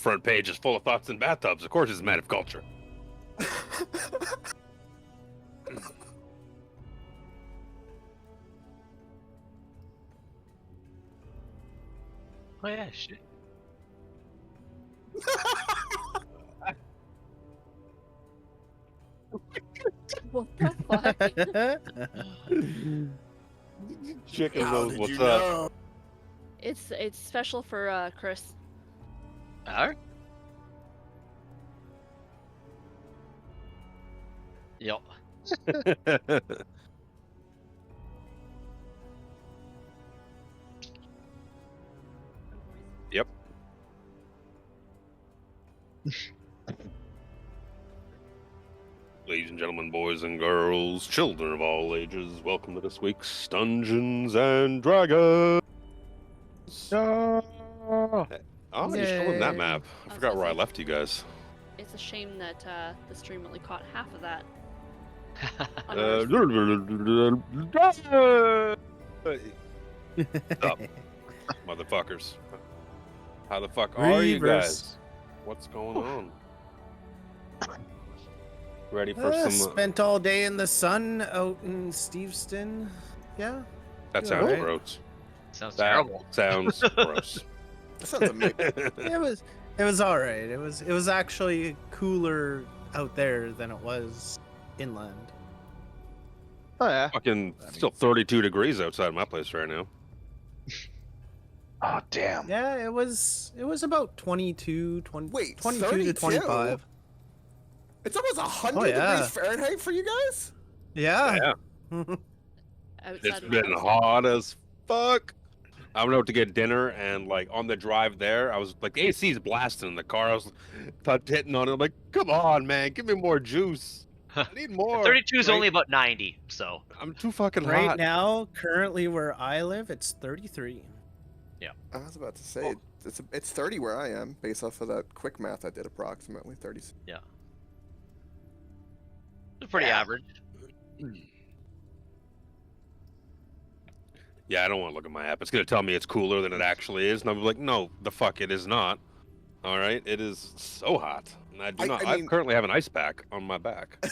front page is full of thoughts and bathtubs. Of course, he's a man of culture. Oh yeah, shit. What the fuck? Chicken How knows did what's you up. know? It's special for Chris. Alright. Yep. Yep. Ladies and gentlemen, boys and girls, children of all ages, welcome to this week's Dungeons and Dragons. No. Oh, you're still in that Yay. map. I was forgot gonna where I say- left you guys. It's a shame that the stream only caught half of that. on Uh, ours. Up, motherfuckers. How the fuck are you guys? What's going on? Ready for some? Spent all day in the sun out in Steveston. Yeah. That you sounds alright? gross. Sounds That terrible. sounds gross. That sounds amazing. It was all right. It was actually cooler out there than it was inland. Oh yeah. Fucking still 32 degrees outside my place right now. Oh damn. Yeah, it was about 22, 20, Wait, 22 to 32? 25. It's almost 100 Oh, yeah. degrees Fahrenheit for you guys? Yeah. Outside It's of been ours. hot as fuck. I went out to get dinner, and like on the drive there, I was like, the AC's blasting in the car. I was hitting on it. I'm like, come on, man, give me more juice. I need more. 32 is Right. only about 90, so I'm too fucking Right hot. now, currently where I live, it's 33. I was about to say, it's 30 where I am, based off of that quick math I did, approximately 30. it's pretty average. Yeah, I don't want to look at my app. It's gonna tell me it's cooler than it actually is, and I'm like, no, the fuck, it is not. All right, it is so hot. And I mean- currently have an ice pack on my back.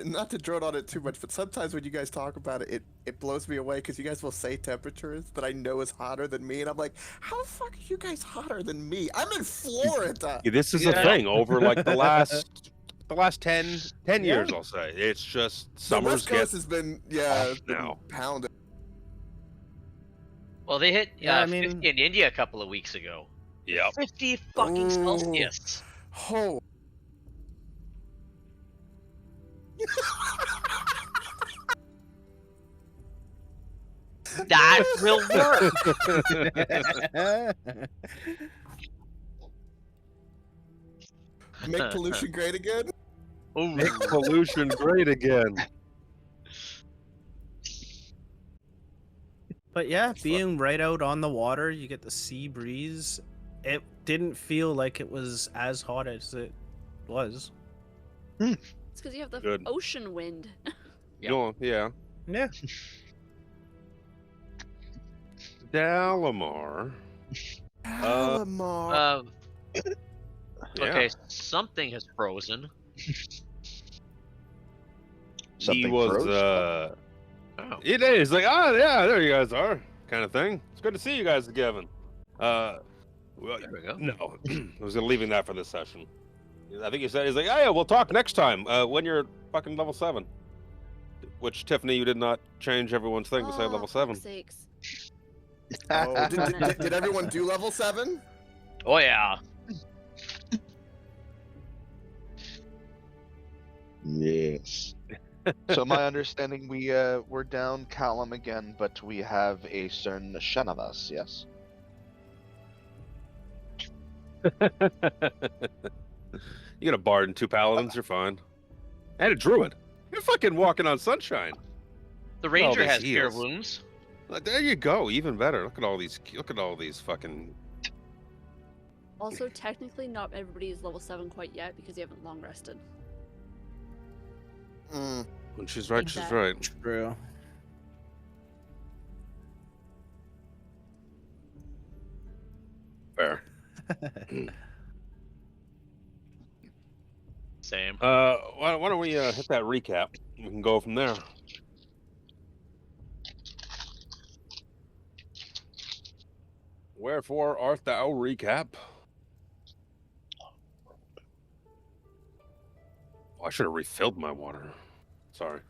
Not to drone on it too much, but sometimes when you guys talk about it, it blows me away because you guys will say temperatures that I know is hotter than me, and I'm like, how the fuck are you guys hotter than me? I'm in Florida. Yeah, this is the Yeah. thing over like the last 10 years, Yeah. I'll say. It's just The summers West get Coast has been, off it's been now. pounded. Well, they hit Yeah, I mean- 50 in India a couple of weeks ago. Yep. 50 fucking Ooh. Celsius. Oh. That will work. Make pollution great again? Ooh. Make pollution great again. But yeah, being right out on the water, you get the sea breeze. It didn't feel like it was as hot as it was. It's because you have the Good. ocean wind. Yep. No, yeah. Yeah. Dalamar. Alamar. Yeah. Okay, something has frozen. Something he was froze? Oh. It is like, oh yeah, there you guys are, kind of thing. It's good to see you guys again. Well, There we go. no, I was leaving that for this session. I think he said he's like, oh yeah, we'll talk next time when you're fucking level 7. Which Tiffany, you did not change everyone's thing to say Oh, level fuck's 7. sakes. Oh, did everyone do level 7? Oh yeah. Yes. So my understanding, we're down Callum again, but we have a certain Shanavas, yes? You got a bard and 2 paladins, you're fine. And a druid. You're fucking walking on sunshine. The ranger these has cure heals. wounds. There you go, even better. Look at all these fucking. Also, technically, not everybody is level 7 quite yet because you haven't long rested. Mm. When she's right, she's Exactly. right. True. Fair. Same. Why don't we hit that recap? We can go from there. Wherefore art thou recap? Oh, I should have refilled my water. Sorry.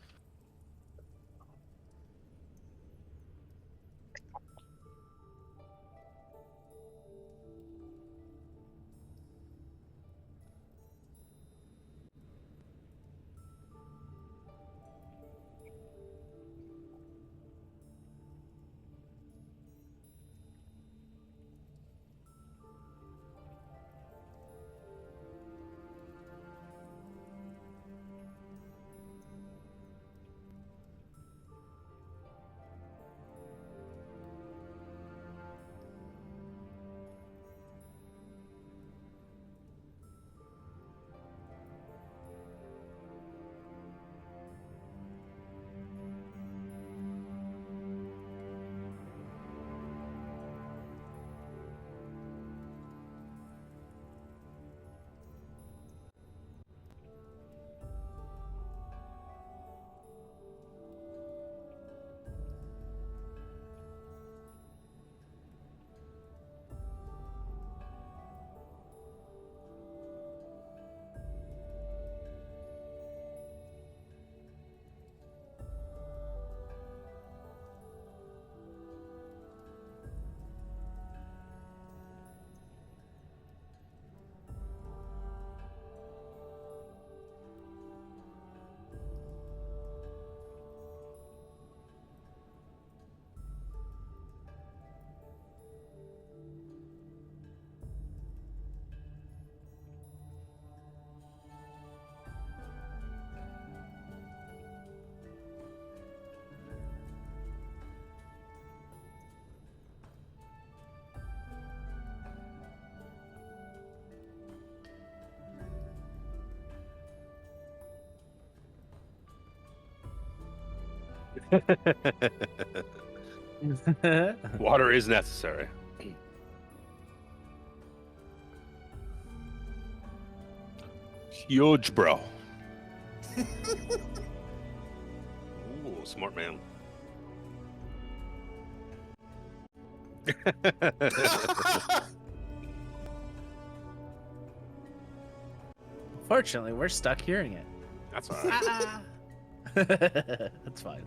Water is necessary. Huge, bro. Ooh, smart man. Fortunately, we're stuck hearing it. That's all right. That's fine.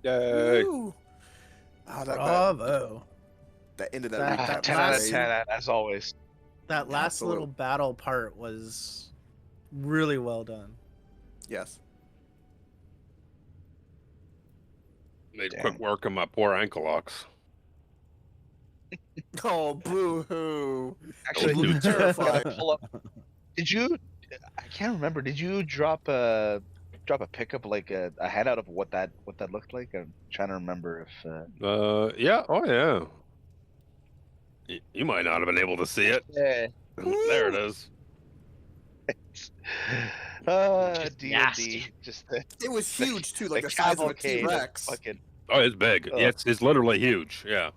Yay. Woo! Oh, Bravo. that ended that That- recap. that 10 out of last- 10, as always. That last Absolute. little battle part was really well done. Yes. Made Dang. quick work of my poor ankle locks. Oh, boo hoo. Actually, Those dudes are terrifying. pull up. Did you? I can't remember. Did you drop a pickup like a handout of what that looked like? I'm trying to remember if. Yeah. Oh, yeah. You might not have been able to see it. Yeah. There it is. Just D&D. nasty. Just the, It was huge too, like the the size of a cavalcade of T-Rex. fucking. Oh, it's big. Ugh. Yeah, it's literally huge. Yeah.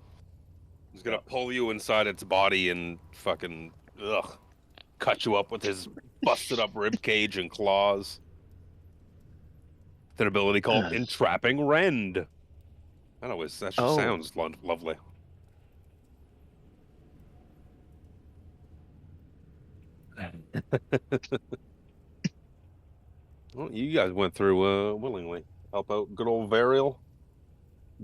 He's gonna Yeah. pull you inside its body and fucking cut you up with his busted up rib cage and claws. It's an ability called Entrapping Rend. I don't know. That just Oh. sounds lovely. Well, you guys went through willingly. Help out good old Varial.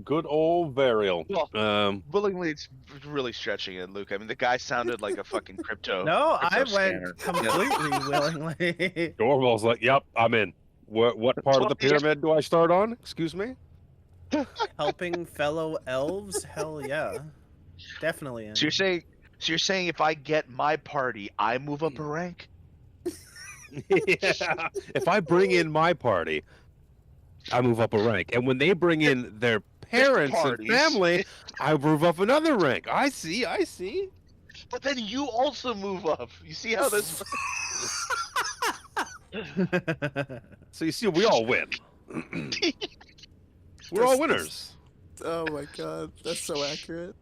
Good old Varial. Well, willingly, it's really stretching it, Luke. I mean, the guy sounded like a fucking crypto. No, I crypto scanner. went completely willingly. Dorval's like, yep, I'm in. What part of the Well, yeah. pyramid do I start on? Excuse me? Helping fellow elves? Hell yeah. Definitely in. So you're saying if I get my party, I move up a rank? Yeah. If I bring in my party, I move up a rank. And when they bring in their parents and parties. family, I move up another rank. I see. But then you also move up. You see how this? So you see, we all win. We're all winners. Oh my god, that's so accurate.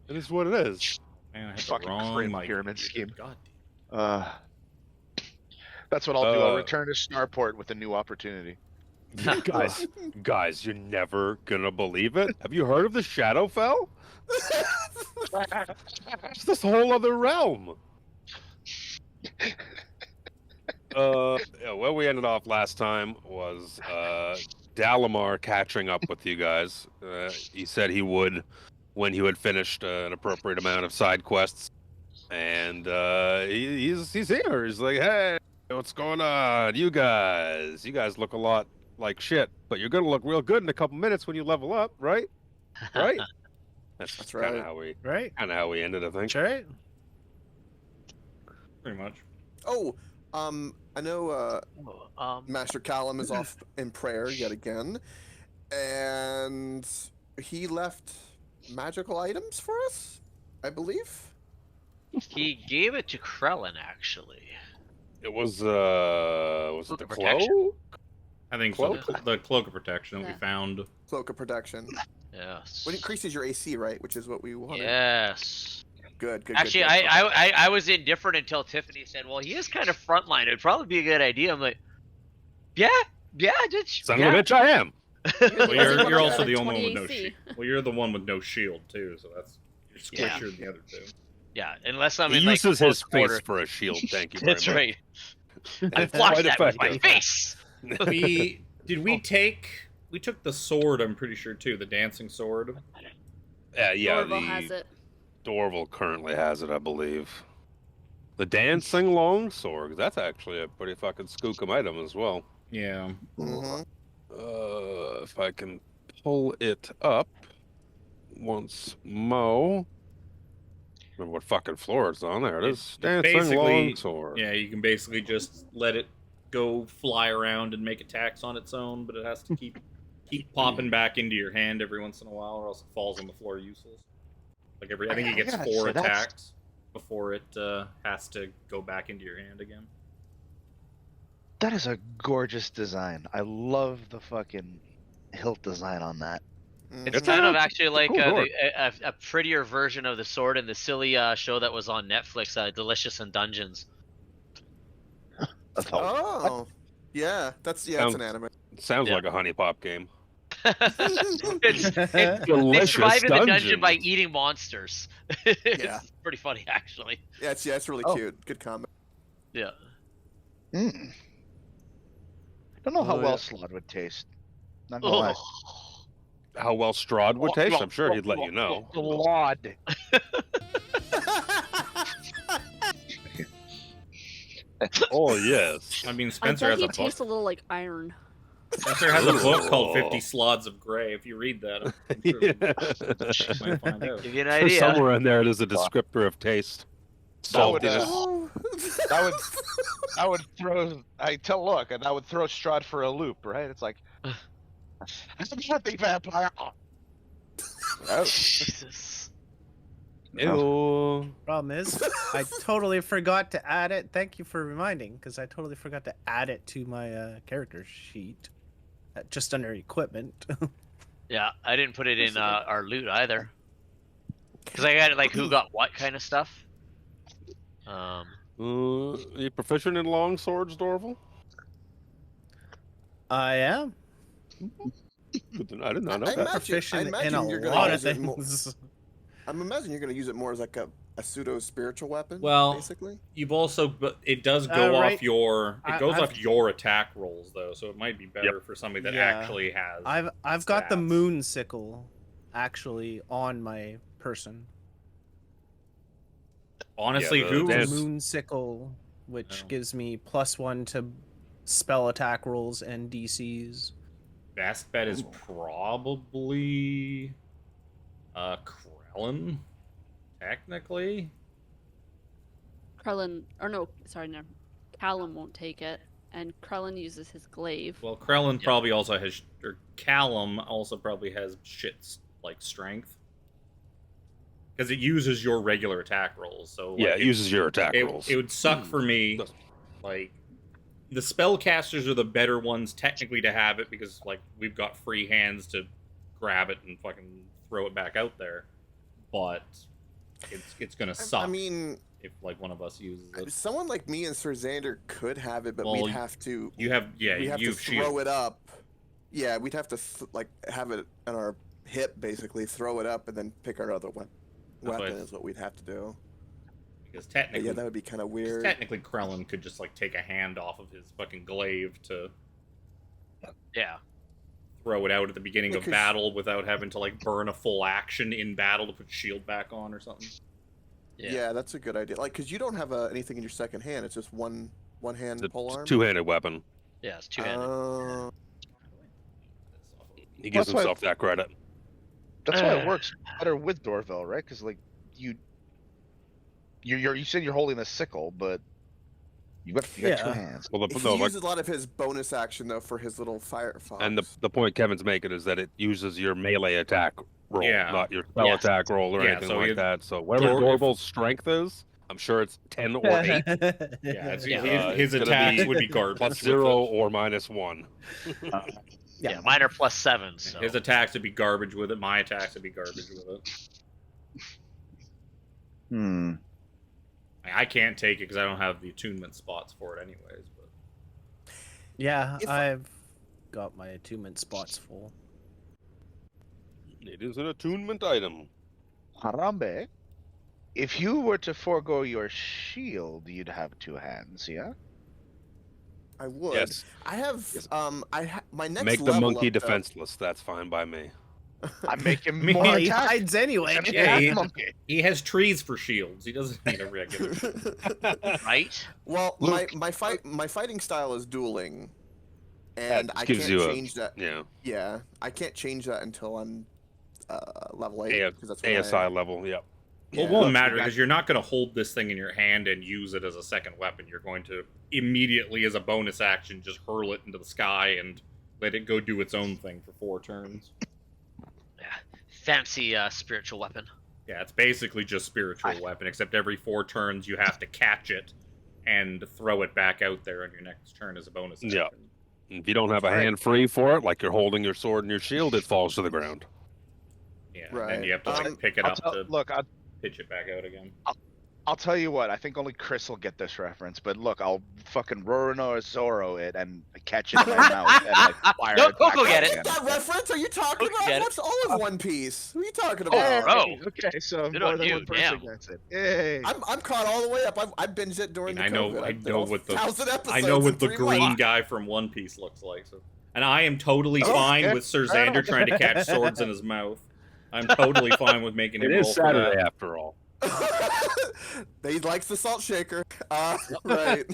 It is what it is. Man, I had the Fucking wrong grim mic. pyramid scheme. God That's what I'll do. I'll Uh, return to Snarport with a new opportunity. Guys, you're never gonna believe it. Have you heard of the Shadowfell? It's this whole other realm. Yeah, where we ended off last time was Dalamar catching up with you guys. He said he would when he had finished an appropriate amount of side quests, and he's here. He's like, hey, what's going on? You guys look a lot like shit, but you're gonna look real good in a couple minutes when you level up, right? Right? That's That's kind of right. how we ended, I think. That's right. Pretty much. Oh, I know Oh, Master Callum is off in prayer yet again, and he left magical items for us, I believe. he gave it to Krellin actually. It was it Cloak the of protection. cloak? I think so. Cloak? The cloak of protection that we Yeah. found. Cloak of protection. Yes. What increases your AC, right? Which is what we wanted. Yes. Good. Actually, good. I was indifferent until Tiffany said, "Well, he is kind of frontline. It'd probably be a good idea." I'm like, "Yeah, just Son of a bitch, I am. Well, Doesn't you're look also like the only one 20 with no AC. shield. Well, you're the one with no shield too, so that's you're Yeah. squishier than the other two. Yeah, unless I'm He in like uses close his quarter. face for a shield. Thank you very That's much. right. I It's flashed quite that with my effective. face. We took the sword. I'm pretty sure too, the dancing sword. Yeah, Dorval has it. Dorval currently has it, I believe. The dancing longsword. That's actually a pretty fucking skookum item as well. Yeah. Mhm. If I can pull it up once more. Remember what fucking floor it's on. There it is. It's Dancing basically- longsword. Yeah, you can basically just let it go fly around and make attacks on its own, but it has to keep popping back into your hand every once in a while, or else it falls on the floor useless. Like I think it gets gotta 4 say, that's- attacks before it has to go back into your hand again. That is a gorgeous design. I love the fucking hilt design on that. It's It's kind a- of actually it's a like cool sword. a prettier version of the sword in the silly show that was on Netflix, Delicious in Dungeons. That's all. Oh, yeah, that's an Sounds- anime. Sounds Yeah. like a honey pop game. They Delicious survive in the dungeon by dungeons. eating monsters. Yeah. It's pretty funny, actually. Yeah, it's really Oh. cute. Good comment. Yeah. Mm. I don't know how Oh, well yeah. Slod would taste. Not gonna lie. How well Strahd would taste? I'm sure he'd let you know. Slod. Oh yes. I mean, I Spencer bet has he a book. tastes a little like iron. Spencer has a book called Ooh. 50 Slods of Grey. If you read that, I'm sure you Yeah. might find out. Give you an idea. Somewhere in there, there's a descriptor of taste. That would, Saltiness. Oh. that would throw. Look, and that would throw Strahd for a loop, right? It's like, I'm not the vampire. Oh. Jesus. Ew. Problem is, I totally forgot to add it. Thank you for reminding, because I totally forgot to add it to my character sheet, just under equipment. Yeah, I didn't put it in our loot either. Because I got like who got what kind of stuff. You proficient in long swords, Dorval? I am Good to know. I did not know I that. imagine- proficient in a imagine you're gonna lot of use it more- things. I'm imagining you're gonna use it more as like a pseudo spiritual weapon. Well, basically. You've also, but it does go right. off your. It goes I've- off your attack rolls though, so it might be better for somebody that Yeah. actually has. I've got the stats. moon sickle actually on my person. Honestly, Yeah, the who? The dance- moon sickle, which Oh. gives me +1 to spell attack rolls and DCs. Best bet is probably Krellin, technically. Krellin, or no, sorry, no. Callum won't take it, and Krellin uses his glaive. Well, Krellin probably also has, or Callum also probably has shit like strength, because it uses your regular attack rolls. So like, Yeah, it uses your attack it, rolls. it would suck for me, Does- like. The spellcasters are the better ones technically to have it because like we've got free hands to grab it and fucking throw it back out there, but it's gonna suck I mean, if like one of us uses it. someone like me and Sir Xander could have it, but Well, we'd have to. You have we have to you've throw shield. it up. Yeah, we'd have to like have it on our hip, basically throw it up, and then pick our other That's weapon what I- is what we'd have to do. Because But technically, yeah, that would be kind of 'cause weird. technically Krellin could just like take a hand off of his fucking glaive to Yeah. throw it out at the beginning Yeah, of 'cause- battle without having to like burn a full action in battle to put shield back on or something. Yeah. That's a good idea. Like, cause you don't have anything in your second hand. It's just one hand It's pole a arm. two-handed weapon. Yeah, it's two-handed. He gives That's why- himself that credit. That's why it works better with Dorvel, right? Because like you said you're holding a sickle, but you got two Yeah. hands. Well, He no, like, uses a lot of his bonus action though for his little firefox. and the point Kevin's making is that it uses your melee attack roll, Yeah. not your spell Yes. attack roll or Yeah, anything so like you- that. So whatever Dor- Dorval's strength is, I'm sure it's 10 or 8, Yeah, Yeah. his It's gonna attacks be would be garbage. plus with 0 it. or minus 1. Yeah, mine are +7. So. His attacks would be garbage with it. My attacks would be garbage with it. Hmm. I can't take it because I don't have the attunement spots for it, anyways. But Yeah, If I've got my attunement spots full. It is an attunement item. Harambe, if you were to forego your shield, you'd have two hands, yeah? I would. Yes. I have my next Make the level monkey up, though- defenseless. That's fine by me. I'm making Me- more Well, he attack. hides anyway. Yeah, he- monkey. he has trees for shields. He doesn't need a regular. Right? Well, Luke. my fighting style is dueling, and I gives can't you a- change that. Yeah. Yeah, I can't change that until I'm level 8 A- because that's when ASI level, yep. Well, it Yeah. won't matter because you're not going to hold this thing in your hand and use it as a second weapon. You're going to immediately, as a bonus action, just hurl it into the sky and let it go do its own thing for 4 turns. Yeah. Fancy spiritual weapon. Yeah, it's basically just spiritual weapon, except every 4 turns you have to catch it and throw it back out there on your next turn as a bonus action. Yeah. If you don't have a Right. hand free for it, like you're holding your sword and your shield, it falls to the ground. Yeah, Right. and you have to like pick it I'll up tell- to look, pitch it back out again. I'll tell you what. I think only Chris will get this reference. But look, I'll fucking Roronoa it and catch it in my mouth and like fire No, it back Coco out get it. again. That reference? Are you talking Look about? at I it. watched all of One Piece. Who are you talking Oh, about? bro. Okay, so Good more on than you, one person damn. gets it. Hey. I'm caught all the way up. I binged it during the I know- COVID. I I've did know all what the- 1,000 episodes I know in what the 3 green months. guy from One Piece looks like. So, and I am totally Oh, fine okay. with Sir Xander trying to catch swords in his mouth. I'm totally fine with making him It roll is for Saturday that. after all. He likes the salt shaker. Right.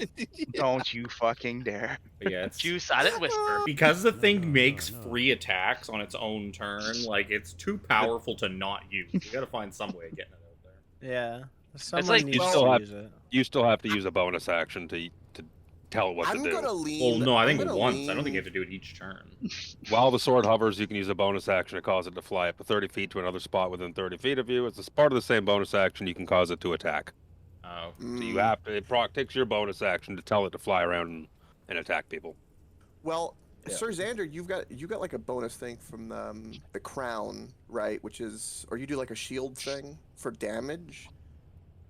Don't you fucking dare. But yeah, it's, Juice silent whisper. because the thing no, makes no. free attacks on its own turn, like it's too powerful to not use. You gotta find some way of getting it out there. Yeah. Someone like- needs You to still have- use it. You still have to use a bonus action to tell it what I'm to do. gonna lean. Well, no, I I'm think gonna once. I don't think you lean- have to do it each turn. While the sword hovers, you can use a bonus action to cause it to fly up to 30 feet to another spot within 30 feet of you. As a part of the same bonus action, you can cause it to attack. Oh, So you Mm. have to, it takes your bonus action to tell it to fly around and attack people. Well, Yeah. Sir Xander, you got like a bonus thing from the crown, right? Which is, or you do like a shield thing for damage.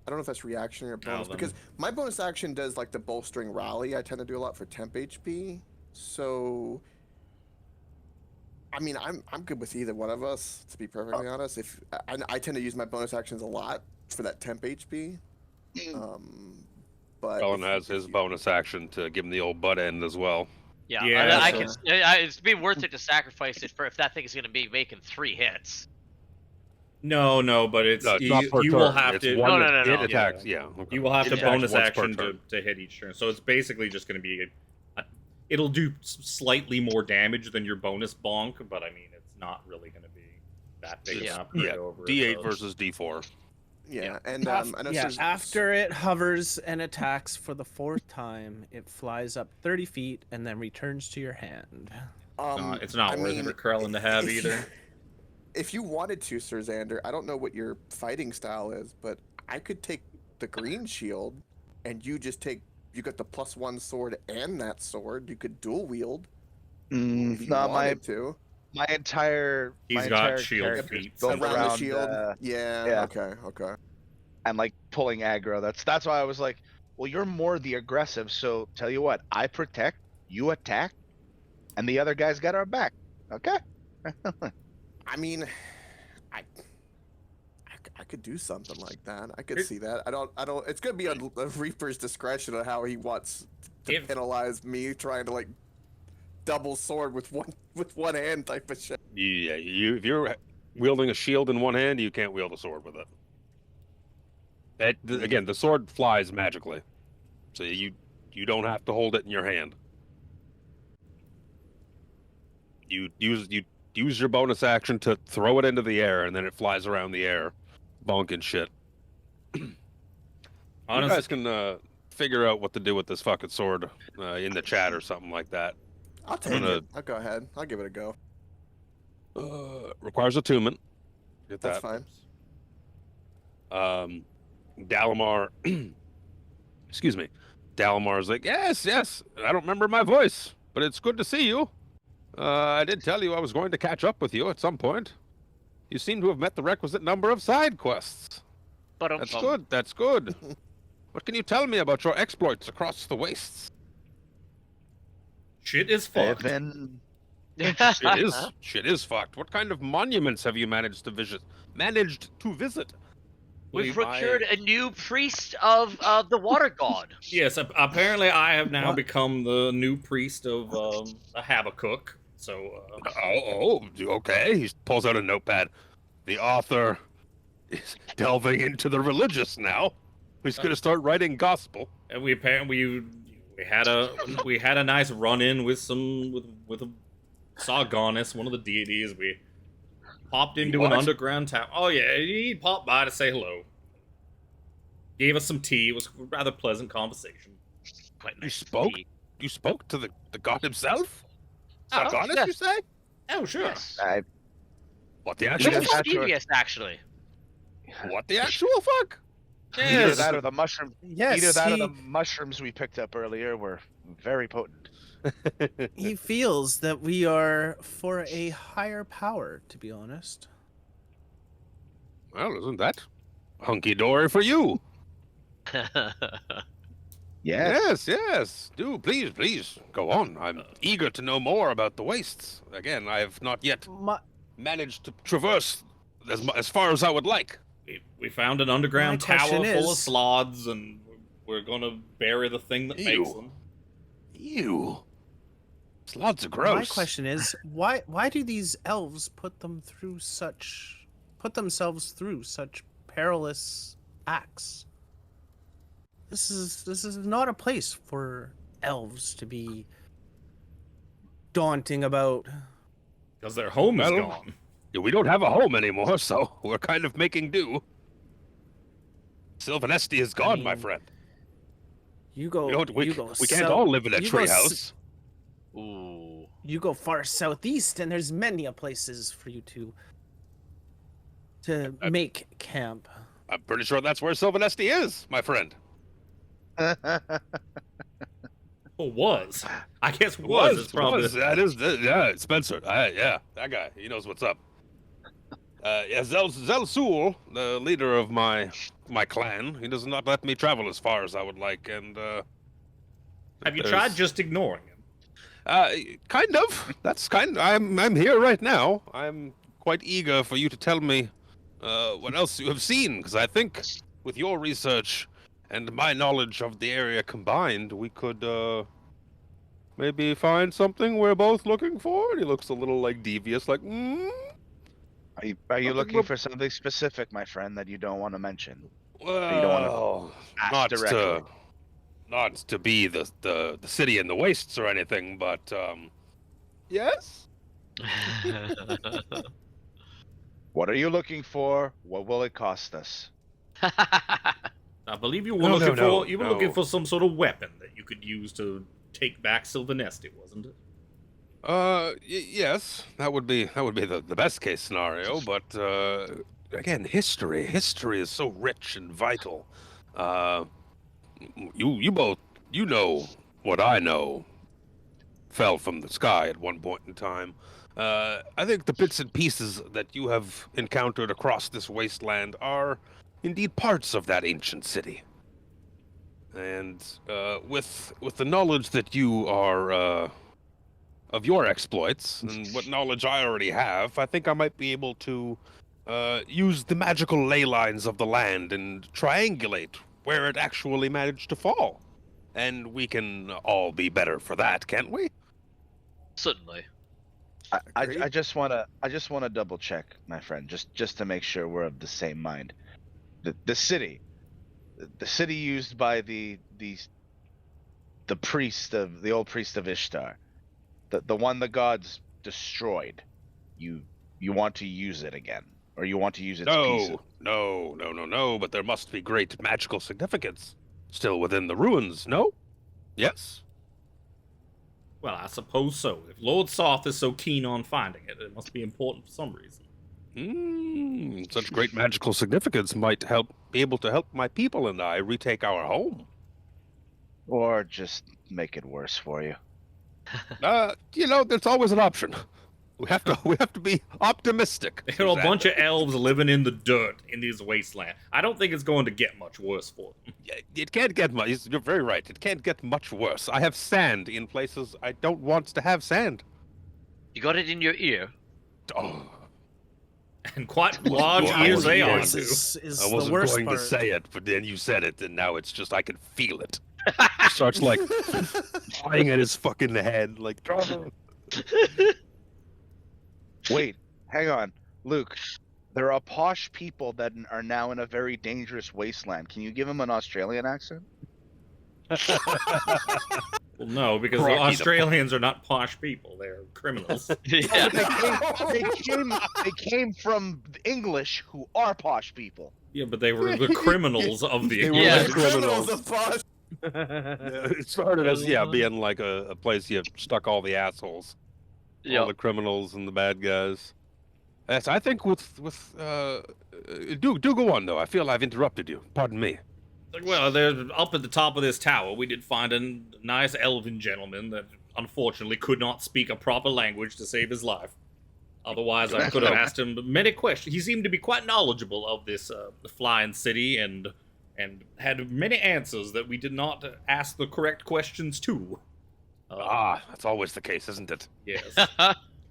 I don't know if that's reaction or bonus then- because my bonus action does like the bolstering rally. I tend to do a lot for temp HP. So, I mean, I'm good with either one of us, to be perfectly honest. If I tend to use my bonus actions a lot for that temp HP. But Cullen if- has if his you- bonus action to give him the old butt end as well. Yeah, Yeah, I so- can. It's be worth it to sacrifice it for if that thing is going to be making 3 hits. no, but it's No, it's not per you will turn. have It's to. one No, that no, no, it no. attacks. Yeah. Okay. You will have It to attacks bonus once per action turn. to hit each turn. So it's basically just going to be it'll do slightly more damage than your bonus bonk, but I mean it's not really going to be that big Yeah. enough to Yeah, go over it, D8 so- versus D4. Yeah, and I know Yeah, Sir- after it hovers and attacks for the 4th time, it flies up 30 feet and then returns to your hand. It's not I worth mean, it for Krellin to have if you- either. If you wanted to, Sir Xander, I don't know what your fighting style is, but I could take the green shield, and you got the +1 sword and that sword. You could dual wield if you No, wanted to. my entire He's my got entire shield character feet, is built so- Around around the shield. yeah. Yeah. Okay. and like pulling aggro. That's why I was like, well, you're more the aggressive. So tell you what, I protect, you attack, and the other guy's got our back. Okay. I mean, I could do something like that. I could see that. I don't. It's gonna be on Reaper's discretion on how he wants to If- penalize me trying to like double sword with one hand type of shit. Yeah, if you're wielding a shield in one hand, you can't wield a sword with it. Again, the sword flies magically, so you don't have to hold it in your hand. You use your bonus action to throw it into the air, and then it flies around the air, bonking shit. You Honestly, guys can figure out what to do with this fucking sword in the chat or something like that. I'll take gonna- it. I'll go ahead. I'll give it a go. Requires attunement. Get That's that. fine. Dalamar, excuse me. Dalamar's like, yes, I don't remember my voice, but it's good to see you. I did tell you I was going to catch up with you at some point. You seem to have met the requisite number of side quests. But That's good. What can you tell me about your exploits across the wastes? shit is I've fucked. been Shit is fucked. What kind of monuments have you managed to visit? We've My- procured a new priest of the water god. Yes, apparently I have now What? become the new priest of a Habakkuk. So Okay. He pulls out a notepad. The author is delving into the religious now. He's going to start writing gospel. and we apparently we had a nice run in with a Sargonis, one of the deities. We popped into an What? underground town. Oh yeah, he popped by to say hello. Gave us some tea. It was a rather pleasant conversation. Quite You nice spoke? indeed. You spoke to the god himself? Oh, Sargonis, yeah. you say? Oh sure. Yes. What the Yeah, actual that's Pretty not true. devious, actually. What the actual fuck? Either Yes. that or the mushroom. Yes, Either that or the mushrooms we picked up earlier were very potent. he feels that we are for a higher power, to be honest. Well, isn't that hunky dory for you? Yes. Yes. Do please go on. I'm eager to know more about the wastes. Again, I have not yet My, managed to traverse as far as I would like. We found an underground My tower question full of is- sloths, and we're gonna bury the thing that makes Ew. them. Ew. Slots are my gross. question is, why do these elves put themselves through such perilous acts? This is not a place for elves to be daunting about. Because their home is Well, gone. Yeah, we don't have a home anymore, so we're kind of making do. Sylvanesti is gone, my mean, friend. You go. We you go can't south- all live in a you go treehouse. Ooh. You go far southeast, and there's many places for you to make camp. I'm pretty sure that's where Sylvanesti is, my friend. Well, was. I guess was. It's probably. That is, yeah, Spencer. Yeah, that guy. He knows what's up. Yeah, Zelsul, the leader of my clan, he does not let me travel as far as I would like, and Have you there's- tried just ignoring him? Kind of. That's kind. I'm here right now. I'm quite eager for you to tell me what else you have seen, because I think with your research and my knowledge of the area combined, we could maybe find something we're both looking for. And he looks a little like devious, like. Are you looking for something specific, my friend, that you don't want to mention? Well, you don't wanna Ask not directly. not to be the city in the wastes or anything, but yes. What are you looking for? What will it cost us? I believe you were No, looking no, for you were no. looking for some sort of weapon that you could use to take back Sylvanesti, wasn't it? Yes, that would be the best case scenario, but again, history is so rich and vital. You both, you know what I know fell from the sky at one point in time. I think the bits and pieces that you have encountered across this wasteland are indeed parts of that ancient city. And with the knowledge that you are of your exploits and what knowledge I already have, I think I might be able to use the magical ley lines of the land and triangulate where it actually managed to fall. And we can all be better for that, can't we? Certainly. I just wanna double check, my friend, just to make sure we're of the same mind. The city used by the priest of the old priest of Ishtar, the one the gods destroyed. You want to use it again, or you want to use its pieces? No. But there must be great magical significance still within the ruins. No? Yes. Well, I suppose so. If Lord Soth is so keen on finding it, it must be important for some reason. Such great magical significance might be able to help my people and I retake our home. Or just make it worse for you? There's always an option. We have to be optimistic. There are a Suzanne. bunch of elves living in the dirt in this wasteland. I don't think it's going to get much worse for them. It can't get much. You're very right. It can't get much worse. I have sand in places I don't want to have sand. You got it in your ear. Oh, And quite large Well, I ears they are, wasn't too. is I the wasn't worst going part. to say it, but then you said it, and now it's just I can feel it. It starts like flying at his fucking head, like. Wait, hang on, Luke. There are posh people that are now in a very dangerous wasteland. Can you give him an Australian accent? Well, no, because Rocky the the- Australians are not posh people. They're criminals. Yeah. They came from English, who are posh people. Yeah, but they were the criminals of the They were Yeah. the criminals. of posh. It started as being like a place you stuck all the assholes, all Yeah. the criminals and the bad guys. Yes, I think do go on though. I feel I've interrupted you. Pardon me. Well, there's up at the top of this tower, we did find a nice elven gentleman that unfortunately could not speak a proper language to save his life. Otherwise, I could have asked him many questions. He seemed to be quite knowledgeable of this flying city and had many answers that we did not ask the correct questions to. That's always the case, isn't it? Yes.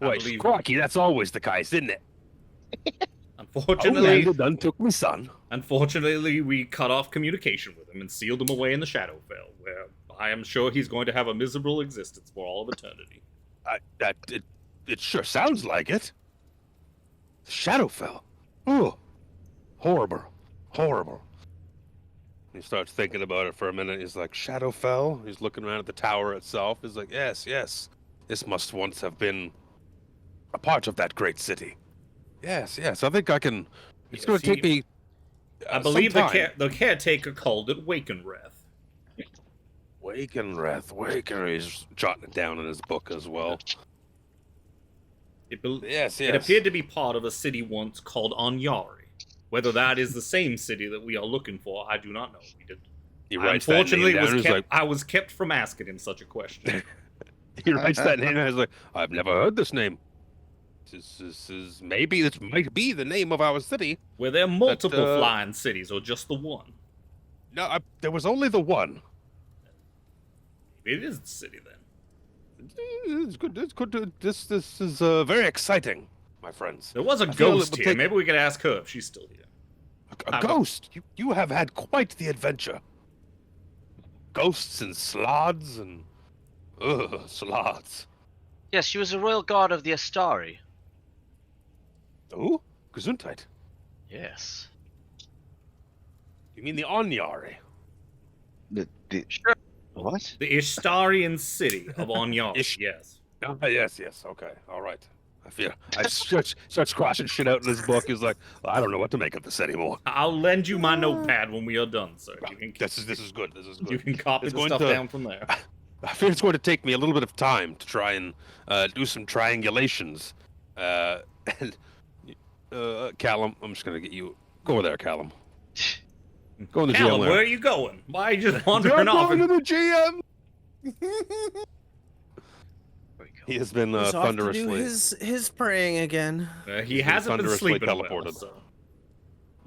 Wait, believe- Crocky, that's always the case, isn't it? Unfortunately, Done took me son. Unfortunately, we cut off communication with him and sealed him away in the Shadowfell, where I am sure he's going to have a miserable existence for all of eternity. It sure sounds like it. Shadowfell. Oh, horrible, horrible. He starts thinking about it for a minute. He's like, Shadowfell? He's looking around at the tower itself. He's like, yes, yes. This must once have been a part of that great city. Yes, yes. I think I can. It's Yes, going to take me. I believe some time. the caretaker called it Wakenwrath. Waken. He's jotting it down in his book as well. Yes, yes. It appeared to be part of a city once called Anyari. Whether that is the same city that we are looking for, I do not know. He writes that name Unfortunately, down and he's like, I was kept from asking him such a question. he writes that name and he's like, I've never heard this name. Maybe this might be the name of our city. Were there multiple But, flying cities, or just the one? No, there was only the one. Maybe it is the city then. It's good. It's good. This is very exciting, my friends. There was a I feel it ghost would here. take- Maybe we could ask her if she's still here. A ghost. You have had quite the adventure. Ghosts and slods and slods. Yes, she was a royal guard of the Astari. Oh, Gesundheit. Yes. You mean the Anyari? Sure. What? The Ishtarian city of Anyari. Yes. Yes. Okay. All right. I starts crossing shit out in his book. He's like, I don't know what to make of this anymore. I'll lend you my notepad when we are done, sir. You can, This is good. This is good. you can copy It's the going stuff to- down from there. I fear it's going to take me a little bit of time to try and do some triangulations. And Callum, I'm just going to get you. Go over there, Callum. Go in the Callum, jail where there. are you going? Why are you just I'm wandering off? going to the GM. There we go. He has been He's off to do thunderously. his praying again. He hasn't been thunderously sleeping well, teleported. so.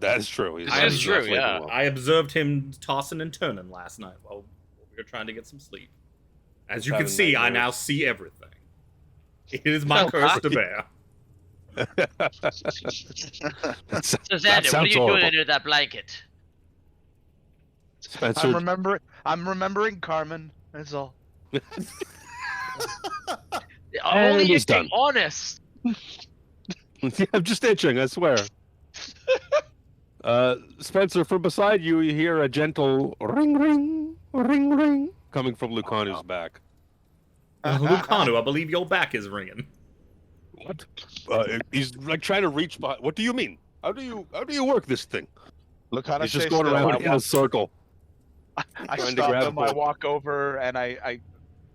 That is true. He's That is he's true, not sleeping yeah. well. I observed him tossing and turning last night while we were trying to get some sleep. As you can Having see, I nightmares. now see everything. It is my curse to bear. That So Xander, what are sounds you doing horrible. under that blanket? Spencer, I'm remembering Carmen. That's all. Only he's if you're done. honest. yeah, I'm just itching, I swear. Spencer, from beside you, you hear a gentle ring, ring, ring, ring coming from Lucanu's back. Lucano, I believe your back is ringing. What? He's like trying to reach behind. What do you mean? How do you work this thing? Lucano He's just stays going still. around in a circle. I trying to stop grab him. I hold. walk over and I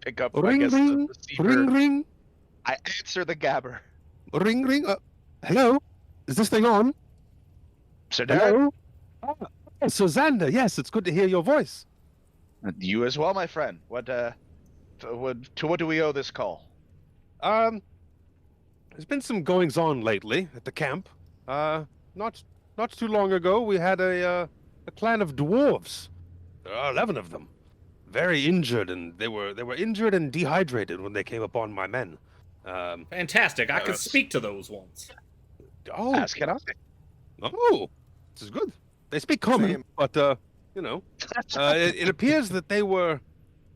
pick up. I Ring, guess ring, the receiver. ring, ring, I answer the gabber. ring, ring. Hello? Is this thing on? Sir Darren, Hello? So Xander, yes, it's good to hear your voice. you as well, my friend. What do we owe this call? There's been some goings on lately at the camp. Not too long ago, we had a clan of dwarves. There are 11 of them, very injured, and they were injured and dehydrated when they came upon my men. Fantastic. I could Yes. speak to those ones. Oh, Ask it. oh, this is good. They speak common, Same. but it appears that they were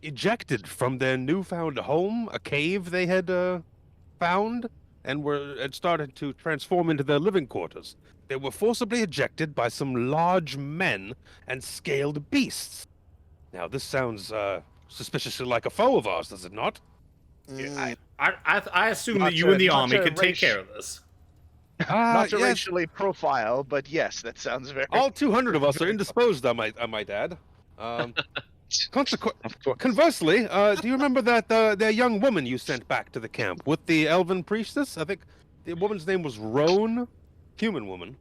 ejected from their newfound home, a cave they had found, and had started to transform into their living quarters. They were forcibly ejected by some large men and scaled beasts. Now, this sounds suspiciously like a foe of ours, does it not? I assume Not that you to- and the not army to can take race- care of this. Not to yes. racially profile, but yes, that sounds very. All 200 of us are indisposed, I might add. Of course. Conversely, do you remember that their young woman you sent back to the camp with the elven priestess? I think the woman's name was Roan, human woman.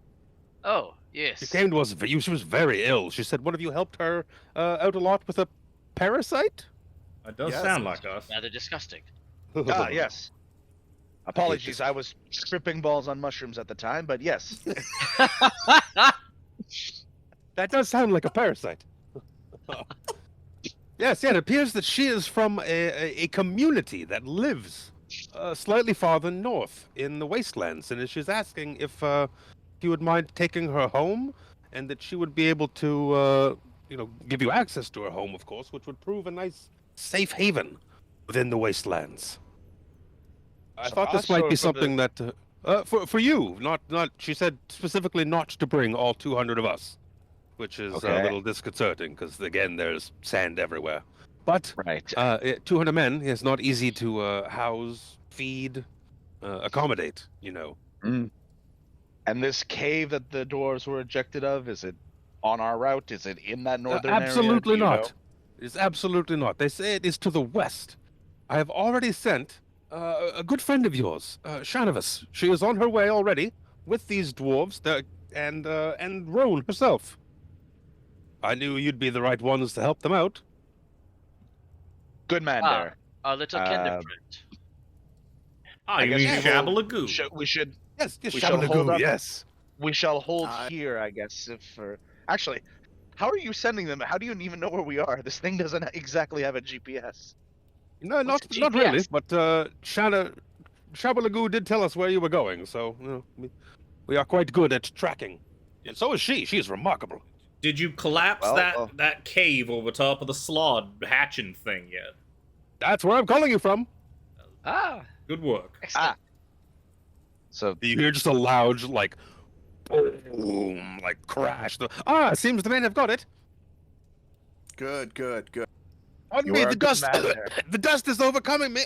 Oh, yes. She came to us. She was very ill. She said one of you helped her out a lot with a parasite. That does Yes, sound it like us. Rather disgusting. Ah, yes. Apologies, I was tripping balls on mushrooms at the time, but yes. That does sound like a parasite. Yes, yeah, it appears that she is from a community that lives slightly farther north in the wastelands, and she's asking if you would mind taking her home, and that she would be able to, give you access to her home, of course, which would prove a nice safe haven within the wastelands. I thought this us might or be for the- something that for you, not. She said specifically not to bring all 200 of us, which is a Okay. little disconcerting because again, there's sand everywhere. But Right. 200 men is not easy to house, feed, accommodate. Mm. And this cave that the dwarves were ejected of, is it on our route? Is it in that northern area? Absolutely Do you not. know? It's absolutely not. They say it is to the west. I have already sent a good friend of yours, Shanavis. She is on her way already with these dwarves and Roan herself. I knew you'd be the right ones to help them out. Good man Ah. there. Our little kinder friend. Ah, I you guess mean we will- Shabalagoo? We should Yes, yes, We shall hold Shabalagoo, up. yes. we shall hold Uh, here, I guess. If actually, how are you sending them? How do you even know where we are? This thing doesn't exactly have a GPS. No, What's not the really. GPS? But Shabalagoo did tell us where you were going, so we are quite good at tracking. And so is she. She is remarkable. Did you collapse Well, that cave over top of the slod hatching thing yet? That's where I'm calling you from. Ah, Good work. excellent. So You hear just a loud, like, boom, like crash. It seems the men have got it. Good, good, good. On You me, are a the good dust. man there. The dust is overcoming me.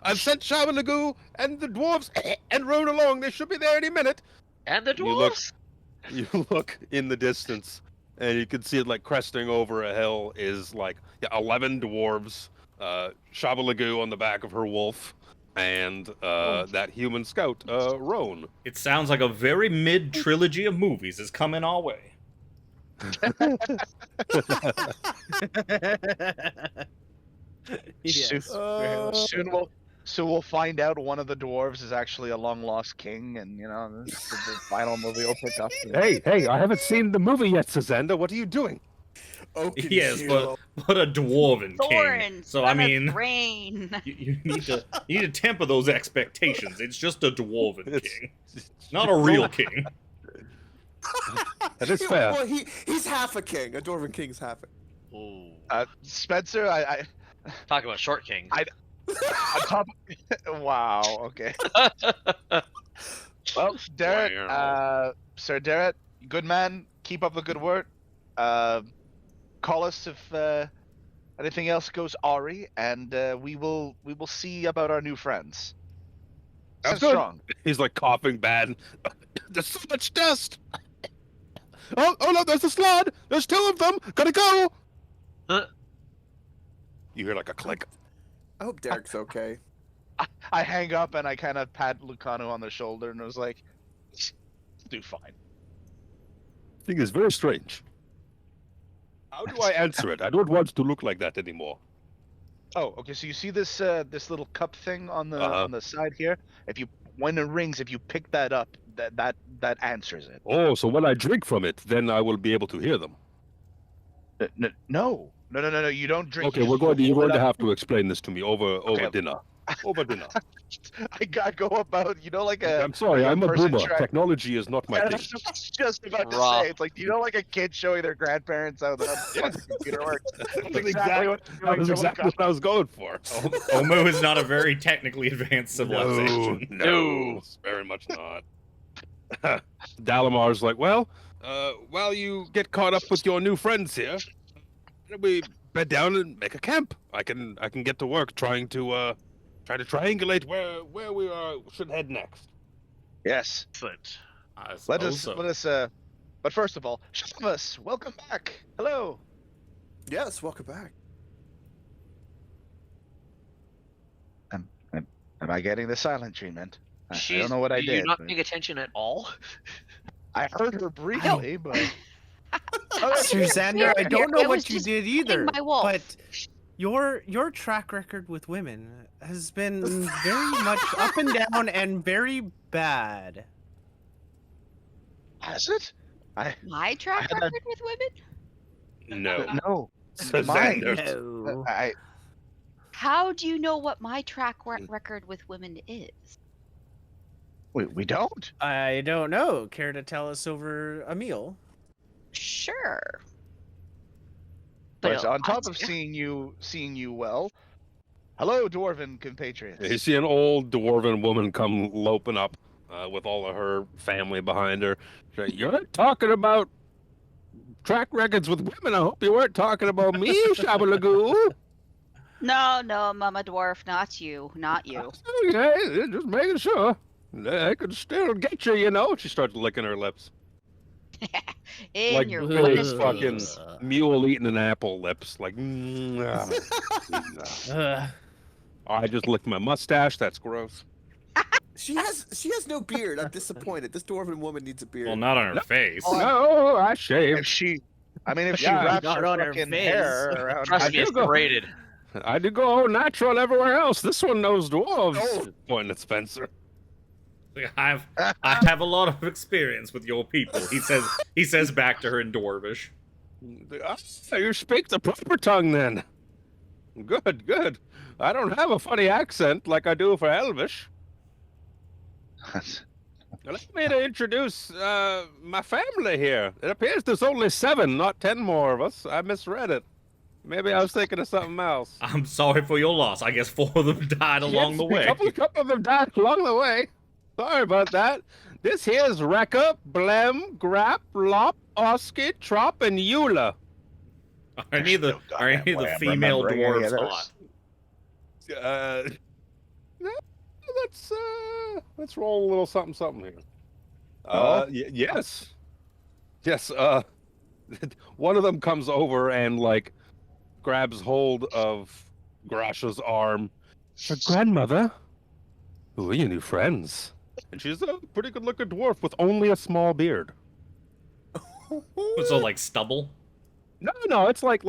I've sent Shabalagoo and the dwarves and rode along. They should be there any minute. And the You look- dwarves. You look in the distance, and you can see it like cresting over a hill is like 11 dwarves, Shabalagoo on the back of her wolf, and that human scout, Roan. It sounds like a very mid trilogy of movies is coming our way. Yes. Soon we'll find out one of the dwarves is actually a long lost king, and the final movie will pick up. Hey, I haven't seen the movie yet, Sazanda. What are you doing? Oaken Yes, shield. but a dwarven king. Thorns. So I on a mean, brain. you need to temper those expectations. It's just a dwarven It's- king, not a real king. That is fair. Well, he's half a king. A dwarven king's half a Ooh. Spencer, I Talk about short king. on top. Wow. Okay. Well, Derek, Sir Derek, good man. Keep up the good work. Call us if anything else goes awry, and we will see about our new friends. Sounds Stand good. strong. He's like coughing bad. There's so much dust. Oh no, there's a slod. There's 2 of them. Gotta go. Huh? You hear like a click. I hope Derek's okay. I hang up and I kind of pat Lucano on the shoulder and was like, "Do fine." Thing is very strange. How do I answer it? I don't want to look like that anymore. Oh, okay. So you see this this little cup thing on the Uh-huh. on the side here? When it rings, if you pick that up, that answers it. Oh, so when I drink from it, then I will be able to hear them. No. You don't drink. Okay, you you're just going hold it to up. have to explain this to me over Okay. dinner. Over dinner. I got go about, like a. I'm sorry, young I'm a person boomer. trying- Technology is not my I thing. was just about to Rough. say, it's like, like a kid showing their grandparents how the fucking computer works. That's That's exactly what That was exactly what I was going for. Omu is not a very technically advanced civilization. No, very much not. Dalamar's like, well, while you get caught up with your new friends here, we bed down and make a camp. I can get to work trying to triangulate where we should head next. Yes. Excellent. I Let suppose us so. but first of all, Shamus, welcome back. Hello. Yes, welcome back. Am I getting the silent treatment? I don't know what I You're did. not but- paying attention at all. I heard her briefly, but Sir Xander, I don't know It was what you just did hitting either, my wolf. but your track record with women has been very much up and down and very bad. has it? My track I had record with women? No. No. Sir Mine. Xander. No. How do you know what my track record with women is? We don't. I don't know. Care to tell us over a meal? Sure. But it'll on top cost of you. seeing you well, hello, dwarven compatriots. You see an old dwarven woman come loping up with all of her family behind her. She's like, "You're talking about track records with women. I hope you weren't talking about me, Shabalagoo." No, Mama Dwarf, not you. Not you. Okay, just making sure. I could still get you, you know. She starts licking her lips. In Like your big goodness fucking face. mule eating an apple lips. Like, I just licked my mustache. That's gross. She has no beard. I'm disappointed. This dwarven woman needs a beard. Well, not on her face. No, I If shaved. she, I mean, if she Yeah, wraps not her on her fucking face. hair around, Trust me, do it's go- braided. I do go natural everywhere else. This one knows dwarves. Oh. Pointing at Spencer. I have a lot of experience with your people. He says back to her in Dwarvish. You speak the proper tongue then. Good, good. I don't have a funny accent like I do for Elvish. Allow me to introduce my family here. It appears there's only 7, not 10 more of us. I misread it. Maybe I was thinking of something else. I'm sorry for your loss. I guess 4 of them died along Yes, the way. A couple of them died along the way. Sorry about that. This here's Rekka, Blem, Grap, Lop, Oski, Trop, and Eula. Are any of the female dwarves hot? No, let's roll a little something here. Yes. Yes, one of them comes over and like grabs hold of Grasha's arm. Her grandmother? Who are your new friends? And she's a pretty good looking dwarf with only a small beard. So like stubble? No, it's like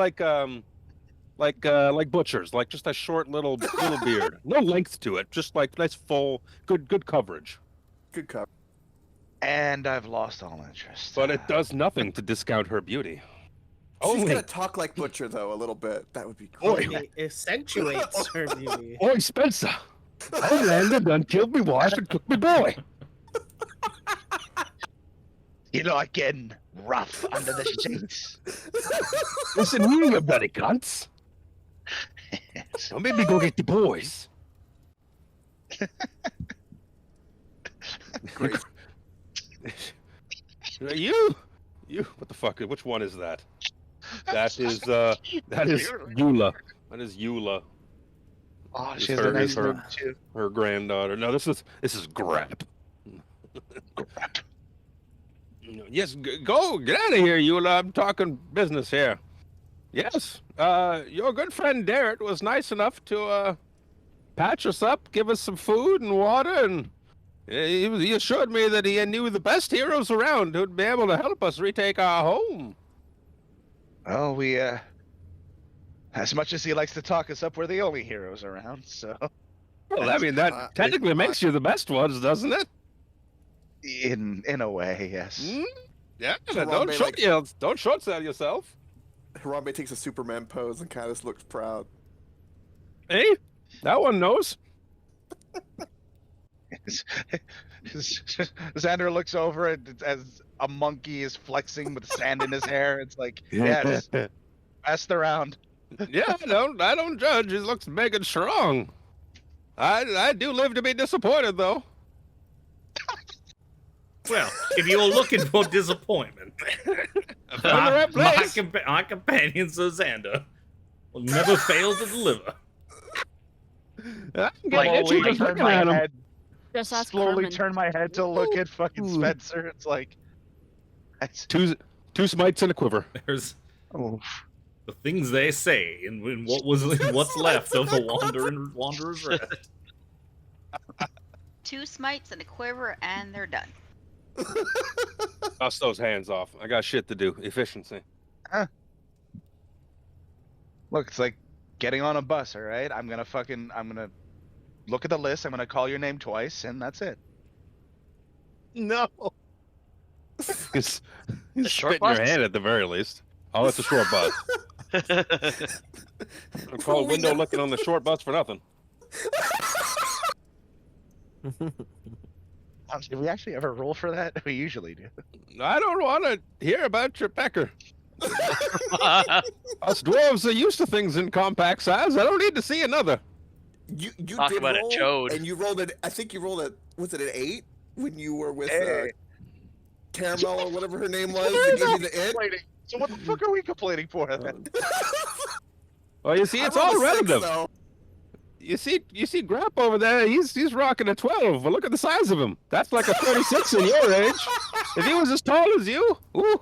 butchers, like just a short little beard. No length to it, just like nice full, good coverage. Good cover. and I've lost all interest. But it does nothing to discount her beauty. She's Only, gonna talk like Butcher though a little bit. That would be cool. It accentuates her beauty. Oi, Spencer! I landed, done killed me wife and took me boy. You know, getting rough under the sheets. Listen here, you bloody cunts. Don't make me go get the boys. Great. You, what the fuck? Which one is that? That is Eula. That is Eula, Oh, It's she has her- a nice it's her. name too. her granddaughter. No, this is Grap. Crap. Yes, go get out of here, Eula. I'm talking business here. Yes, your good friend Darrett was nice enough to patch us up, give us some food and water, and he assured me that he knew the best heroes around who'd be able to help us retake our home. Well, we as much as he likes to talk us up, we're the only heroes around. So, Well, I mean that technically makes you the best ones, doesn't it? in a way, yes. Hmm? Yeah, So don't Harambe, don't short sell yourself. Harambe takes a Superman pose and kind of looks proud. Hey, that one knows. Xander looks over and as a monkey is flexing with sand in his hair. It's like, yes, best around. Yeah, I don't judge. He looks big and strong. I do live to be disappointed, though. Well, if you're looking for disappointment, I found the right place. my companion Sir Xander will never fail to deliver. I'm getting Slowly itchy just turn looking my at him. head. Just ask Slowly Carmen. turn my head to look at fucking Ooh. Spencer. It's like, that's, Two smites and a quiver. There's oh, the things they say in what's left of the Wanderer's Rest. 2 smites and a quiver, and they're done. Dust those hands off. I got shit to do. Efficiency. Look, it's like getting on a bus, all right? I'm gonna look at the list. I'm gonna call your name twice, and that's it. No. He's short spit in your bus? hand at the very least. Oh, it's a short bus. I'm called window looking on the short bus for nothing. Did we actually ever roll for that? We usually do. I don't want to hear about your pecker. Us dwarves are used to things in compact size. I don't need to see another. You Talk did about a roll, chode. and you rolled it. I think you rolled it. Was it an 8 when you were with Hey. Caramel or whatever her name was? That gave you the it. Complaining. So what the fuck are we complaining for then? Well, you see, it's I rolled all a 6, relative. though. You see Grap over there. He's rocking a 12. Well, look at the size of him. That's like a 36 in your age. If he was as tall as you, ooh.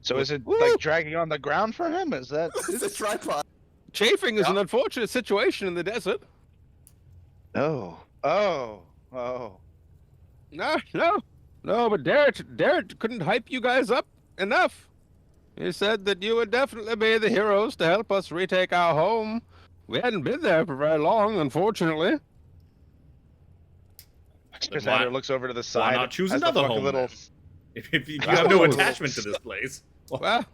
So is it Woo! like dragging on the ground for him? Is that? It's a tripod. Chafing is an unfortunate situation in the desert. Oh. No. But Derek couldn't hype you guys up enough. He said that you would definitely be the heroes to help us retake our home. We hadn't been there for very long, unfortunately. Xander looks over to the side. not choose as the another fucking home, little. then? If you have no Oh. attachment to this place. Well,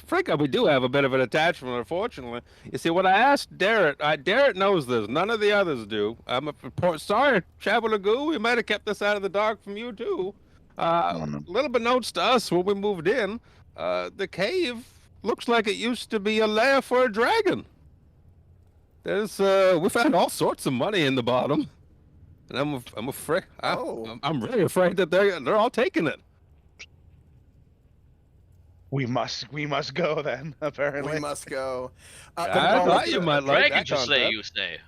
frankly, we do have a bit of an attachment, unfortunately. You see, when I asked Derek, Derek knows this. None of the others do. I'm sorry, Chabalagoo. We might have kept this out of the dark from you, too. Little bit notes to us when we moved in. The cave looks like it used to be a lair for a dragon. We found all sorts of money in the bottom. And I'm afraid, I'm really afraid that they're all taking it. We must go then. Apparently. We must go. I thought you might like Dragon that to slay, concept. you say.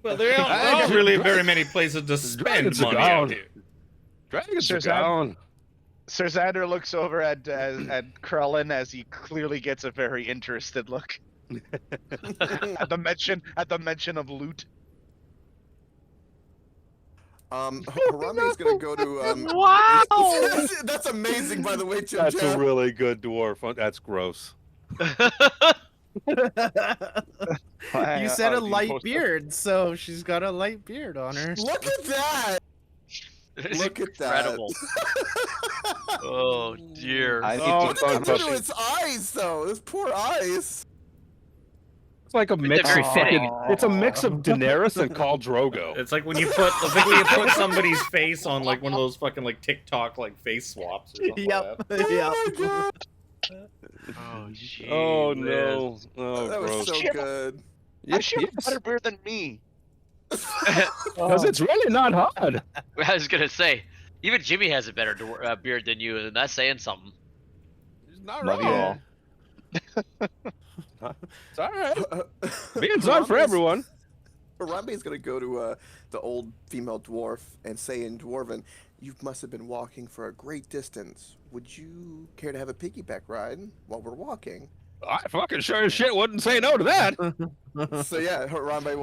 Well, there aren't really very many places to spend Dragons are money out gone. here. Dragons Sir are Zan- gone. Sir Xander looks over at Krellin as he clearly gets a very interested look at the mention of loot. Harambe's gonna go to. Wow! That's amazing, by the way, Jim. That's a Jam. really good dwarf. That's gross. You said a Oh, do you light post that? beard, so she's got a light beard on her. Look at that! It's Look at incredible. Oh dear. I Oh, think What fun did they do to puppy. its eyes, though? Those poor eyes. It's like a mix very of fitting. fucking. It's a mix of Daenerys and Khal Drogo. It's like when you put somebody's face on like one of those fucking like TikTok like face swaps or something Yep. like that. Yep. Oh my god, Oh, gee Oh whiz. no! Oh, that was gross. so good. I should have better beard than me. Because it's really not hard. I was gonna say, even Jimmy has a better beard than you, and that's saying something. It's not Love you wrong. all. It's all right. Beard's not for everyone. Harambe's gonna go to the old female dwarf and say in Dwarven, "You must have been walking for a great distance. Would you care to have a piggyback ride while we're walking?" I fucking sure as shit wouldn't say no to that. So yeah, Harambe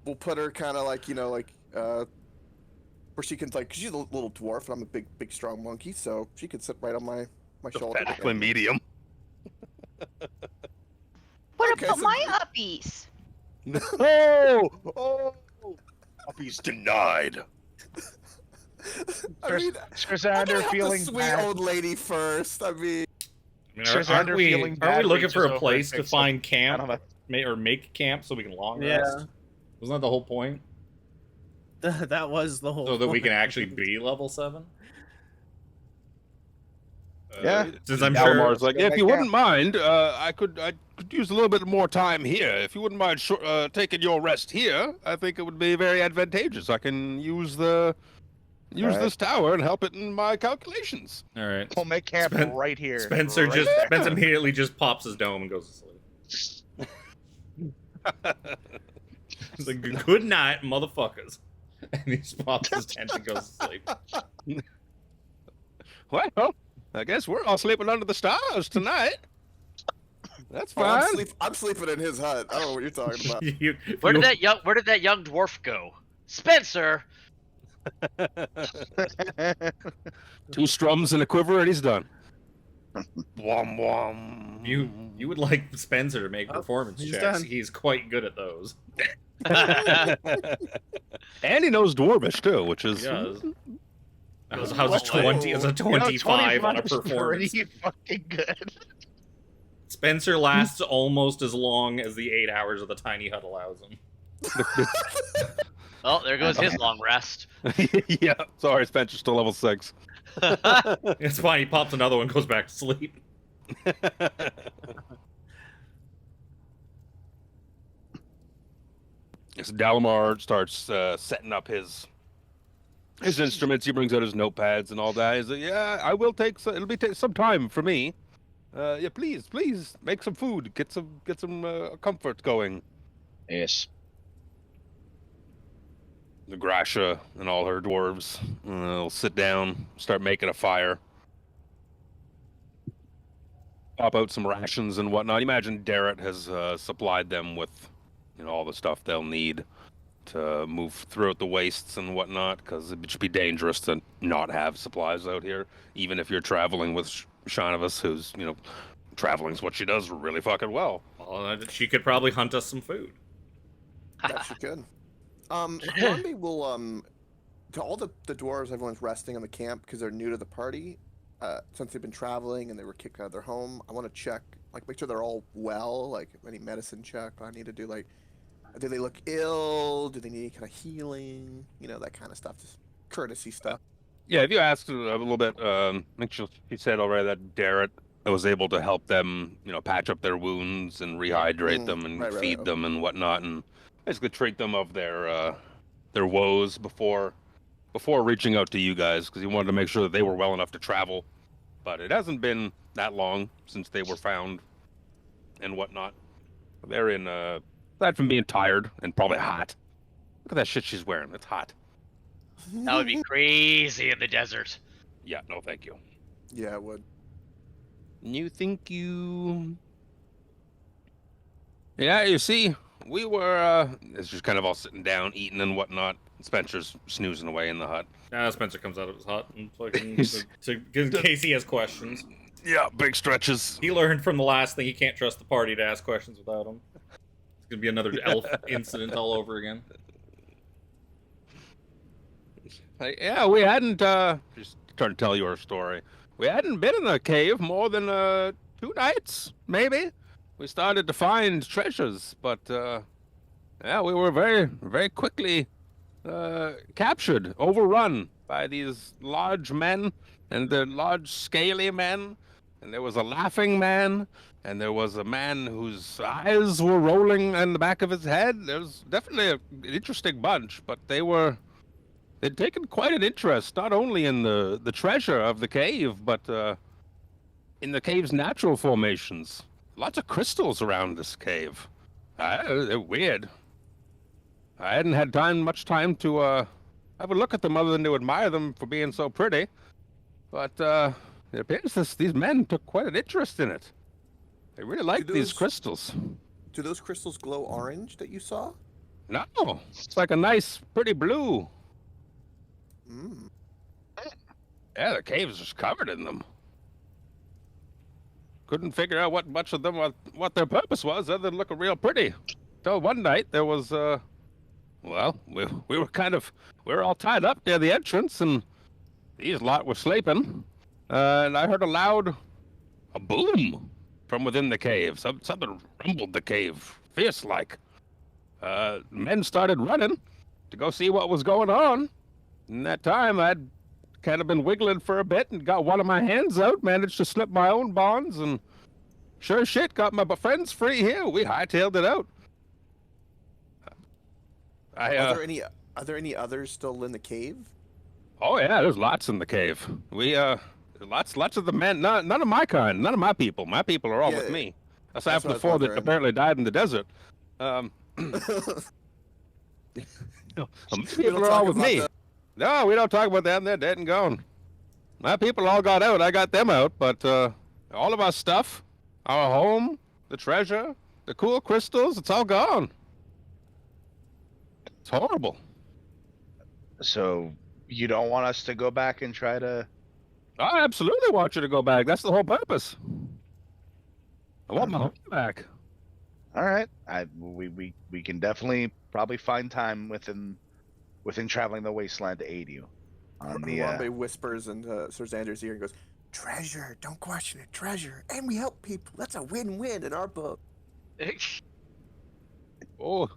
will put her kind of like where she can like, 'cause she's a little dwarf and I'm a big strong monkey, so she could sit right on my shoulder. Pathetically medium. What Okay, about so- my uppies? Oh, puppies denied. I mean, Sir I Xander gotta have the feeling sweet bad. old lady first. I mean, I mean, Sir aren't Xander we feeling bad looking reaches for a over place and to picks find up- camp I don't or make camp so we can long Yeah. rest? Wasn't that the whole point? That was the whole. So that we can point. actually be level 7? Yeah. Since I'm Dalamar's sure. like, if you wouldn't mind, I could use a little bit more time here. If you wouldn't mind taking your rest here, I think it would be very advantageous. I can use Alright. this tower and help it in my calculations. All right. We'll make camp Spen- right here. Spencer right just there. Spencer immediately just pops his dome and goes to sleep. He's like, good night, motherfuckers. And he just pops his tent and goes to sleep. Well, I guess we're all sleeping under the stars tonight. That's oh, fine. I'm sleeping in his hut. I don't know what you're talking about. You- Where you- did that young dwarf go? Spencer. 2 strums and a quiver, and he's done. Wom wom. You would like Spencer to make Oh, performance he's checks. done. He's quite good at those. And he knows Dwarvish too, which is He does. How's a Well, 20? Is a 25 on a 25 is performance? pretty fucking good. Spencer lasts almost as long as the 8 hours of the tiny hut allows him. Oh, there goes his long rest. yeah. Sorry, Spencer's still level 6. It's fine. He pops another one, goes back to sleep. So Dalamar starts setting up his instruments. He brings out his notepads and all that. He's like, "Yeah, I will take. It'll be some time for me. Yeah, please make some food. Get some comfort going." Yes. The Grasha and all her dwarves will sit down, start making a fire, pop out some rations and whatnot. Imagine Darrett has supplied them with, all the stuff they'll need to move throughout the wastes and whatnot, because it should be dangerous to not have supplies out here, even if you're traveling with Shanavas, who's, traveling's what she does really fucking well. Well, she could probably hunt us some food. Yeah, she could. Harambe will to all the dwarves, everyone's resting on the camp because they're new to the party. Since they've been traveling and they were kicked out of their home, I want to check, make sure they're all well, any medicine check I need to do, do they look ill? Do they need any kind of healing? That kind of stuff, just courtesy stuff. Yeah, if you asked a little bit, make sure she said already that Darrett was able to help them, patch up their wounds and rehydrate them and feed them and whatnot, and basically treat them of their woes before reaching out to you guys, because he wanted to make sure that they were well enough to travel. But it hasn't been that long since they were found and whatnot. They're in, aside from being tired and probably hot. Look at that shit she's wearing. It's hot. That would be crazy in the desert. Yeah, no thank you. Yeah, it would. You think you... Yeah, you see, we were, it's just kind of all sitting down, eating and whatnot. Spencer's snoozing away in the hut. Spencer comes out of his hut and fucking in case he has questions. Yeah, big stretches. He learned from the last thing he can't trust the party to ask questions without him. It's gonna be another elf incident all over again. Yeah, we hadn't, just trying to tell you our story. We hadn't been in a cave more than 2 nights, maybe. We started to find treasures, but yeah, we were very, very quickly captured, overrun by these large men and the large scaly men. And there was a laughing man, and there was a man whose eyes were rolling in the back of his head. There was definitely an interesting bunch, but they'd taken quite an interest, not only in the treasure of the cave, but in the cave's natural formations. Lots of crystals around this cave. They're weird. I hadn't had much time to have a look at them other than to admire them for being so pretty. But it appears these men took quite an interest in it. They really liked these crystals. Do those crystals glow orange that you saw? No, it's like a nice, pretty blue. Mm. Yeah, the cave's just covered in them. Couldn't figure out what much of them what their purpose was, other than looking real pretty. Till one night there was well, we were all tied up near the entrance, and these lot were sleeping, and I heard a boom from within the cave. Something rumbled the cave, fierce like. Men started running to go see what was going on. In that time, I'd kind of been wiggling for a bit and got one of my hands out, managed to slip my own bonds, and sure as shit got my friends free here. We hightailed it out. Are there any others still in the cave? Oh yeah, there's lots in the cave. We lots of the men. None of my kind. None of my people. My people are all with me. Aside from the 4 that apparently died in the desert. People are all with me. No, we don't talk about them. They're dead and gone. My people all got out. I got them out, but all of our stuff, our home, the treasure, the cool crystals, it's all gone. It's horrible. So you don't want us to go back and try to? I absolutely want you to go back. That's the whole purpose. I want my home back. All right, we can definitely probably find time within traveling the wasteland to aid you on the. Harambe whispers into Sir Xander's ear and goes, "Treasure, don't question it, treasure, and we help people. That's a win-win in our book." Oh.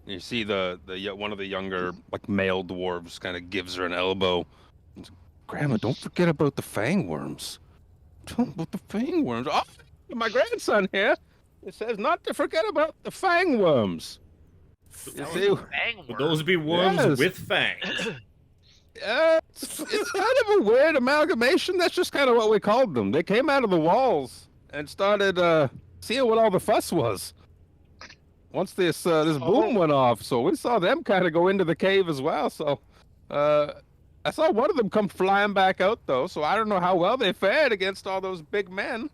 You see the one of the younger like male dwarves kind of gives her an elbow. Grandma, don't forget about the fangworms. Don't about the fangworms. Oh, my grandson here. It says not to forget about the fangworms. You see, Would those be worms Yes. with fangs? it's kind of a weird amalgamation. That's just kind of what we called them. They came out of the walls and started seeing what all the fuss was. Once this boom went off, so we saw them kind of go into the cave as well. So I saw one of them come flying back out though. So I don't know how well they fared against all those big men,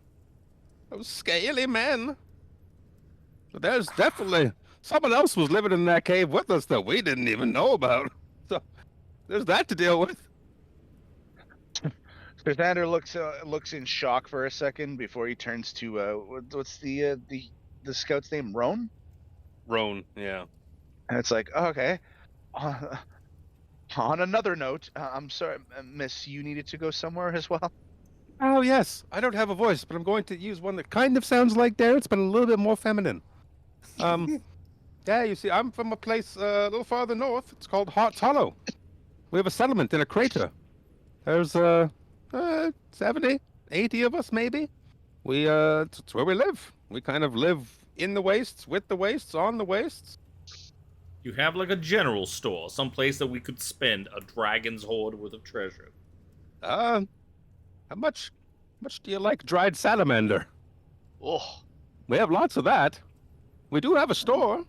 those scaly men. But there's definitely someone else was living in that cave with us that we didn't even know about. So there's that to deal with. Sir Xander looks in shock for a second before he turns to what's the scout's name? Roan? Roan, yeah. And it's like, oh, okay. On another note, I'm sorry, Miss, you needed to go somewhere as well. Oh yes, I don't have a voice, but I'm going to use one that kind of sounds like Darren's, but a little bit more feminine. Yeah, you see, I'm from a place a little farther north. It's called Heart's Hollow. We have a settlement in a crater. There's 70, 80 of us maybe. It's where we live. We kind of live in the wastes, with the wastes, on the wastes. You have like a general store, some place that we could spend a dragon's hoard worth of treasure. How much do you like dried salamander? Oh, We have lots of that. We do have a store.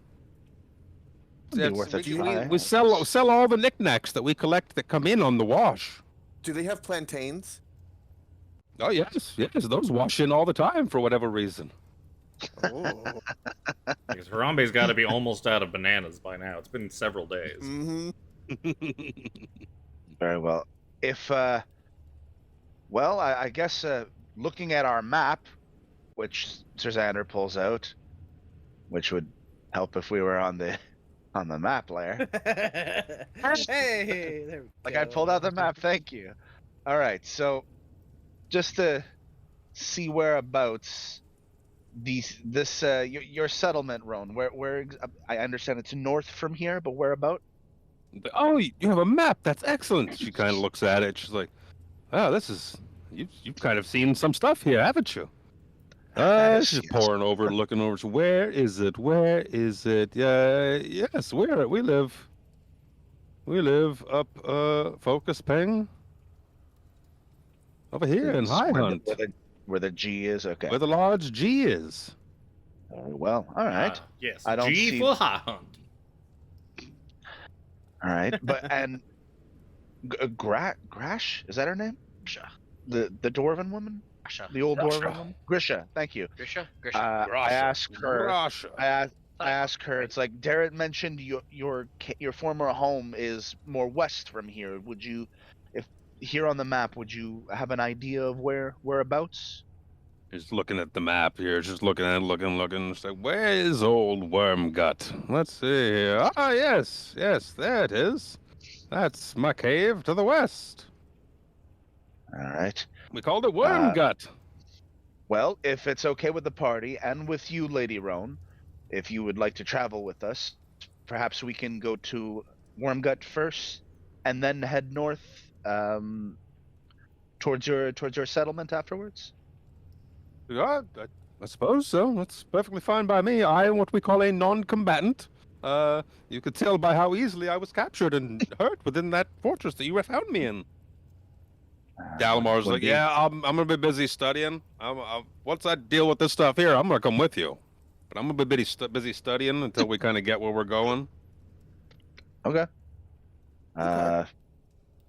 It'd be worth a we try. sell all the knickknacks that we collect that come in on the wash. Do they have plantains? Oh yes, those wash in all the time for whatever reason. Oh. Because Harambe's got to be almost out of bananas by now. It's been several days. Mm-hmm. Very well. If, well, I guess looking at our map, which Sir Xander pulls out, which would help if we were on the map layer. Hey, there we Like go. I pulled out the map. Thank you. All right, so just to see whereabouts your settlement, Roan. Where I understand it's north from here, but whereabout? Oh, you have a map. That's excellent. She kind of looks at it. She's like, "Oh, this is you've kind of seen some stuff here, haven't you?" She's poring over, looking over. So where is it? Where is it? Yes, we live. We live up Focus Peng. Over here in High Hunt. Where the G is? Okay. Where the large G is. Very well. All right. Yes. I don't G see- for High Hunt. All right. But and Grash, is that her name? The dwarven woman? Grisha. The old dwarven woman? Grisha, thank you. Grisha? I asked her. Grasha. I asked her. It's like Darren mentioned your former home is more west from here. Would you, if here on the map, would you have an idea of whereabouts? Just looking at the map here, just looking. It's like, where is old Wormgut? Let's see here. Ah, yes, there it is. That's my cave to the west. All right. We called it Wormgut. Well, if it's okay with the party and with you, Lady Roan, if you would like to travel with us, perhaps we can go to Wormgut first and then head north towards your settlement afterwards. Yeah, I suppose so. That's perfectly fine by me. I am what we call a non-combatant. You could tell by how easily I was captured and hurt within that fortress that you found me in. Dalamar's like, yeah, I'm gonna be busy studying. Once I deal with this stuff here, I'm gonna come with you. But I'm gonna be busy studying until we kind of get where we're going. Okay.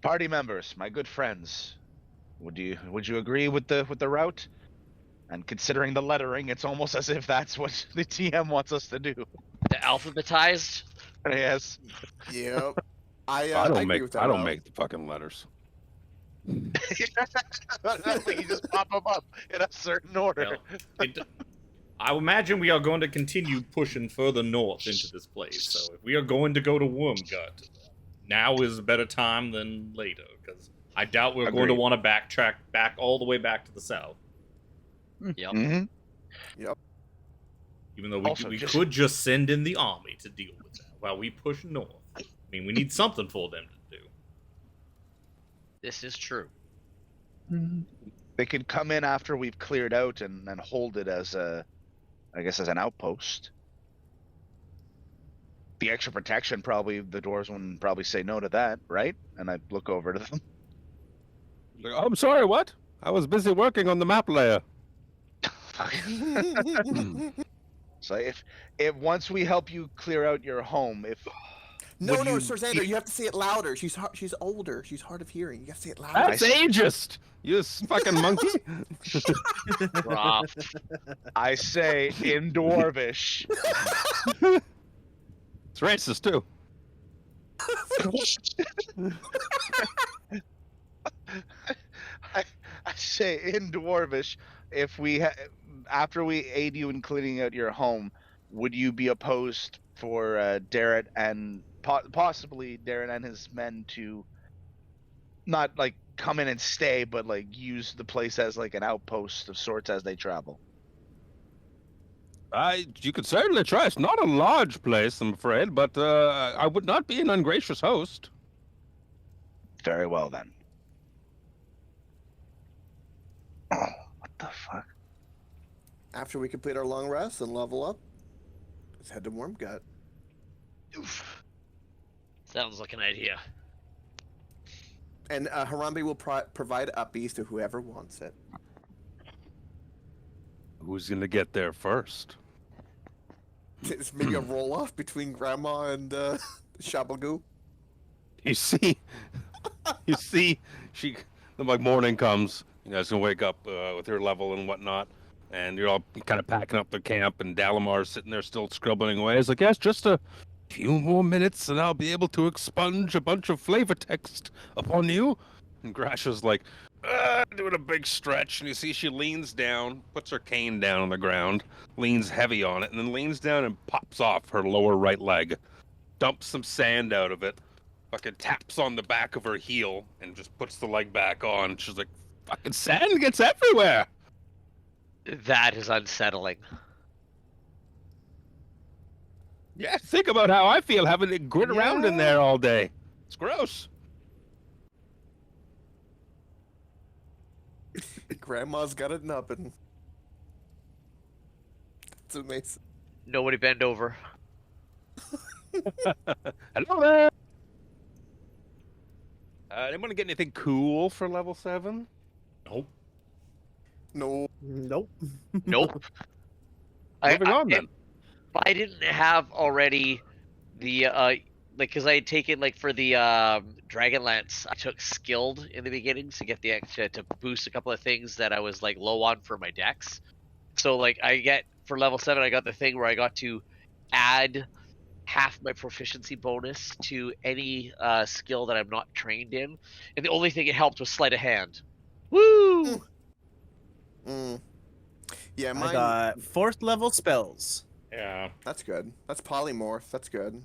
Party members, my good friends, would you agree with the route? And considering the lettering, it's almost as if that's what the TM wants us to do. The alphabetized? Yes. Yep. I I don't agree make with that. I don't Ralph. make the fucking letters. You just pop them up in a certain order. Well, I imagine we are going to continue pushing further north into this place. So if we are going to go to Wormgut, now is a better time than later, because I doubt we're going to Agreed. want to backtrack back all the way back to the south. Yep. Mm-hmm. Even though Also, we just- could just send in the army to deal with that while we push north. I mean, we need something for them to do. This is true. They could come in after we've cleared out and hold it as I guess as an outpost. The extra protection, probably the Dwarves would probably say no to that, right? And I look over to them. Like, oh, I'm sorry, what? I was busy working on the map layer. So if once we help you clear out your home, if No, would no, you Sir Xander, keep- you have to say it louder. She's older. She's hard of hearing. You have to say it louder. That's ageist. You fucking monkey. Rough. I say in Dwarvish, It's racist too. I say in Dwarvish, if we after we aid you in cleaning out your home, would you be opposed for Darrett and possibly Darrett and his men to not like come in and stay, but like use the place as like an outpost of sorts as they travel? You could certainly try. It's not a large place, I'm afraid, but I would not be an ungracious host. Very well then. Oh, what the fuck? After we complete our long rest and level up, let's head to Wormgut. Sounds like an idea. And Harambe will provide uppies to whoever wants it. Who's gonna get there first? It's maybe a roll off between Grandma and Shabagoo. You see, she. Like morning comes, you guys can wake up with her level and whatnot, and you're all kind of packing up the camp, and Dalamar's sitting there still scribbling away. It's like, yes, just a few more minutes, and I'll be able to expunge a bunch of flavor text upon you. And Grasha's like, doing a big stretch, and you see she leans down, puts her cane down on the ground, leans heavy on it, and then leans down and pops off her lower right leg, dumps some sand out of it, fucking taps on the back of her heel, and just puts the leg back on. She's like, fucking sand gets everywhere. That is unsettling. Yeah, think about how I feel having to grit around in there all day. It's gross. Grandma's got it nubbin. It's amazing. Nobody bend over. Hello there. Anyone get anything cool for level 7? Nope. No. Nope. Nope. Moving on then. If I didn't have already the like, because I had taken like for the Dragonlance, I took skilled in the beginning to get the extra to boost a couple of things that I was like low on for my decks. So like I get for level 7, I got the thing where I got to add half my proficiency bonus to any skill that I'm not trained in, and the only thing it helped was sleight of hand. Woo! Mm. Yeah, I mine. got 4th level spells. Yeah. That's good. That's polymorph. That's good.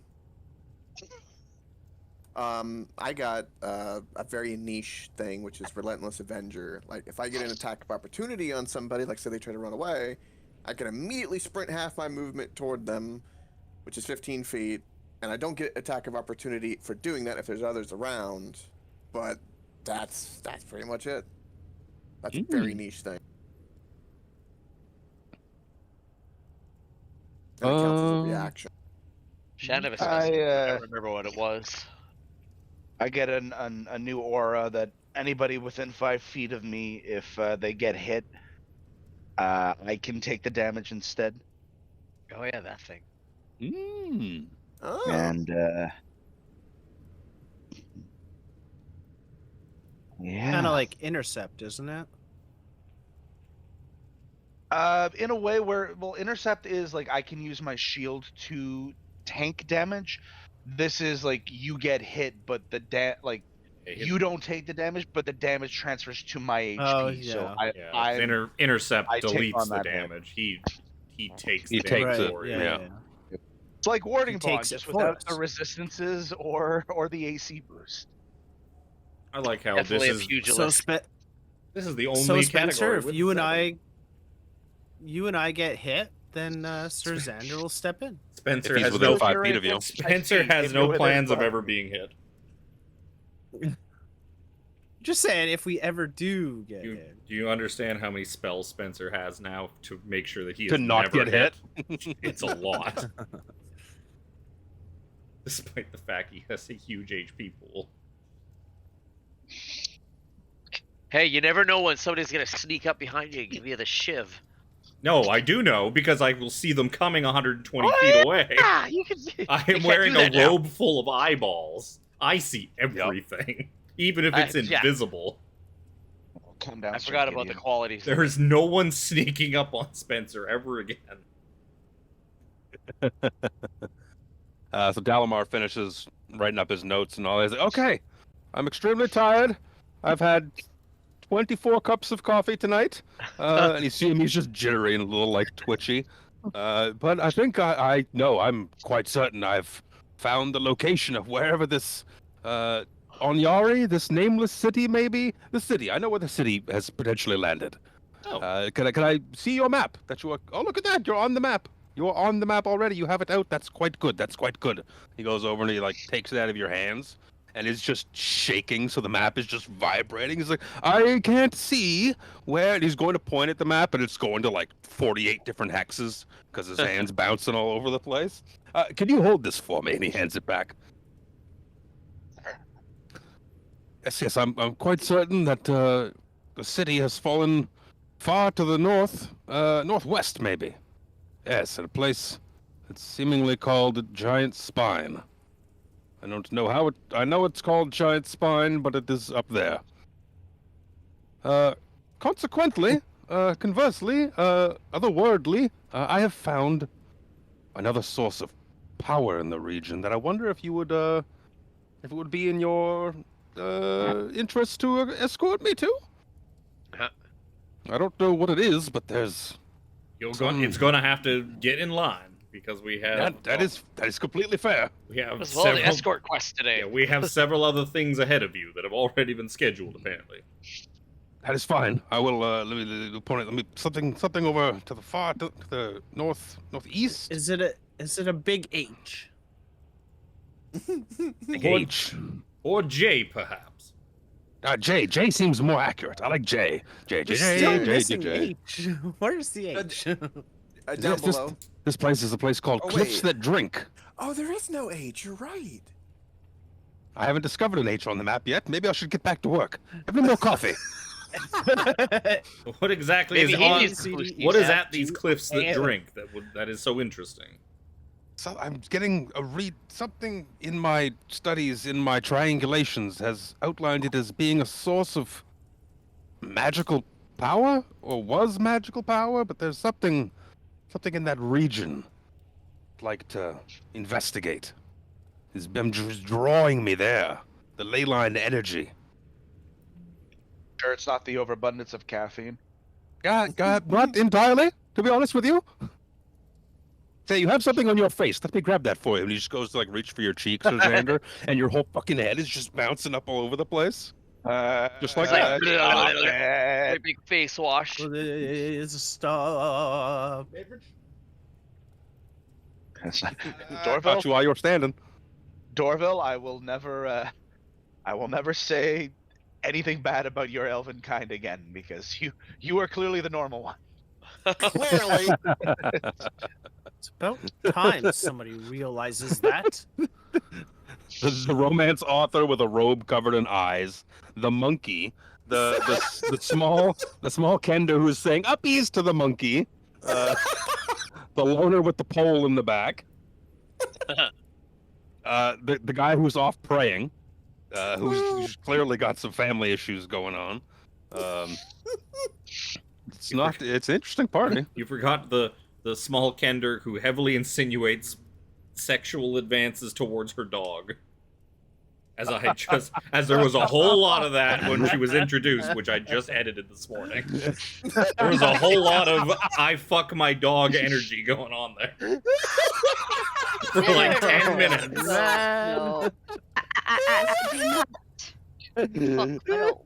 I got a very niche thing, which is Relentless Avenger. Like, if I get an attack of opportunity on somebody, like say they try to run away, I can immediately sprint half my movement toward them, which is 15 feet, and I don't get attack of opportunity for doing that if there's others around. But that's pretty much it. That's a very niche thing. And it counts as a reaction. Shannon, I, I don't remember what it was. I get a new aura that anybody within 5 feet of me, if they get hit, I can take the damage instead. Oh yeah, that thing. Oh. And yeah, Kind of like intercept, isn't it? in a way where, well, intercept is like I can use my shield to tank damage. This is like you get hit, but you don't take the damage, but the damage transfers to my HP. Oh, So yeah. Intercept I take deletes on the that hit. damage. He takes He the damage takes it, for yeah, you. yeah. yeah. It's like Warding He Bond, takes it just for without us. the resistances or the AC boost. I like how Definitely a this is pugilist. this is the only So Spencer, category if with you and 7. I get hit, then Sir Xander will step in. Spencer If he's has within no 5 feet of you. Spencer has no plans of ever being hit. Just saying, if we ever do get Do hit. you understand how many spells Spencer has now to make sure that he To is not never get hit? It's a lot. Despite the fact he has a huge HP pool. Hey, you never know when somebody's gonna sneak up behind you and give you the shiv. No, I do know, because I will see them coming 120 Oh, feet away. Ah, you can. I You am can't wearing do a that now. robe full of eyeballs. I see everything, even if it's Yeah. invisible. Calm down. I Sir forgot about the Gideon. qualities. There is no one sneaking up on Spencer ever again. So Dalamar finishes writing up his notes and all. He's like, okay, I'm extremely tired. I've had 24 cups of coffee tonight. And you see him, he's just jittery and a little like twitchy. But I think I know, I'm quite certain I've found the location of wherever this Onyari, this nameless city maybe? The city. I know where the city has potentially landed. Oh. Can I see your map? That you are, oh, look at that, you're on the map. You're on the map already. You have it out. That's quite good. That's quite good. He goes over and he like takes it out of your hands, and it's just shaking. So the map is just vibrating. He's like, I can't see where. And he's going to point at the map, and it's going to like 48 different hexes because his hands bouncing all over the place. Can you hold this for me? And he hands it back. Yes. I'm quite certain that the city has fallen far to the north, northwest maybe. Yes, at a place that's seemingly called Giant Spine. I don't know how it... I know it's called Giant Spine, but it is up there. Consequently, conversely, otherworldly, I have found another source of power in the region that I wonder if you would, if it would be in your, interest to escort me to? Huh. I don't know what it is, but there's... It's going to have to get in line, because we have... That is completely fair. We have As well, several... the escort quest today. Yeah, we have several other things ahead of you that have already been scheduled, apparently. That is fine. I will. Let me something over to the far, to the northeast. Is it a big H? H. Or J, perhaps. J seems more accurate. I like J. J. Still missing H. Where's the H? Down below. This place is a place called Oh, Cliffs wait. That Drink. Oh, there is no H. You're right. I haven't discovered an H on the map yet. Maybe I should get back to work. Have me more coffee. What exactly Maybe is he on... needs to What is use at these cliffs that and- drink that is so interesting? So I'm getting a read. Something in my studies, in my triangulations, has outlined it as being a source of magical power, or was magical power. But there's something in that region I'd like to investigate. I'm just drawing me there. The ley line energy. Sure, it's not the overabundance of caffeine. Not entirely, to be honest with you. Say, you have something on your face. Let me grab that for you. And he just goes to like reach for your cheeks, Xander, and your whole fucking head is just bouncing up all over the place. Just like that. Like big face wash. Please stop. Dorville, Got you while you're standing. Dorville, I will never say anything bad about your elven kind again, because you are clearly the normal one. Clearly. It's about time somebody realizes that. The romance author with a robe covered in eyes, the monkey, the small Kendo who's saying uppies to the monkey, the loner with the pole in the back, the guy who's off praying, who's clearly got some family issues going on. It's an interesting party. You forgot the small Kender who heavily insinuates sexual advances towards her dog. As there was a whole lot of that when she was introduced, which I just edited this morning. There was a whole lot of I fuck my dog energy going on there. For like 10 minutes. No. I do not fuck my dog.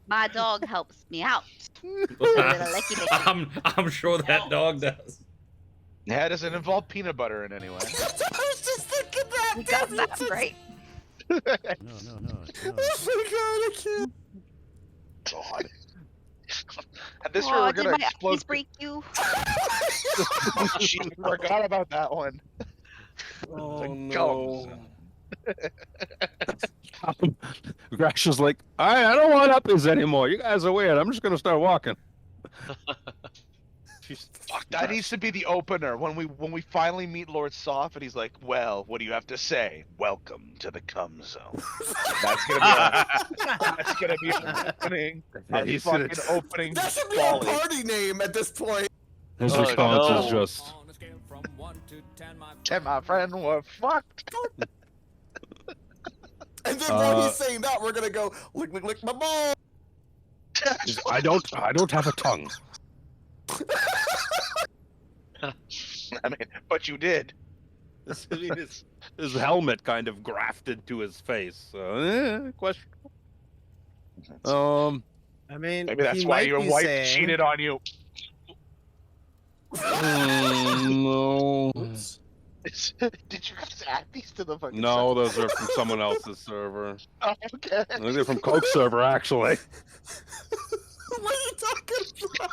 My dog helps me out. I'm sure that dog does. Yeah, it doesn't involve peanut butter in any way. I was just thinking that. You got that right. No. Oh my god, I can't. God. And this Oh, we're did gonna my explode. eyes break you? She forgot about that one. Oh no. Grash is like, I don't want uppies anymore. You guys are weird. I'm just gonna start walking. Fuck, that needs to be the opener when we finally meet Lord Soft and he's like, "Well, what do you have to say? Welcome to the cum zone." That's gonna be our opening. Our he's fucking gonna- opening. That should be volley. a party name at this point. His Oh, response no. is just, And my friend, we're fucked. And then while he's saying that, we're gonna go lick, lick, lick my ball. I don't have a tongue. I mean, but you did. I mean, his helmet kind of grafted to his face. So, question. I mean, Maybe that's he why might your be wife saying... cheated on you. No. Oops. Did you guys add these to the fucking? No, those are from someone else's server. Oh, okay. I think they're from Coke's server, actually. What are you talking about?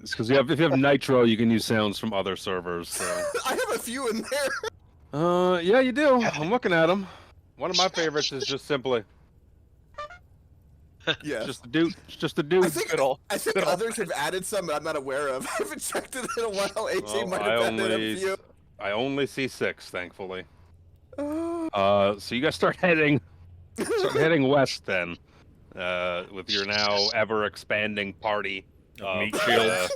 It's because if you have Nitro, you can use sounds from other servers. So. I have a few in there. Yeah, you do. I'm looking at them. One of my favorites is just simply Yeah. just a dude. It's just a dude. I think others have added some that I'm not aware of. I haven't checked it in a while. AJ Well, might have added a few. I only see 6, thankfully. So you guys start heading west then, with your now ever expanding party. Meat shield.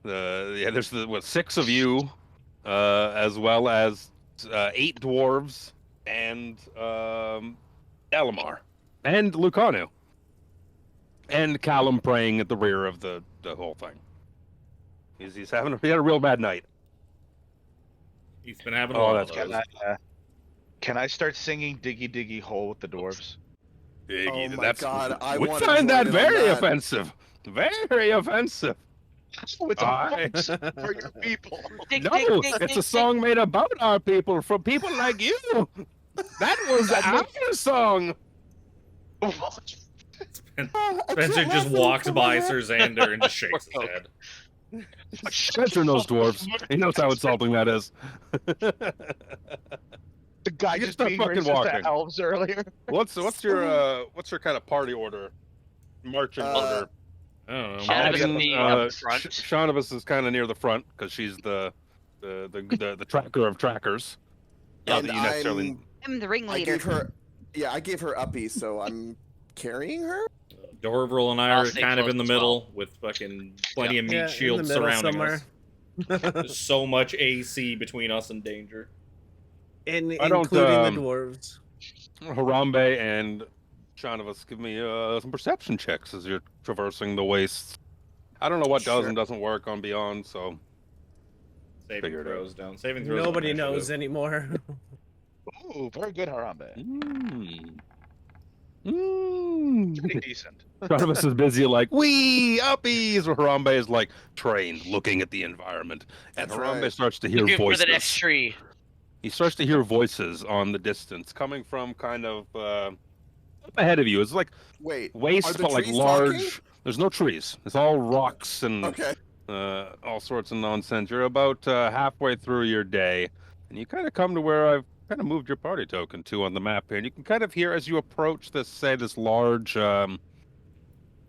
There's 6 of you, as well as 8 dwarves and Elamar and Lucanu and Callum praying at the rear of the whole thing. He had a real bad night. He's been having a Oh, lot that's of those. Can I start singing "Diggy Diggy Hole" with the dwarves? Oh my god, I would wanna find join that in on very that. offensive. Very offensive. Oh, it's a function for your people. No, it's a song made about our people, for people like you. That was our song. Spencer just walks by Sir Xander and just shakes his head. Spencer knows dwarves. He knows how insulting that is. The guy You just start being fucking racist walking. to elves earlier. What's your kind of party order? Marching order. I don't know. Shadow being up front. Shaunibus is kind of near the front because she's the tracker of trackers. Not And that you necessarily. I'm the I ringleader. gave her uppies, so I'm carrying her. Dorvril and I I'll are stay kind of close in the as middle with fucking plenty of meat Yeah, in the shields middle surrounding somewhere. us. There's so much AC between us and danger. I don't, Including the dwarves. Harambe and Shaunibus, give me some perception checks as you're traversing the wastes. I don't know what does Sure. and doesn't work on Beyond, so Saving Figured it throws down. Saving throws. Nobody are initiative. knows anymore. Ooh, very good, Harambe. Pretty decent. Shaunibus is busy like, wee, uppies, where Harambe is like trained, looking at the environment. And That's Harambe right. starts to hear Looking for voices. the next tree. He starts to hear voices on the distance coming from kind of up ahead of you. It's like Wait. Are waste, the but like trees large. talking? There's no trees. It's all rocks and Okay. all sorts of nonsense. You're about halfway through your day, and you kind of come to where I've kind of moved your party token to on the map here. And you can kind of hear as you approach this large,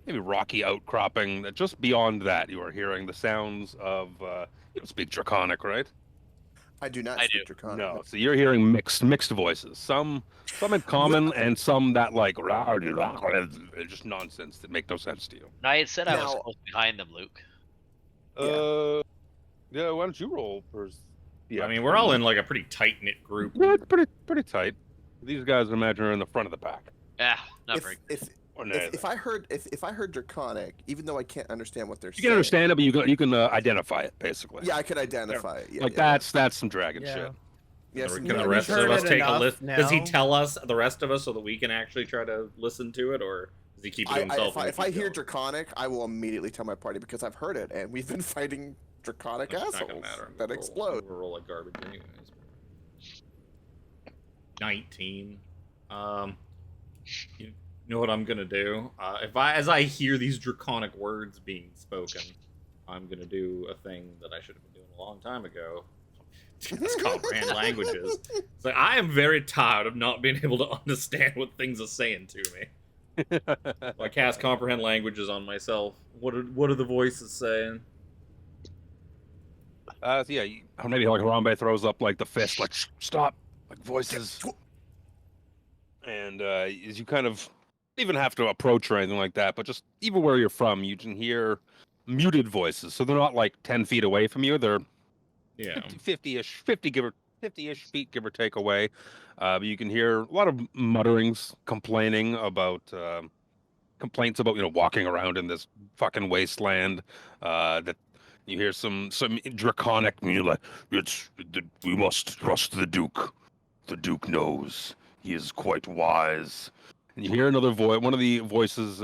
maybe rocky outcropping. That just beyond that, you are hearing the sounds of. You don't speak Draconic, right? I do not I speak do. Draconic. No. So you're hearing mixed voices. Some in common, and some that like just nonsense that make no sense to you. I had said I was Now- close behind them, Luke. Yeah. Why don't you roll Yeah, I mean, we're all in like a pretty tight knit group. Yeah, it's pretty tight. These guys, I imagine, are in the front of the pack. Yeah, not If very. if Or if I heard Draconic, even though I can't understand what they're you saying, can understand it, but you can identify it basically. Yeah, I could identify it. Yeah, Like yeah, that's some dragon Yeah. shit. Yeah, Can some the dragon rest shit. of heard us it take a enough listen? Does he now. tell us, the rest of us, so that we can actually try to listen to it, or does he keep it to himself? If I hear Draconic, I will immediately tell my party because I've heard it, and we've been fighting Draconic It's not gonna assholes matter. I'm that gonna explode. We'll roll like garbage anyways. 19. You know what I'm gonna do? As I hear these draconic words being spoken, I'm gonna do a thing that I should have been doing a long time ago. Just comprehend languages. It's like, I am very tired of not being able to understand what things are saying to me. So I cast comprehend languages on myself. What are the voices saying? So yeah, or maybe like Harambe throws up like the fist, like stop, like voices. And as you kind of even have to approach or anything like that, but just even where you're from, you can hear muted voices. So they're not like 10 feet away from you. They're Yeah. 50-ish, 50-ish feet, give or take away. But you can hear a lot of mutterings, complaining about complaints about walking around in this fucking wasteland. That you hear some draconic, like we must trust the Duke. The Duke knows. He is quite wise. And you hear another voice, one of the voices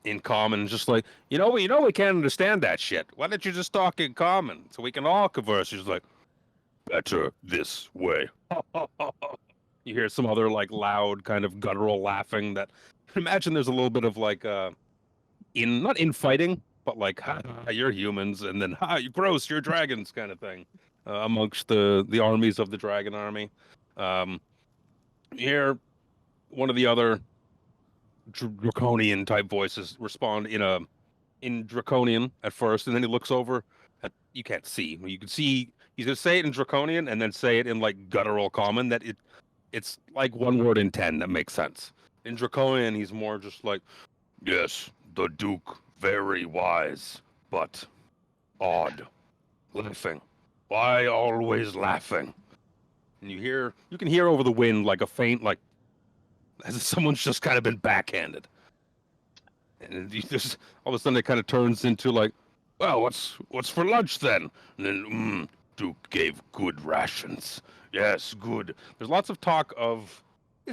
in common, just like, we can't understand that shit. Why don't you just talk in common so we can all converse? She's like, better this way. You hear some other like loud kind of guttural laughing that imagine there's a little bit of like not infighting, but like you're humans and then you gross, you're dragons kind of thing amongst the armies of the dragon army. You hear one of the other draconian type voices respond in draconian at first, and then he looks over at, you can't see. You can see he's gonna say it in draconian and then say it in like guttural common that it's like one word in 10 that makes sense. In draconian, he's more just like, yes, the Duke, very wise, but odd, laughing. Why always laughing? And you can hear over the wind like a faint, like, as if someone's just kind of been backhanded. And you just, all of a sudden it kind of turns into like, well, what's for lunch then? And then, Duke gave good rations. Yes, good. There's lots of talk of,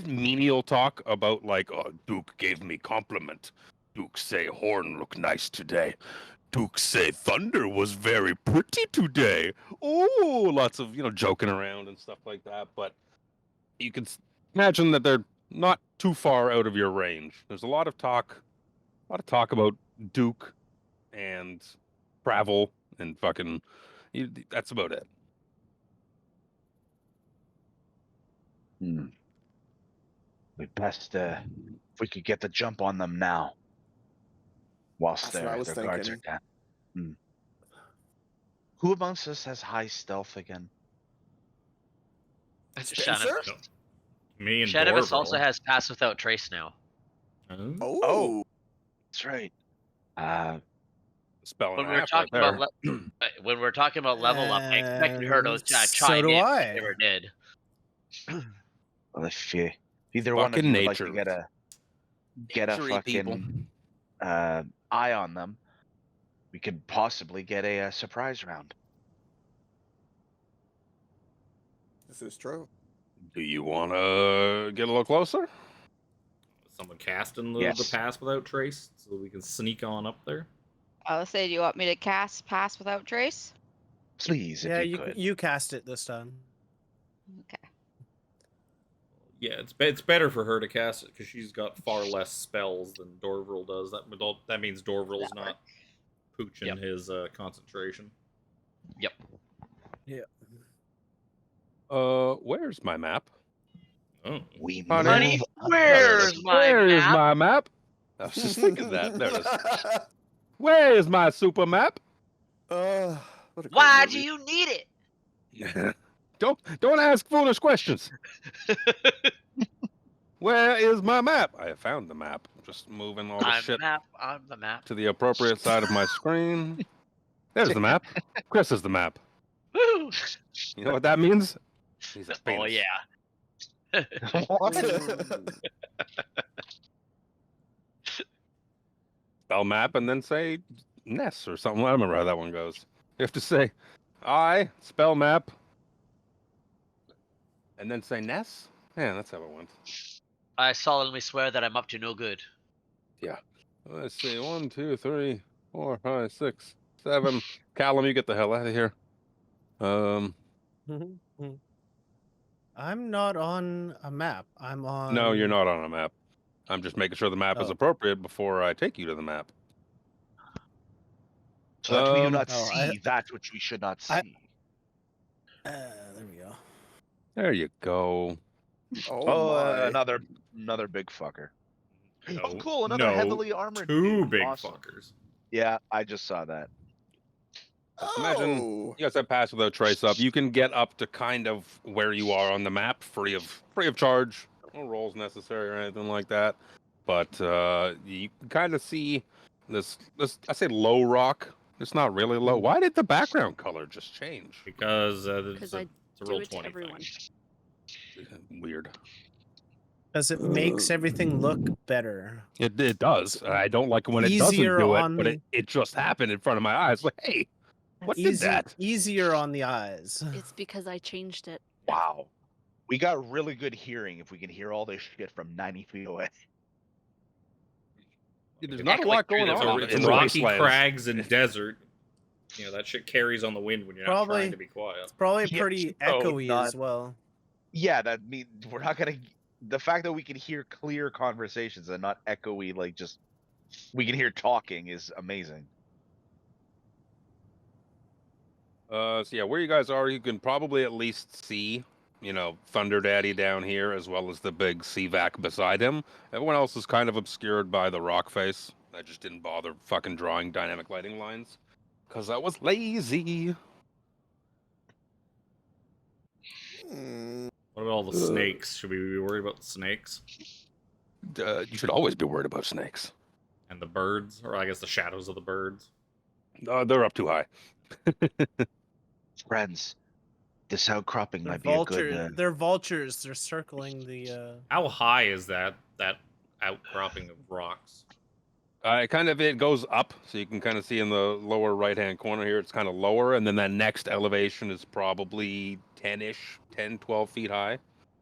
menial talk about like, oh, Duke gave me compliment. Duke say horn look nice today. Duke say thunder was very pretty today. Oh, lots of, joking around and stuff like that. But you can imagine that they're not too far out of your range. There's a lot of talk about Duke and travel and fucking, that's about it. We best, if we could get the jump on them now, whilst That's what I was their guards are thinking. down. Who amongst us has high stealth again? Spencer? Me and Shadowus Dorval. also has pass without trace now. Oh. That's right. Spell and When a we were half talking right about when we're talking about level up, I expected her to So chime do in. I. She never did. Well, if either one of Fucking you would like to nature. get a Naturey people. fucking eye on them, we could possibly get a surprise round. This is true. Do you want to get a little closer? Someone casting the Yes. pass without trace, so we can sneak on up there. I'll say, do you want me to cast Pass Without Trace? Please, Yeah, if you could. you cast it this time. Okay. Yeah, it's better for her to cast it because she's got far less spells than Dorvril does. That means Dorvril's not pooching his concentration. Yep. Yeah. Where's my map? Oh, We Honey, move. Where's my Where is map? my map? I was just thinking that. There it is. Where is my super map? What a great Why do movie. you need it? Don't ask foolish questions. Where is my map? I have found the map. Just moving all the I'm shit the map. I'm the map. to the appropriate side of my screen. There's the map. Chris is the map. Woo! You know what that means? He's a penis. Oh yeah. Spell map and then say Ness or something. I don't remember how that one goes. You have to say I spell map and then say Ness. Yeah, that's how it went. I solemnly swear that I'm up to no good. Yeah. Let's see. 1, 2, 3, 4, 5, 6, 7. Callum, you get the hell out of here. I'm not on a map. I'm on. No, you're not on a map. I'm just making sure the map is Oh. appropriate before I take you to the map. So that we do not Oh, see that which we should not see. There we go. There you go. Oh, my. Another big fucker. No, Oh, cool! Another no, heavily armored. 2 dude. big Awesome. fuckers. Yeah, I just saw that. Imagine Oh. you guys have pass without trace up. You can get up to kind of where you are on the map, free of charge. No rolls necessary or anything like that. But you can kind of see this. I say low rock. It's not really low. Why did the background color just change? Because Because I it's a do roll it to 20 everyone. thing. Weird. Because it makes everything look better. It does. I don't like when it doesn't Easier do it, on but the- it just happened in front of my eyes. Like, hey, what did that? Easier on the eyes. It's because I changed it. Wow. We got really good hearing if we can hear all this shit from 90 feet away. There's It's not a echoing lot through going the on It's in the rocky wastelands. crags and desert. You know, that shit carries on the wind when you're not Probably- trying to be quiet. It's probably Yeah, pretty no, echoey not- as well. Yeah, that means we're not gonna. The fact that we can hear clear conversations and not echoey, like just we can hear talking, is amazing. So yeah, where you guys are, you can probably at least see, you know, Thunder Daddy down here, as well as the big CVAC beside him. Everyone else is kind of obscured by the rock face. I just didn't bother fucking drawing dynamic lighting lines, because I was lazy. Hmm. What about all the snakes? Should we be worried about the snakes? You should always be worried about snakes. And the birds? Or I guess the shadows of the birds? They're up too high. Friends, this outcropping They're might be a vultures. good. They're vultures. They're circling the. How high is that outcropping of rocks? It goes up, so you can kind of see in the lower right-hand corner here, it's kind of lower, and then that next elevation is probably 10-ish, 10, 12 feet high.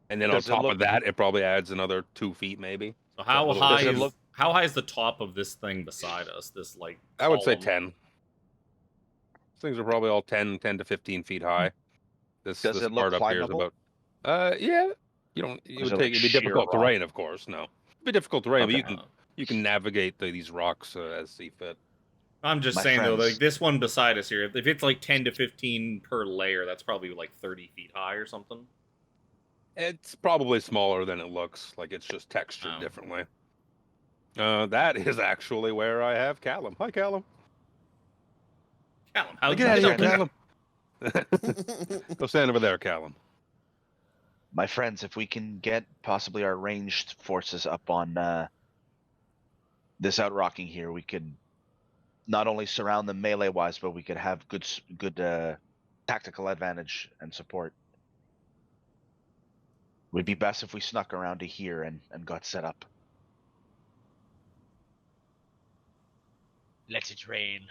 And then Does it on top look- of that, it probably adds another 2 feet, maybe. So how little- high does it is look- how high is the top of this thing beside us? This like I would say column? 10. These things are probably all 10 to 15 feet high. Does This it look part up here is climbable? about. Yeah. You don't. Or It is would it, take. like, It'd be sheer difficult rock? terrain, of course. No, it'd be difficult terrain, but Okay. you can navigate these rocks as see fit. I'm just My saying though, friends. like this one beside us here, if it's like 10 to 15 per layer, that's probably like 30 feet high or something. It's probably smaller than it looks. Like it's just textured Oh. differently. That is actually where I have Callum. Hi, Callum. Callum, how Get out of here, That's Callum. Go stand over there, Callum. My friends, if we can get possibly our ranged forces up on this outrocking here, we could not only surround them melee wise, but we could have good tactical advantage and support. Would be best if we snuck around to here and got set up. Let it rain.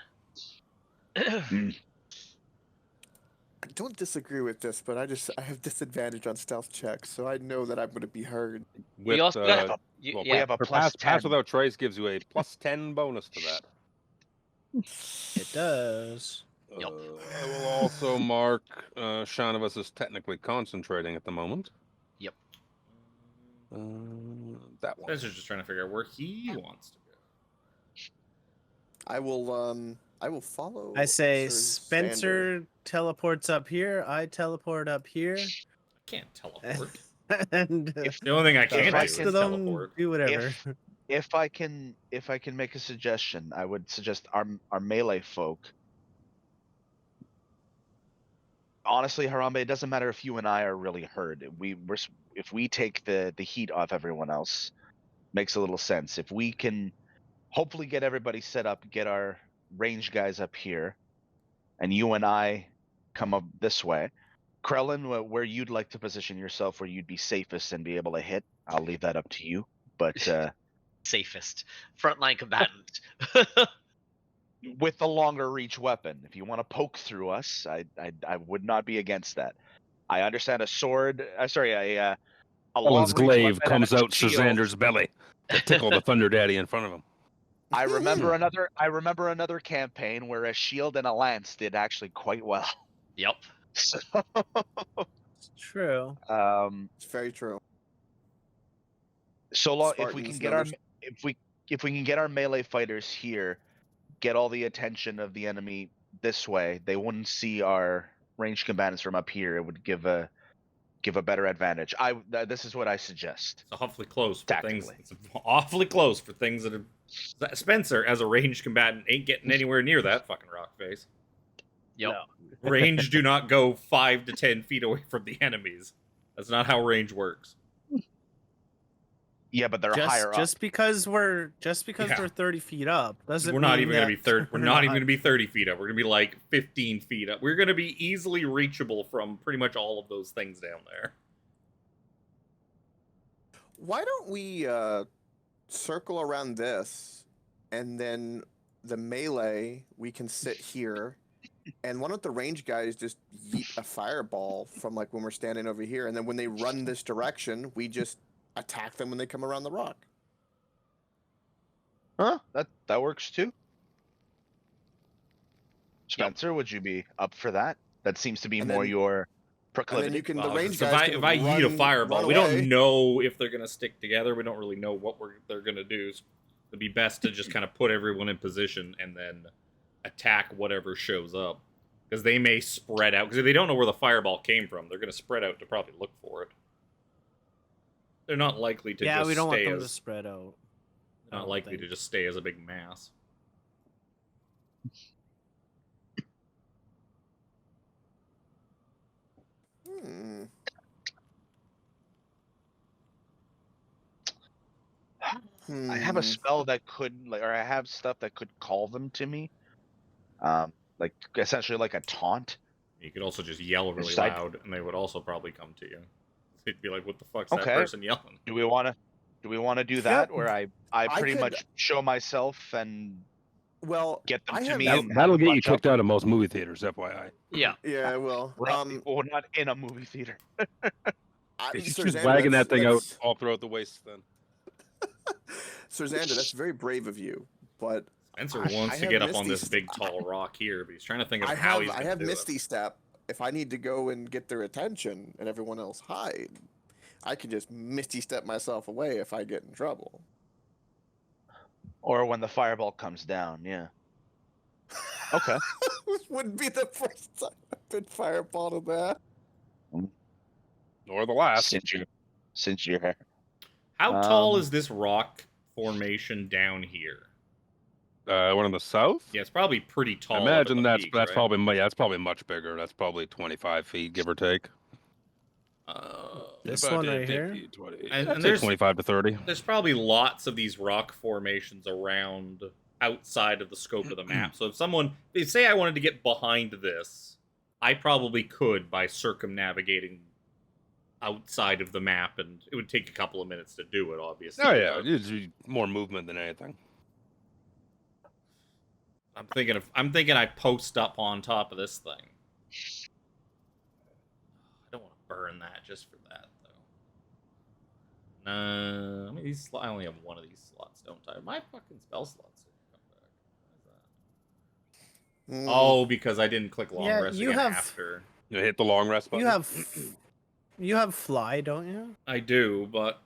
I don't disagree with this, but I have disadvantage on stealth checks, so I know that I'm going to be heard. We also got well, We yeah. have a for plus pass 10. without trace gives you a plus 10 bonus to that. It does. Yup. I will also mark Shanavas is technically concentrating at the moment. Yep. That one. Spencer's just trying to figure out where he wants to go. I will follow. I say Sir Spencer Sander. teleports up here. I teleport up here. I can't teleport. And The only thing I the can't do rest is of them teleport. do whatever. If I can make a suggestion, I would suggest our melee folk. Honestly, Harambe, it doesn't matter if you and I are really hurt. If we take the heat off everyone else, makes a little sense. If we can hopefully get everybody set up, get our range guys up here, and you and I come up this way, Krellin, where you'd like to position yourself, where you'd be safest and be able to hit, I'll leave that up to you. But Safest frontline combatant. with the longer reach weapon, if you want to poke through us, I would not be against that. I understand a sword. A long Ellen's reach glaive weapon comes and a out shield. Sazander's belly to tickle the Thunder Daddy in front of him. I remember another campaign where a shield and a lance did actually quite well. Yep. So, It's true. It's very true. so long if we Spartans can get never- if we can get our melee fighters here, get all the attention of the enemy this way, they wouldn't see our ranged combatants from up here. It would give a better advantage. This is what I suggest. It's awfully close for things. Tactically. It's awfully close for things that are. Spencer, as a ranged combatant, ain't getting anywhere near that fucking rock face. Yep. No. Range do not go 5 to 10 feet away from the enemies. That's not how range works. Yeah, but they're higher up. Just because we're Yeah. 30 feet up doesn't We're not mean even going to that be 30. We're not even not- going to be 30 feet up. We're going to be like 15 feet up. We're going to be easily reachable from pretty much all of those things down there. Why don't we circle around this, and then the melee, we can sit here, and why don't the range guys just yeet a fireball from like when we're standing over here, and then when they run this direction, we just attack them when they come around the rock. Huh? That works too. Spencer, would you be up for that? That seems to be And more then- your And proclivity. then you can the Well, range so guys. if can I yeet a run- fireball, run we away. don't know if they're going to stick together. We don't really know what they're going to do. So it'd be best to just kind of put everyone in position and then attack whatever shows up. Because they may spread out. Because if they don't know where the fireball came from, they're going to spread out to probably look for it. They're not likely to Yeah, just we don't want stay them to as spread out. I not don't likely to think. just stay as a big mass. Hmm. I have a Hmm. spell that could, or I have stuff that could call them to me. Like essentially like a taunt. You could also just yell really Just like- loud, and they would also probably come to you. They'd be like, "What the fuck's that Okay. person yelling?" Do we want to do that, where I pretty could- much show myself and Well, get them I to have me? that- and have That'll them get you bunch up? kicked out of most movie theaters, FYI. Yeah. yeah, well, We're not in a movie theater. He's Sir just Xander, wagging that thing out that's- all throughout the waste then. Sir Xander, that's very brave of you, but Spencer I wants to have get up on Misty this St- big tall rock here, but he's trying to think of I how have he's going I to have do Misty it. Step. If I need to go and get their attention and everyone else hide, I can just Misty Step myself away if I get in trouble. Or when the fireball comes down, yeah. Okay. This wouldn't be the first time I've been fireballed in that. Or the last. Since you're here. How tall Um, is this rock formation down here? One in the south? Yeah, it's probably pretty tall. I up at imagine the that's peak, that's right? probably that's probably much bigger. That's probably 25 feet, give or take. This About one right 50, here? 20, And I'd say there's- 25 to 30. There's probably lots of these rock formations around outside of the scope of the map. So if they say I wanted to get behind this, I probably could by circumnavigating outside of the map, and it would take a couple of minutes to do it, obviously. Oh yeah, but it's more movement than anything. I'm thinking I post up on top of this thing. I don't want to burn that just for that, though. No, I mean, I only have one of these slots, don't I? My fucking spell slots didn't come back. Why is that? Mm. Oh, because I didn't click long Yeah, rest you again have- after. You hit the long rest button. You have fly, don't you? I do, but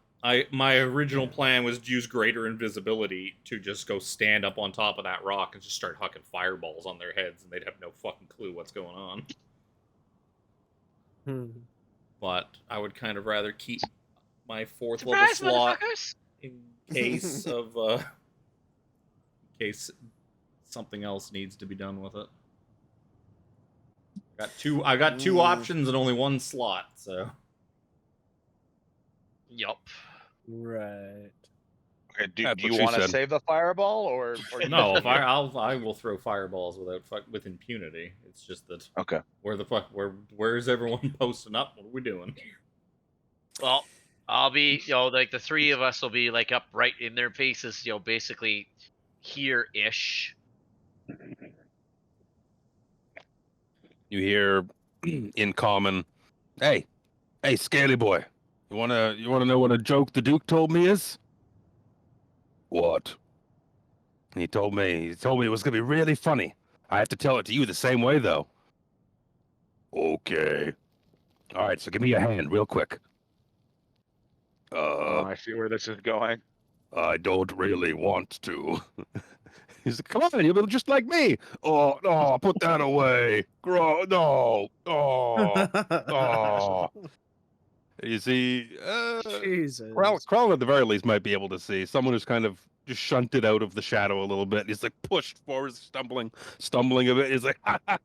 my original plan was to use greater invisibility to just go stand up on top of that rock and just start hucking fireballs on their heads, and they'd have no fucking clue what's going on. But I would kind of rather keep my fourth level Surprise, slot motherfuckers! in case of in case something else needs to be done with it. I got two options and only one slot, so Yup. Right. Okay. Do That's you what she want to said. save the fireball or No, if I will throw fireballs with impunity. It's just that Okay. where's everyone posting up? What are we doing? Well, I'll be, like the three of us will be like up right in their faces, basically here-ish. You hear in common, "Hey, Scaly boy, you wanna know what a joke the Duke told me is?" "What?" He told me it was gonna be really funny. I have to tell it to you the same way though. Okay. All right, so give me your hand real quick. I see where this is going. I don't really want to. He's like, "Come on, you'll be just like me." "Oh, no, put that away. No. Oh. You see, Jesus. Krell at the very least might be able to see someone who's kind of just shunted out of the shadow a little bit. He's like pushed forward, stumbling a bit. He's like, and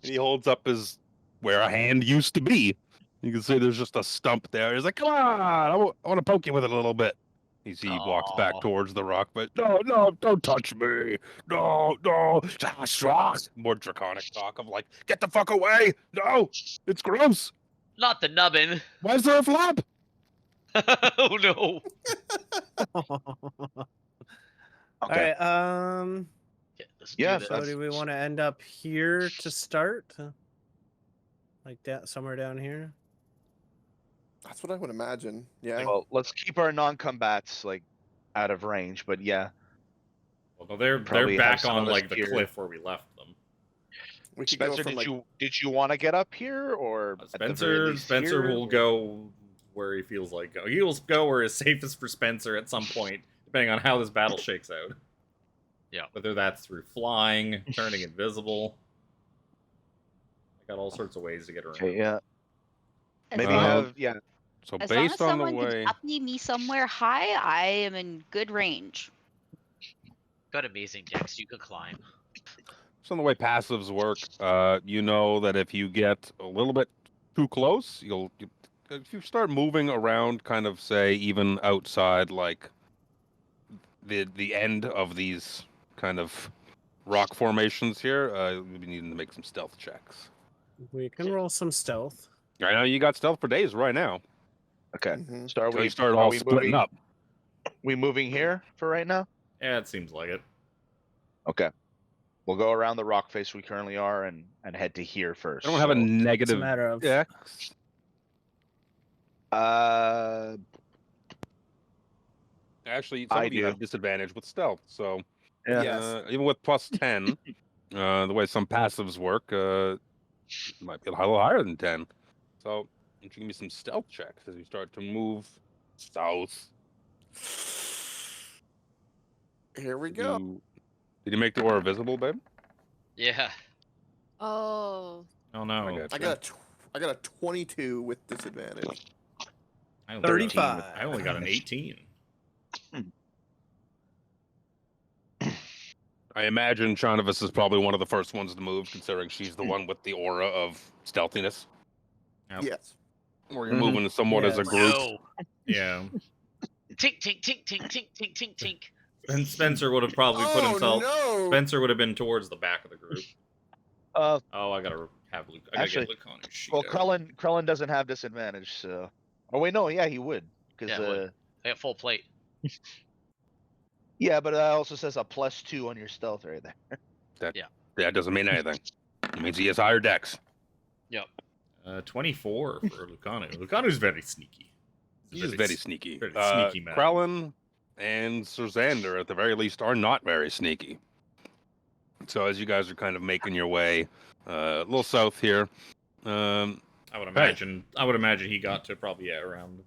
he holds up his where a hand used to be. You can see there's just a stump there. He's like, "Come on, I want to poke you with it a little bit." You see, he walks back Aw. towards the rock, but no, don't touch me. No. More draconic talk of like, "Get the fuck away. No, it's gross. Not the nubbin. Why is there a flap?" Oh no. Okay. All right. Let's Yeah, do So this. do we want to end up here to start? Like that, somewhere down here. That's what I would imagine. Yeah. Well, let's keep our non-combats like out of range, but yeah, Well, no, they're Probably have back some on of us like the here. cliff where we left them. We could Spencer, go from like did you want to get up here or at the very least Spencer here, will or- go where he feels like go. He will go where is safest for Spencer at some point, depending on how this battle shakes out. Yeah. Whether that's through flying, turning invisible. I got all sorts of ways to get around. Okay, yeah. As Maybe long, have So as long as based on the someone can way, uppy me somewhere high, I am in good range. Got amazing decks. You can climb. passives work, you know that if you get a little bit too close, if you start moving around, kind of say even outside like the end of these kind of rock formations here, we need to make some stealth checks. We can roll some stealth. I know you got stealth for days right now. okay. Mhm. So are So we you start are all we splitting moving, up. We moving here for right now? Yeah, it seems like it. Okay. We'll go around the rock face we currently are and head to here first. I don't have a so- It's a negative matter of dex. Actually, some I of you do. have disadvantage with stealth, so Yeah. Yes. even with plus 10, the way some passives work, it might be a little higher than 10. So, you can give me some stealth checks as you start to move south. Here we go. Did you make the aura visible, babe? Yeah. Oh. Oh no. I got I got a 22 with disadvantage. I only got an 35. I only got an 18. I imagine Chanavis is probably one of the first ones to move, considering she's the one with the aura of stealthiness. Yep. Yes. Or you're Mhm. moving somewhat as a Yes. group. No. Yeah. Tink, tink, tink, tink, tink, tink, tink, tink. And Spencer would have probably put himself. no! Spencer would have been towards the back of the group. Uh, Oh, I gotta have Luke. I gotta Actually, get Luke on his sheet. well, out. Krellin doesn't have disadvantage, so. Oh wait, no, yeah, he would, because Yeah, it would. I got full plate. yeah, but it also says a +2 on your stealth right there. That doesn't mean anything. It means he has higher dex. 24 for Lucanu. Lucanu's very sneaky. He's very sneaky. very sneaky man. Krellin and Sirzander, at the very least, are not very sneaky. So as you guys are kind of making your way a little south here, I would imagine. I would imagine he got to probably around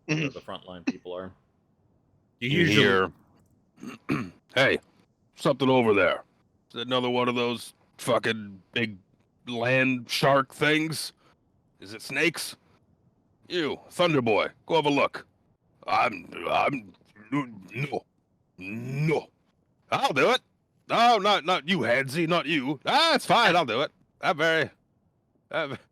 where the frontline people are. You you usually hear, "Hey, something over there. Is it another one of those fucking big land shark things? Is it snakes? You, Thunder Boy, go have a look." No. I'll do it. No, not you, Hansy, not you. It's fine. I'll do it.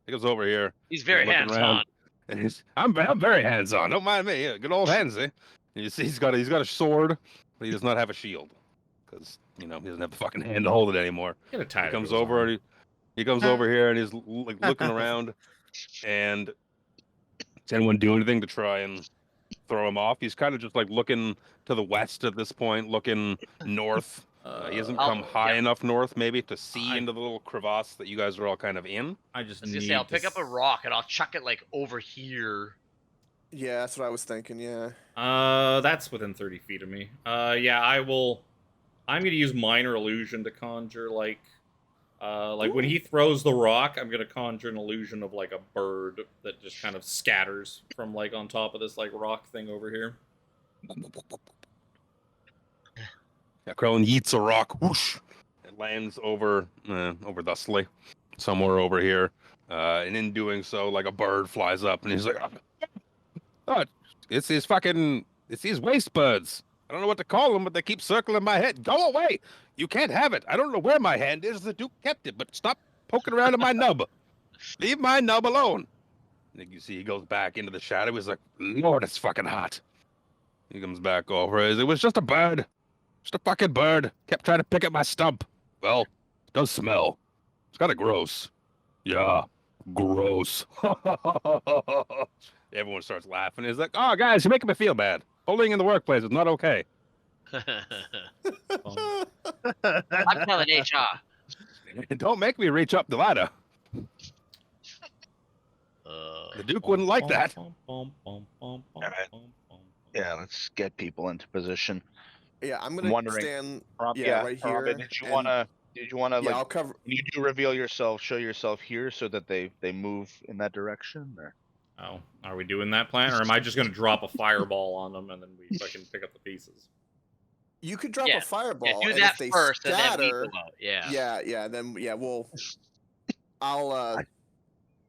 He goes over here. He's very Looking hands around. on. And I'm very hands-on. Don't mind me. Good old Hansy. You see, he's got a sword, but he does not have a shield because he doesn't have the fucking hand to hold it anymore. Get a tie He to comes his over arm. and he comes over here and he's like looking around, and does anyone do anything to try and throw him off? He's kind of just like looking to the west at this point, looking north. He hasn't come high enough north, maybe, to see into the little crevasse that you guys are all kind of in. I just I was need gonna say I'll to pick up a rock and I'll chuck it like over here. Yeah, that's what I was thinking. Yeah. That's within 30 feet of me. Yeah, I will. I'm gonna use minor illusion to conjure like when he throws the rock, I'm gonna conjure an illusion of like a bird that just kind of scatters from like on top of this like rock thing over here. Yeah, Krellin yeets a rock. Whoosh! It lands over thusly, somewhere over here. And in doing so, like a bird flies up, and he's like, "Oh, it's these waste birds. I don't know what to call them, but they keep circling my head. Go away! You can't have it. I don't know where my hand is. The Duke kept it, but stop poking around in my nub. Leave my nub alone." And you see, he goes back into the shadow. He's like, "Lord, it's fucking hot." He comes back over. It was just a bird. Just a fucking bird. Kept trying to pick at my stump. Well, it does smell. It's kind of gross. Yeah, gross. Everyone starts laughing. He's like, "Oh, guys, you're making me feel bad. Bullying in the workplace is not okay." I'm telling HR. Don't make me reach up the ladder. The Duke wouldn't like that. Yeah, let's get people into position. Yeah, I'm gonna Wondering. stand. Yeah, right here. Robin, did you and- wanna Yeah, like I'll cover. when you do reveal yourself, show yourself here so that they move in that direction? Or Oh, are we doing that plan, or am I just gonna drop a fireball on them and then we fucking pick up the pieces? You could drop Yeah, a fireball. Yeah, do and that if they first, and then we scatter, go out. Yeah. Yeah, then we'll. I'll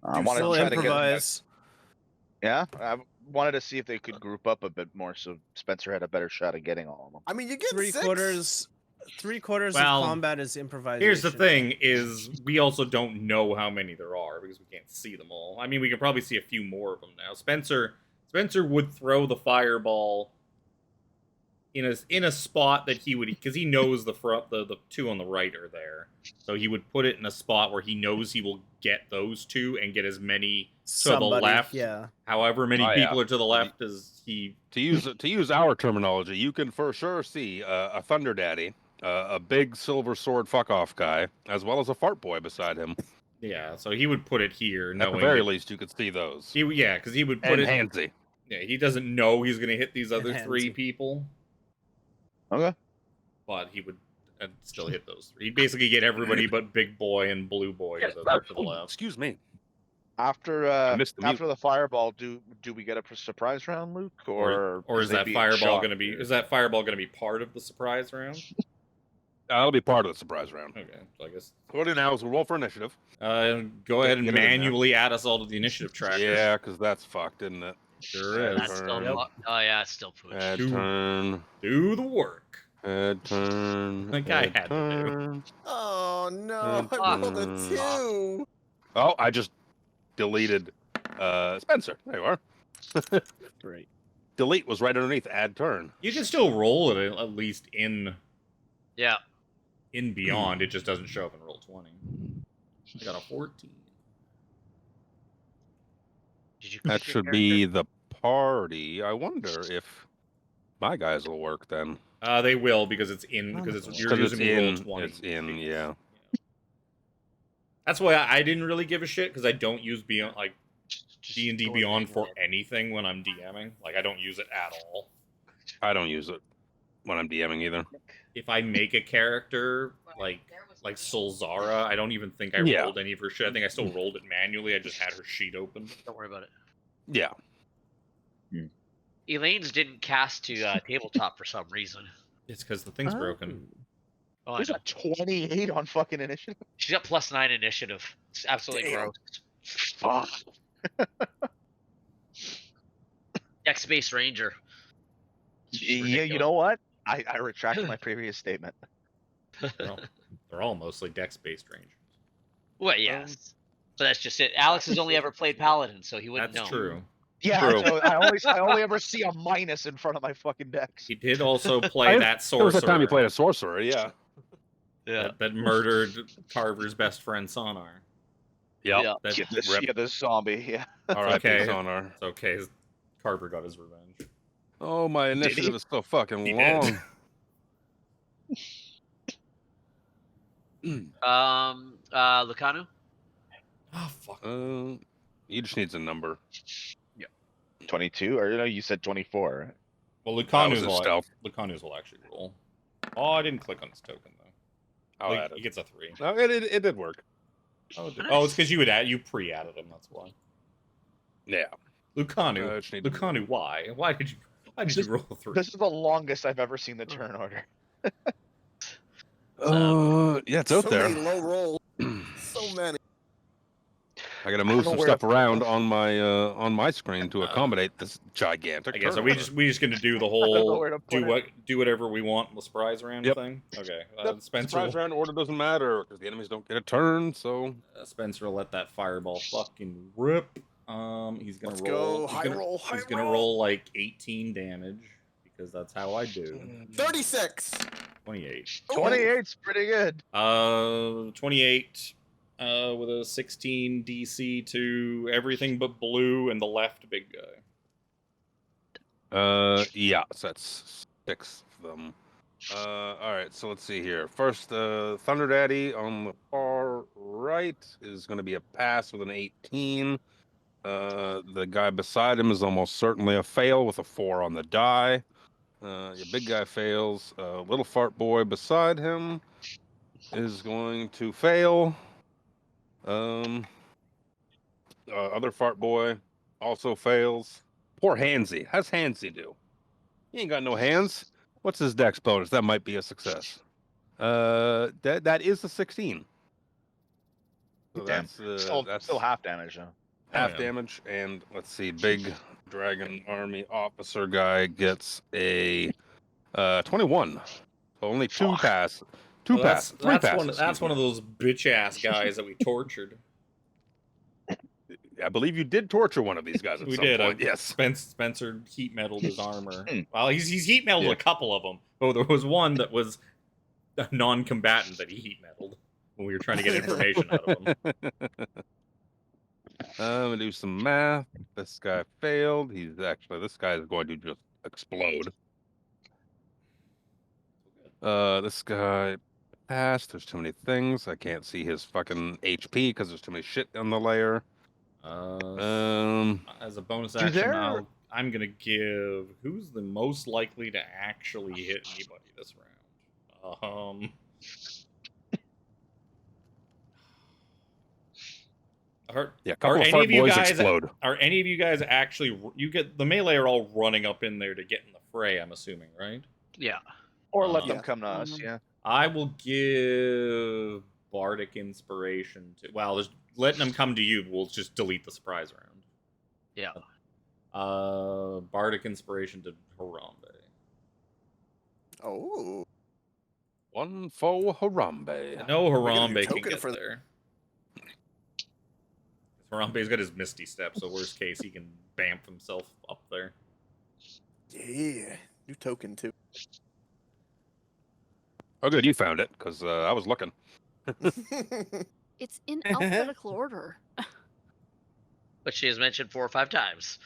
I do wanted We'll to try to improvise. yeah, I wanted to see if they could group up a bit more so Spencer had a better shot at getting all of them. I mean, you get Three six. quarters Well, of combat is improvisation. Here's the thing: is we also don't know how many there are because we can't see them all. I mean, we can probably see a few more of them now. Spencer would throw the fireball in a spot that he would, because he knows the two on the right are there, so he would put it in a spot where he knows he will get those two and get as many to the left. Yeah. However many Oh, yeah. people are to the left as he. To use our terminology, you can for sure see a Thunder Daddy, a big silver sword fuck off guy, as well as a fart boy beside him. Yeah, so he would put it here, At knowing the very that least, you could see those. because he would put And it. handsy. Yeah, he doesn't know he's gonna hit these other And three handsy. people, Okay. but he would still hit those three. He'd basically get everybody but Big Boy and Blue Boy to the left. Excuse me. After missed the after the fireball, do we get a surprise round, Luke, or Is they that being fireball shot gonna be? here? Is that fireball gonna be part of the surprise round? That'll be part of the surprise round. Okay, so I guess. So what we'll do now is we'll roll for initiative. Go ahead and Get it in there. manually add us all to the initiative tracker. Yeah, because that's fucked, isn't it? Sure is. That's still. Yep. Oh yeah, it's still push. Head Shoot. turn. Do the work. Head turn. Like I head had to do. turn. Oh no! Mm. I rolled a Mm. 2. Oh, I just deleted Spencer. There you are. Great. Delete was right underneath add turn. You can still roll it at least in Yeah. beyond. It just doesn't show up in roll 20. I got a 14. Did you? That pick your should be the party. I wonder if my guys will work then. They will because it's in you're Because it's using roll in. 20. It's in. Yeah. That's why I didn't really give a shit because I don't use Beyond like D&D go Beyond in for there. anything when I'm DMing. Like I don't use it at all. I don't use it when I'm DMing either. If I make a character like Solzara, I don't even think I Yeah. rolled any of her shit. I think I still rolled it manually. I just had her sheet open. Don't worry about it. Yeah. Elaine's didn't cast to tabletop for some reason. It's because the thing's broken. Oh, I There's know. a 28 on fucking initiative. She's got +9 initiative. It's absolutely Damn. gross. Fuck. Dex-based ranger. Yeah, you know what? I retract my previous statement. They're all mostly dex-based rangers. Well, yes. But that's just it. Alex has only ever played paladin, so he wouldn't That's know. true. Yeah, True. so I only ever see a minus in front of my fucking decks. He did also play that There was sorcerer a time you played a sorcerer, yeah. Yeah. that murdered Carver's best friend Sonar. Yep. Yeah. That, Yeah, Rep. this zombie. Yeah. R.I.P. okay. Sonar. It's okay. Carver got his revenge. Oh, my he? initiative is so fucking He long. did. Lucanu? Oh fuck. He just needs a number. 22, or no, you said 24. Right? Well, That was Lucanu's his stealth. will actually roll. Oh, I didn't click on his token though. I'll add He it. gets a 3. No, it did work. Oh, it's because you pre-added him. That's why. Yeah. Lucanu. just need to- Lucanu, why? Why did you roll a 3? This is the longest I've ever seen the turn order. Yeah, it's out so there. many low rolls. So many. I gotta I don't move know some where stuff to- around on my screen to accommodate this gigantic. I guess turn are we order. just gonna do the know whole where to put do whatever we want in the surprise round Yep. thing? Okay. Yep, Spencer surprise round order doesn't matter because the enemies don't get a turn. So Spencer will let that fireball fucking rip. He's gonna Let's roll. go. High roll. High He's gonna roll. roll like 18 damage because that's how I do. 36. 28. 28's pretty good. 28. With a 16 DC to everything but blue and the left big guy. yeah, so that's 6 of them. All right, so let's see here. First, Thunder Daddy on the far right is going to be a pass with an 18. The guy beside him is almost certainly a fail with a 4 on the die. Your big guy fails. Little fart boy beside him is going to fail. Other fart boy also fails. Poor Hansy. How's Hansy do? He ain't got no hands. What's his dex bonus? That might be a success. That is a 16. So Damn. that's Still half damage though. half yeah. damage. And let's see, big dragon army officer guy gets a 21. So only 2 Fuck. pass. 2 Well, pass. 3 passes. That's one of those bitch ass guys that we tortured. I believe you did torture one of these guys at We some did. point. Yes. Spencer heat metaled his armor. Well, he's heat metaled Yeah. a couple of them. Oh, there was one that was a non-combatant that he heat metaled when we were trying to get information out of him. I'm gonna do some math. This guy failed. This guy is going to just explode. This guy passed. There's too many things. I can't see his fucking HP because there's too many shit on the layer. As a bonus Do action, there- I'm gonna give who's the most likely to actually hit anybody this round. Yeah, a couple of fart boys explode. Are any of you guys actually? You get the melee are all running up in there to get in the fray. I'm assuming, right? Yeah. Or let Yeah. them come to us. Yeah. I will give bardic inspiration to. Well, there's letting them come to you. We'll just delete the surprise round. Yeah. Bardic inspiration to Harambe. Oh. One for Harambe. No gonna Harambe do can token get for- there. Harambe's got his Misty Step, so worst case he can bamf himself up there. Yeah. New token too. Oh, good, you found it because I was looking. It's in alphabetical order. But she has mentioned 4 or 5 times.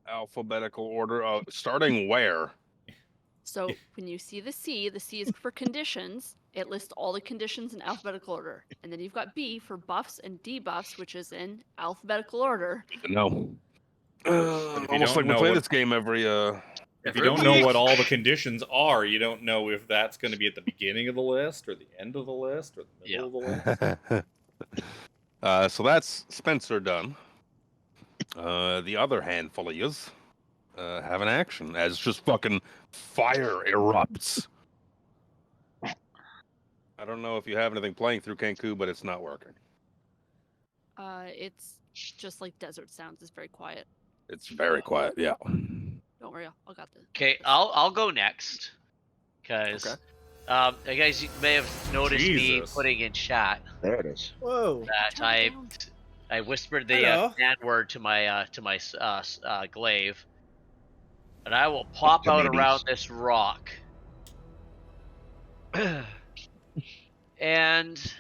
Alphabetical order. Starting where? So when you see the C is for conditions. It lists all the conditions in alphabetical order. And then you've got B for buffs and debuffs, which is in alphabetical order. No. if you Almost don't like we know play what- this game every. If you don't know what all the conditions are, you don't know if that's going to be at the beginning of the list, or the end of the list, or the middle of the list. So that's Spencer done. The other handful of yous have an action as just fucking fire erupts. I don't know if you have anything playing through Kenku, but it's not working. It's just like desert sounds. It's very quiet. It's very quiet. Yeah. Don't worry, I got this. Okay, I'll go next. Because you guys may have noticed Jesus. me putting in chat There it is. Whoa. that Turn it I down. I whispered the Hello. command word to my glaive, and I will pop out around this rock. And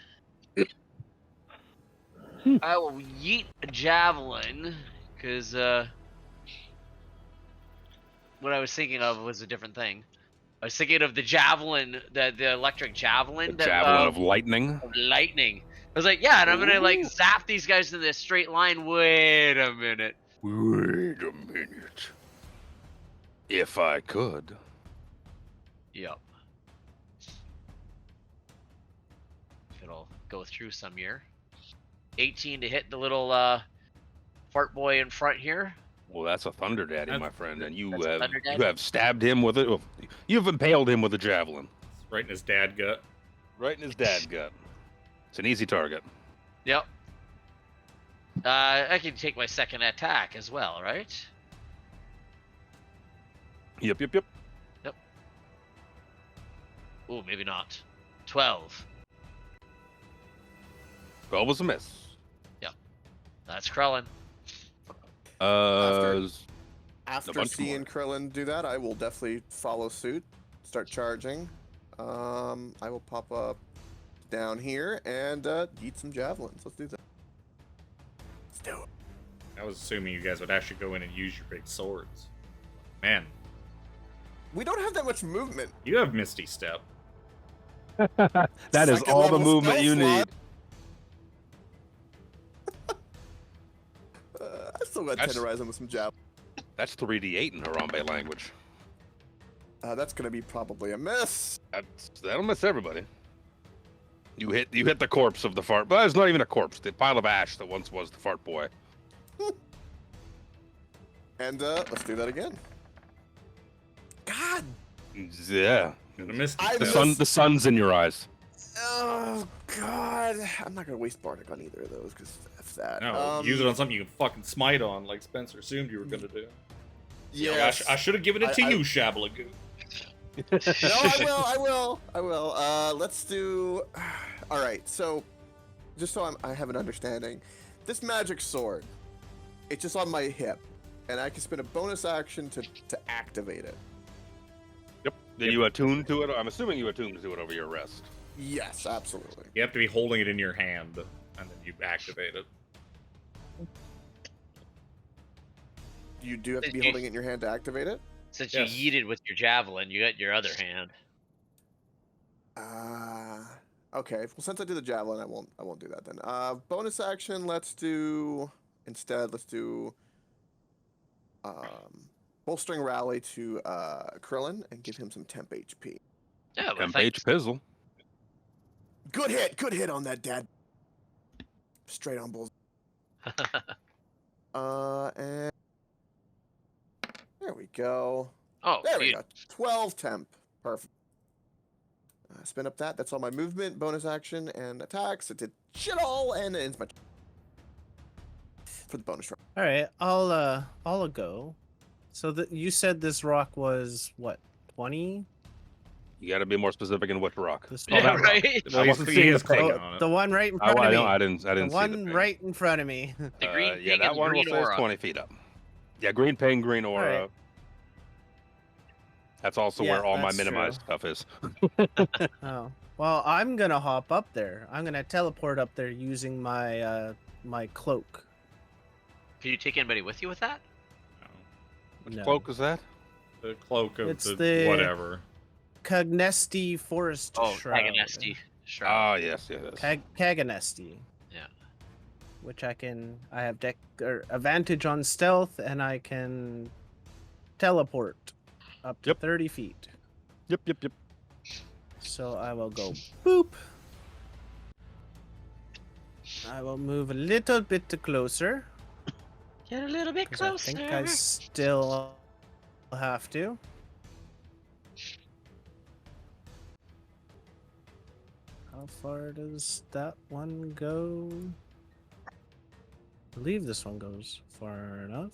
I will yeet a javelin, because what I was thinking of was a different thing. I was thinking of the javelin, the electric javelin, The javelin of lightning. of lightning. I was like, yeah, and I'm gonna like Ooh. zap these guys in this straight line. Wait a minute. Wait a minute. If I could. Yep. It'll go through some year. 18 to hit the little fart boy in front here. Well, that's a Thunder Daddy, That's- my friend, and you That's a have Thunder you Daddy? have stabbed him with it. You've impaled him with a javelin, It's right in his dad gut. right in his dad gut. It's an easy target. Yep. I can take my second attack as well, right? Yep. Ooh, maybe not. 12. 12 was a miss. That's Krellin. After bunch seeing more. Krillin do that, I will definitely follow suit, start charging. I will pop up down here and yeet some javelins. Let's do that. Let's do it. I was assuming you guys would actually go in and use your big swords. Man, We don't have that much movement. you have Misty Step. that is Second all the level movement stealth you need. slot. I still got That's- tenderize him with some javelins. That's 3d8 in Harambe language. That's gonna be probably a miss. That'll miss everybody. You hit the corpse of the fart, but it's not even a corpse. The pile of ash that once was the fart boy. And let's do that again. God, Yeah. And a Misty I Step. The sun's in your eyes. oh God, I'm not gonna waste Bardic on either of those because f that. No, use it on something you can fucking smite on, like Spencer assumed you were gonna do. Yeah, I should have given it to I- you, Shabalagoo. No, I will. Let's do. All right. So, just so I have an understanding, this magic sword, it's just on my hip, and I can spend a bonus action to activate it. Yep. Did you attune to it? I'm assuming you attuned to it over your rest. Yes, absolutely. You have to be holding it in your hand, and then you activate it. You do have to be Did you- holding it in your hand to activate it. Since Yes. you yeeted with your javelin, you got your other hand. Okay. Well, since I did the javelin, I won't do that then. Bonus action. Let's do bolstering rally to Krillin and give him some temp HP. Yeah, but Temp H pizzle. Good hit on that dad. Straight on bulls. And there we go. oh, There we dude. go. 12 temp. Perfect. Spin up that. That's all my movement, bonus action, and attacks. It did shit all, and it ends my for the bonus round. All right, I'll go. So you said this rock was what, 20? You got to be more specific in which rock. This Yeah, that rock. right? I wasn't seeing the clicking ping. on it. the one right in Oh, front of me. I didn't The see the one ping. right in front of me. The green Yeah, ping that and one will green say it's aura. 20 feet up. Yeah, green ping, green aura. Alright. That's also Yeah, where all my that's minimized true. stuff is. Oh, well, I'm gonna hop up there. I'm gonna teleport up there using my my cloak. Can you take anybody with you with that? Which No. cloak is that? The cloak of It's the the- whatever. Cagnesti Forest Oh, Shroud. Paganesti. Sure. Ah, yes. Caganesti. Yeah. Which I have advantage on stealth, and I can teleport up to Yep. 30 feet. Yep. So I will go boop. I will move a little bit closer. Get a little bit 'Cause I closer. think I still have to. How far does that one go? I believe this one goes far enough.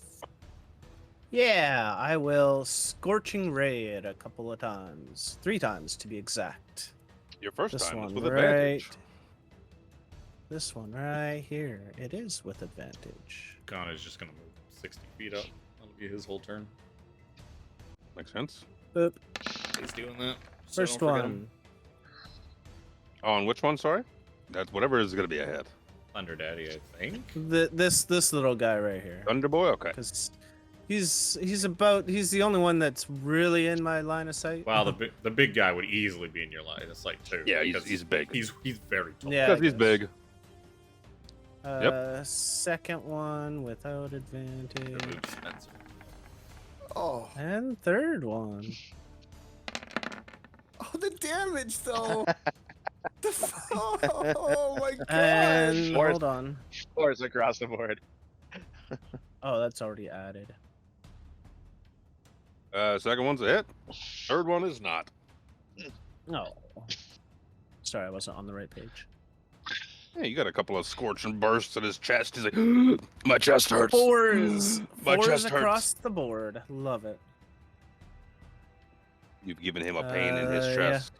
Yeah, I will Scorching Ray it a couple of times. 3 times to be exact. Your first This time was one, with advantage. This one right here. It is with advantage. Connor's just gonna move 60 feet up. That'll be his whole turn. Makes sense. Boop. He's doing that. so First don't forget him. one. Oh, and which one? Sorry. That's whatever is gonna be ahead. Thunder Daddy, I think. This little guy right here. Thunder Boy. Okay. Because he's the only one that's really in my line of sight. Wow, the big guy would easily be in your line of sight too. Yeah, because he's big. He's very tall. Yeah. Because he's guess. big. Second one without advantage. Remove Spencer. Oh, And third one. oh, the damage though. Oh my god. And Fourth. hold on. Fours across the board. Oh, that's already added. Second one's a hit. Third one is not. No. Sorry, I wasn't on the right page. Yeah, you got a couple of scorching bursts in his chest. He's like, my chest hurts. Fours. My Fours chest hurts. across the board. Love it. You've given him a pain in his Yeah. chest.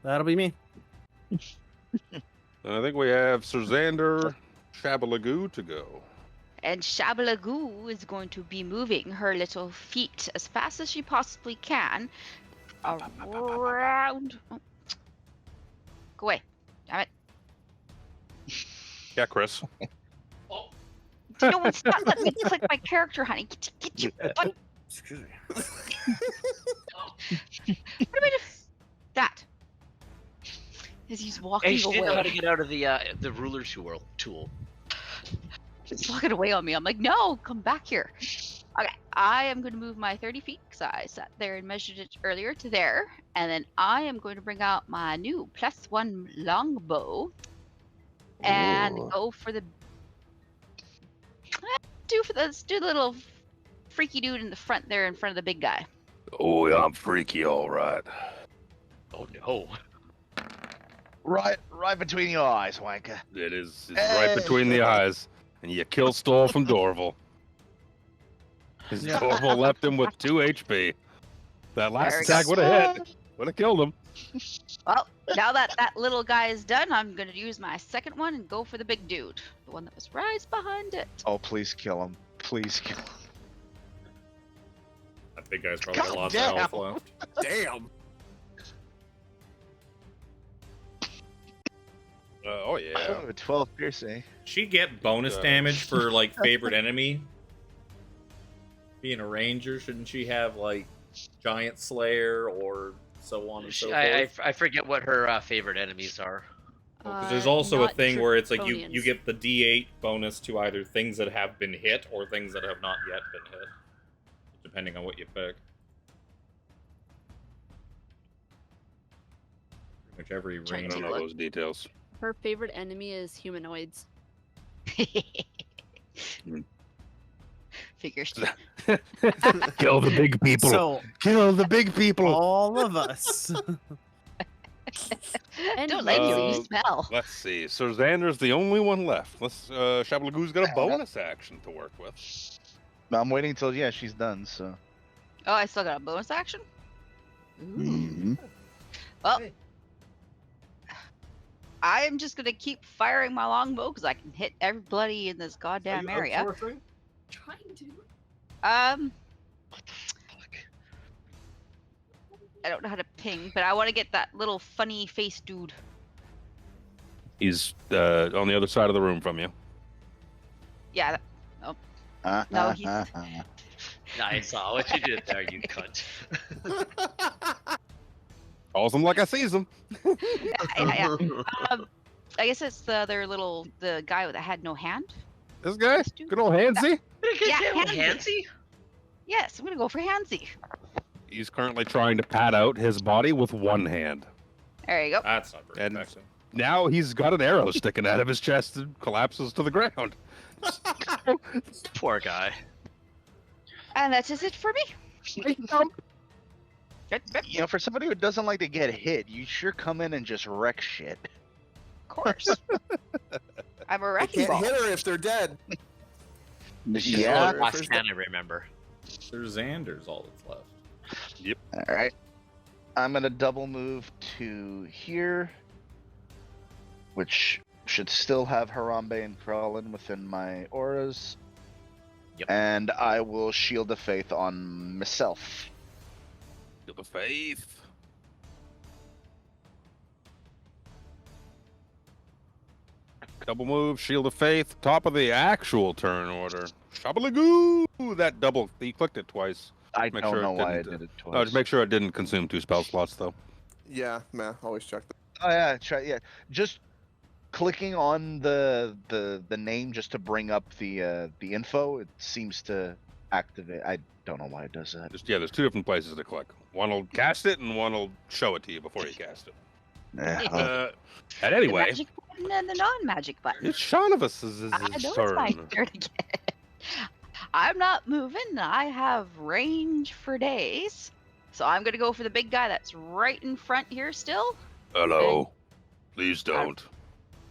That'll be me. And I think we have Sir Xander Shabalagoo to go. And Shabalagoo is going to be moving her little feet as fast as she possibly can around. Oh. Go away. Damn it. Yeah, Chris. You know what? Stop letting me click my character, honey. Get your butt. Excuse me. What am I doing? That. As he's walking Hey, she didn't know how to away. get out of the ruler tool. Just walking away on me. I'm like, no, come back here. Okay, I am going to move my 30 feet because I sat there and measured it earlier to there. And then I am going to bring out my new +1 longbow and Ooh. go for the. Let's do the little freaky dude in the front there in front of the big guy. Oh, yeah, I'm freaky, all right. Oh no. Right between your eyes, wanker. It's right between the eyes. And you kill Stoll from Dorval. His Yeah. Dorval left him with 2 HP. That last Very attack would have hit. Would have killed him. Well, now that little guy is done, I'm going to use my second one and go for the big dude. The one that was right behind it. Oh, please kill him. Please kill him. That big guy's probably got God lots of damn. health left. Damn. Oh, yeah. Oh, 12 piercing. She get bonus damage for like favorite enemy. Being a ranger, shouldn't she have like Giant Slayer or so on and so forth? I forget what her favorite enemies are. Because there's also a Not thing where it's like you draconians. get the D8 bonus to either things that have been hit or things that have not yet been hit, depending on what you pick. Pretty much every I Trying range. don't to know look. those details. Her favorite enemy is humanoids. Figures. Kill the big people. So Kill the big people. all of us. Don't like you, you Uh, smell. Let's see. Sir Xander's the only one left. Shabalagoo's got a bonus action to work with. I'm waiting till she's done. So. Oh, I still got a bonus action? Mm-hmm. Well, I am just gonna keep firing my longbow because I can hit everybody in this goddamn area. Trying to. What the fuck? I don't know how to ping, but I want to get that little funny face dude. He's on the other side of the room from you. Yeah, No, he's- I saw what you did there, you cunt. Calls him like I sees him. yeah. I guess it's the guy that had no hand. This guy? This dude? Good old Hansy? Yeah, Handsy. Handsy. Yes, I'm gonna go for Hansy. He's currently trying to pad out his body with one hand. There you go. That's not very And- effective. Now he's got an arrow sticking out of his chest and collapses to the ground. Poor guy. And that's just it for me. You know, for somebody who doesn't like to get hit, you sure come in and just wreck shit. Of course. I'm a They wrecking can't ball. hit her if they're dead. Yeah. Last hand I remember. Sir Xander's all that's left. All right. I'm gonna double move to here, which Should still have Harambe and Krellin within my auras. Yep. And I will Shield of Faith on myself. Shield of Faith. Double move, Shield of Faith, top of the actual turn order. Shabalagoo! That double, you clicked it twice. I Make don't sure know it why I didn't, did it twice. No, just make sure it didn't consume 2 spell slots, though. Yeah, man, always check that. Oh yeah, try just clicking on the name just to bring up the info. It seems to activate. I don't know why it does that. Just, yeah, there's 2 different places to click. One will cast it, and one will show it to you before you cast it. Yeah, And The anyway, magic button and the non-magic button. it's Shaunavus' I know it's turn. my turn again. I'm not moving. I have range for days. So I'm going to go for the big guy that's right in front here still. Hello. Please don't.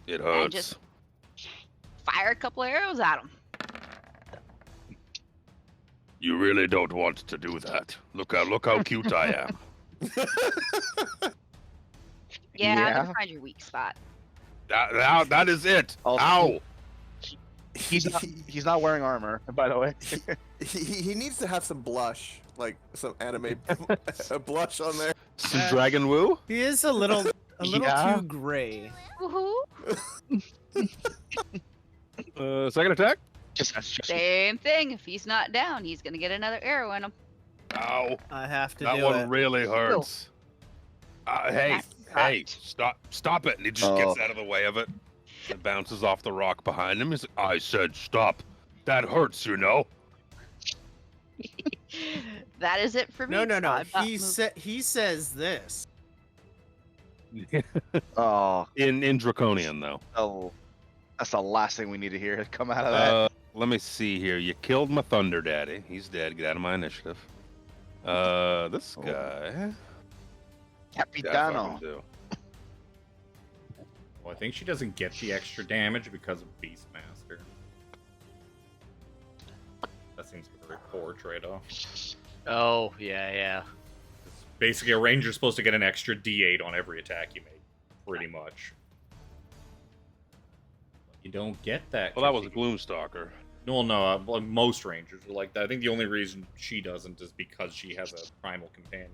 It hurts. And just fire a couple of arrows at him. You really don't want to do that. Look how cute I am. Yeah, I'm Yeah. going to find your weak spot. That is it. Also- Ow. he's not wearing armor, by the way. He needs to have some blush, like some anime blush on there. Some dragon woo? He is a little Yeah. too gray. Woohoo! Second attack? Just Same thing. If he's not down, he's going to get another arrow in him. Ow. I have to That do one it. really hurts. Hey, That stop it. And he just gets out of the way of it. It bounces off the rock behind him. He's like, I said stop. That hurts, you know? That is it for me. No. I'm not He moving. he says this. oh, In Draconian, though. oh, that's the last thing we need to hear come out of that. Let me see here. You killed my Thunder Daddy. He's dead. Get out of my initiative. This Oh. guy. Capitano. Well, I think she doesn't get the extra damage because of Beastmaster. That seems like a very poor trade-off. Oh, yeah. Basically, a ranger's supposed to get an extra D8 on every attack you make, pretty much. You don't get that. Well, that 'cause was a you- Gloomstalker. No, like most rangers are like that. I think the only reason she doesn't is because she has a primal companion.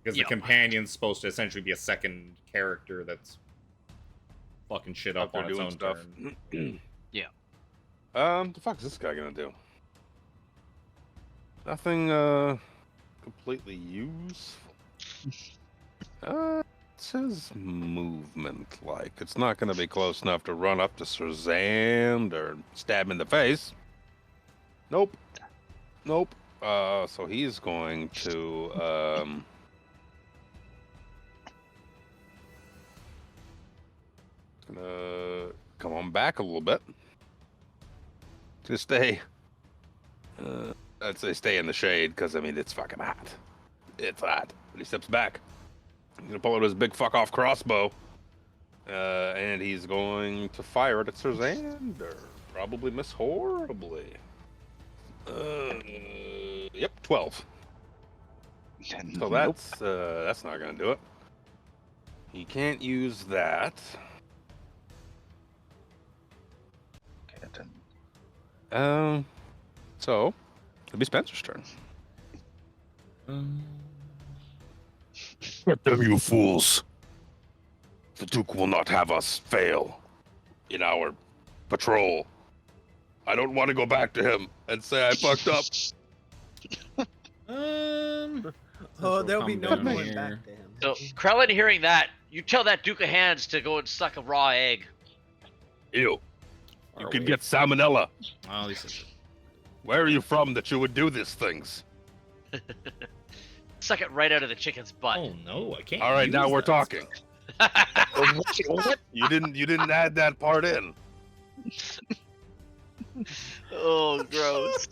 Because Yep. the companion's supposed to essentially be a second character that's fucking shit up Out on there its doing own stuff. turn. Yeah. The fuck is this guy gonna do? Nothing, completely useful. It says movement, like. It's not gonna be close enough to run up to Surzand or stab him in the face. Nope. So he's going to, gonna come on back a little bit. To stay. I'd say stay in the shade, because, I mean, it's fucking hot. It's hot. But he steps back. He's gonna pull out his big fuck off crossbow. And he's going to fire it at Surzander. Probably miss horribly. Yep, 12. So that's not gonna do it. He can't use that. So it'll be Spencer's turn. Get them, you fools! The Duke will not have us fail in our patrol. I don't want to go back to him and say I fucked up. Oh, there'll be no Come going here. back to him. So, Krellin hearing that, you tell that Duke of Hands to go and suck a raw egg. Ew. Far You could away. get salmonella. Oh, this is Where are you from that you would do these things? Suck it right out of the chicken's butt. Oh no, I can't. All right, use now we're that talking. stuff. What? You didn't add that part in. Oh, gross.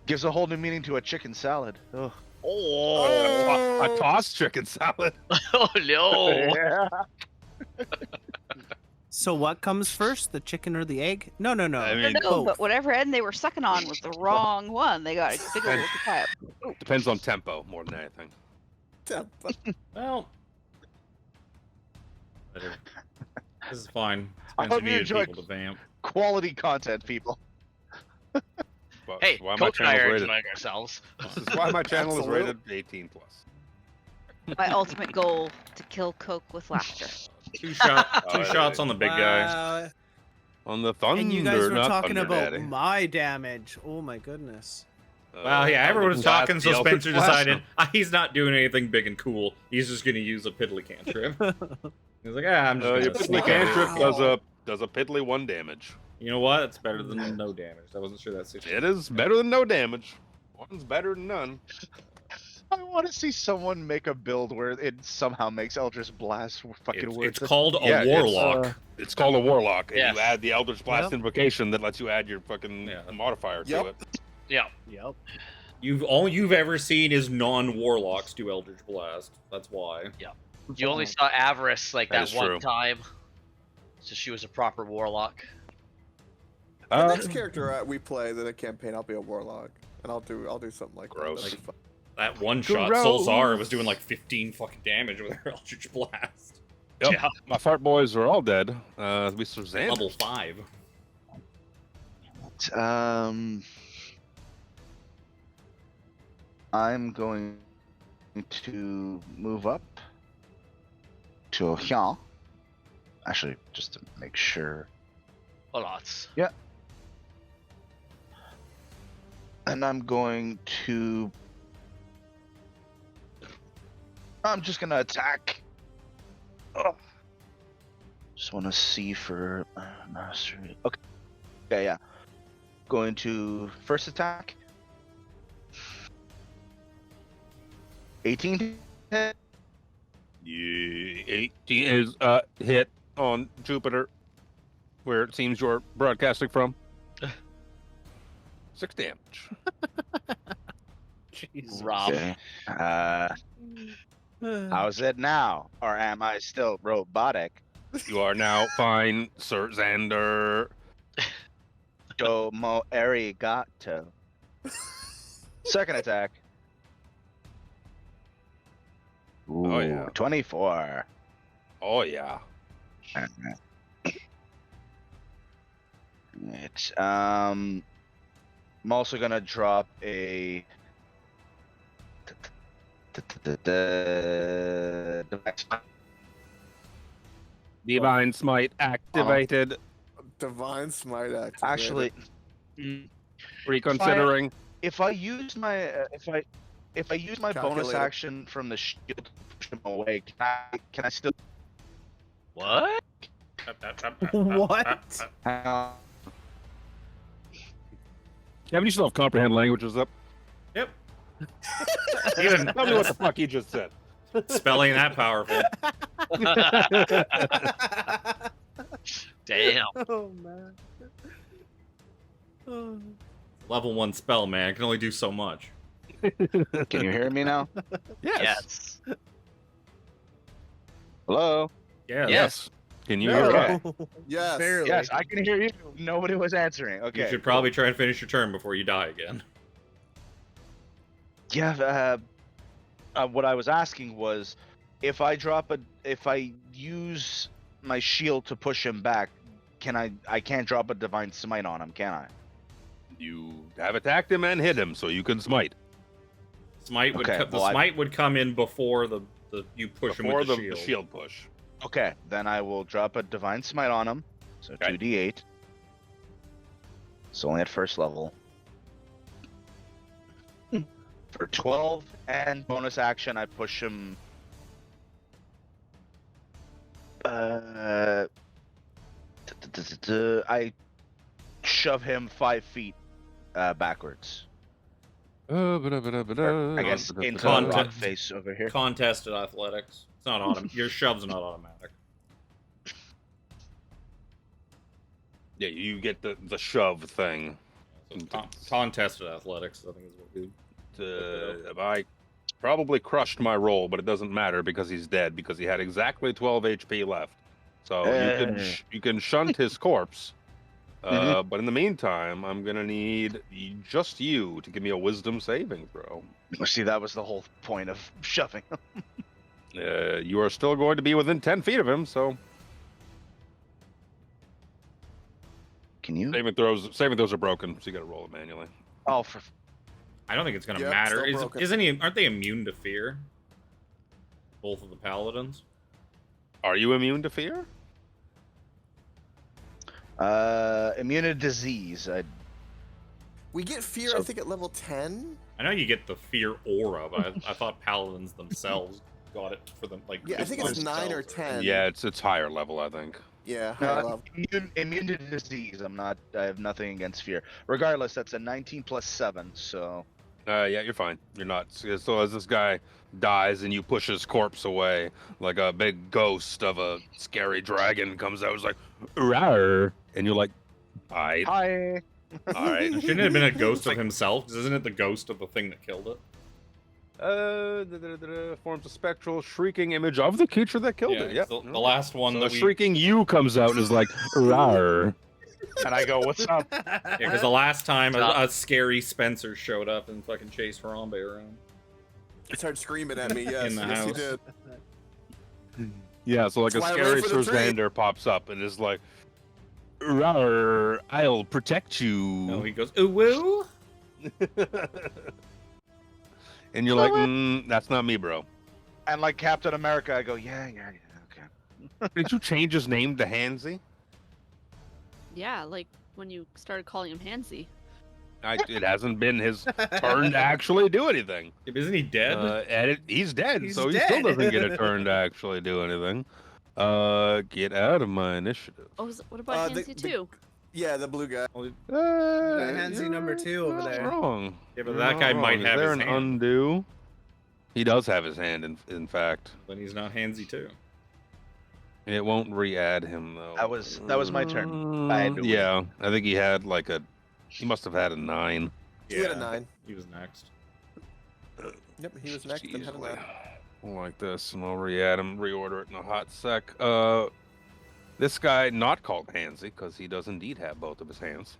Gives a whole new meaning to a chicken salad. Ugh. Oh, A tossed chicken salad. oh no. Yeah. So what comes first, the chicken or the egg? No. I I don't mean, know, both. but whatever end they were sucking on was the wrong one. They got a big old tap. depends on tempo more than anything. Well, This is fine. I Spencer hope you needed enjoy people to vamp. quality content, people. But Hey, why my Coach and I channel's are rated. enjoying ourselves. This is why my channel is rated 18 plus. My ultimate goal to kill Coke with laughter. Two Oh, shots on the big guy. Wow. On the thunder, And you guys were not talking thunder, about Daddy. my damage. Oh my goodness. Well, yeah, everyone was Blast, talking, the so Eldritch Spencer Blast. decided he's not doing anything big and cool. He's just going to use a piddly cantrip. He's like, I'm just Your going to piddly sneak cantrip out. does a piddly 1 damage. You know what? It's better than no damage. I wasn't sure that's It is better than no damage. One's better than none. I want to see someone make a build where it somehow makes Eldritch Blast fucking worth It's it. called a Yeah, warlock. It's called a warlock, and Yes. you add the Eldritch Blast Yep. invocation that lets you add your fucking Yeah. modifier Yep. to it. Yeah. Yep. All you've ever seen is non-warlocks do Eldritch Blast. That's why. You only saw Avarice like That that is one true. time. So she was a proper warlock. The next character we play in a campaign, I'll be a warlock, and I'll do something like Gross. that. That'd be fun. That one shot, Gross. Solzara was doing like 15 fucking damage with her Eldritch Blast. Yep. Yeah. My fart boys are all dead. We Suzanne. Level 5. I'm going to move up to here. Actually, just to make sure. Lots. And I'm going to. I'm just gonna attack. Oh. Just want to see for mastery. Okay. Okay, yeah. Going to first attack. 18 hit. Yeah, 18 is hit on Jupiter, where it seems you're broadcasting from. 6 damage. Jesus. Rob. Okay. How's it now? Or am I still robotic? You are now fine, Sir Xander. Domo arigato. Second attack. Ooh, Oh, yeah. 24. Oh yeah. Right. I'm also gonna drop a Divine Smite activated. Divine Smite activated. actually Reconsidering. if I use my if I use my bonus Calculator. action from the shield to push him away, can I still What? What? hang on? Haven't you still have comprehend languages up? Yep. Even tell me what the fuck you just said. Spelling that powerful. Damn. Oh man. Oh. Level 1 spell, man. Can only do so much. Can you hear me now? Yes. Hello? Yeah. Yes. Can you No. hear Okay. me? Yes. Barely. Yes, I can hear you. Nobody was answering. You Okay. should probably try and finish your turn before you die again. Yeah, what I was asking was, if I use my shield to push him back, I can't drop a divine smite on him, can I? You have attacked him and hit him, so you can smite. Smite would Okay, the well, smite would come in before the you push Before him with the the shield push. Okay, then I will drop a divine smite on him. So Okay. 2d8. It's only at first level. For 12 and bonus action, I push him. I shove him 5 feet backwards. I guess into the Content. rock face over here. Contested athletics. It's not automatic. Your shove's not automatic. Yeah, you get the shove thing. So contested athletics, I think is what we. I probably crushed my roll, but it doesn't matter because he's dead because he had exactly 12 HP left. So you can shunt his corpse. But in the meantime, I'm gonna need just you to give me a wisdom saving throw. See, that was the whole point of shoving him. You are still going to be within 10 feet of him, so Can you? Saving throws are broken, so you got to roll it manually. Oh, for I don't think it's gonna Yep, matter. still broken. Aren't they immune to fear? Both of the paladins. Are you immune to fear? immune to disease. We get fear, So- I think, at level 10. I know you get the fear aura, but I thought paladins themselves got it for them. Like, Yeah, I think it's themselves. 9 or 10. Yeah, it's higher level, I think. Yeah, higher level. Immune to disease. I have nothing against fear. Regardless, that's a 19 plus 7. So Yeah, you're fine. You're not. So as this guy dies and you push his corpse away, like a big ghost of a scary dragon comes out, it's like, "Rawr," and you're like, "Alright, hi. alright." Shouldn't it have been a ghost of himself? 'Cause isn't it the ghost of the thing that killed it? Forms a spectral shrieking image of the creature that killed it. Yeah. The last one So that the we. shrieking you comes out and is like, "Rawr." And I go, what's up? Yeah, because the last time Stop. a scary Spencer showed up and fucking chased Harambe around. He started screaming at me, yes. In the Yes, he house. did. Yeah, so like That's a why I scary ran for the tree. Surzander pops up and is like, "Rawr, I'll protect you." No, he goes, ooh woo. And you're like, "That's not me, bro." And like Captain America, I go, yeah, okay. Did you change his name to Hansy? Yeah, like when you started calling him Hansy. It hasn't been his turn to actually do anything. Isn't he dead? He's dead, He's so he still dead. doesn't get a turn to actually do anything. Get out of my initiative. Oh, what about the- Hansy the- too? Yeah, the blue guy. Hansy you're number 2 over not there. Wrong. Yeah, but You're that not guy wrong. might Is have there his an hand. undo? He does have his hand, in fact. Then he's not handsy too. It won't re-add him though. That was my turn. I had to win. Yeah, I think he had he must have had a 9. He had a 9. He was next. Yep, he was next and had a Easily. 9. Like this, and I'll re-add him, reorder it in a hot sec. This guy not called Hansy because he does indeed have both of his hands.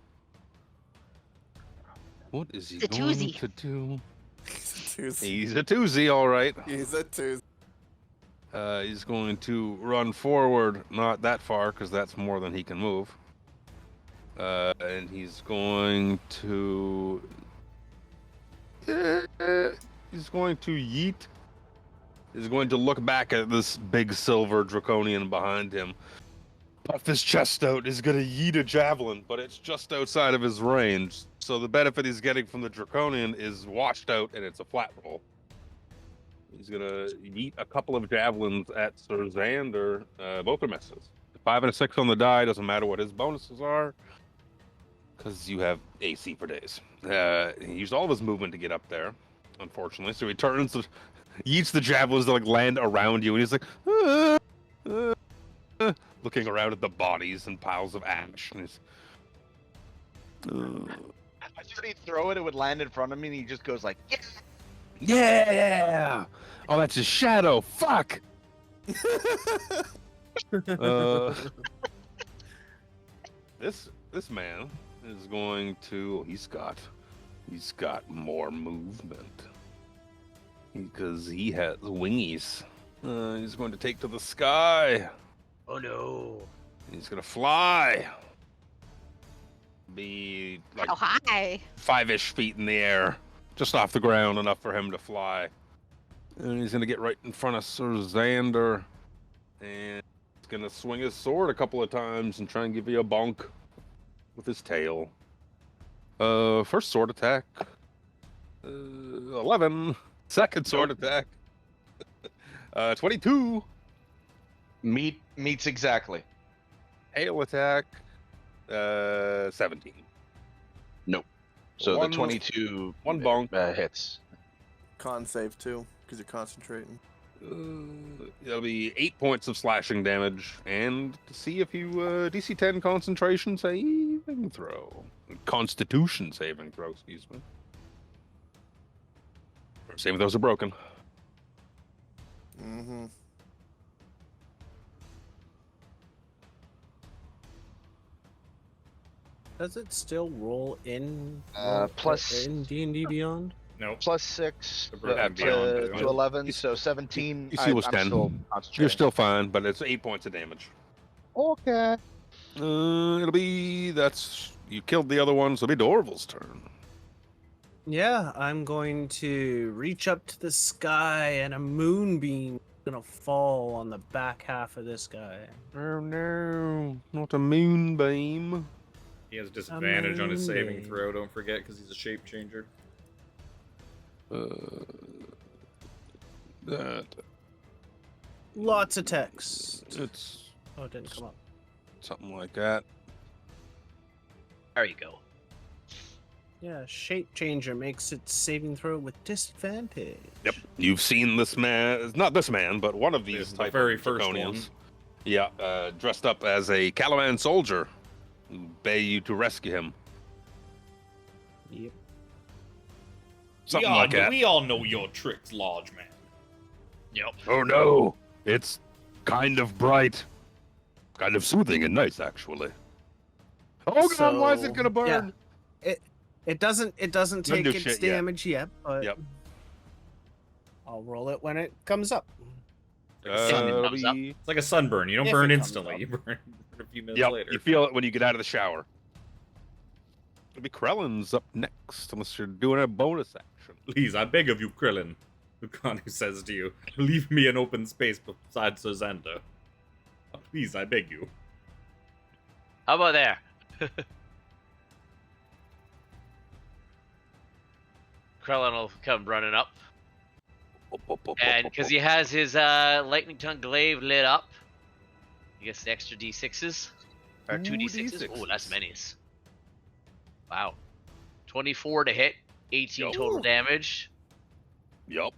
What is he The going twosie. to do? He's a 2. He's a twosie, all right. He's a 2. He's going to run forward, not that far, because that's more than he can move. And he's going to... he's going to yeet. He's going to look back at this big silver draconian behind him. Puff his chest out. He's going to yeet a javelin, but it's just outside of his range. So the benefit he's getting from the draconian is washed out, and it's a flat roll. He's gonna yeet a couple of javelins at Surzander. Both are misses. 5 and a 6 on the die. Doesn't matter what his bonuses are, because you have AC for days. He used all of his movement to get up there, unfortunately. So he turns, yeets the javelins to land around you, and he's like, looking around at the bodies and piles of ash. And he's, I said he'd throw it, it would land in front of me, and he just goes like, yeah. yeah. Oh, that's his shadow. Fuck. This man is going to. He's got more movement because he has wingies. He's going to take to the sky. Oh no. He's gonna fly. Be like How high? 5-ish feet in the air, just off the ground, enough for him to fly. And he's gonna get right in front of Surzander, and he's gonna swing his sword a couple of times and try and give you a bonk with his tail. First sword attack, 11. Second sword attack, 22. Meets exactly. Hail attack, 17. So One- the 22 one bonk. hits. Con save too, because you're concentrating. It'll be 8 points of slashing damage, and to see if you DC 10 concentration saving throw, Constitution saving throw, excuse me. Same if those are broken. Mm-hmm. Does it still roll in Plus- in D&D Beyond? Nope. Plus 6 The broken beyond, to 11, so 17. You see, was I'm 10. still You're concentrating. still fine, but it's 8 points of damage. Okay. You killed the other one, so it'll be Dorval's turn. Yeah, I'm going to reach up to the sky and a moonbeam is gonna fall on the back half of this guy. Oh no, not a moonbeam. He has disadvantage on his saving Amazing. throw, don't forget, because he's a shape changer. That Lots of text. it's Oh, it didn't come up. something like that. There you go. Yeah, shape changer makes its saving throw with disadvantage. Yep, you've seen this man. It's not this man, but one of these The type very of first draconians. one. Yeah, dressed up as a Calaman soldier. Bay you to rescue him. Yep. Something like that. We all know your tricks, large man. Yep. Oh no, it's kind of bright, kind of soothing and nice, actually. Oh god, why is it gonna burn? Yeah, it doesn't Doesn't take do its shit yet. damage yet, but Yep. I'll roll it when it comes up. thumbs up. It's like a sunburn. You don't If burn it comes instantly. up. You burn a few minutes Yep, later. you feel it when you get out of the shower. It'll be Krellin's up next, unless you're doing a bonus action. Please, I beg of you, Krillin. Lucanu says to you, leave me an open space beside Sazanda. Please, I beg you. How about there? Krellin will come running up. And because he has his lightning tongue glaive lit up, he gets the extra d6s. Or 2d6s. Oh, that's menace. Wow. 24 to hit, 18 Yo. total damage. Yup.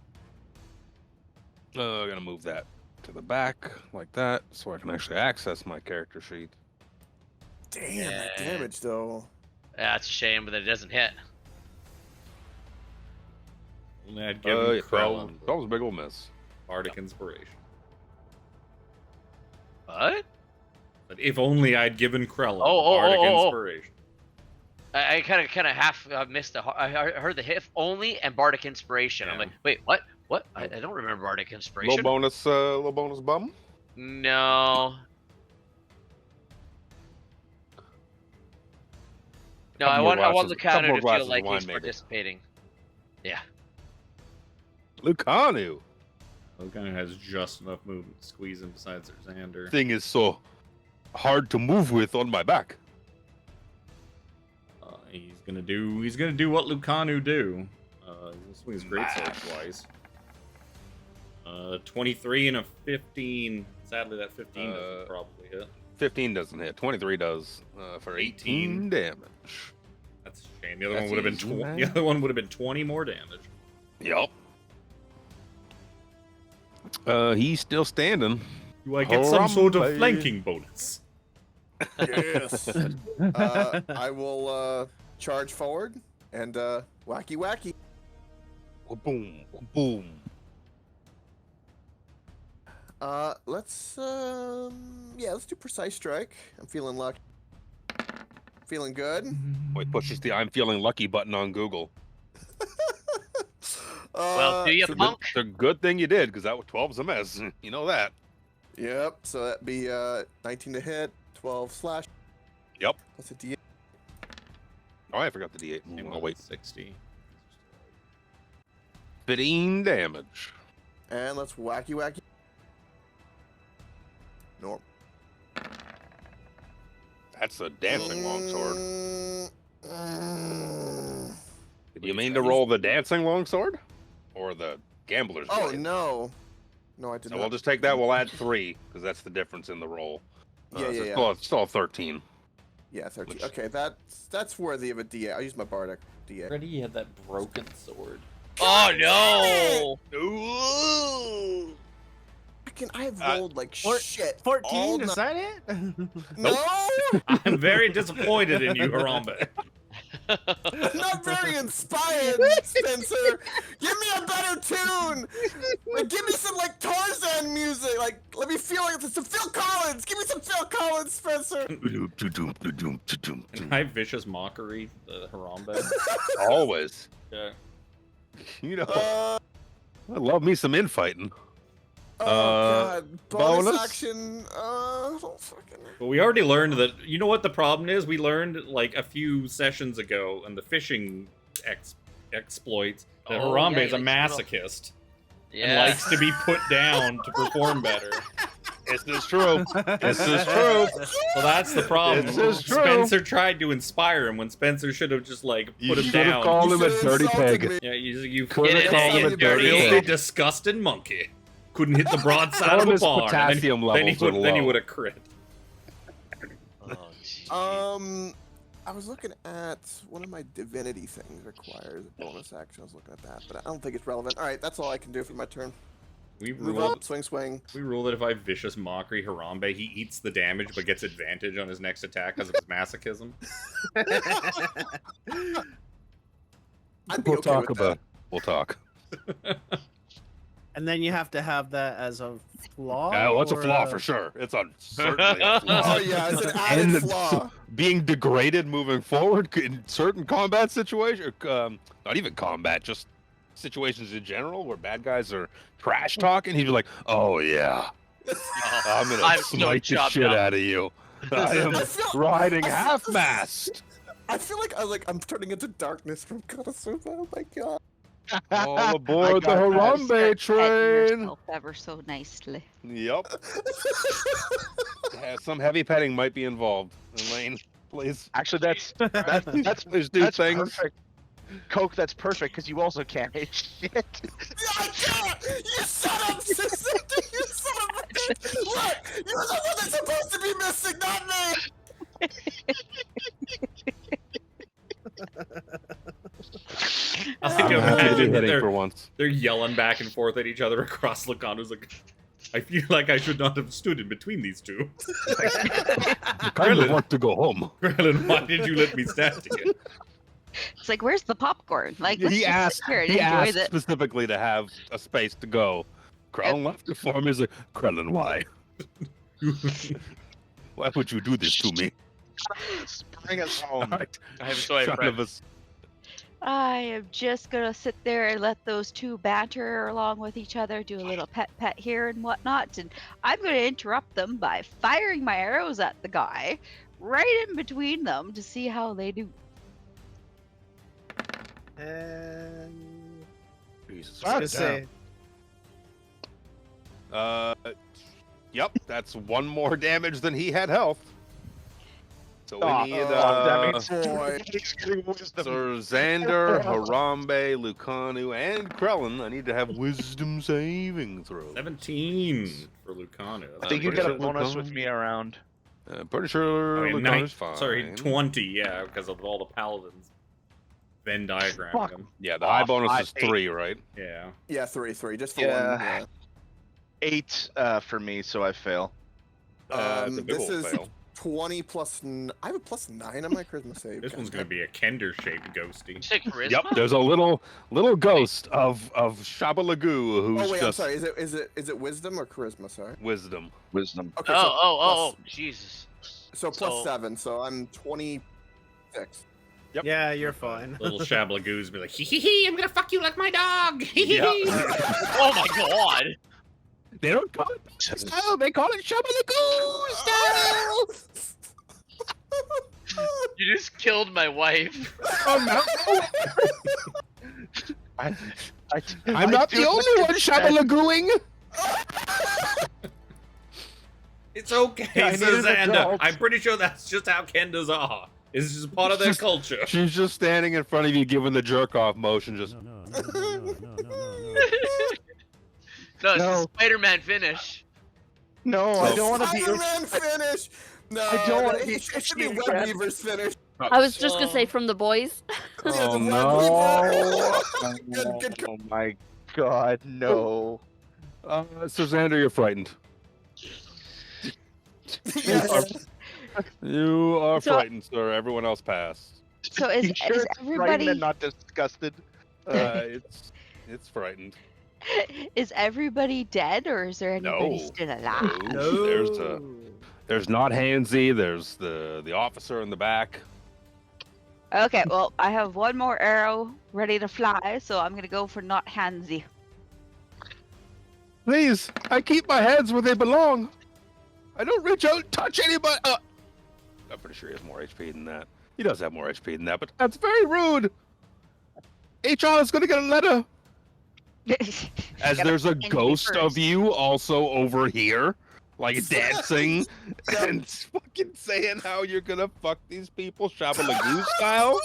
I'm gonna move that to the back like that, so I can actually access my character sheet. Damn, that Yeah. damage though. That's a shame, but it doesn't hit. Only I'd give Yeah, him Krellin, that was a big old miss. Bardic Inspiration. What? But if only I'd given Krellin Oh, Bardic oh. Inspiration. I kind of half missed the. I heard the hit only and Bardic Inspiration. I'm Yeah. like, wait, what? What? I don't remember Bardic Inspiration. Little bonus bum. No. No, I Couple more want glasses- Lucanu couple more to glasses feel of like wine, he's maybe. participating. Yeah. Lucanu. Lucanu has just enough movement to squeeze him beside Xander. Thing is so hard to move with on my back. He's gonna do what Lucanu do. He's gonna swing his greatsword twice. 23 and a 15. Sadly, that 15 doesn't probably hit. 15 doesn't hit. 23 does for 18 damage. That's a shame. The other That's one would have been easy, 20. man. The other one would have been 20 more damage. Yup. He's still standing. Do I get some sort of Harambe. flanking bonus? Yes. I will charge forward and wacky wacky. Boom, boom. Let's do precise strike. I'm feeling lucky. Feeling good. Wait, pushes the "I'm feeling lucky" button on Google. Well, do you, It's a good- punk? It's a good thing you did, because that 12's a mess. You know that. Yep. So that'd be 19 to hit, 12 slash. Yep. That's a D8. Oh, I forgot the D8. Oh, wait. 60. 15 damage. And let's wacky wacky. Norm. That's a dancing longsword. Mm. Did you mean to roll the dancing longsword? Or the gambler's Oh blade? no. No, I did So not. we'll just take that. We'll add 3, because that's the difference in the roll. Yeah, So yeah, it's yeah. still 13. Yeah, 13. Which- Okay, that's worthy of a D8. I'll use my Bardic D8. Already you had that broken sword. Oh no! Ooh. I have rolled like shit. 14, all is night. that it? No, I'm very disappointed in you, Harambe. not very inspired, Spencer. Give me a better tune. Like, give me some like Tarzan music. Like, let me feel like it's some Phil Collins. Give me some Phil Collins, Spencer. And I vicious mockery, the Harambe. Always. Yeah. You know, Uh, I love me some infighting. Oh Uh, god. Bonus, bonus? action. Don't fucking. But we already learned that. You know what the problem is? We learned like a few sessions ago in the fishing exploits that Oh, Harambe yeah, is a he likes masochist and Yeah. likes to be put down to perform better. This is true. This is true. So that's the problem. This is true. Spencer tried to inspire him when Spencer should have just like You put him should have down. called You him a should've dirty insulted pig. me. Yeah, you Could Get have it, called him a you dirty dirty filthy, pig. disgusting monkey. Couldn't hit the broadside Tell of him a his barn. potassium then he levels are then he low. would have crit. Oh, jeez. I was looking at one of my divinity things requires a bonus action. I was looking at that, but I don't think it's relevant. All right, that's all I can do for my turn. We Move ruled. up, swing. We rule that if I vicious mockery Harambe, he eats the damage but gets advantage on his next attack because of his masochism. I'd be We'll okay talk with about. We'll talk. And then you have to have that as a flaw. Yeah, well, it's a or flaw for sure. It's certainly a that. flaw. Oh yeah, it's an added And flaw. being degraded moving forward in certain combat situations, not even combat, just situations in general where bad guys are trash talking, he'd be like, "Oh yeah, I'm gonna I'm so smite the chopped shit up. out of you. I am I feel- riding I feel- half-mast." I feel like I'm turning into darkness from Konosuba. Oh my god. All aboard the got that. Harambe Pet train. yourself ever so nicely. Yep. Some heavy petting might be involved. Elaine, please. Actually, that's Please do that's things. perfect. Coke, that's perfect because you also can't hit shit. I can't! You son of you son of a bitch! Look! You're the one that's supposed to be missing, not me! I think I'm I'm happy to be imagining that hitting for once. they're yelling back and forth at each other across Lacando's like, I feel like I should not have stood in between these two. I kind of want to go home. Krillin, why did you let me stand here? It's like, where's the popcorn? Like, let's He just asked. sit here and He enjoy asked the. specifically to have a space to go. Krellin left it for me. He's like, Krellin, why? Why would you do this to me? Bring us home. Alright, I have so I son of a I am just gonna sit there and let those two banter along with each other, do a little pet here and whatnot, and I'm gonna interrupt them by firing my arrows at the guy right in between them to see how they do. And Jesus. I was gonna say, Yep, that's one more damage than he had health. So we Oh, need that means boy. Sir Xander, Harambe, Lucanu, and Krellin. I need to have wisdom saving throws. 17 for Lucano. I think you pretty get a sure bonus Lucano- with me around. Pretty sure I mean, Lucanu's fine. sorry, 20, yeah, because of all the paladins. Venn diagram Fuck. them. Yeah, the high Oh, bonus is 8. 3, right? Yeah. Yeah, three, just for Yeah. one. 8 for me, so I fail. It's a big This ol' is fail. 20 plus. I have a +9 on my charisma save. This one's God. going to be a Kender-shaped ghosty. Say charisma? Yep, there's a little ghost of Shabalagoo who's Oh wait, I'm just sorry. Is it wisdom or charisma? Sorry. wisdom. Wisdom. Okay. Oh, Jesus. So So- +7, so I'm 26. Yep. yeah, you're fine. Little Shablagoos be like, hee hee hee, I'm going to fuck you like my dog. Hee hee hee. Oh my god. They don't call it style, they call it Shabalagoo style. You just killed my wife. Oh no! I'm not the only one Shabalagooing. It's okay, Yeah, I needed an Suzanda. adult. I'm pretty sure that's just how Kendas are. It's just part of their Just- culture. She's just standing in front of you, giving the jerk off motion. Just No, it's No. a Spider-Man finish. No, I don't want to be. Spider-Man finish. No, I don't wanna it, be it should be itchy Web again. Weaver's finish. I was just gonna say from the boys. Yeah, the oh Web no! Weaver. Good. Oh my god, no. So Xander, you're frightened. Yes. You are So- frightened, sir. Everyone else passed. So is, You sure is it's frightened everybody and not disgusted? It's frightened. is everybody dead, or is there anybody No. still alive? No. There's not Hansy. There's the officer in the back. Okay, well, I have one more arrow ready to fly, so I'm gonna go for not handsy. Please, I keep my hands where they belong. I don't reach out and touch anybody. I'm pretty sure he has more HP than that. He does have more HP than that, but that's very rude. HR is gonna get a letter. As Gotta there's a end me ghost of first. you also over here, like dancing and fucking saying how you're gonna fuck these people Shabalagoo style.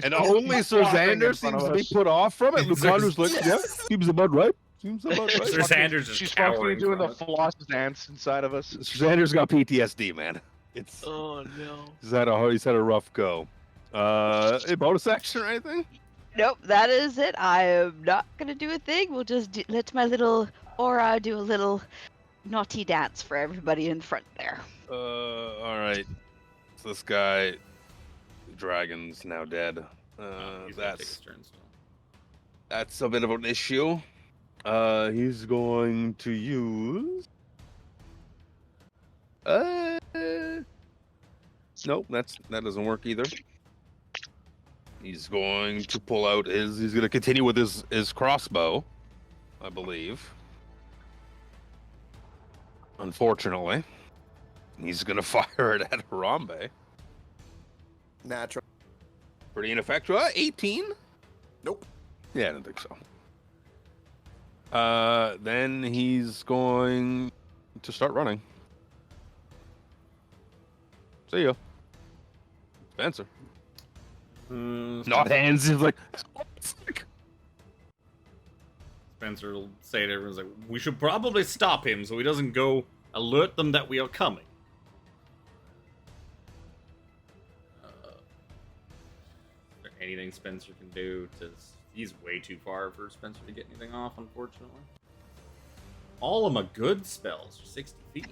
And only Sir Flopping in Xander front of seems to be us. put off from it. Lucander's like, yeah, seems about right. Seems about right. Sir Sanders is She's cowering fucking doing the from it. floss dance inside of us. Sir Xander's got PTSD, man. It's Oh no. he's had a rough go. A bonus action or anything? Nope, that is it. I am not gonna do a thing. We'll just let my little aura do a little naughty dance for everybody in front there. All right. So this guy, the dragon's now dead. He's gonna take his turn still. That's a bit of an issue. He's going to use. Nope, that doesn't work either. He's going to pull out his. He's going to continue with his crossbow, I believe. Unfortunately, he's going to fire it at Harambe. Natural. Pretty ineffectual. 18. Nope. Yeah, I don't think so. Then he's going to start running. See ya. Spencer. Not hands. He's like, Spencer will say to everyone, like, we should probably stop him so he doesn't go alert them that we are coming. Is there anything Spencer can do to... He's way too far for Spencer to get anything off, unfortunately. All of my good spells are 60 feet.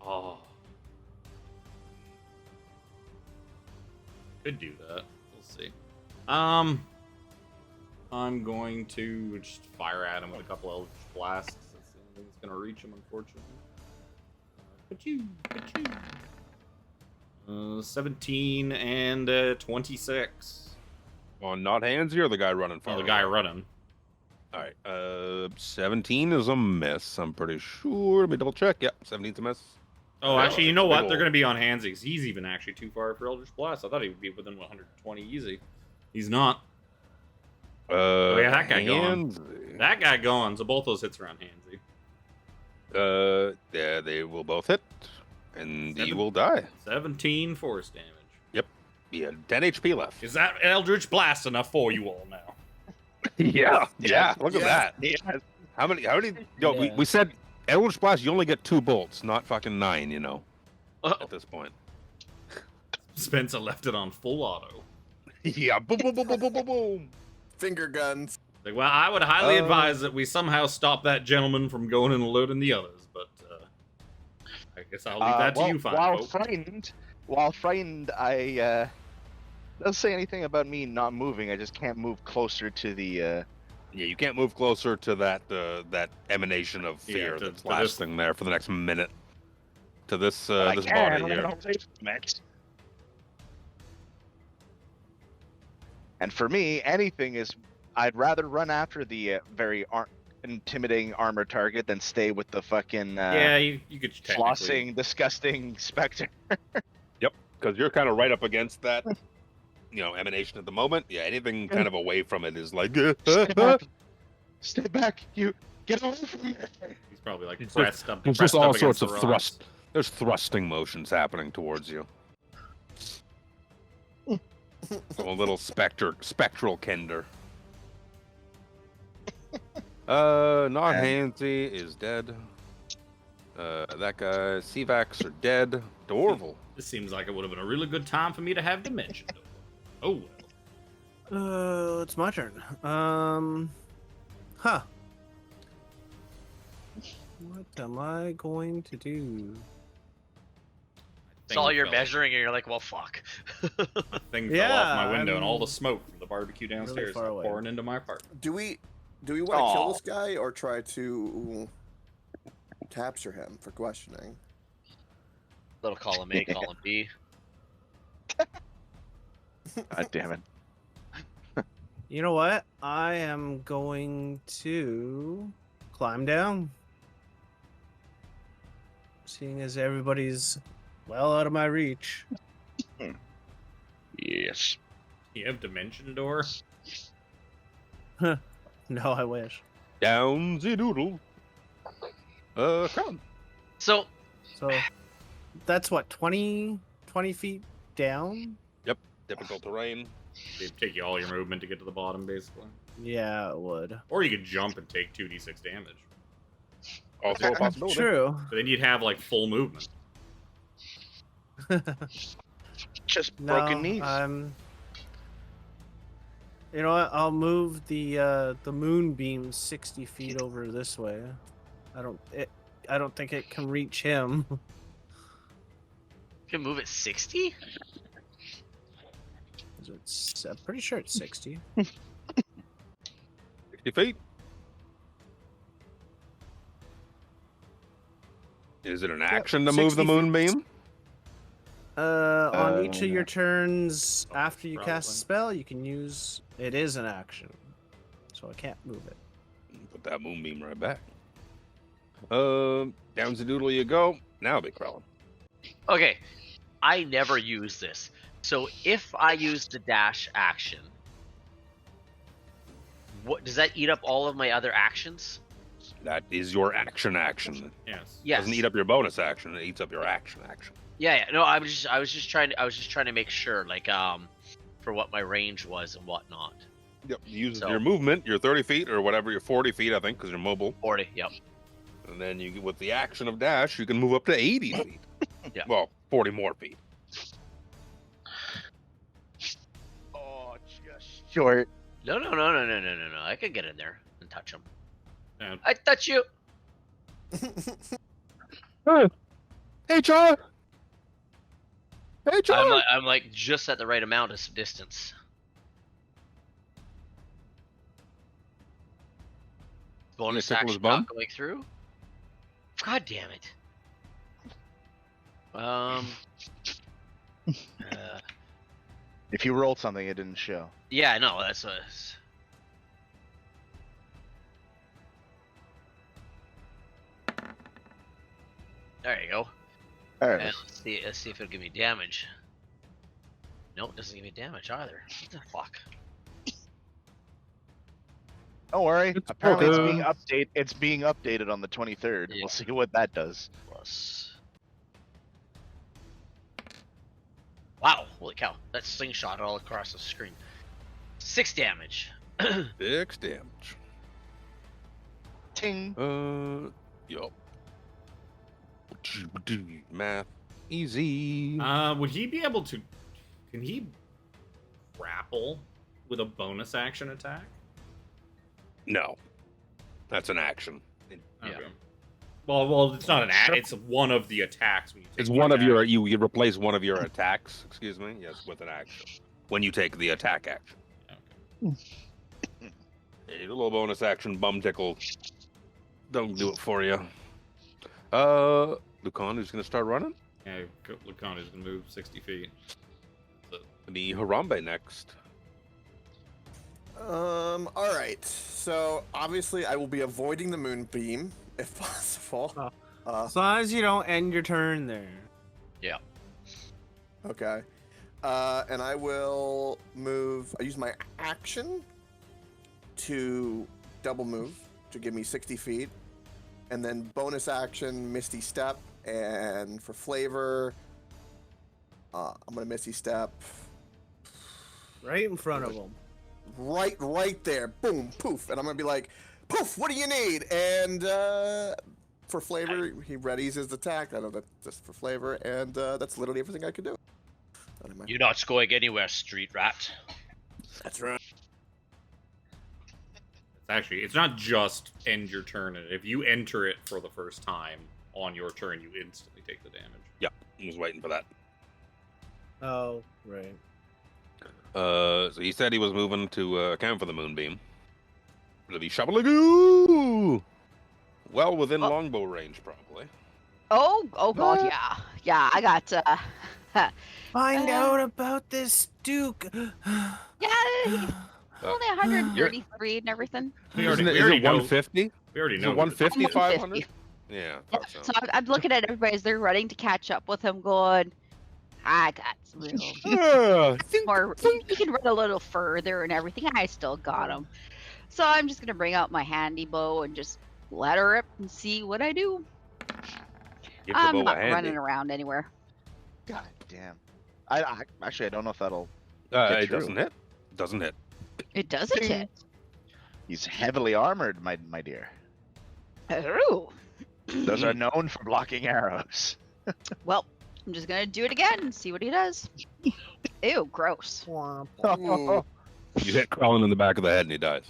Oh. Could do that. We'll see. I'm going to just fire at him with a couple Eldritch Blasts. That's the only thing that's going to reach him, unfortunately. 17 and 26. on not handsy or the guy running Oh, far the guy away? running. All right. 17 is a miss. I'm pretty sure. Let me double check. Yep, 17's a miss. Oh, Yeah, actually, you it's know a what? big They're ol'- going to be on handsies. He's even actually too far for Eldritch Blast. I thought he would be within 120 easy. He's not. Yeah, that guy gone. Handsy. That guy gone, so both those hits are on handsy. Yeah, they will both hit, and he Seven. will die. 17 force damage. Yeah, 10 HP left. Is that Eldritch Blast enough for you all now? Yeah, yeah. Look at that. Yeah. How many? Yo, Yeah. we said Eldritch Blast. You only get 2 bolts, not fucking 9. You know, Oh, at this point. Spencer left it on full auto. Yeah. Boom, boom, boom, boom, boom, boom, boom. Finger guns. Like, well, I would highly Oh. advise that we somehow stop that gentleman from going and loading the others, but I guess I'll leave that to you, fine while folk. frightened, I doesn't say anything about me not moving. I just can't move closer to the. Yeah, you can't move closer to that that emanation of Yeah, fear to that's this- lasting there for the next minute. To this I this can, body here. And for me, anything is. I'd rather run after the very intimidating armor target than stay with the fucking Yeah, you could technically... flossing, disgusting specter. Because you're kind of right up against that, emanation at the moment. Yeah, anything kind of away from it is like. Stay back, you get away from me. He's probably like It's pressed up. There's pressed just all up sorts against of the rocks. thrust. There's thrusting motions happening towards you. So a little spectral kender. Not Handsy is dead. That guy, Sevax are dead. Dorval. This seems like it would have been a really good time for me to have Dimension. Oh, well. It's my turn. Huh. What am I going to do? it's all you're fell- measuring, and you're like, well, fuck. Thing fell off my Yeah, window, and all the I'm smoke from the barbecue downstairs far is away. pouring into my apartment. Do we want to kill Aw. this guy or try to capture him for questioning? Little column A, column B. God damn it. You know what? I am going to climb down. Seeing as everybody's well out of my reach. Yes. You have dimension door. No, I wish. Down the doodle. Crown. So So that's what, 20 feet down? Difficult terrain. It'd take you all your movement to get to the bottom, basically. Yeah, it would. Or you could jump and take 2d6 damage. Also a possibility. True. But then you'd have like full movement. Just No, broken knees. You know what? I'll move the moonbeam 60 feet over this way. I don't think it can reach him. you can move it 60. I'm pretty sure it's 60. 60 feet. Is it an action to move 60 the moonbeam? On each of your turns after you cast a Probably. spell, you can use. It is an action, so I can't move it. Put that moonbeam right back. Down the doodle you go. Now, Big Krellin. Okay, I never use this. So if I use the dash action, what does that eat up all of my other actions? That is your action. Yes. Yes. Doesn't eat up your bonus action. It eats up your action. Yeah. No, I was just trying to make sure, like, for what my range was and whatnot. Yep. Use So- your movement, your 30 feet or whatever, your 40 feet, I think, because you're mobile. 40. Yep. And then you, with the action of dash, you can move up to 80 feet. Yeah. Well, 40 more feet. Oh, just short. No. I could get in there and touch him. Yeah. I touch you. Hey, John. Hey, John. I'm like just at the right amount of distance. Bonus tickle his action bum? not going through. God damn it. If you rolled something, it didn't show. Yeah, no, that's what. There you go. All right. And let's see if it'll give me damage. No, it doesn't give me damage either. What the fuck? Don't worry. It's Apparently, broken. it's being updated on the 23rd. Yeah. We'll see what that does. Plus. Wow, holy cow. That slingshot all across the screen. 6 damage. 6 damage. Ting. Yup. Math. Easy. Would he be able to? Can he grapple with a bonus action attack? No. That's an action. Yeah. Okay. Well, it's not an act. It's one of the attacks. When you take It's the one of attack. your, you replace one of your attacks, excuse me, yes, with an action. When you take the attack action. Okay. A little bonus action, bum tickle. Don't do it for you. Lucan is going to start running. Yeah, Lucan is gonna move 60 feet. The Harambe next. All right. So obviously, I will be avoiding the moonbeam if possible. As long as you don't end your turn there. Okay. And I will move. I use my action to double move to give me 60 feet, and then bonus action Misty Step, and for flavor, I'm gonna Misty Step Right in front of him. right there. Boom, poof, and I'm gonna be like, poof. What do you need? And for flavor, he readies his attack. I know that's just for flavor, and that's literally everything I could do. You're not going anywhere, street rat. That's right. It's not just end your turn. If you enter it for the first time on your turn, you instantly take the damage. Yep, I was waiting for that. Oh, right. So he said he was moving to account for the moonbeam. It'll be shoveling. Well, within longbow range, probably. Oh god, What? yeah. Yeah, I got Find out about this Duke. Yeah, he's only 133 and everything. We Isn't already, it, we is already it know. 150? We already Is know. it who the- 150, I'm 500? 150. Yeah, Yeah, thought so. so I'm looking at everybody as they're running to catch up with him, going, I got some real more. He can run a little further and everything. I still got him. So I'm just gonna bring out my handy bow and just let her rip and see what I do. Give the I'm bow a not handy. running around anywhere. God damn. I actually I don't know if that'll. It true. doesn't hit. Doesn't hit. It doesn't Ding. hit. He's heavily armored, my dear. Oh. Those are known for blocking arrows. Well, I'm just gonna do it again and see what he does. Ew, gross. Ooh. You hit Krellin in the back of the head and he dies.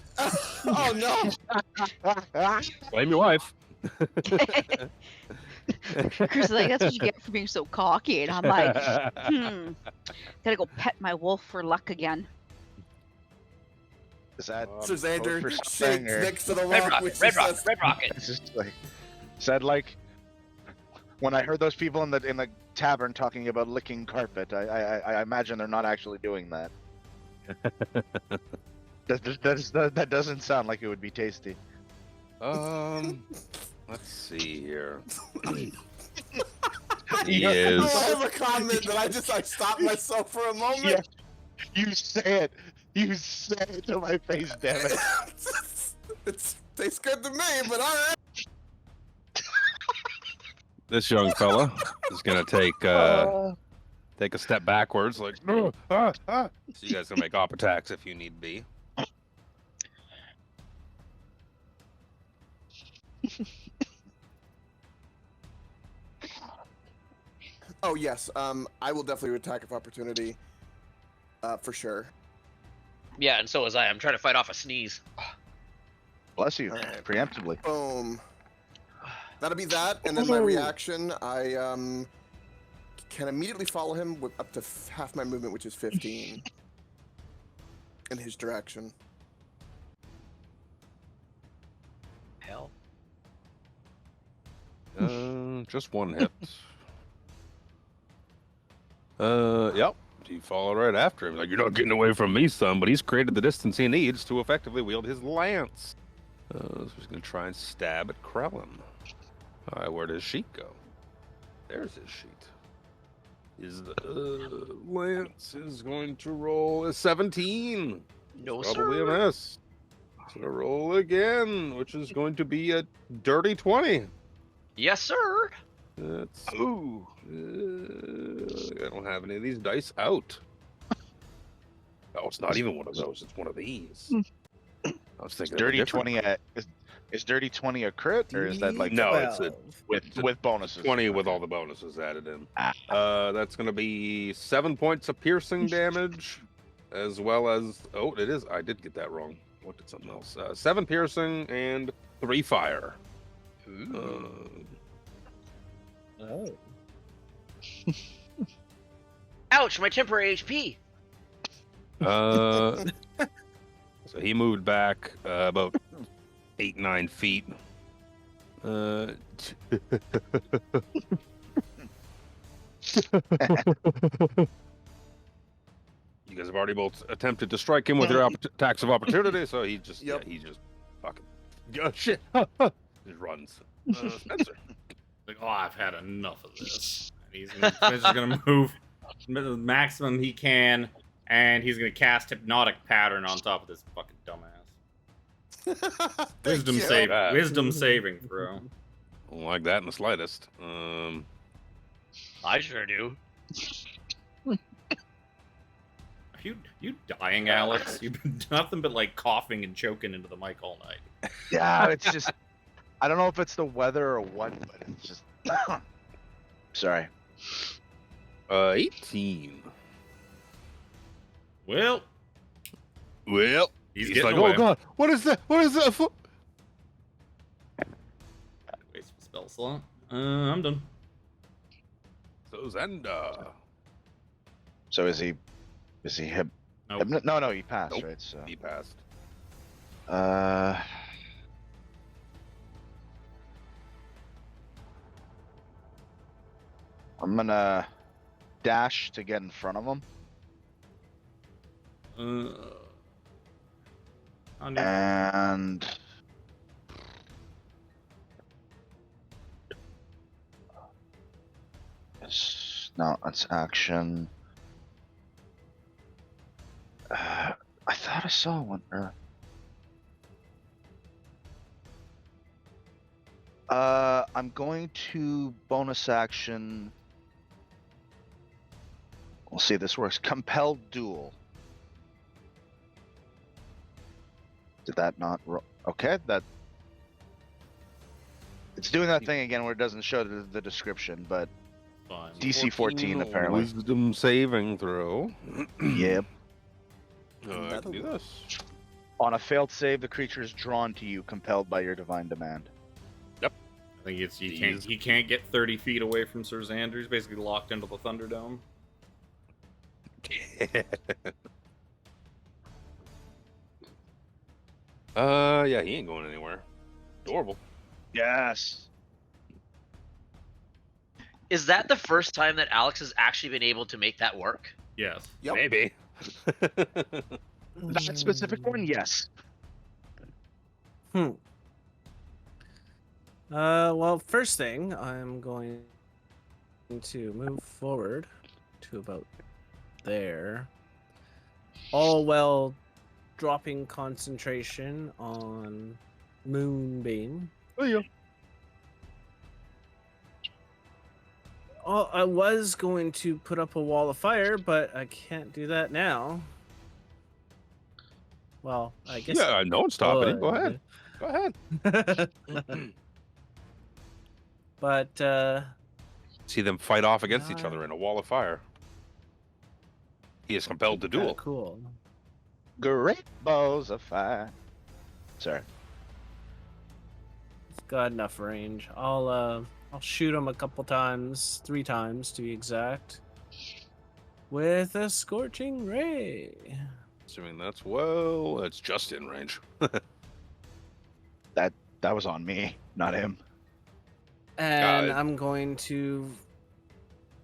Oh no! Blame your wife. Chris is like, that's what you get for being so cocky. And I'm like, gotta go pet my wolf for luck again. Is that So Xander for shakes something, or- next to the Red rock, rocket, which red he rocket, says, red rocket. It's just like said like when I heard those people in the tavern talking about licking carpet, I imagine they're not actually doing that. That doesn't sound like it would be tasty. Let's see here. He Yeah. I is. have a comment that I stopped myself for a moment. Yeah. You say it. You say it to my face, damn it. It tastes good to me, but all right. This young fella is gonna take a step backwards, like So you guys can make op attacks if you need be. Oh yes, I will definitely attack of opportunity, for sure. Yeah, and so was I. I'm trying to fight off a sneeze. Bless you, Alright. preemptively. Boom. That'll be that, and then my reaction, I can immediately follow him with up to half my movement, which is 15, in his direction. Hell. Just one hit. Yep. You follow right after him. Like, you're not getting away from me, son, but he's created the distance he needs to effectively wield his lance. So he's going to try and stab at Krellin. All right, where does sheet go? There's his sheet. His lance is going to roll a 17. No, Probably sir. a miss. It's going to roll again, which is going to be a dirty 20. Yes, sir. That's ooh. I don't have any of these dice out. Oh, it's not even one of those. It's one of these. I was thinking of a Dirty different 20 is dirty 20 a crit, or is that like No, it's a with bonuses? 20 with all the bonuses added in. Ah. That's going to be 7 points of piercing damage, as well as it is. I did get that wrong. What did something else? 7 piercing and 3 fire. Oh. Ouch! My temporary HP. So he moved back about 8-9 feet. You guys have already both attempted to strike him with your attacks of opportunity, so he just he just fucking shit. Just runs. Spencer. Like, oh, I've had enough of this. And he's gonna move the maximum he can, and he's gonna cast Hypnotic Pattern on top of this fucking dumbass. Wisdom you. save, Bad. wisdom saving throw. Don't like that in the slightest. I sure do. Are you dying, Alex? You've been nothing but like coughing and choking into the mic all night. Yeah, it's just I don't know if it's the weather or what, but it's just sorry. 18. Well, He's getting like, away. oh god, what is that? What is that? Waste a spell slot. I'm done. So Zenda. So is he Nope. No, he passed, Nope. right? So He passed. I'm gonna dash to get in front of him. And no, that's action. I thought I saw one earlier. I'm going to bonus action. We'll see if this works. Compelled duel. Did that not roll? Okay, that. It's doing that thing again where it doesn't show the description, but Fine. DC 14 apparently. Wisdom saving throw. Yep. I can do this. On a failed save, the creature is drawn to you, compelled by your divine demand. I think it's he can't get 30 feet away from Sir Xander. He's basically locked into the Thunderdome. Yeah, he ain't going anywhere. Adorable. Yes. Is that the first time that Alex has actually been able to make that work? Yes. Yep. Maybe. That specific one, yes. Well, first thing, I'm going to move forward to about there. All while dropping concentration on Moonbeam. Oh, yeah. Oh, I was going to put up a wall of fire, but I can't do that now. Well, I guess. Yeah, no one's stopping you. Go would. ahead. Go ahead. But, See them fight off against each other in a wall of fire. He is compelled to duel. Cool. Great balls of fire. Sorry. It's got enough range. I'll shoot him a couple times, 3 times to be exact, with a scorching ray. Assuming that's it's just in range. That was on me, not him. And I'm going to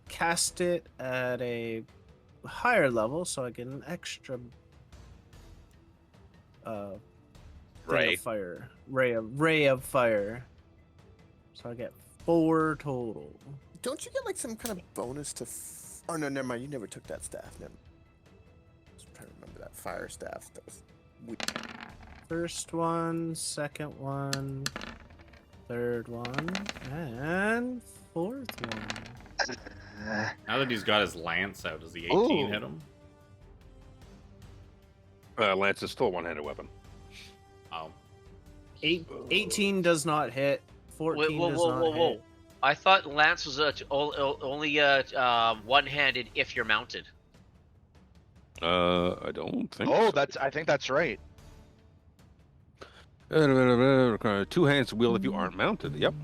cast it at a higher level so I get an extra Ray. of fire. Ray of fire. So I get 4 total. Don't you get like some kind of bonus to? Oh no, never mind. You never took that staff. Never. Just trying to remember that fire staff. That was weird. First one, second one, third one, and 4th one. Now that he's got his lance out, does the 18 Ooh. hit him? Lance is still a one-handed weapon. Oh. 18 does not hit. 14 does not hit. I thought Lance was only one-handed if you're mounted. I don't think. Oh, so. I think that's right. 2 hands to wield if you aren't mounted. Yep.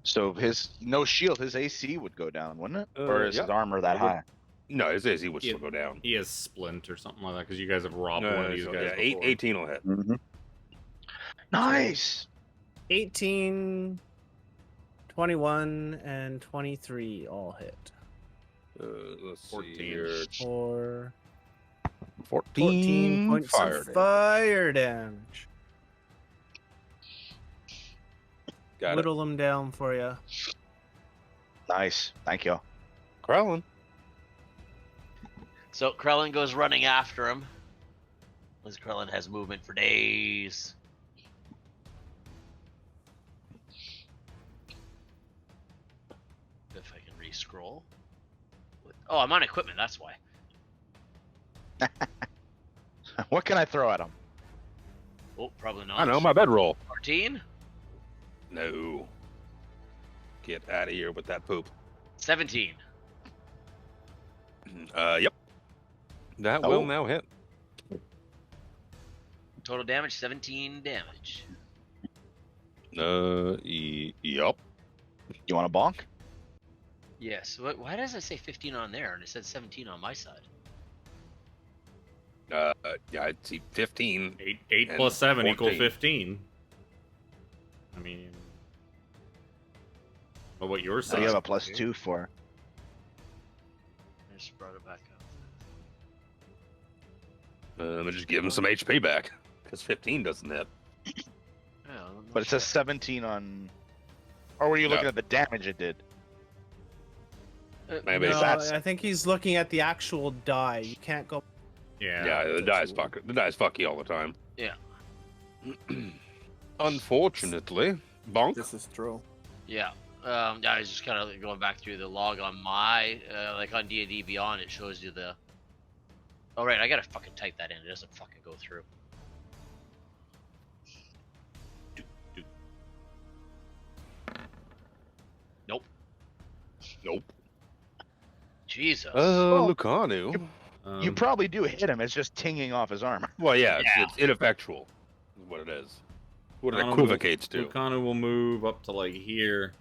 So his no shield, his AC would go down, wouldn't it? Or is yeah. his armor that high? No, his AC would still go down. He has splint or something like that because you guys have robbed one of these guys. Yeah, before. 18 will hit. Mm-hmm. Nice. 18, 21, and 23 all hit. Let's 14. see here. For 14 points fire of damage. fire damage. Got it. Whittle them down for you. Nice. Thank you. Krellin. So Krellin goes running after him. Because Krellin has movement for days. If I can re-scroll. Oh, I'm on equipment, that's why. What can I throw at him? Oh, probably not. I know, my bedroll. 14? No. Get out of here with that poop. 17. Yep. That Oh. will now hit. Total damage, 17 damage. Yep. You want a bonk? Yes. Why does it say 15 on there and it said 17 on my side? Yeah, I'd see 15. 8 And plus 7 equal 14. 15. I mean, well, what you're So saying? you have a +2 for. Just give him some HP back. Because 15 doesn't hit. But it says 17 on. Or were you looking at the damage it did? Maybe. No, That's- I think he's looking at the actual die. You can't go. Yeah, the dice fuck you all the time. Yeah. Unfortunately, bonk. This is true. Yeah. I was just kind of going back through the log on my, like on D&D Beyond, it shows you the. Oh right, I gotta fucking type that in. It doesn't fucking go through. Nope. Nope. Jesus. Lucanu. You probably do hit him. It's just tinging off his armor. Well, yeah, Yeah. It's ineffectual. Is what it is. What it Lucanu equivocates to. Lucanu will move up to like here,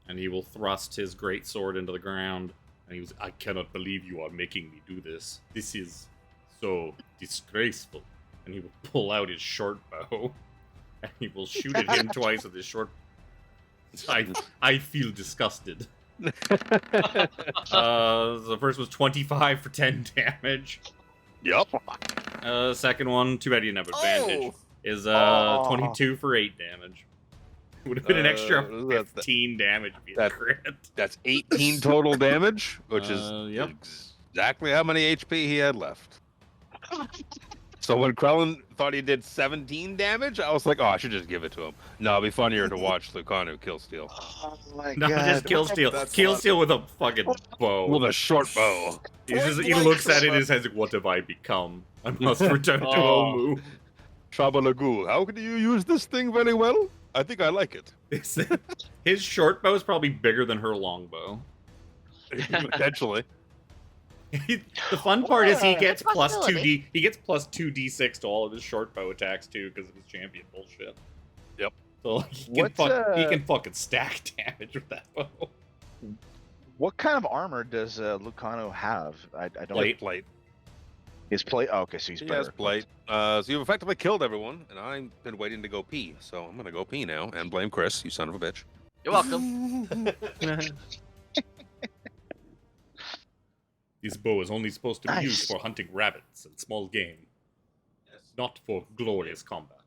and he will thrust his great sword into the ground. And he was, I cannot believe you are making me do this. This is so disgraceful. And he will pull out his short bow, and he will shoot at him twice with his short. I feel disgusted. The first was 25 for 10 damage. Yup. Second one, too bad you didn't have advantage, is 22 for 8 damage. It would have been an extra 15 damage if you had crit. That's 18 total damage, which is Yep. exactly how many HP he had left. So when Krellin thought he did 17 damage, I was like, oh, I should just give it to him. No, it'd be funnier to watch Lucanu kill Steel. Oh my No, just kill Steel. That's Kill fun. Steel with a fucking bow. With a short bow. He looks at it and says, what have I become? I must return to Omu. Trabalagul, how can you use this thing very well? I think I like it. His short bow is probably bigger than her long bow. Potentially. The fun part is he gets That's a plus possibility. 2d. He gets plus 2d6 to all of his short bow attacks too because of his champion bullshit. Yep. So like, he can fucking stack damage with that bow. What kind of armor does Lucano have? I don't. Plate. His plate. Oh, okay, so he's He better. has plate. So you've effectively killed everyone, and I've been waiting to go pee. So I'm gonna go pee now and blame Chris, you son of a bitch. You're welcome. This bow is only supposed to be Nice. used for hunting rabbits and small game, not for glorious combat.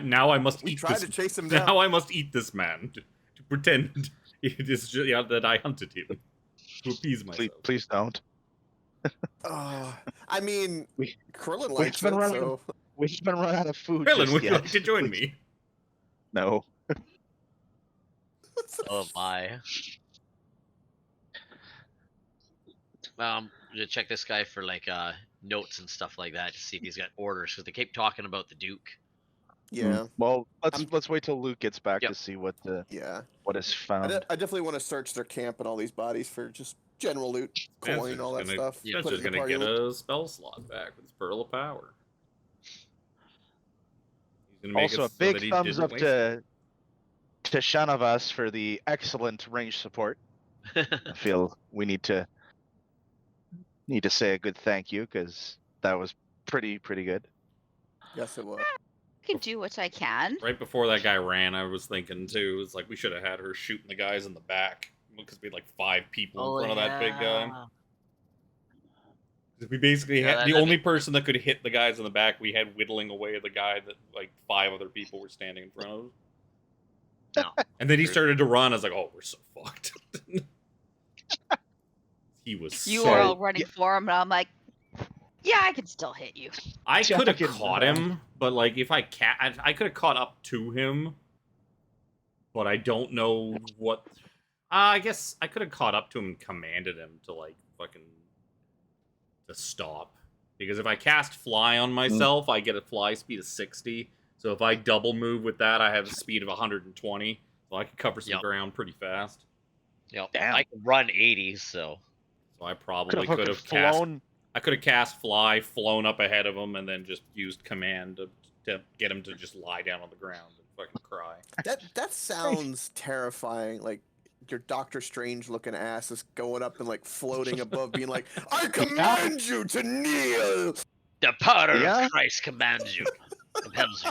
Now I must We eat tried this. to chase him down. Now I must eat this man to pretend it is just, that I hunted him to appease myself. Please don't. I mean, We- Krillin we've likes been it, running- so... We've been running out of food. Krillin, just would you yet. like to join me? No. Oh my. I'm gonna check this guy for like notes and stuff like that to see if he's got orders because they keep talking about the Duke. Yeah, Well, I'm- let's wait till Luke gets back Yep. to see what yeah. is found. I definitely want to search their camp and all these bodies for just general loot, Spencer's coin, all that gonna- stuff. Yeah, Put it Spencer's in gonna party get loot. a spell slot back with his Pearl of Power. He's gonna make Also, it a so big that he thumbs didn't up waste it. to Shanavas for the excellent range support. I feel we need to say a good thank you because that was pretty good. Yes, it was. I can do what I can. Right before that guy ran, I was thinking too, it's like we should have had her shooting the guys in the back because we had like 5 people in front of that big guy. 'Cause we basically Yeah, had the that'd only person that could hit the guys in the back. We had whittling away the guy that like 5 other people were standing in front of. No. And then he started to run. I was like, "Oh, we're so fucked." He was. You so... were all running for him, and I'm like, yeah, I can still hit you. I could have Fucking caught him, but like if I I could have caught up to him, but I don't know what. I guess I could have caught up to him and commanded him to like fucking to stop. Because if I cast fly on myself, I get a fly speed of 60. So if I double move with that, I have a speed of 120. So I can cover some Yep. ground pretty fast. Yep. Damn. I can run 80, so. So I probably could have cast. flown. I could have cast fly, flown up ahead of him, and then just used command to get him to just lie down on the ground and fucking cry. That sounds terrifying. Like your Doctor Strange looking ass is going up and like floating above, being like, "I command you to kneel." The power Yeah? of Christ commands you. Compels you.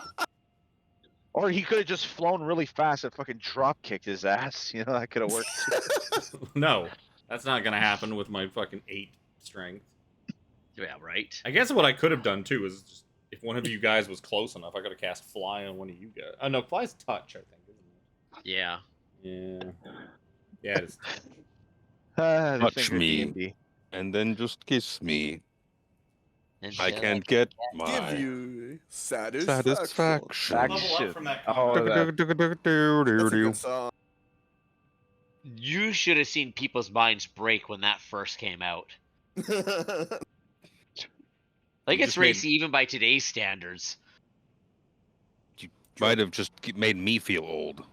Or he could have just flown really fast and fucking drop kicked his ass. You know, that could have worked. No, That's not gonna happen with my fucking 8 strength. Yeah, right. I guess what I could have done too is just if one of you guys was close enough, I could have cast fly on one of you guys. Oh no, fly's touch, I think, isn't Yeah. it? Yeah, it is. The Touch finger me. D&D. And then just kiss me. And I can't get Give my you satisfaction. satisfaction. Back Level up shit. from that Oh, comment. That's a good song. you should have seen people's minds break when that first came out. Like You it's just made- racy even by today's standards. You might have just made me feel old.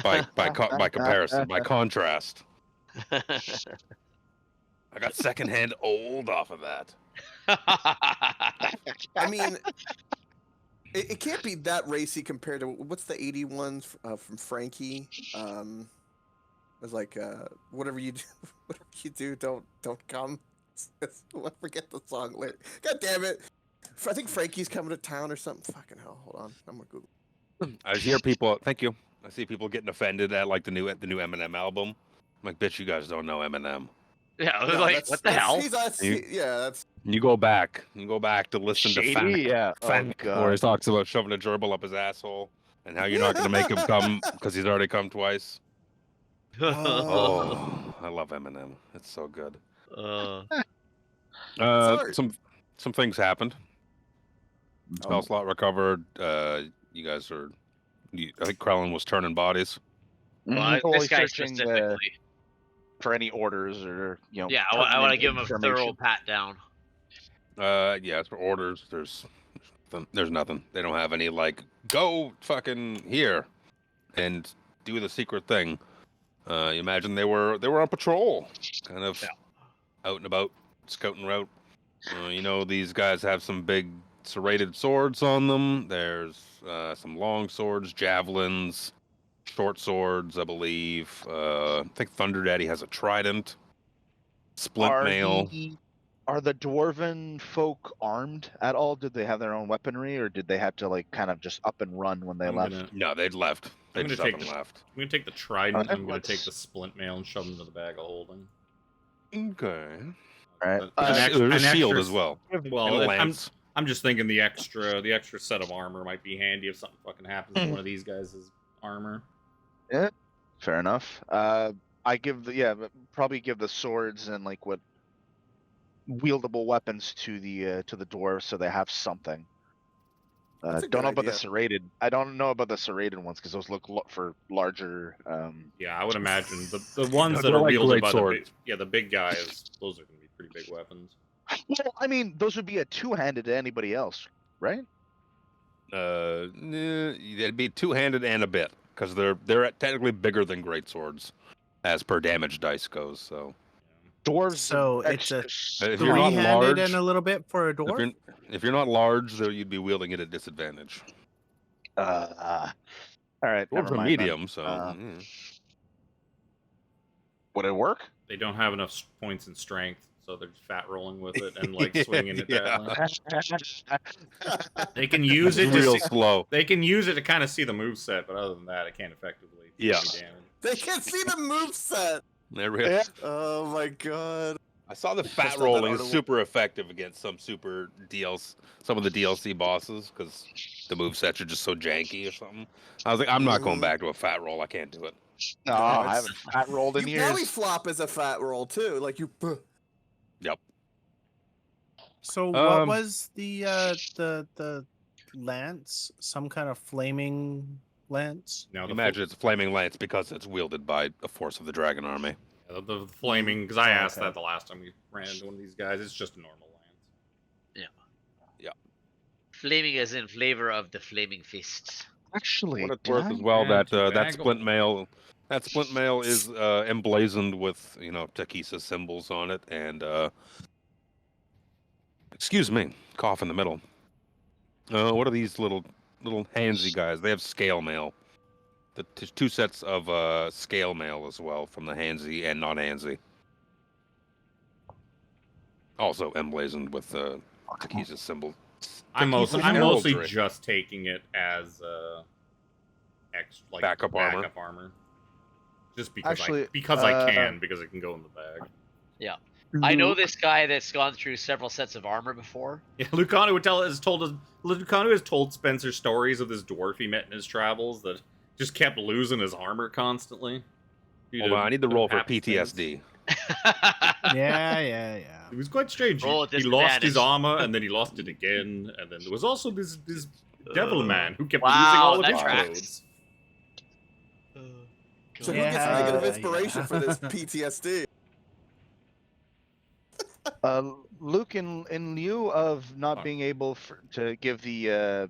By comparison, by contrast. I got secondhand old off of that. I mean, it can't be that racy compared to what's the 81 from Frankie. It was like whatever you do, don't come. I forget the song later. God damn it! I think Frankie's coming to town or something. Fucking hell! Hold on, I'm gonna Google. I hear people. Thank you. I see people getting offended at like the new Eminem album. I'm like, bitch, you guys don't know Eminem. Yeah, I was No, like, what the hell? That's You go back to listen Shady? to Fat, Yeah. Oh, where he God. talks about shoving a gerbil up his asshole and how you're not going to make him come because he's already come twice. Oh, I love Eminem. It's so good. Sorry. Some things happened. Spell slot recovered. You guys are. I think Krellin was turning bodies. Well, Well, this he's guy searching specifically. for any orders or Yeah, I want to give him a information. thorough pat down. Yeah, it's for orders. There's nothing. They don't have any like go fucking here and do the secret thing. You imagine they were on patrol, kind of out and about, scouting route. You know, these guys have some big serrated swords on them. There's some long swords, javelins, short swords, I believe. I think Thunder Daddy has a trident. Splint mail. Are the dwarven folk armed at all? Did they have their own weaponry, or did they have to like kind of just up and run when they left? No, they'd left. They just up and left. I'm gonna take the trident. Okay, I'm gonna take let's- the splint mail and shove them into the bag of holding. Okay. All right. There's a shield as well. Well, And a I'm lance. just thinking the extra set of armor might be handy if something fucking happens to one of these guys' armor. Yeah, fair enough. I give probably give the swords and like what wieldable weapons to the dwarves so they have something. That's a Don't good know about the idea. serrated. I don't know about the serrated ones because those look for larger. Yeah, I would imagine the ones that They're are like wielded great by swords. the big guys. Those are gonna be pretty big weapons. Well, I mean, those would be a two-handed to anybody else, right? It'd be two-handed and a bit because they're technically bigger than great swords, as per damage dice goes. So Dwarves. So are it's a extra if you're not three-handed large, and a little bit for a dwarf. if you're not large, though, you'd be wielding it at disadvantage. all right. Dwarves Never are mind then. medium, so Would it work? They don't have enough points in strength, so they're just fat rolling with it and like swinging it Yeah. that way. They can use it it's to real see, slow. they can use it to kind of see the move set, but other than that, it can't effectively do Yeah. any damage. They can see the moveset. They're real. Yeah. Oh my god. I saw the fat saw that rolling is article. super effective against some of the DLC bosses because the movesets are just so janky or something. I was like, I'm not going back to a fat roll. I can't do it. No, No, I it's- haven't fat rolled in You years. belly flop is a fat roll too. Like you. Yep. So what Um, was the lance? Some kind of flaming lance? Now the Imagine it's a flaming lance because it's wielded by a force of the dragon army. the flaming, because I asked okay. that the last time we ran into one of these guys. It's just a normal lance. Flaming as in flavor of the flaming fists. Actually, What it's did worth I? as well Yeah, that too that bad. splint mail, is emblazoned with Takisa symbols on it, and excuse me, cough in the middle. What are these little handsy guys? They have scale mail. The two sets of scale mail as well from the handsy and not handsy. Also emblazoned with Takisa symbol. I'm mostly heraldry. just taking it as backup Backup armor. armor. Just because Actually, I can, because it can go in the bag. I know this guy that's gone through several sets of armor before. Yeah, Lucano has told Spencer stories of this dwarf he met in his travels that just kept losing his armor constantly. Hold on, I need to roll for PTSD. Yeah. It was quite strange. Roll at He lost his disadvantage. armor, and then he lost it again, and then there was also this devil man who kept Wow, losing all of that his tracks. clothes. So who Yeah, gets negative yeah. inspiration for this PTSD? Luke, in lieu of not Oh. being able to give the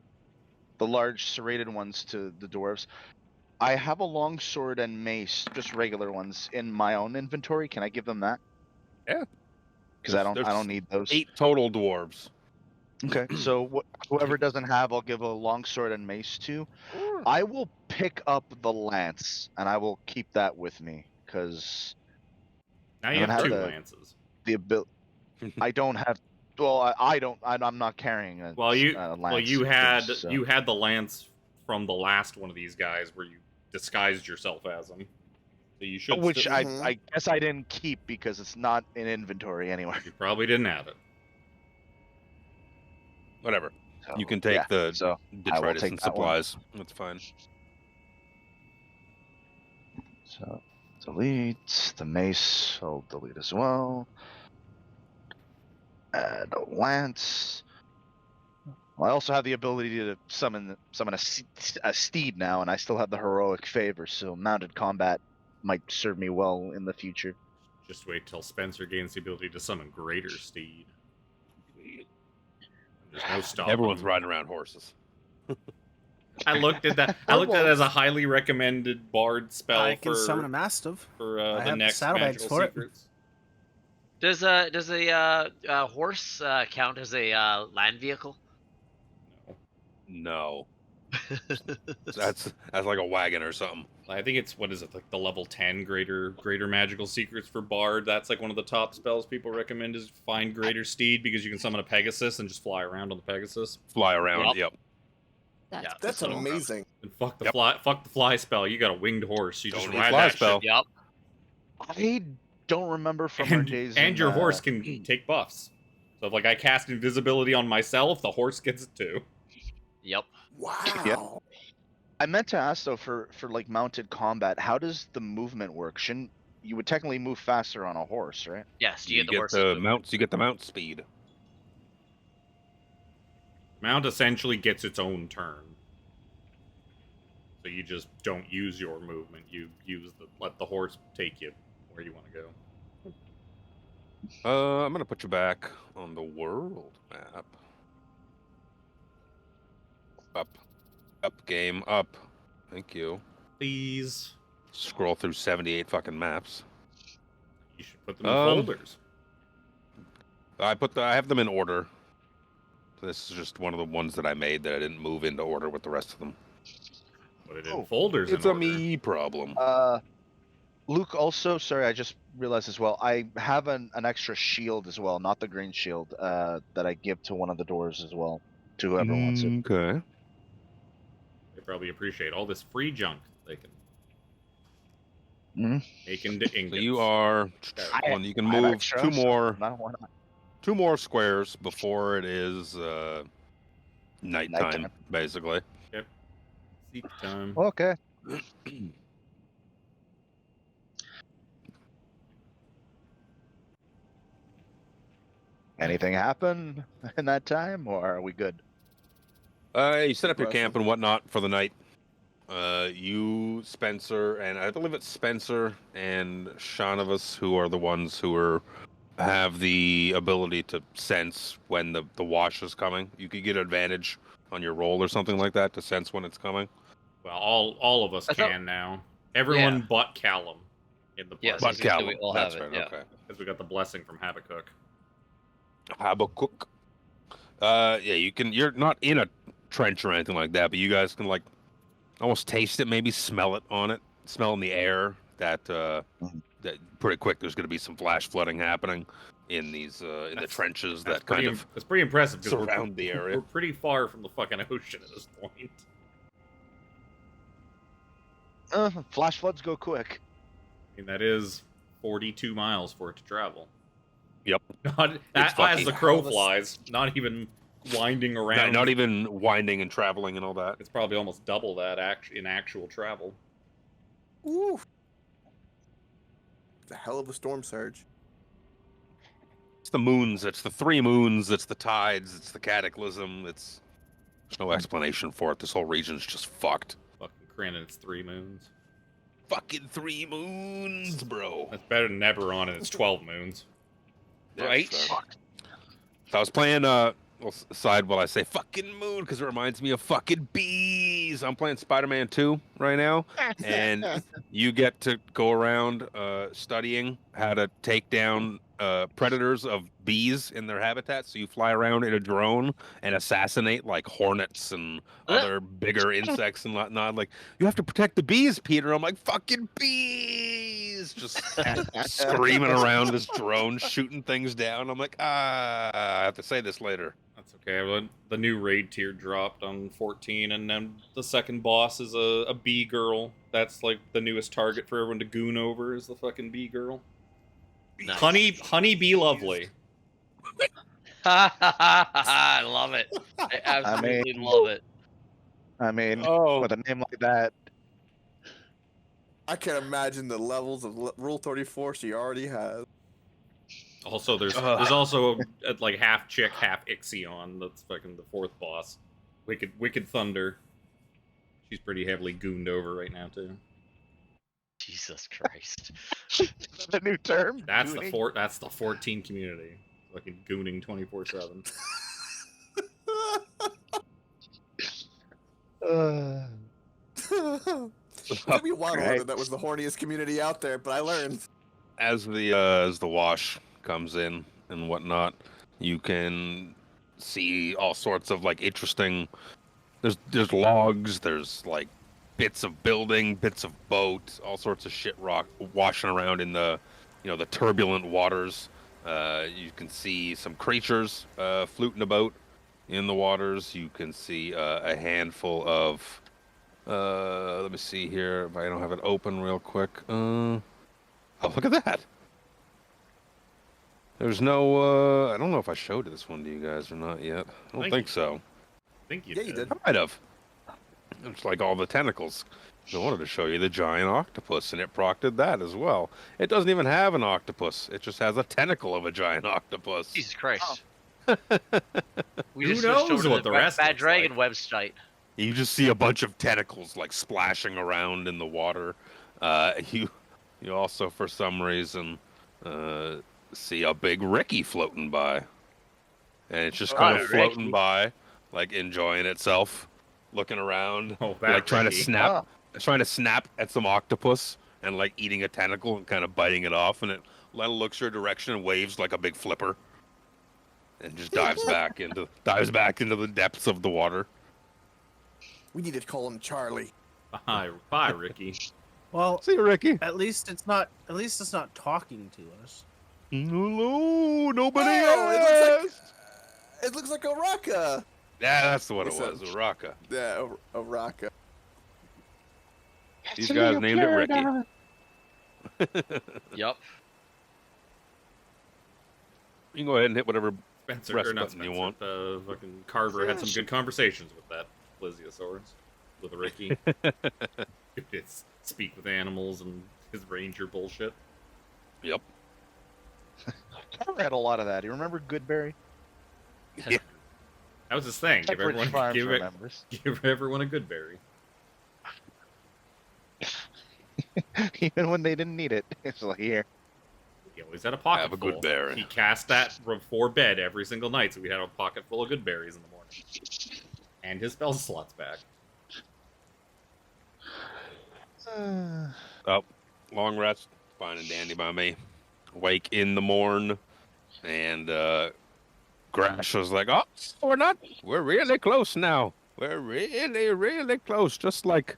large serrated ones to the dwarves, I have a long sword and mace, just regular ones, in my own inventory. Can I give them that? Yeah. Because I There's don't need those. 8 total dwarves. Okay, so whoever doesn't have, I'll give a long sword and mace to. I will pick up the lance, and I will keep that with me, because Now I you don't have have two the- lances. the ability. I don't have. Well, I don't. I'm not carrying a lance. You had so- you had the lance from the last one of these guys where you disguised yourself as him. So you should. Which still, I guess I didn't keep because it's not in inventory anywhere. you probably didn't have it. Whatever. So, You can take yeah, the so I will detritus take and that one. supplies. That's fine. So delete the mace. I'll delete as well. Add a lance. Well, I also have the ability to summon a steed now, and I still have the heroic favor. So mounted combat might serve me well in the future. Just wait till Spencer gains the ability to summon Greater Steed. There's no stopping. Everyone's him. riding around horses. I looked at that. I looked at it as a highly recommended bard spell I can for summon a mastiff. for I the have the next saddlebags magical for it. secrets. Does a horse count as a land vehicle? No. That's like a wagon or something. I think it's what is it like the level 10 greater magical secrets for bard. That's like one of the top spells people recommend is find Greater Steed because you can summon a Pegasus and just fly around on the Pegasus. Fly around. Yep. That's Yeah, That's cool. amazing. And fuck the Yep. fly spell. You got a winged horse. You Don't just need ride fly that spell. shit. Yep. I don't remember from our And, days. and in, your horse can take buffs. So if like I cast invisibility on myself, the horse gets it too. Yep. Wow. I meant to ask though, for like mounted combat, how does the movement work? Shouldn't you would technically move faster on a horse, right? Yes. You You get the get horse. the mounts. You get the mount speed. Mount essentially gets its own turn. So you just don't use your movement. You let the horse take you where you want to go. I'm gonna put you back on the world map. Up, game, up. Thank you. Please. Scroll through 78 fucking maps. You should put them in folders. I have them in order. So this is just one of the ones that I made that I didn't move into order with the rest of them. Put it in folders. It's in a order. me problem. Luke, also, sorry, I just realized as well, I have an extra shield as well, not the green shield, that I give to one of the doors as well, to whoever wants it. Okay. They probably appreciate all this free junk they can Mhm. make into So ingots. you are one. You can I have move extra, two so more why not? 2 more squares before it is nighttime, Nighttime. basically. Seek time. Okay. Anything happen in that time, or are we good? You set up your Good camp and whatnot for the night. You, Spencer, and I believe it's Spencer and Shanavas who are the ones who have the ability to sense when the wash is coming. You could get advantage on your roll or something like that to sense when it's coming. Well, all of us I thought- can now. Everyone Yeah. but Callum in the Yes, party. I But think so, Callum, we all that's have it, right. yeah. Okay. Because we got the blessing from Habakkuk. Habakkuk. Yeah, you can. You're not in a trench or anything like that, but you guys can like almost taste it, maybe smell it on it, smell in the air that that pretty quick. There's going to be some flash flooding happening in these in the trenches that kind of It's pretty impressive because surround the area. We're pretty far from the fucking ocean at this point. Flash floods go quick. mean, that is 42 miles for it to travel. Yep. Not as fucking the crow hell of a flies, not even winding around. Not even winding and traveling and all that. It's probably almost double that in actual travel. Ooh. It's a hell of a storm surge. It's the moons. It's the 3 moons. It's the tides. It's the cataclysm. There's no explanation for it. This whole region's just fucked. Fucking Kryn and its 3 moons. Fucking 3 moons, bro. That's better than Eberron and its 12 moons. That's Right? fair. So I was playing, well, aside while I say fucking moon, because it reminds me of fucking bees. I'm playing Spider-Man 2 right now, and you get to go around studying how to take down predators of bees in their habitat. So you fly around in a drone and assassinate like hornets and other bigger insects and whatnot. Like, you have to protect the bees, Peter. I'm like, fucking bees! Just screaming around this drone, shooting things down. I'm like, I have to say this later. That's okay. Well, the new raid tier dropped on 14, and then the second boss is a bee girl. That's like the newest target for everyone to goon over, is the fucking bee girl. Nice. Honey bee lovely. I love it. I absolutely love it. I mean, Oh. with a name like that, I can't imagine the levels of Rule 34 she already has. Also, there's also a like half chick, half Ixion. That's fucking the 4th boss. Wicked Thunder. She's pretty heavily gooned over right now too. Jesus Christ. the new term. That's gooning. That's the 14 community. Fucking gooning 24/7. Took me a while to learn that was the horniest community out there, but I learned. As the wash comes in and whatnot, you can see all sorts of like interesting. There's logs. There's like bits of building, bits of boat, all sorts of shit rock washing around in the the turbulent waters. You can see some creatures floating about in the waters. You can see a handful of. Let me see here if I don't have it open real quick. Oh, look at that. There's no, I don't know if I showed this one to you guys or not yet. I don't think so. I think you Yeah, you did. I might have. It's like all the tentacles. I wanted to show you the giant octopus, and it proctored that as well. It doesn't even have an octopus. It just has a tentacle of a giant octopus. Jesus Christ. Who We just knows switched over to what the rest Bad looks Dragon like? website. You just see a bunch of tentacles like splashing around in the water. You also, for some reason, see a big Ricky floating by, and it's just kind of floating Ricky. by, like enjoying itself, looking around, Oh, that like trying to Ricky. snap, trying to snap at some octopus, and like eating a tentacle and kind of biting it off, and it looks your direction and waves like a big flipper, and just dives back into the depths of the water. We need to call him Charlie. Bye, Ricky. Well, See you, Ricky. at least it's not talking to us. Hello, nobody Oh, else. It looks like a Raka. Yeah, that's what it Listen. was, Uraka. Yeah, a Raka. These guys named it Ricky. Yup. You can go ahead and hit whatever. Spencer, Press or not button you Spencer, want. fucking Carver had some good conversations with that Plesiosaurus, with Ricky. It's speak with animals and his ranger bullshit. Yep. I read a lot of that. You remember Goodberry? That was his thing. Give Pepperidge Farms everyone, remembers. give everyone a good berry. Even when they didn't need it, it's like here. He always had a pocket Have a full. good berry. He cast that before bed every single night, so we had a pocket full of good berries in the morning. And his spell slots back. Oh, long rest, fine and dandy by me. Wake in the morn, and Grash was like, "Oh, we're really close now. We're really, really close. Just like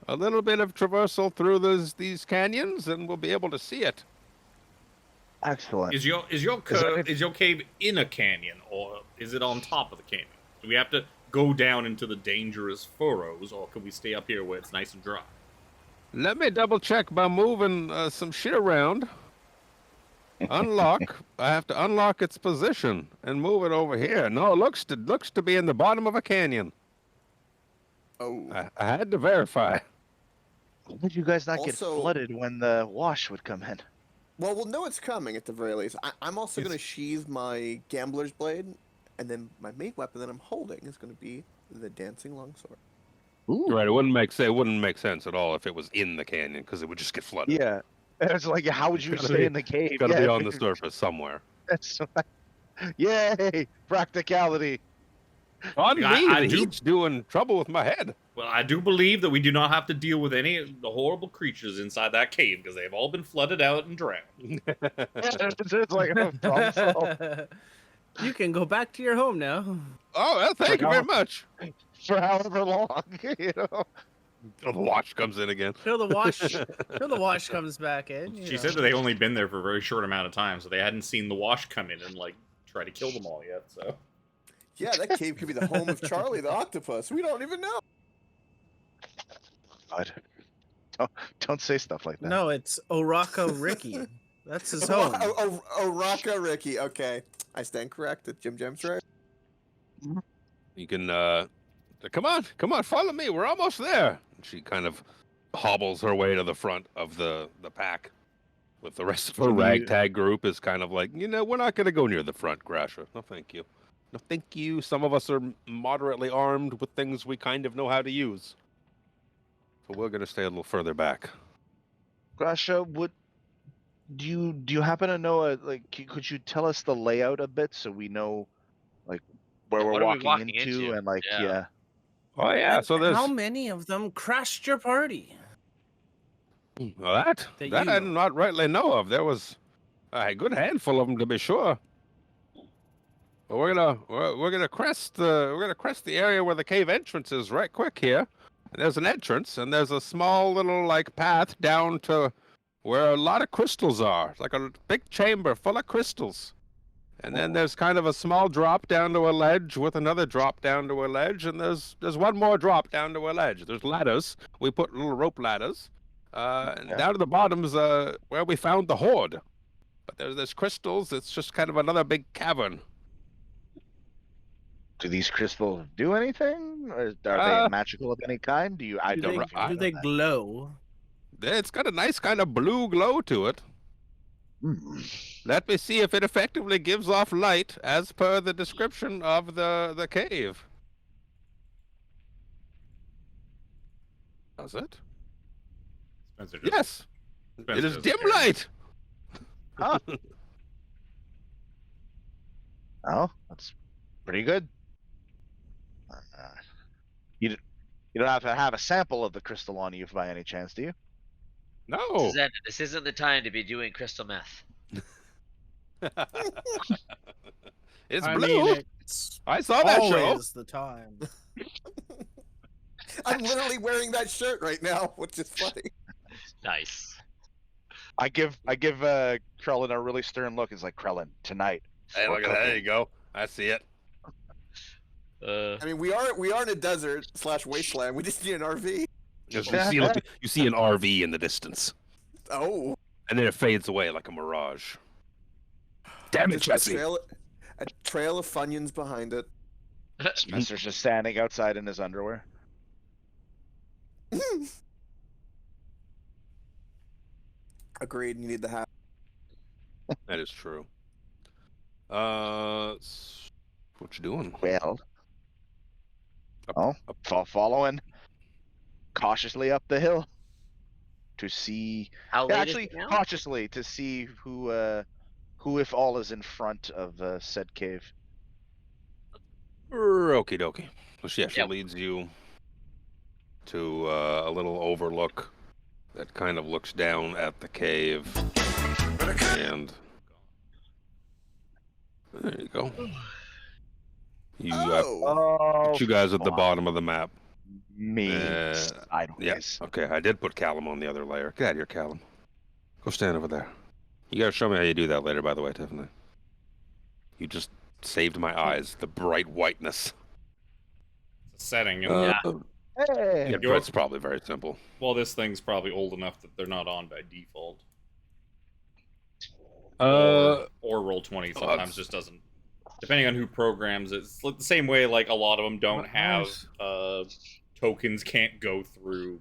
a little bit of traversal through these canyons, and we'll be able to see it." Excellent. Is your cave in a canyon, or is it on top of the canyon? Do we have to go down into the dangerous furrows, or can we stay up here where it's nice and dry? Let me double check by moving some shit around. Unlock. I have to unlock its position and move it over here. No, it looks to be in the bottom of a canyon. Oh. I had to verify. Why did you guys not get Also- flooded when the wash would come in? Well, we'll know it's coming at the very least. I'm also going to sheathe my gambler's blade, and then my main weapon that I'm holding is going to be the dancing longsword. Ooh. Right, it wouldn't make sense at all if it was in the canyon because it would just get flooded. Yeah. It's like, how would you Gotta stay be- in the cave? It's got to Yeah, be on the surface somewhere. That's yay! Practicality. On Yeah, me, I the do- heat's doing trouble with my head. Well, I do believe that we do not have to deal with any of the horrible creatures inside that cave because they've all been flooded out and drowned. It's like a problem solved. You can go back to your home now. Oh, well, thank you very much. For however long, you know. Oh, the watch comes in again. Till the wash comes back in. She said that they only been there for a very short amount of time, so they hadn't seen the wash come in and like try to kill them all yet. So Yeah, that cave could be the home of Charlie the octopus. We don't even know. God. Don't say stuff like that. No, it's Oraka Ricky. That's his home. Raka Ricky. Okay, I stand corrected. Jim Jim's right. You can, come on, follow me. We're almost there. She kind of hobbles her way to the front of the pack. With the rest of her ragtag group is kind of like, we're not going to go near the front, Grasha. No, thank you. No, thank you. Some of us are moderately armed with things we kind of know how to use. So we're going to stay a little further back. Grasha, do you happen to know could you tell us the layout a bit so we know like where What we're are we walking, walking into into? and like Yeah. Oh, yeah, so there's... How many of them crashed your party? Well, that That I you do know. not rightly know of. There was a good handful of them, to be sure. But we're gonna crest the area where the cave entrance is right quick here. And there's an entrance, and there's a small little path down to where a lot of crystals are. It's like a big chamber full of crystals. And then there's kind of a small drop down to a ledge with another drop down to a ledge, and there's one more drop down to a ledge. There's ladders. We put little rope ladders. And down to the bottom's where we found the hoard. But there's crystals. It's just kind of another big cavern. Do these crystals do anything? Or are they magical of any kind? Do they know glow? It's got a nice kind of blue glow to it. that. Let me see if it effectively gives off light as per the description of the cave. Does it? Spencer just, Yes. Spencer It is doesn't dim care. light. Huh. Oh, that's pretty good. You don't have to have a sample of the crystal on you by any chance, do you? No. This isn't the time to be doing crystal meth. It's I blue. mean, it's I saw that show. always the time. I'm literally wearing that shirt right now, which is funny. Nice. I give Krellin a really stern look. It's like, Krellin, tonight. Hey, look at that. There you go. I see it. I mean, we are in a desert / wasteland. We just need an RV. Just you see an RV in the distance, Oh. and then it fades away like a mirage. Damn it, Just Jesse. a trail of Funyuns behind it. Spencer's just standing outside in his underwear. Agreed. You need the hat. That is true. What you doing? Well, Up- following cautiously up the hill to see. How Yeah, late actually, is it now? cautiously to see who, if all, is in front of said cave. Okie dokie. So she Yep. leads you to a little overlook that kind of looks down at the cave. And there you go. You Oh. you guys at the fuck. bottom of the map. Me Yeah. sideways. Okay, I did put Callum on the other layer. Get out of here, Callum. Go stand over there. You gotta show me how you do that later, by the way, Tiffany. You just saved my eyes. The bright whiteness. It's a setting. And Uh, Hey. Yeah, You're- it's probably very simple. Well, this thing's probably old enough that they're not on by default. Or Roll20 sometimes just doesn't. Depending on who programs it, it's like the same way. Like a lot of them don't have tokens can't go through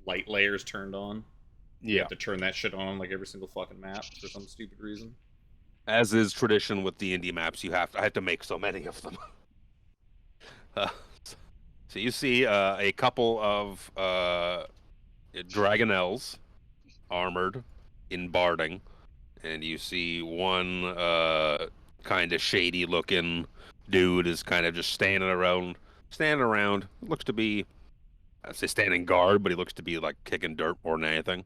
light layers turned on. You Yeah, have to turn that shit on like every single fucking map for some stupid reason. as is tradition with D&D maps, I have to make so many of them. So you see a couple of Dragonels armored in barding, and you see one kind of shady looking dude is kind of just standing around. Looks to be, I'd say standing guard, but he looks to be like kicking dirt more than anything.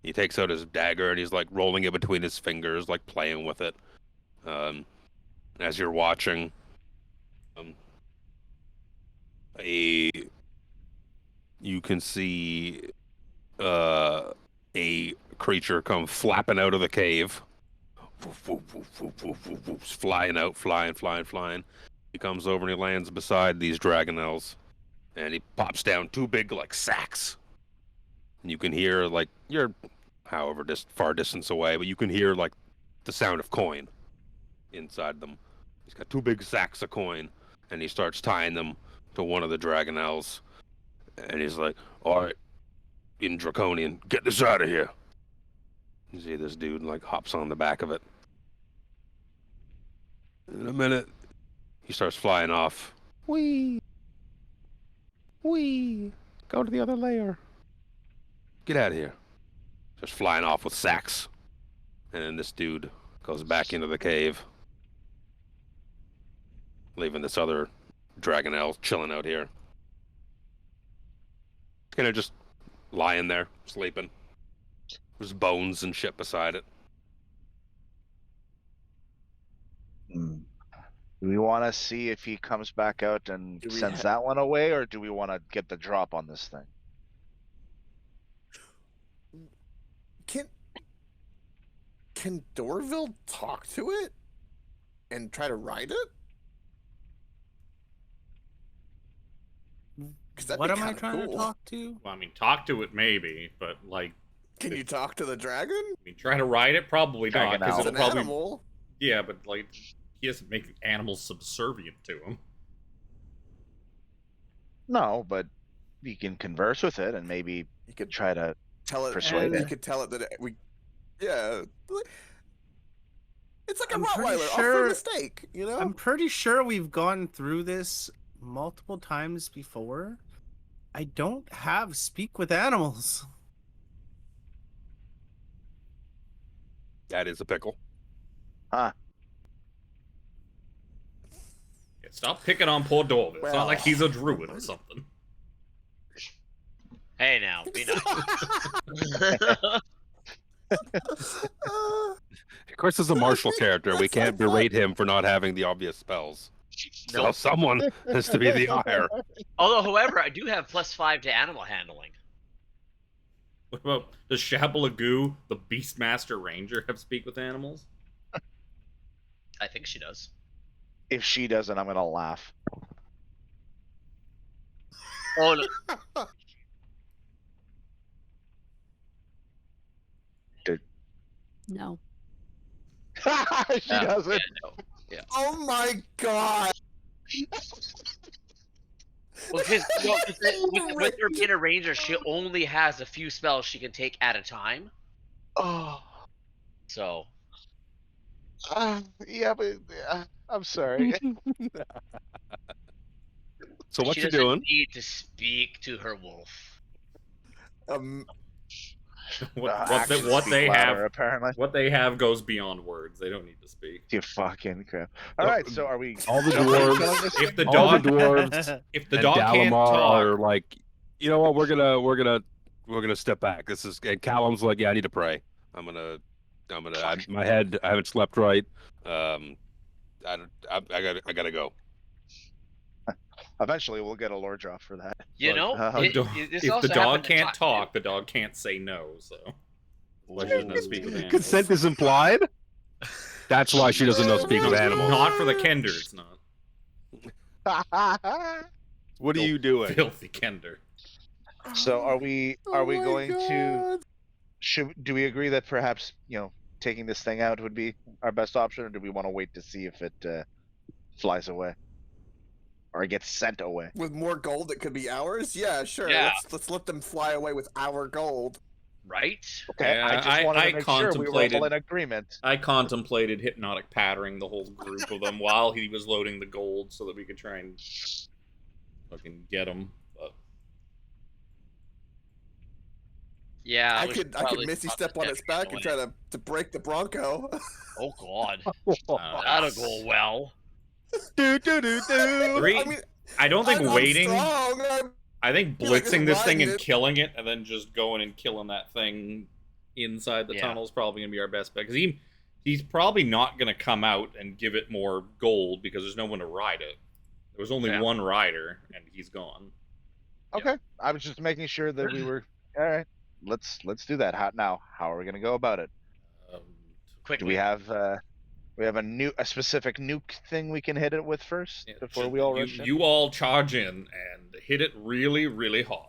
He takes out his dagger and he's like rolling it between his fingers, like playing with it. As you're watching, you can see a creature come flapping out of the cave. Flying out, flying. He comes over and he lands beside these Dragonels. And he pops down two big, like, sacks. And you can hear, like, you're however far distance away, but you can hear, like, the sound of coin inside them. He's got two big sacks of coin. And he starts tying them to one of the Dragonels. And he's like, all right, in Draconian, get this out of here. You see this dude, like, hops on the back of it. In a minute, he starts flying off. Whee! Go to the other layer. Get out of here. Just flying off with sacks. And then this dude goes back into the cave. Leaving this other Dragonel chilling out here. Kind of just lying there, sleeping. There's bones and shit beside it. Do we want to see if he comes back out and Do we sends ha- that one away, or do we want to get the drop on this thing? Can Dorville talk to it and try to ride it? 'Cause that'd What be am I kinda trying to cool. talk to? Well, I mean, talk to it maybe, but like, Can you talk to the dragon? I mean, try to ride it probably not Dragonel. because It's it'll an probably animal. yeah, but like he doesn't make animals subservient to him. No, but you can converse with it and maybe You could try to. tell it. Persuade You it. could tell it that we. Yeah. It's like a I'm pretty Rottweiler off for sure- a mistake, you know? I'm pretty sure we've gone through this multiple times before. I don't have speak with animals. That is a pickle. Yeah, stop picking on poor Dorville. It's Well, not like he's a druid or something. Hey now, be nice. Of course, as a martial character, we can't berate him for not having the obvious spells. So Nope. someone has to be the ire. Although, however, I do have +5 to animal handling. What about does Shabalagoo, the Beastmaster Ranger, have speak with animals? I think she does. If she doesn't, I'm gonna laugh. Oh no. No. She Yeah, doesn't. no. Oh my god! Well, because with her being a ranger, she only has a few spells she can take at a time. Oh. So Yeah, but I'm sorry. So what she you doesn't doing? need to speak to her wolf. What they louder, have apparently. what they have goes beyond words. They don't need to speak. You fucking crap. All right, so are we? All the are we dwarves- killing this If the thing? All the dog dwarves if the and dog can't Dalamar talk, are like, you know what? We're gonna step back. This is and Callum's like, yeah, I need to pray. My head. I haven't slept right. I gotta go. Eventually, we'll get a lore drop for that. You But, know, this if also the dog happened to can't Tot, talk, too. the dog can't say no. So why she doesn't speak with animals? Consent is implied. That's why she doesn't know speak with animals. Not for the Kender, it's not. What are you doing? Filthy Kender. So are we Oh my going to God. do we agree that perhaps, taking this thing out would be our best option, or do we want to wait to see if it flies away? Or it gets sent away? With more gold, it could be ours. Yeah, sure. Yeah. Let's let them fly away with our gold. Right? Okay, I Yeah, just wanted I to make sure we were all contemplated- in agreement. I contemplated hypnotic pattering the whole group of them while he was loading the gold so that we could try and fucking get them. But Yeah. I we could should probably Misty not step on its back and away. try to break the Bronco. Oh God. uh, That'll go well. Do do do do. Three- I mean, I don't think I'm waiting. strong. I think feel like blitzing just this thing riding and it. killing it, and then just going and killing that thing inside the Yeah. tunnel is probably gonna be our best bet. Because he's probably not gonna come out and give it more gold because there's no one to ride it. There was only Yeah. one rider, and he's gone. Okay, I was just making sure that we were all right. Let's do that. How are we gonna go about it? Um, Quickly. Do we have a specific nuke thing we can hit it with first yeah, before just- we all rush in? you all charge in and hit it really, really hard.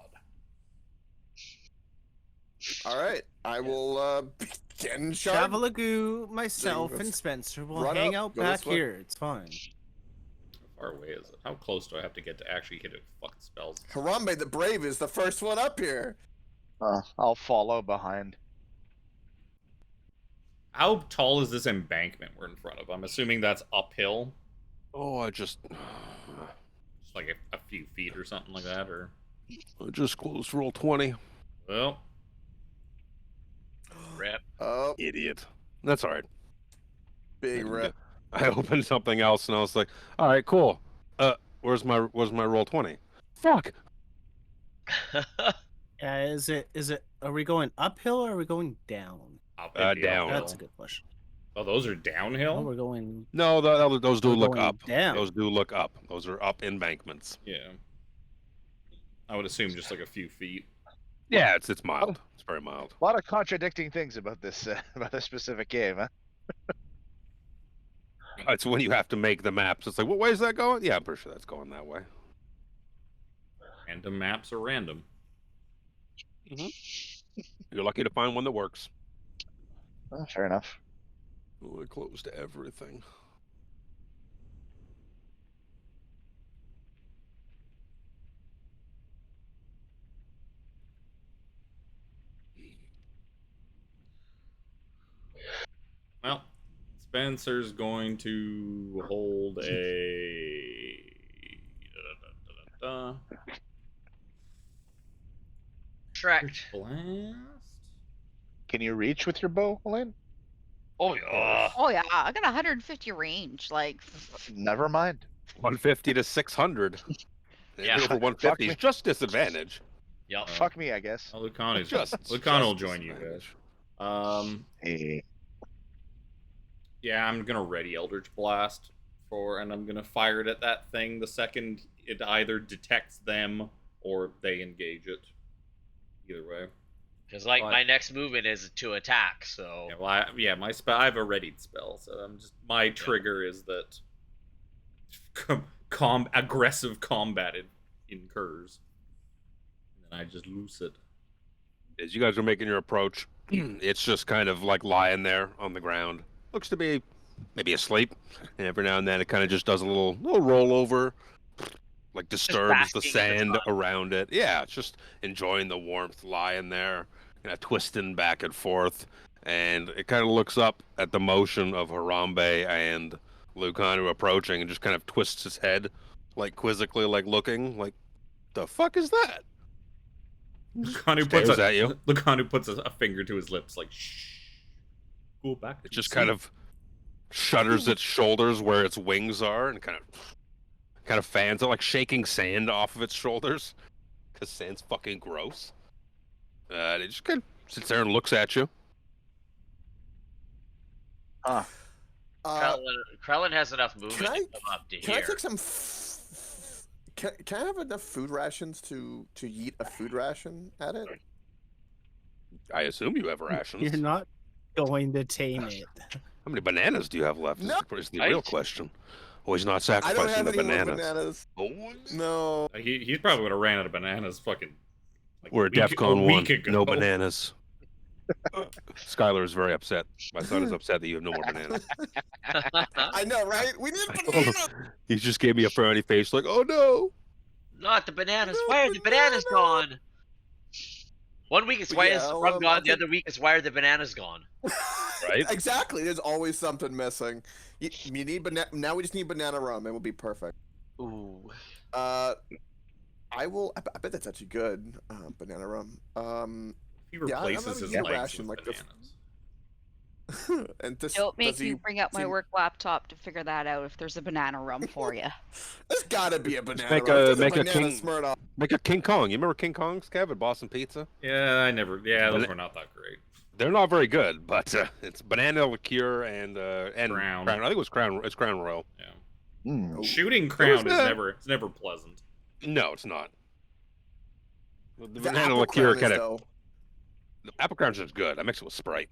All right, I will begin charge. Travelagoo, myself, let's and Spencer will run hang up, out go back this way. here. It's fine. How far away is it? How close do I have to get to actually hit it with fucking spells? Harambe the Brave is the first one up here. I'll follow behind. How tall is this embankment we're in front of? I'm assuming that's uphill, Oh, I just like a few feet or something like that, or closed roll 20. well, Rip. Oh, Idiot. That's all right. big rip. I opened something else and I was like, all right, cool. Where's my roll 20? Fuck. Is it? Are we going uphill or are we going down? up and Down. downhill. That's a good question. Oh, those are Oh, downhill. we're going. No, those do We're look going up. down. Those do look up. Those are up embankments. Yeah, I would assume just like a few feet. Yeah, it's mild. It's very mild. A lot of contradicting things about this specific game, huh? It's when you have to make the maps. It's like, what way is that going? Yeah, I'm pretty sure that's going that way. Random maps are random. You're lucky to find one that works. Oh, fair enough. Oh, I closed everything. Well, Spencer's going to hold a Correct. blast. Can you reach with your bow, Elaine? Oh yeah. Oh yeah, I got 150 range. Like, Never mind. 150 to 600. Yeah. Over 150 is me. just disadvantage. Yep. Fuck me, I guess. Oh, Lucan Just will join you guys. disadvantage. Hey. Yeah, I'm gonna ready Eldritch Blast and I'm gonna fire it at that thing the second it either detects them or they engage it. Either way. Because like Fine. my next movement is to attack, so Yeah, well, my spell. I have a readied spell, so my trigger is that aggressive combat it incurs, and then I just loose it. As you guys are making your approach, it's just kind of like lying there on the ground. Looks to be maybe asleep. And every now and then it kind of just does a little rollover, like disturbs the basking in the sand sun. around it. Yeah, it's just enjoying the warmth, lying there, kind of twisting back and forth. And it kind of looks up at the motion of Harambe and Lucanu approaching and just kind of twists his head, like quizzically, like looking, like, the fuck is that? Lucanu puts a finger to his lips, like shh. Go back. It just kind of shudders its shoulders where its wings are and kind of fans it, like shaking sand off of its shoulders, because sand's fucking gross. It just kind of sits there and looks at you. Krellin has enough movement Can I- to come up to Can here. I take some? Can I have enough food rations to yeet a food ration at it? I assume you have rations. You're not going to tame it. How many bananas do you have left? No. Is the I- real question. Oh, he's not I don't sacrificing have the any more bananas. bananas. No. He's probably would have ran out of bananas fucking like We're a at week, DEFCON 1. week ago. No bananas. Skylar is very upset. My son is upset that you have no more bananas. I know, right? We need I told him. bananas. He just gave me a frowny face, like, "Oh no!" Not the bananas. No Why are the bananas banana. gone? 1 week is But why yeah, is the I'll, rum I'll gone. The take- other week is why are the bananas gone? Right? Exactly. There's always something missing. You need banana. Now we just need banana rum, and we'll be perfect. Ooh. I will. I bet that's actually good. Banana rum. He Yeah, I'm replaces gonna his eat a legs ration with like this. bananas. And this. Don't make does he me bring up my seem- work laptop to figure that out if there's a banana rum for you. There's gotta be a banana make rum. a- There's make a banana king- Smirnoff. Like a King Kong. You remember King Kongs, Kev, at Boston Pizza? Yeah, those Bana- were not that great. They're not very good, but it's banana liqueur and Crown. I think it was Crown. It's Crown Royal. Yeah. Mm. Shooting Crown is that? it's never pleasant. No, it's not. The The banana apple liqueur crown is, kind of. though. The apple crown's just good. I mix it with Sprite.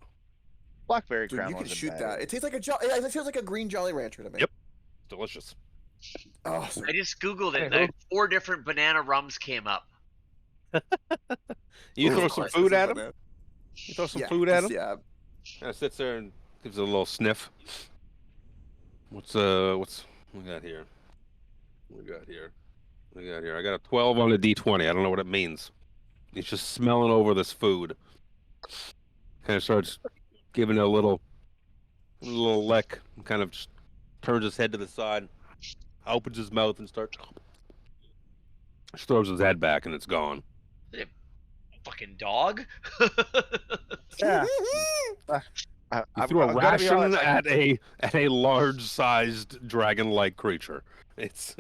Blackberry Dude, Crown you can wasn't shoot bad. that. It tastes like a it feels like a green Jolly Rancher to me. Yep. It's delicious. Oh, so I just googled it. Hey, And 4 different banana rums came up. You Ooh, throw of some course, food this is at him. banana. You throw some Yeah, food at just- him. Yeah. Kind of sits there and gives it a little sniff. What's we got here? We got here. I got a 12 on a D20. I don't know what it means. He's just smelling over this food. Kind of starts giving it a little lick. And kind of just turns his head to the side, opens his mouth and starts. Just throws his head back and it's gone. Fucking dog. Yeah. You threw a ration at a large-sized dragon-like creature. It's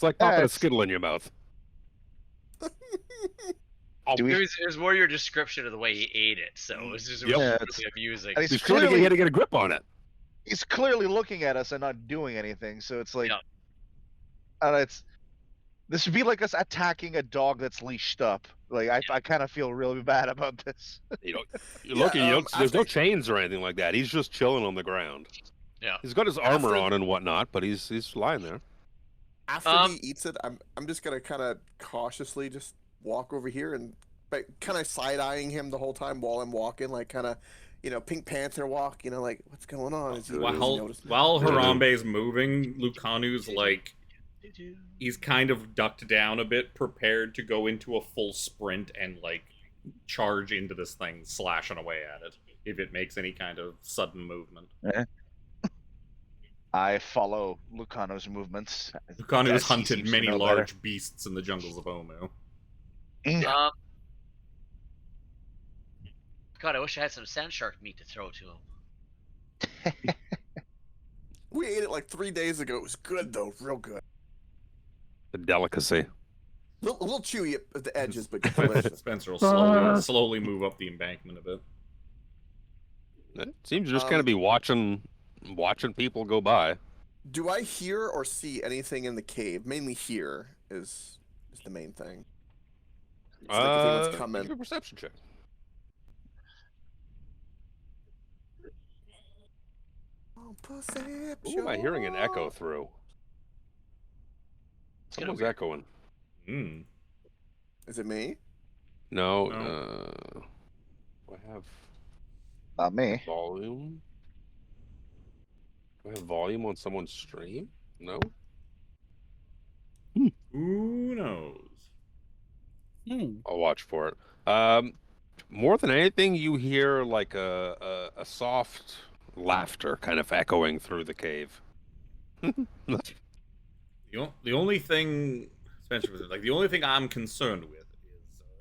like popping a it's- Skittle in your mouth. Do we- It was more your description of the way he ate it, so it was just Yep. really Yeah, it's- amusing. and He's trying to get, he had to get a grip on it. He's clearly looking at us and not doing anything. So it's like, Yeah. This would be like us attacking a dog that's leashed up. Like I kind of feel really bad about this. You know, you're Yeah, looking. There's no after- chains or anything like that. He's just chilling on the ground. Yeah. He's got his armor After- on and whatnot, but he's lying there. After he eats it, I'm just gonna kind of cautiously just walk over here and kind of side eyeing him the whole time while I'm walking, like kind of, Pink Panther walk. Like what's going on? Is he noticing? While Harambe's moving, Lucanu's like he's kind of ducked down a bit, prepared to go into a full sprint and like charge into this thing, slashing away at it if it makes any kind of sudden movement. I follow Lucano's movements. Lucanu has Yes, he hunted seems to many know large better. beasts in the jungles of Omu. God, I wish I had some sand shark meat to throw to him. We ate it like 3 days ago. It was good though, real good. The delicacy. A little chewy at the edges, but delicious. Spencer will slowly move up the embankment a bit. It seems to just kind of be watching people go by. Do I hear or see anything in the cave? Mainly hear is the main thing. It's like if anyone's coming. Give a perception check. Oh, perception. Who am I hearing an echo through? kinda Someone's weird. echoing. Hmm. Is it me? No. No. Do I have Not me. volume? Do I have volume on someone's stream? No. Who knows? I'll watch for it. More than anything, you hear like a soft laughter kind of echoing through the cave. The only thing Spencer was like, the only thing I'm concerned with is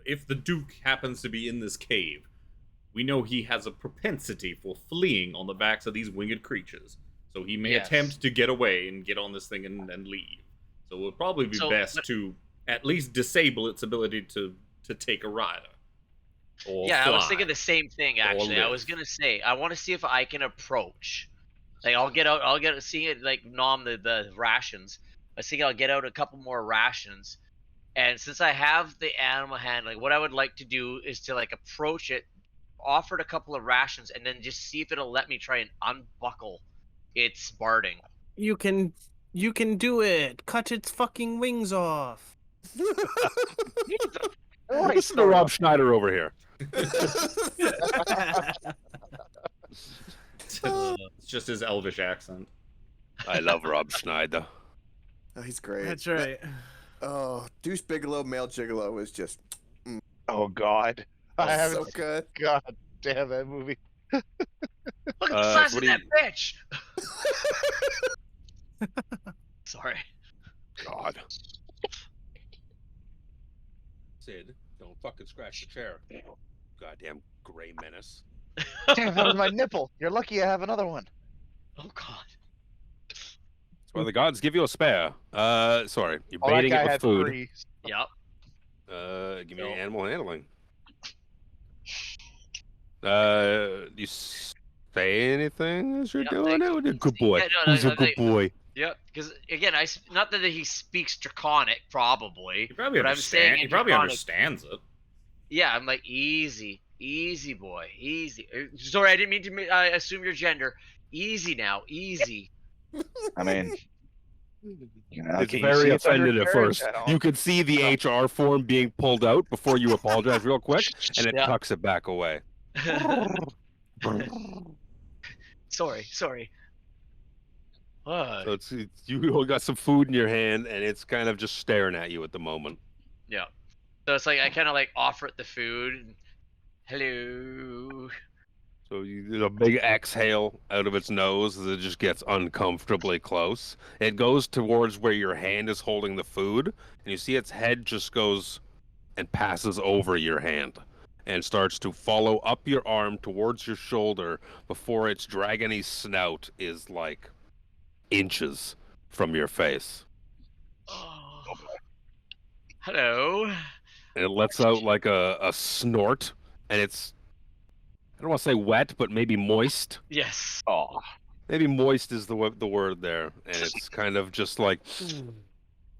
if the Duke happens to be in this cave, we know he has a propensity for fleeing on the backs of these winged creatures. So he may Yes. attempt to get away and get on this thing and leave. So it would probably be best to at least disable its ability to take a rider. Or Yeah, I was fly. thinking the same thing actually. I live. was gonna say I want to see if I can approach. Like I'll see it like nom the rations. I think I'll get out a couple more rations. And since I have the animal handling, what I would like to do is to like approach it, offer it a couple of rations, and then just see if it'll let me try and unbuckle its barding. You can You can do it. Cut its fucking wings off. Listen to Rob Schneider over here. It's just his elvish accent. I love Rob Schneider. Oh, he's great. That's right. Oh, Deuce Bigelow, Male Gigolo is just Oh God, I haven't. so good. God damn that movie. Look at the size what of do that bitch. Sorry. God. Sid, don't fucking scratch the chair. Goddamn gray menace. Damn, that was my nipple. You're lucky I have another one. Oh God. That's why the gods give you a spare. Sorry, you're Oh, that baiting guy it with had food. 3. Yep. Give me No. animal handling. You say anything as you're Yeah, doing like, it? Good boy. yeah, no, Who's no, a good like- boy? Yep. Because again, not that he speaks Draconic, probably. He probably But I'm saying understands. He in probably Draconic- understands it. Yeah, I'm like easy, boy, easy. Sorry, I didn't mean to assume your gender. Easy now, easy. I mean, you know, It's can you very see it's offended at undercarriage? first. I don't- You could see the HR form being pulled out before you apologize real quick, and it Yeah. tucks it back away. sorry. So it's you got some food in your hand, and it's kind of just staring at you at the moment. Yeah. So it's like I kind of like offer it the food. And, hello. So there's a big exhale out of its nose as it just gets uncomfortably close. It goes towards where your hand is holding the food, and you see its head just goes and passes over your hand and starts to follow up your arm towards your shoulder before its dragony snout is like inches from your face. Oh. Hello. And it lets out like a snort, and it's, I don't want to say wet, but maybe moist. Yes. Oh, Maybe moist is the word there, and it's kind of just like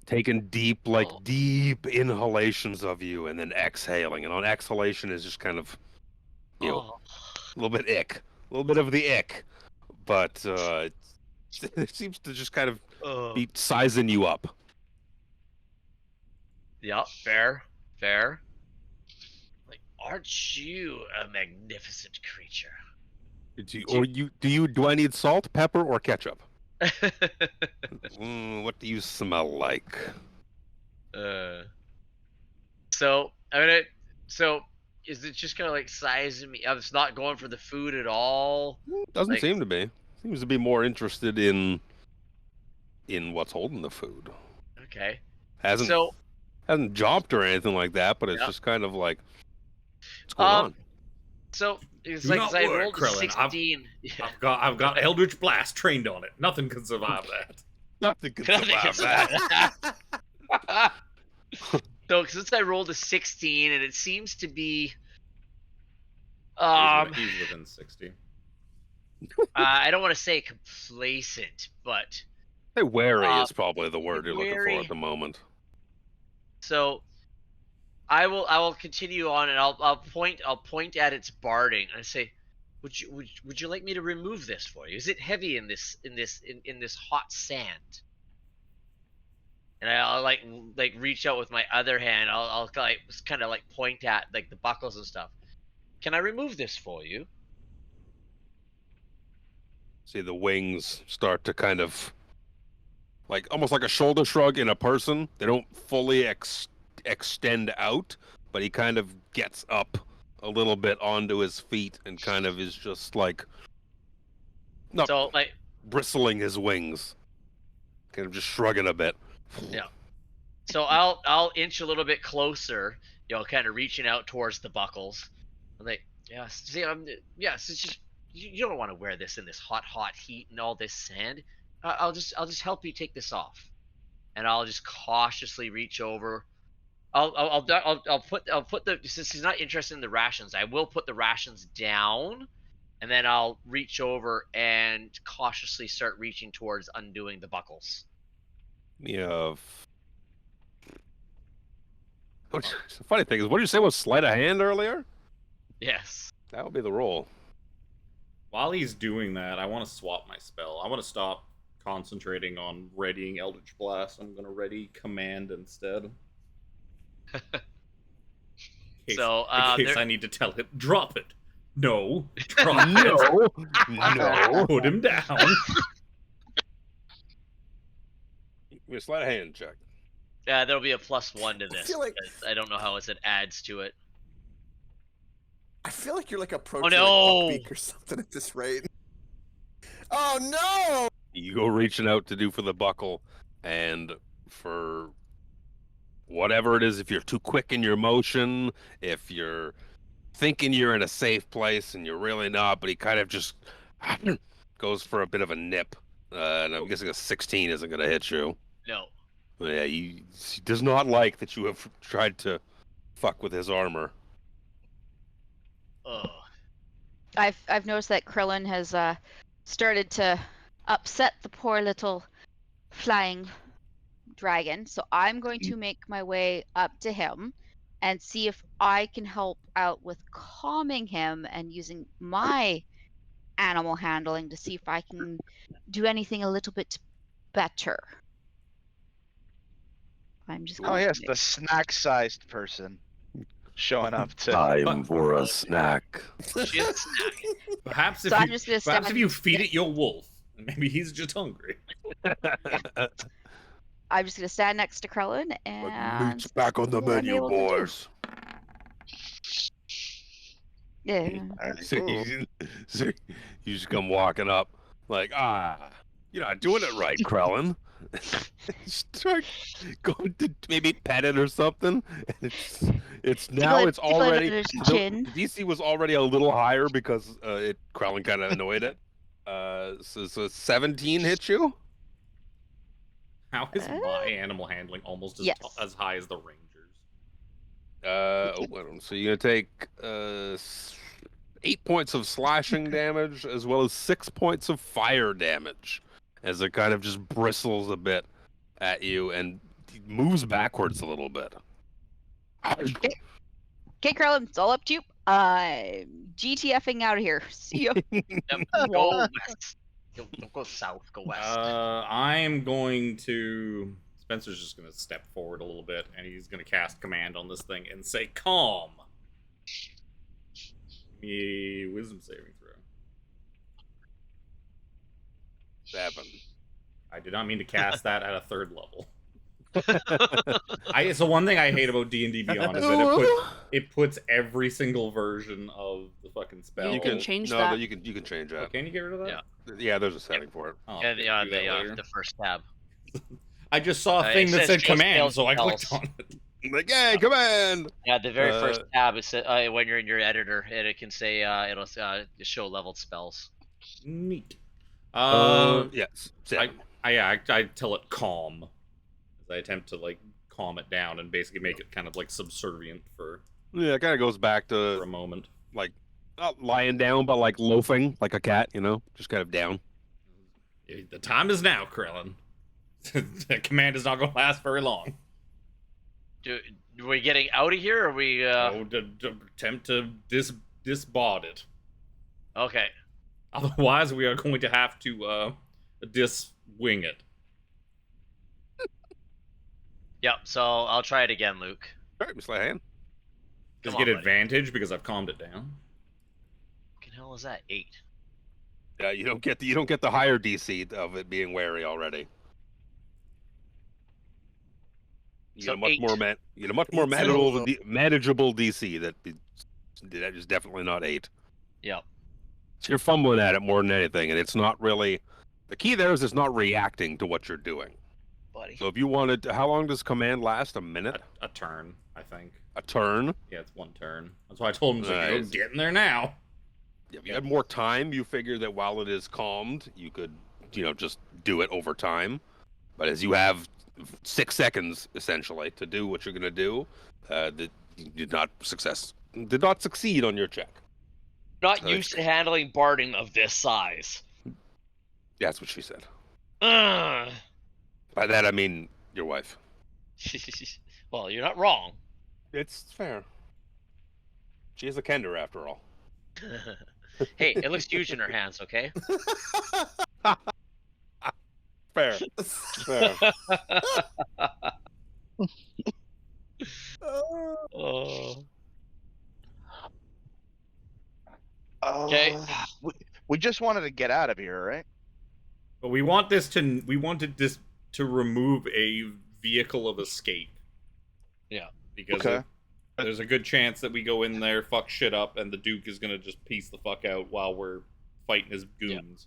taking deep deep inhalations of you, and then exhaling. And on exhalation is just kind of, you know, Oh. a little bit ick, a little bit of the ick, but it seems to just kind of Oh. be sizing you up. Yeah. Fair. Like, aren't you a magnificent creature? Do I need salt, pepper, or ketchup? What do you smell like? So I mean, so is it just kind of like sizing me? It's not going for the food at all. Doesn't Like- seem to be. Seems to be more interested in what's holding the food. Okay. Hasn't jumped or anything like that, but it's Yeah. just kind of like, what's going on? So it's Do like not I worry, rolled a Krillin. 16. Yeah. I've got Eldritch Blast trained on it. Nothing can survive that. Nothing can Nothing can survive that. So since I rolled a 16, and it seems to be, He's within 60. I don't want to say complacent, but Hey, wary is probably the word you're looking for wary. at the moment. so I will continue on, and I'll point at its barding and say, would you like me to remove this for you? Is it heavy in this hot sand? And I'll like reach out with my other hand. I'll like kind of like point at like the buckles and stuff. Can I remove this for you? See the wings start to kind of, like, almost like a shoulder shrug in a person. They don't fully extend out, but he kind of gets up a little bit onto his feet and kind of is just like, not So like bristling his wings, kind of just shrugging a bit. So I'll inch a little bit closer, kind of reaching out towards the buckles. I'm like, yes, see, it's just you don't want to wear this in this hot heat and all this sand. I'll just help you take this off, and I'll just cautiously reach over. I'll put the, since he's not interested in the rations, I will put the rations down, and then I'll reach over and cautiously start reaching towards undoing the buckles. Yeah. The funny thing is, what did you say was sleight of hand earlier? Yes. That would be the roll. While he's doing that, I want to swap my spell. I want to stop concentrating on readying Eldritch Blast. I'm gonna ready Command instead. In case, So, in case there- I need to tell it, drop it. No, drop it. No, no. Put him down. Give me a sleight of hand check. yeah, there'll be a +1 to I this. feel like- because I don't know how it adds to it. I feel like you're like approaching no! like Buckbeak or something at this rate. Oh no! You go reaching out to do for the buckle, and for whatever it is, if you're too quick in your motion, if you're thinking you're in a safe place and you're really not, but he kind of just goes for a bit of a nip. And I'm guessing a 16 isn't going to hit you. No. Yeah, he does not like that you have tried to fuck with his armor. Ugh. I've noticed that Krillin has started to upset the poor little flying dragon, so I'm going to make my way up to him and see if I can help out with calming him and using my animal handling to see if I can do anything a little bit better. I'm just Oh going yes, to the snack-sized person showing up to. Time for a snack. She is snacking. Perhaps if So I'm you, just gonna perhaps if stand- you feed it your wolf, maybe he's just hungry. I'm just gonna stand next to Krillin and Meat's back on the see what I'm menu, able to do. boys. Yeah. So you just come walking up like, you're not doing it right, Krellin. Start going to maybe pet it or something. And it's now Tickle it- it's tickle it already under its the chin. DC was already a little higher because Krellin kind of annoyed it. So 17 hit you. How is my animal handling almost as, Yes. as high as the Rangers? I don't know. So you're gonna take 8 points of slashing damage as well as 6 points of fire damage, as it kind of just bristles a bit at you and moves backwards a little bit. Okay, Krillin, it's all up to you. I'm GTFing out of here. See ya. Yep, go west. Don't go south. Go west. I'm going to. Spencer's just going to step forward a little bit, and he's going to cast command on this thing and say, "Calm." Give me a wisdom saving throw. 7. I did not mean to cast that at a 3rd level. So one thing I hate about D&D Beyond is that it puts every single version of the fucking spell. You can change no, that. No, you can change Oh, that. can you get rid of that? Yeah. Yeah, there's a setting for it. Oh, Yeah, okay, yeah, do that later. the first tab. I just saw a It thing that says said just command, failed so I clicked spells. on it. Like, hey, command! Yeah, the very first Uh, tab is when you're in your editor, and it can say it'll show leveled spells. Neat. Yes, 7. I tell it calm, as I attempt to like calm it down and basically make it kind of like subservient for Yeah, it kind of goes back a to moment. like not lying down, but like loafing, like a cat, just kind of down. The time is now, Krillin. The command is not going to last very long. Are we getting out of here? Or are we? To attempt to disbard it. Okay. Otherwise, we are going to have to diswing it. Yep. So I'll try it again, Luke. All right, Miss Lahan. Does Come it get on, buddy. advantage because I've calmed it down? What the hell is that? 8. Yeah, you don't get the higher DC of it being wary already. You So get a much 8. more you get a much more manageable DC that is definitely not 8. Yep. So you're fumbling at it more than anything, and it's not really. The key there is it's not reacting to what you're doing. Buddy. So if you wanted, how long does command last? A minute? A turn, I think. A turn? Yeah, it's 1 turn. That's why I told him, like, Nice. "You're getting there now." If you had more time, you figure that while it is calmed, you could, just do it over time. But as you have 6 seconds essentially to do what you're going to do, that you did not succeed on your check. Not used to handling barding of this size. That's what she said. Ugh. By that I mean your wife. Well, you're not wrong. It's fair. She is a kender after all. Hey, it looks huge in her hands. Okay. Fair. Fair. Oh. Uh, Okay. we just wanted to get out of here, right? But we wanted this to remove a vehicle of escape. Yeah. Because Okay. there's a good chance that we go in there, fuck shit up, and the Duke is gonna just piece the fuck out while we're fighting his goons.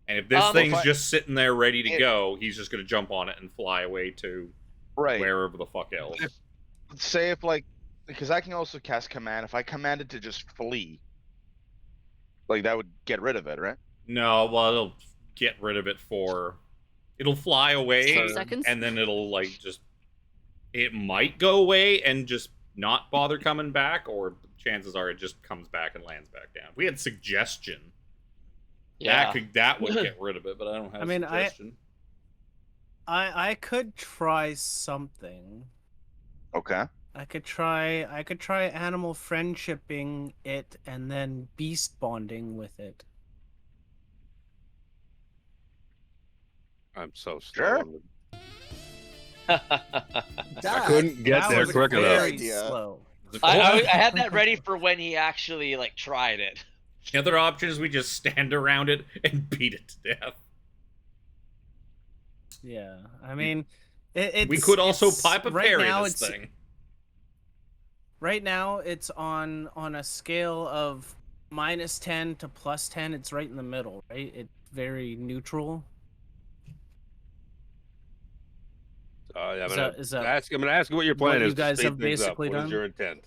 And if this thing's just sitting there ready to go, he's just gonna jump on it and fly away to wherever the fuck else. Say if like, because I can also cast command. If I commanded to just flee, like that would get rid of it, right? No, well, it'll get rid of it it'll fly away, 2 seconds. and then it'll like it might go away and just not bother coming back, or chances are it just comes back and lands back down. We had suggestion. Yeah. That would get rid of it, but I don't have suggestion. I could try something. Okay. I could try animal friendshiping it and then beast bonding with it. I'm so Sure. slow. I couldn't get there was quick enough. very Idea. slow. I had that ready for when he actually like tried it. The other option is we just stand around it and beat it to death. Yeah, I mean, it's, we could also it's- pipe a right parry now this it's- thing. Right now, it's on a scale of -10 to +10. It's right in the middle, right? It's very neutral. I'm Is gonna that ask. I'm gonna ask you what your what plan you is. guys to speed have things up. basically What is done? your intent?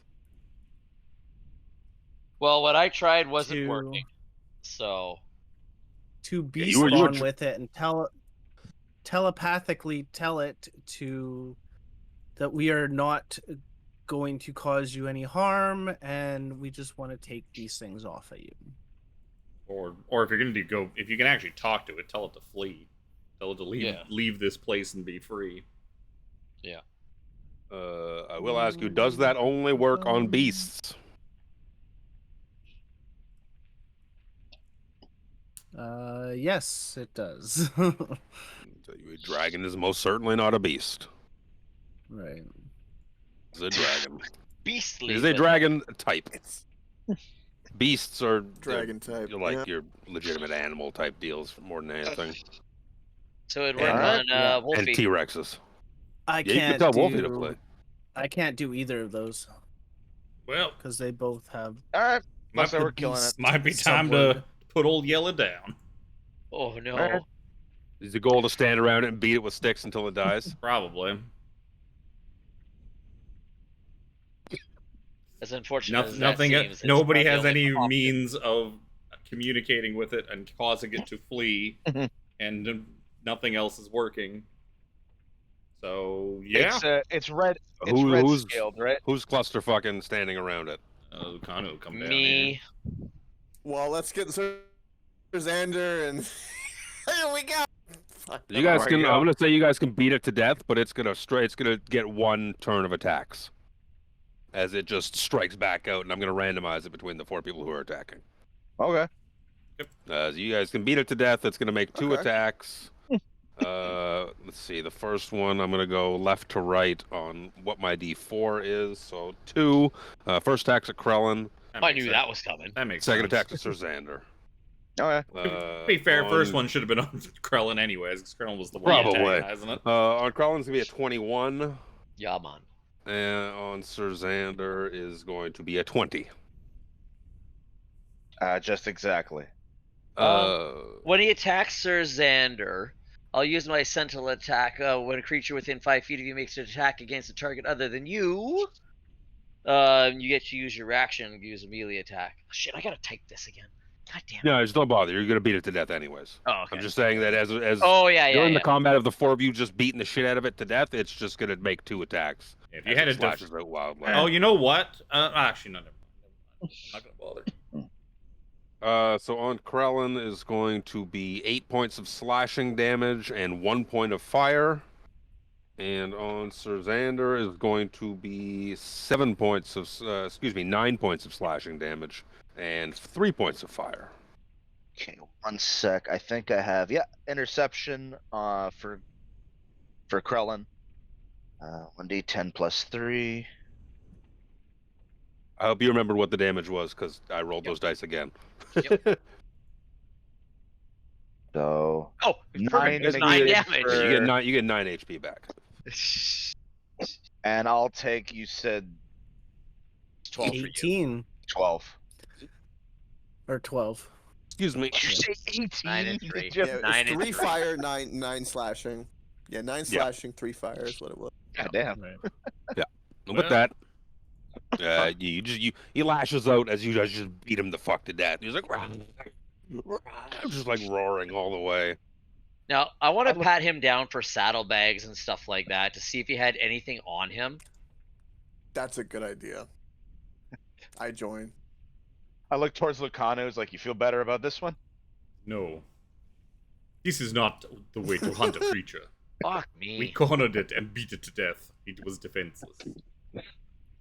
Well, what I tried wasn't To- working. So to beast you were bond with it and telepathically tell it that we are not going to cause you any harm and we just want to take these things off of you. Or if you're gonna if you can actually talk to it, tell it to flee. Tell it to leave this place and be free. I will ask you, does that only work on beasts? Yes, it does. Tell you, a dragon is most certainly not a beast. Right. It's a dragon. beastly. It's a dragon type. Beasts are Dragon type. your legitimate animal type deals more than anything. So it'd work And- on Wolfie. And T-Rexes. I Yeah, you can't can tell do, Wolfie to play. I can't do either of those Well, because they both have All right. might, So we're killing it. might be time Subwood. to put old Yella down. Oh no. Alright. Is the goal to stand around it and beat it with sticks until it dies? Probably. As unfortunate as that Nothing. seems, it's Nobody probably has only any option. means of communicating with it and causing it to flee, and nothing else is working. So yeah, It's red. It's red Who's scaled, right? who's cluster fucking standing around it? Kanu, come down here. Me. Well, let's get Xander and here we go. Fuck, You guys Alright, can. yeah. I'm gonna say you guys can beat it to death, but it's gonna get one turn of attacks, as it just strikes back out, and I'm gonna randomize it between the 4 people who are attacking. Okay. You guys can beat it to death. It's gonna make 2 Okay. attacks. Let's see. The first one, I'm gonna go left to right on what my D4 is. So 2. First attack's at Krellin. I knew that was coming. That makes Second sense. attack to Sir Xander. Okay. To be fair, first one should have been on Krellin anyways, because Krellin was the one Probably. antagonizing it. On Krellin's gonna be a 21, Yeah, man. and on Sir Xander is going to be a 20. Just exactly. When he attacks Sir Xander, I'll use my sentinel attack. When a creature within 5 feet of you makes an attack against a target other than you, you get to use your reaction and use a melee attack. Shit, I gotta type this again. God damn it. No, just don't bother. You're gonna beat it to death anyways. Oh, okay. I'm just saying that as Oh yeah, yeah. during yeah. the combat of the 4 of you just beating the shit out of it to death, it's just gonna make 2 attacks. If you as had it a slashes out wildly. Oh, you know what? Actually, no, never mind. I'm not gonna bother. So on Krellin is going to be 8 points of slashing damage and 1 point of fire. And on Sir Xander is going to be 9 points of slashing damage and 3 points of fire. Okay, 1 sec. I think I have interception for Krellin. 1d10 plus 3. I hope you remember what the damage was because I rolled those dice again. So Oh, perfect. It's 9 negative damage. Yeah, you for- get 9 HP back. and I'll take, you said 12 for you. 18 12. or 12. Excuse me. Did you say 18? 9 and 3. Did you- Yeah, Nine it's and 3 three. fire, 9 slashing. Yeah, 9 slashing, 3 fire is what it was. God damn. Right. And with that, he lashes out as you guys just beat him the fuck to death. He's like, just like roaring all the way. Now, I want to I look- pat him down for saddlebags and stuff like that to see if he had anything on him. That's a good idea. I join. I look towards Lucano. Is like, you feel better about this one? No. This is not the way to hunt a creature. Fuck We me. cornered it and beat it to death. It was defenseless.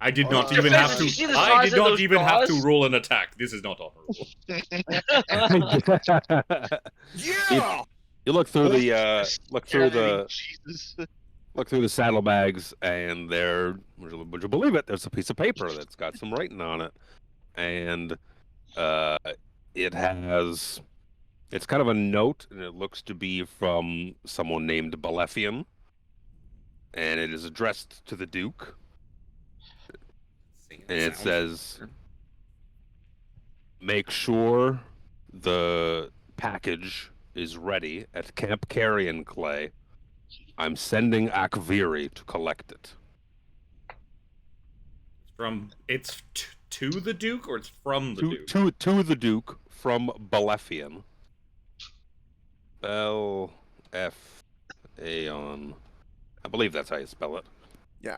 I did Oh, not no. even have Defenseless? You see to. the I size did of not those even have to jaws? roll an attack. This is not honorable. Yeah! You look through the Yeah, Jesus. look through the saddlebags, and there, would you believe it? There's a piece of paper that's got some writing on it, and it has, it's kind of a note, and it looks to be from someone named Balefian, and it is addressed to the Duke, and it says, "Make sure the package is ready at Camp Carrion Clay. I'm sending Akviri to collect it." It's to the Duke, or it's from the Duke? To the Duke from Balefian. Bel-F-Aeon. I believe that's how you spell it. Yeah,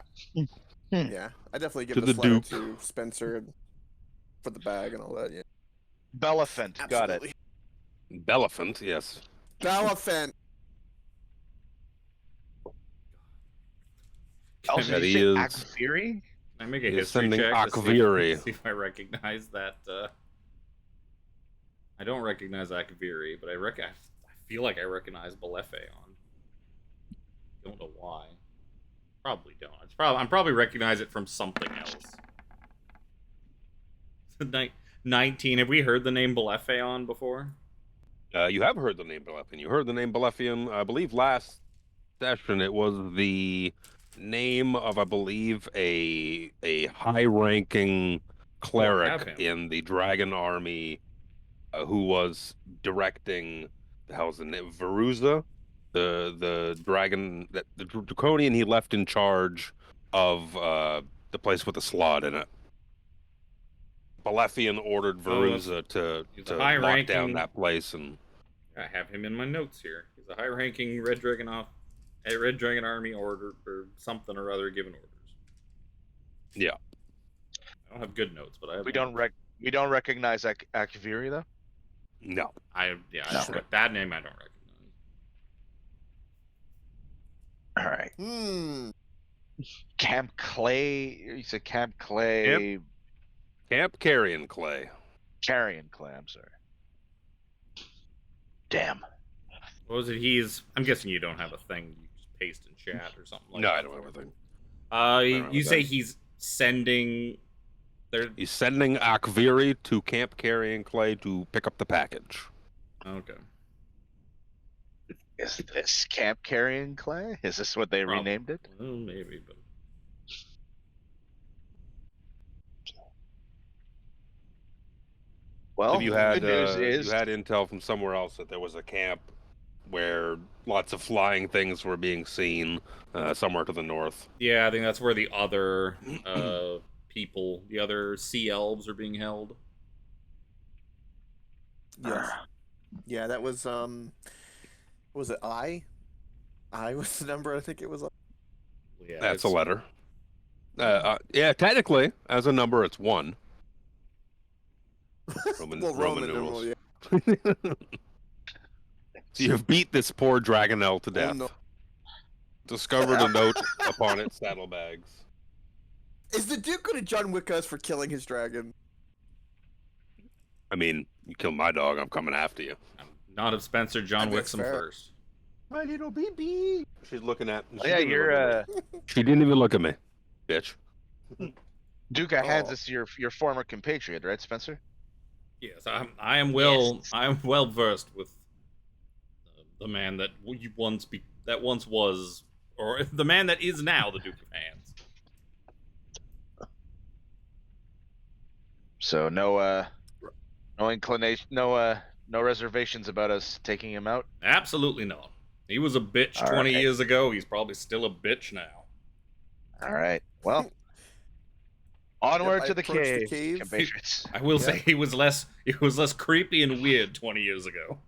I definitely give To this the letter Duke. to Spencer for the bag and all that. Yeah, Belephant. Got it. absolutely. Belephant, yes. Belephant. Also, That did he you say is- Akviri? Can I make a He's history sending check to Akviri. see if I recognize that? I don't recognize Akviri, but I feel like I recognize Balefion. Don't know why. Probably don't. I'm probably recognize it from something else. 19. Have we heard the name Balefion before? You have heard the name Balefian. You heard the name Balefian, I believe, last session. It was the name of, I believe, a high-ranking cleric him. in the Dragon Army who was directing, the hell's the name? Veruza? The dragon, that the draconian he left in charge of the place with the slot in it. Balefian ordered Veruza to he's a lock high-ranking- down that place, and I have him in my notes here. He's a high-ranking Red Dragon Army order or something or other given orders. yeah. I don't have good notes, but I have. We don't recognize Akviri though. No. That name I don't recognize. All right. Camp Clay. You said Camp Clay. Camp Carrion Clay. Carrion Clay. I'm sorry. Damn. What was it? I'm guessing you don't have a thing you just paste in chat or something like No, that. I don't have a thing. You have say that. he's sending. He's sending Akviri to Camp Carrion Clay to pick up the package. Okay. Is this Camp Carrion Clay? Is this what they renamed it? Well, maybe, but Well, If you had good news is you had intel from somewhere else that there was a camp where lots of flying things were being seen somewhere to the north. yeah, I think that's where the other people, the other sea elves, are being held. Yes. Yeah, that was was it I? I was the number. I think it was. Yeah, That's a it's- letter. Yeah, technically, as a number, it's 1. Roman numerals. yeah. So you've beat this poor Dragonel to death. no. Discovered a note upon its saddlebags. Is the Duke going to John Wick us for killing his dragon? I mean, You kill my dog, I'm coming after you. Not if Spencer John That's Wicks him fair. first. My little baby. She's looking at. Oh, yeah, you're She didn't even look at me, bitch. Duke of Hands Oh. is your former compatriot, right, Spencer? Yes, I am well Yes. I am well versed with the man that once was, or the man that is now the Duke of Hands. So no inclination, no reservations about us taking him out. Absolutely not. He was a bitch All 20 right. years ago. He's probably still a bitch now. All right. Well, onward I to the approached the cave, cave. compatriots. I will say he was less creepy and weird 20 years ago.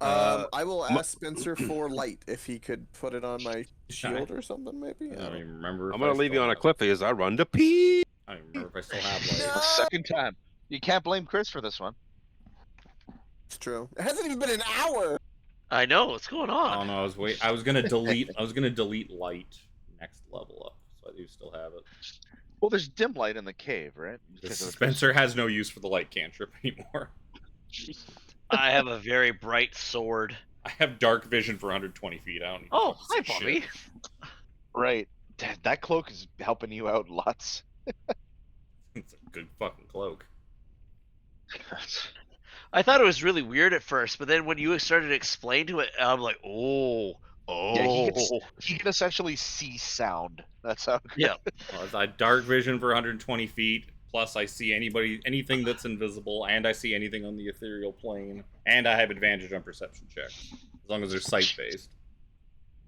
I will ask Spencer for light if he could put it on my shield or something, maybe. I don't even remember. I'm if gonna I leave still you on a have it. cliff as I run to pee. I don't even remember if I still have light. No. The second time. You can't blame Chris for this one. It's true. It hasn't even been an hour. I know what's going on. Oh no, I was gonna delete light next level up, so I do still have it. Well, there's dim light in the cave, right? Because of the Spencer has no use for the light cantrip anymore. I have a very bright sword. I have dark vision for 120 feet. I don't need to Oh, fucking hi, see Bobby. shit. Right. That cloak is helping you out lots. It's a good fucking cloak. I thought it was really weird at first, but then when you started to explain to it, I'm like, Yeah, he can essentially see sound. That's how. yeah. Well, I dark vision for 120 feet. Plus, I see anything that's invisible, and I see anything on the ethereal plane, and I have advantage on perception checks as long as they're sight based.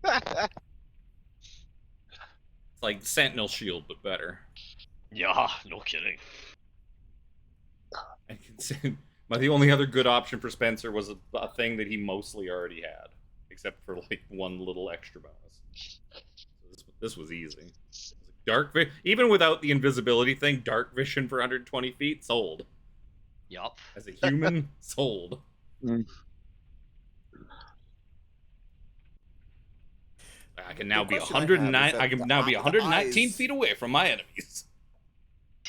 It's like Sentinel Shield, but better. Yeah, no kidding. I can see, but the only other good option for Spencer was a thing that he mostly already had, except for like one little extra bonus. So this was easy. Even without the invisibility thing, dark vision for 120 feet, sold. Yup. As a human, sold. I can now be question I have 109. is that I can the now be the 119 eyes- feet away from my enemies.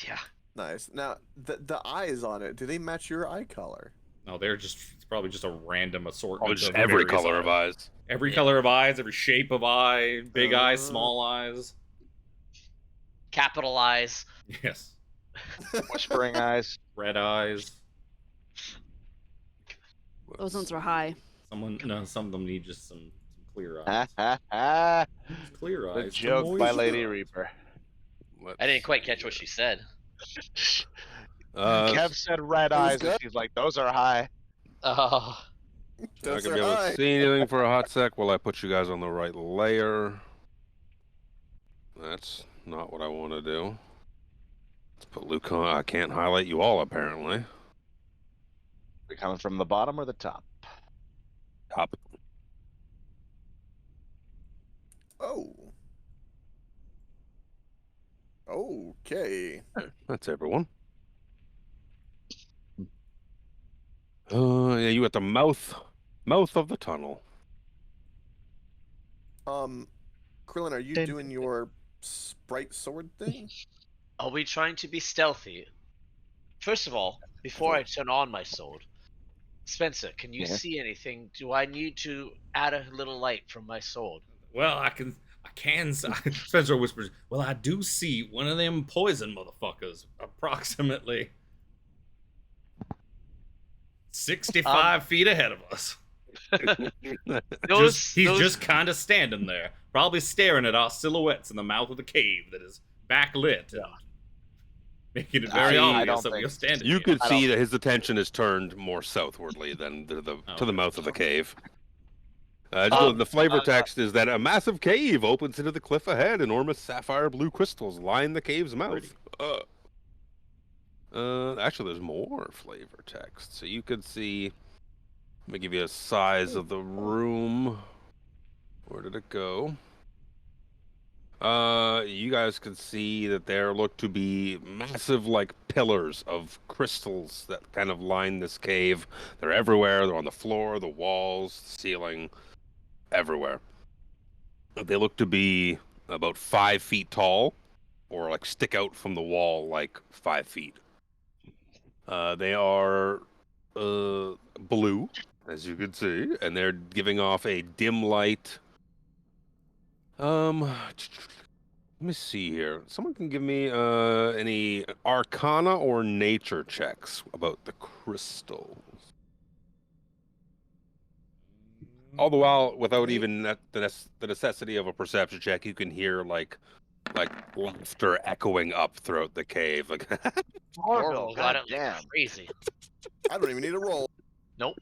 Yeah. Nice. Now, the eyes on it, do they match your eye color? No, it's probably just a random assortment. Oh, just of every various color of eyes. Every Yeah. color of eyes, every shape of eye, big eyes, small eyes. Capitalize. Yes. Whispering eyes. Red eyes. Those ones are high. Some of them need just some clear Ha eyes. ha ha. Just clear The eyes. joke Some by moist Lady eyes. Reaper. I didn't quite catch what she said. Kev said red was eyes, good. and she's like, "Those are high." Oh. Not Those gonna are be able high. to see anything for a hot sec while I put you guys on the right layer. That's not what I want to do. Let's put Luke on. I can't highlight you all, apparently. We coming from the bottom or the top? Top. Oh. Okay. That's everyone. Yeah, you at the mouth of the tunnel. Krillin, are you doing your sprite sword thing? Are we trying to be stealthy? First of all, before I turn on my sword, Spencer, can you Yeah. see anything? Do I need to add a little light from my sword? Well, I can. Spencer whispers, "Well, I do see one of them poison motherfuckers approximately 65 feet ahead of us. He's just kind of standing there, probably staring at our silhouettes in the mouth of the cave that is backlit and making it very I obvious don't that we are think- standing You here. could I see don't- that his attention is turned more southwardly than to the mouth of the cave. The flavor text is that a massive cave opens into the cliff ahead. Enormous sapphire blue crystals line the cave's mouth. Actually, there's more flavor text. So you could see. Let me give you a size of the room. Where did it go? You guys could see that there look to be massive, like, pillars of crystals that kind of line this cave. They're everywhere. They're on the floor, the walls, the ceiling, everywhere. They look to be about 5 feet tall, or like stick out from the wall like 5 feet. They are blue, as you can see, and they're giving off a dim light. Let me see here. Someone can give me any Arcana or Nature checks about the crystals. All the while, without even the necessity of a perception check, you can hear like laughter echoing up throughout the cave. Like, Orville got it goddamn. like crazy. I don't even need a roll. Nope.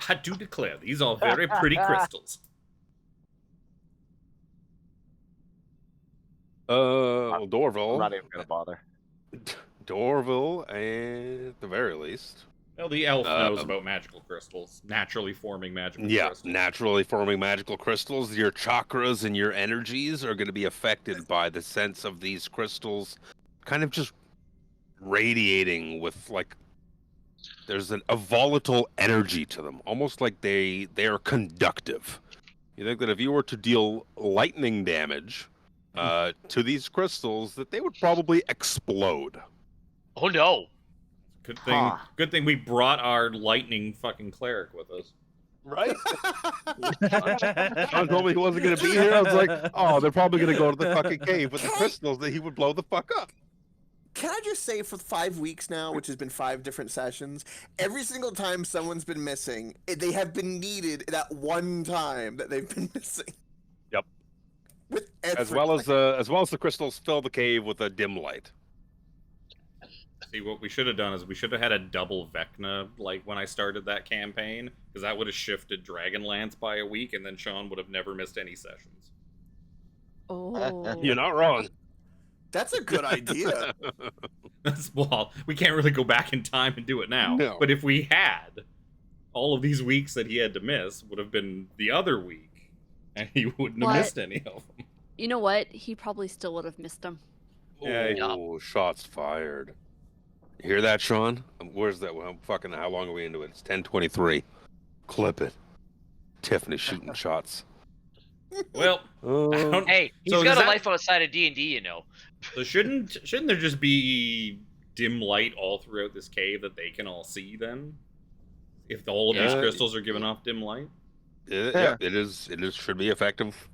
I do declare these are very pretty crystals. well, I'm Dorville, not even gonna bother. Dorville, and at the very least, Well, the elf knows about magical crystals, naturally forming magical crystals. naturally forming magical crystals. Your chakras and your energies are going to be affected by the sense of these crystals, kind of just radiating with like. There's a volatile energy to them, almost like they are conductive. You think that if you were to deal lightning damage to these crystals, that they would probably explode. Oh no. Good thing. Huh. Good thing we brought our lightning fucking cleric with us. Right? Sean told me he wasn't going to be here. I was like, oh, they're probably going to go to the fucking cave with the crystals that he would blow the fuck up. Can I just say, for 5 weeks now, which has been 5 different sessions, every single time someone's been missing, they have been needed that one time that they've been missing. Yep. With As well as the crystals fill the cave with a dim light. See, what we should have done is we should have had a double Vecna, like when I started that campaign, because that would have shifted Dragonlance by a week, and then Sean would have never missed any sessions. Oh. You're not wrong. That's a good idea. Well, we can't really go back in time and do it now. No. But if we had, all of these weeks that he had to miss would have been the other week, and he wouldn't have But- missed any of them. You know what? He probably still would have missed them. Yeah, Oh, shots fired. You hear that, Sean? Where's that? Well, fucking, how long are we into it? It's 10:23. Clip it. Tiffany's shooting shots. Well, I don't, Hey, he's So got does a that- life outside of D&D, you know. so shouldn't there just be dim light all throughout this cave that they can all see then? If all of these Yeah. crystals are giving off dim light? Yeah, it is. It is should be effective.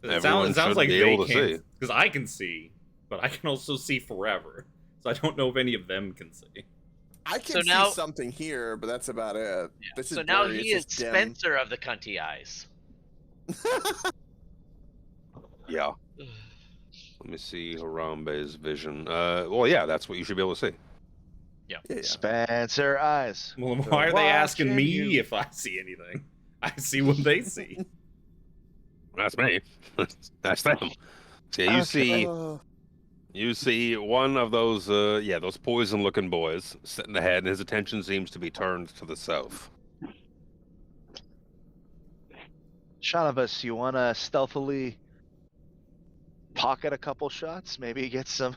It Everyone sounds should like be they able to see. can't, because I can see, but I can also see forever. So I don't know if any of them can see. I can So see now- something here, but that's about it. This is So now blurry, he it's is just dim. Spencer of the cunty eyes. Yeah. Let me see Harambe's vision. Well, yeah, that's what you should be able to see. Yeah. Yeah. Spencer eyes. Well, why are they asking watching me you. if I see anything? I see what they see. That's me. That's them. So you see, Oh, you see one of those, those poison-looking boys sitting ahead, and his attention seems to be turned to the south. Shanavas, you want to stealthily pocket a couple shots? Maybe get some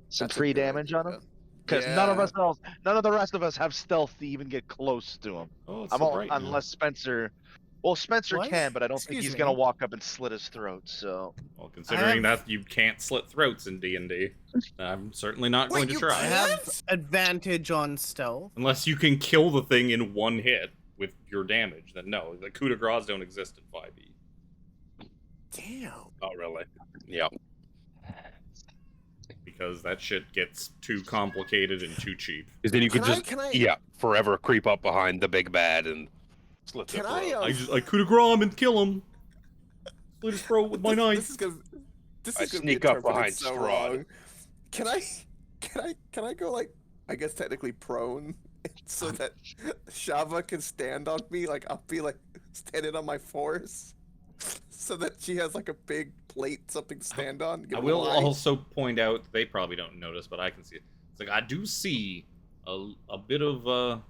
that's a free good damage on idea. him? Because none of the rest of us have stealth to even get close to him. Oh, it's I'm so all, bright now. unless Spencer. Well, Spencer What? can, but I don't think Excuse he's me. gonna walk up and slit his throat. So Well, considering have- that you can't slit throats in D&D, I'm certainly not Wait, going to you try. I have advantage on stealth. Unless you can kill the thing in one hit with your damage, then no. The coup de grace don't exist in 5e. Damn. Not really. Yeah. Because that shit gets too complicated and too cheap. Because then you could Can I- forever creep up behind the big bad and slit their Can I, throat. I coup de grace him and kill him. Slit his throat with my This knife. is gonna. This I is gonna sneak be up interpreted behind so Strahd. wrong. Can I go like? I guess technically prone, so that Shava can stand on me. Like I'll be like standing on my force, so that she has like a big plate, something to stand on. I will also point out, they probably don't notice, but I can see it. It's like, I do see a bit of,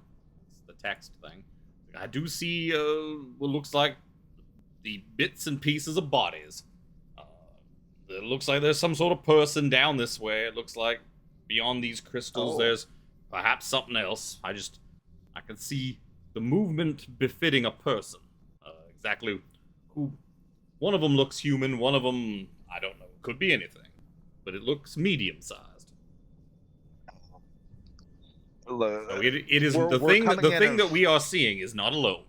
it's the text thing. I do see what looks like the bits and pieces of bodies. It looks like there's some sort of person down this way. It looks like beyond these crystals, Oh. there's perhaps something else. I can see the movement befitting a person. Exactly who. One of them looks human, one of them, I don't know, could be anything. but it looks medium-sized. Look, So it is we're the thing coming in that we are seeing is not alone.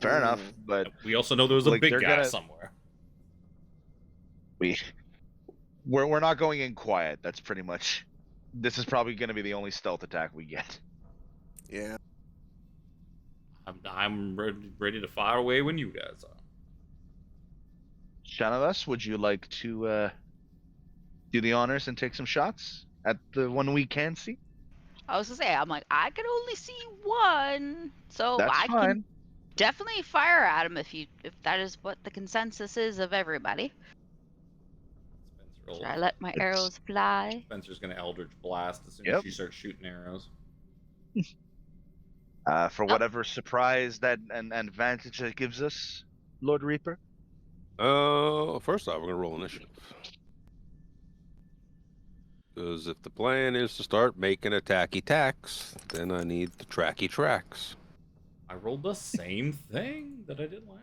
fair enough, but We also know there's a Like, big they're guy gonna- somewhere. we're not going in quiet. That's pretty much. This is probably going to be the only stealth attack we get. Yeah. I'm ready to fire away when you guys are. Shanavas, would you like to do the honors and take some shots at the one we can see? I was gonna say, I'm like, I can only see one, so That's I fine. can definitely fire at him if that is what the consensus is of everybody. Should I let my arrows fly? Spencer's gonna Eldritch Blast as soon Yep. as she starts shooting arrows. For whatever surprise that and advantage it gives us, Lord Reaper. First off, we're gonna roll initiative. Because if the plan is to start making attacky tacks, then I need the tracky tracks. I rolled the same thing that I did last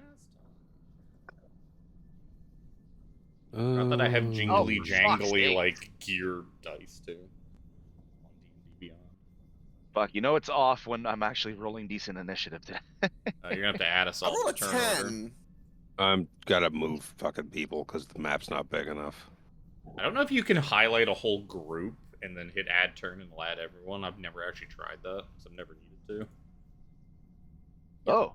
time. Not that I have jingly for fuck's jangly sake. like gear dice too. On D&D Beyond. Fuck, you know it's off when I'm actually rolling decent initiative. You're gonna have to add us I all roll a to turn order. 10. I'm gotta move fucking people because the map's not big enough. I don't know if you can highlight a whole group and then hit add turn and it'll add everyone. I've never actually tried that, so I've never needed to. Oh,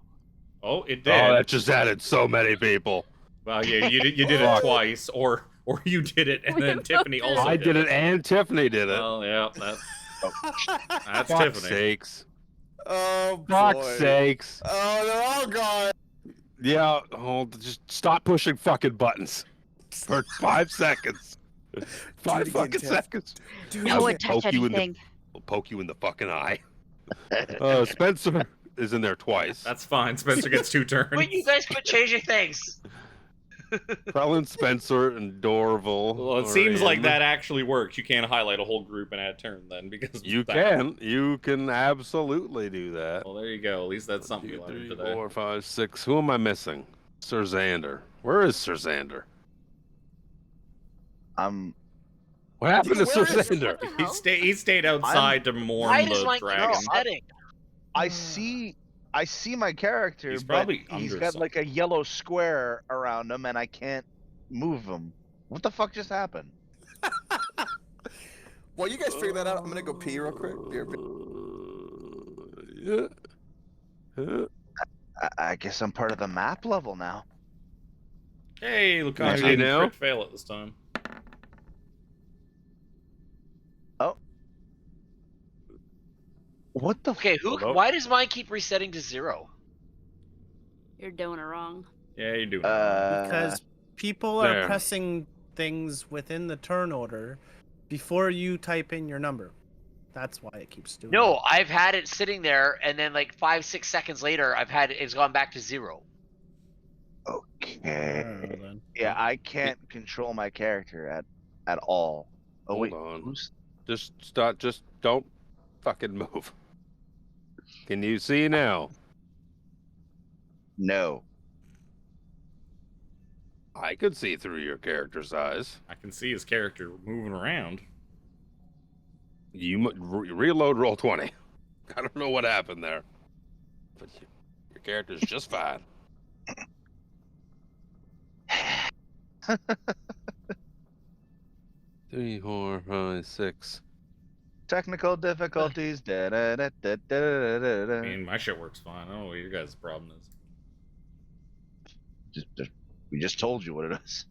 Oh, it did. Oh, that just added so many people. Well, yeah, you did it Fuck. twice, or you did it and We then both Tiffany did it. also I did it and Tiffany did it. Well, yeah, that's Fuck's Tiffany. sakes. Oh, Fuck's boy. sakes. Oh, they're all gone. Yeah, just stop pushing fucking buttons for 5 seconds. Do it 5 again, fucking Tiff. seconds. Dude, No will one touch poke you in the- anything. I'll poke you in the fucking eye. Spencer is in there twice. That's fine. Spencer gets 2 turns. But you guys quit changing things. Prellin, Spencer, and Dorval. Well, it are seems like in. that actually works. You can't highlight a whole group and add turn then because You that. can absolutely do that. Well, there you go. At least that's something you 2, learned 3, today. 4, 5, 6. Who am I missing? Sir Xander. Where is Sir Xander? What happened to Sir Where is- Xander? What the hell? He stayed outside to mourn Why does the my dragon. setting? I see my character, He's but probably he's under got like a something. yellow square around him, and I can't move him. What the fuck just happened? While you guys figure that out, I'm gonna go pee real quick. I guess I'm part of the map level now. Hey, Lucario Actually, didn't now- crit fail it this time. What the? Okay, Hello? why does mine keep resetting to 0? You're doing it wrong. Yeah, you do. Because people are There. pressing things within the turn order before you type in your number. That's why it keeps doing No, it. I've had it sitting there, and then like 5-6 seconds later, it's gone back to 0. I Okay. don't know then. Yeah, I can't control my character at all. Oh Hold wait, on. who's? Just don't fucking move. Can you see now? No. I could see through your character's eyes. I can see his character moving around. You reload roll 20. I don't know what happened there. But your character's just fine. Three, 4, 5, 6. Technical difficulties. Da, da, da, da, da, da, da, da. I mean, my shit works fine. I don't know what your guys' problem is. We just told you what it is.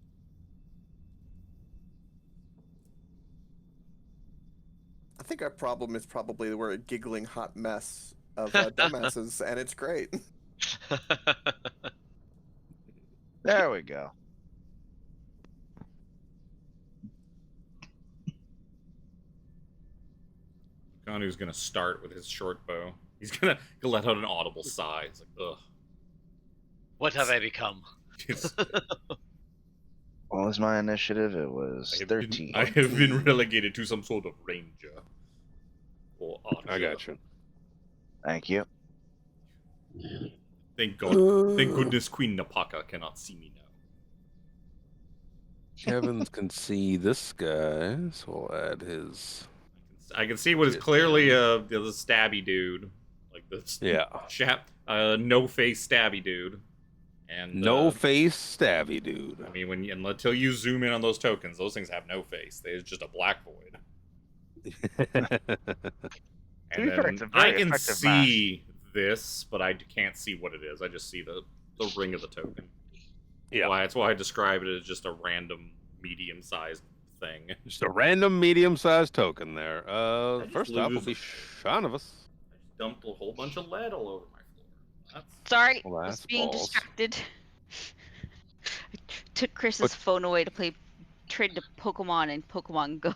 I think our problem is probably we're a giggling hot mess of dumbasses, and it's great. There we go. Kanu's gonna start with his short bow. He's gonna let out an audible sigh. It's like, ugh. What have I become? What was my initiative? It was 13. I have been relegated to some sort of ranger. Or archer. I got you. Thank you. Thank God. Thank goodness Queen Napaka cannot see me Kevin can see this guy, so we'll add his. I can see what is clearly the stabby dude, like this Yeah. no face stabby dude, and No face stabby dude. I mean, until you zoom in on those tokens, those things have no face. They're just a black void. To be fair, it's a very I can effective see this, but I can't see what it is. I just see the ring of the token. Yeah. That's why I describe it as just a random medium-sized thing. Just a random medium-sized token there. just First up will lose- be Shaunavus. I just dumped a whole bunch of lead all over my floor. That's Sorry, Well, was that's being balls. distracted. I took Chris's phone away to play trade to Pokemon in Pokemon Go.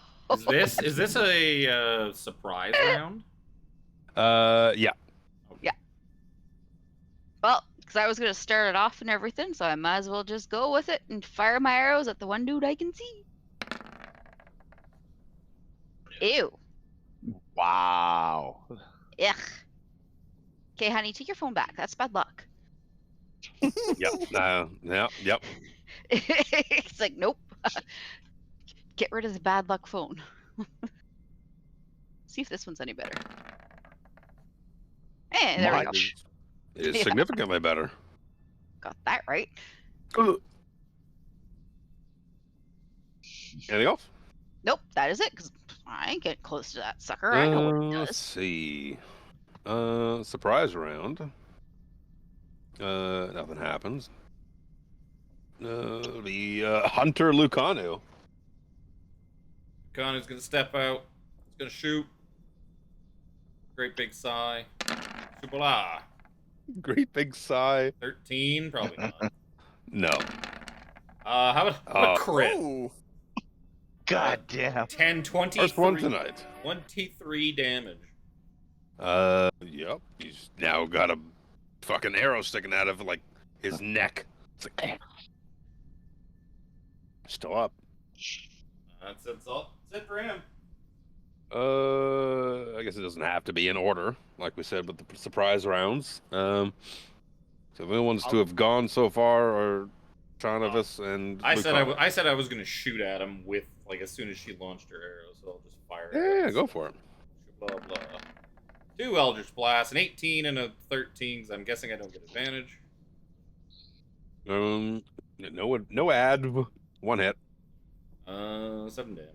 is this a surprise round? Yeah. Well, because I was gonna start it off and everything, so I might as well just go with it and fire my arrows at the one dude I can see. Ew. Wow. Ugh. Okay, honey, take your phone back. That's bad luck. Yep. Yep. It's like, nope. Get rid of the bad luck phone. See if this one's any better. Hey, there we go. It is Yeah. significantly better. Got that right. Anything else? Nope, that is it, because I ain't getting close to that sucker. I know what it Let's does. see. Surprise round. Nothing happens. The Hunter Lucano. Connor's gonna step out. He's gonna shoot. Great big sigh. Supala. Great big sigh. 13, probably not. No. How about a crit? Oh, God damn. 10, 23. First one tonight. 23 damage. Yep. He's now got a fucking arrow sticking out of like his neck. It's like, still up. That's all. That's it for him. I guess it doesn't have to be in order, like we said with the surprise rounds. So the only ones to have gone so far are Shaunavus and I said Lucano. I said I was gonna shoot at him with like as soon as she launched her arrow, so I'll just fire. Yeah, arrows. go for it. Blah blah. 2 Eldritch Blasts, an 18 and a 13. Because I'm guessing I don't get advantage. No ad, one hit. 7 damage.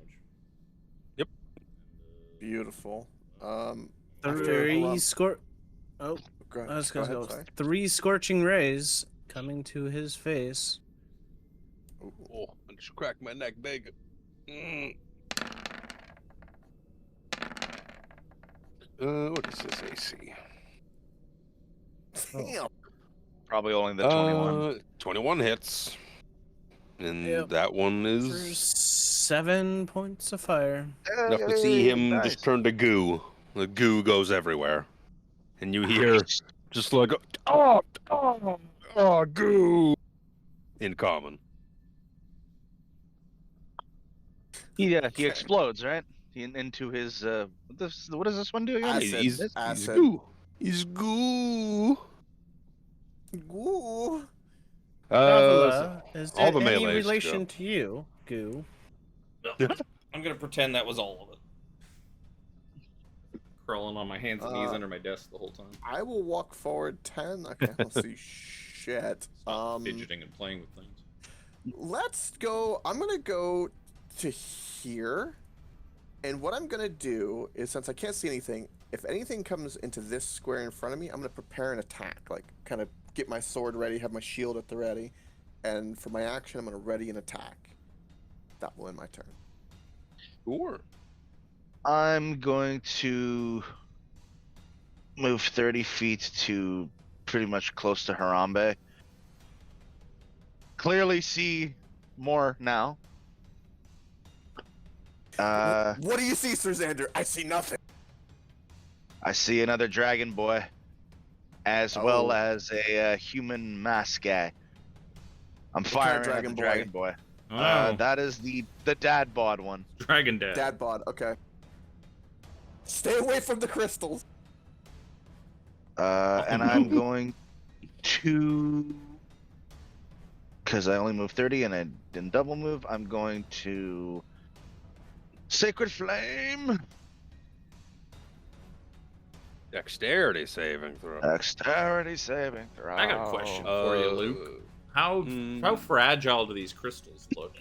Yep. beautiful. Three score. Oh, Go I was gonna ahead, go. sorry. 3 scorching rays coming to his face. Oh, I just cracked my neck big. What is this AC? Damn. Probably only the 21. 21 hits. And Yep. that one For is 7 points of fire. enough to see him Nice. just turn to goo. The goo goes everywhere. And you hear just like, oh, goo. In common. He Okay. explodes, right? Into his what does this one do again? Acid. He's Acid. goo. He's goo. Ooh. Ravela, is there all the any melees relation go. to you, Goo? I'm gonna pretend that was all of it. Crawling on my hands and knees under my desk the whole time. I will walk forward 10. Okay, let's see. Shit. Fidgeting and playing with things. Let's go. I'm gonna go to here, and what I'm gonna do is, since I can't see anything, if anything comes into this square in front of me, I'm gonna prepare an attack. Like, kind of get my sword ready, have my shield at the ready, and for my action, I'm gonna ready an attack. That will end my turn. Sure. I'm going to move 30 feet to pretty much close to Harambe. Clearly see more now. What do you see, Sir Xander? I see nothing. I see another dragon boy, as Oh. well as a human mask guy. I'm kind of firing at dragon the boy? dragon boy. Oh, That is the dad bod one. Dragon Dad. Dad bod. Okay. Stay away from the crystals. And I'm going to because I only moved 30 and I didn't double move, I'm going to Sacred Flame. Dexterity saving throw. Dexterity saving throw. I got a question for you, Luke. How fragile do these crystals look?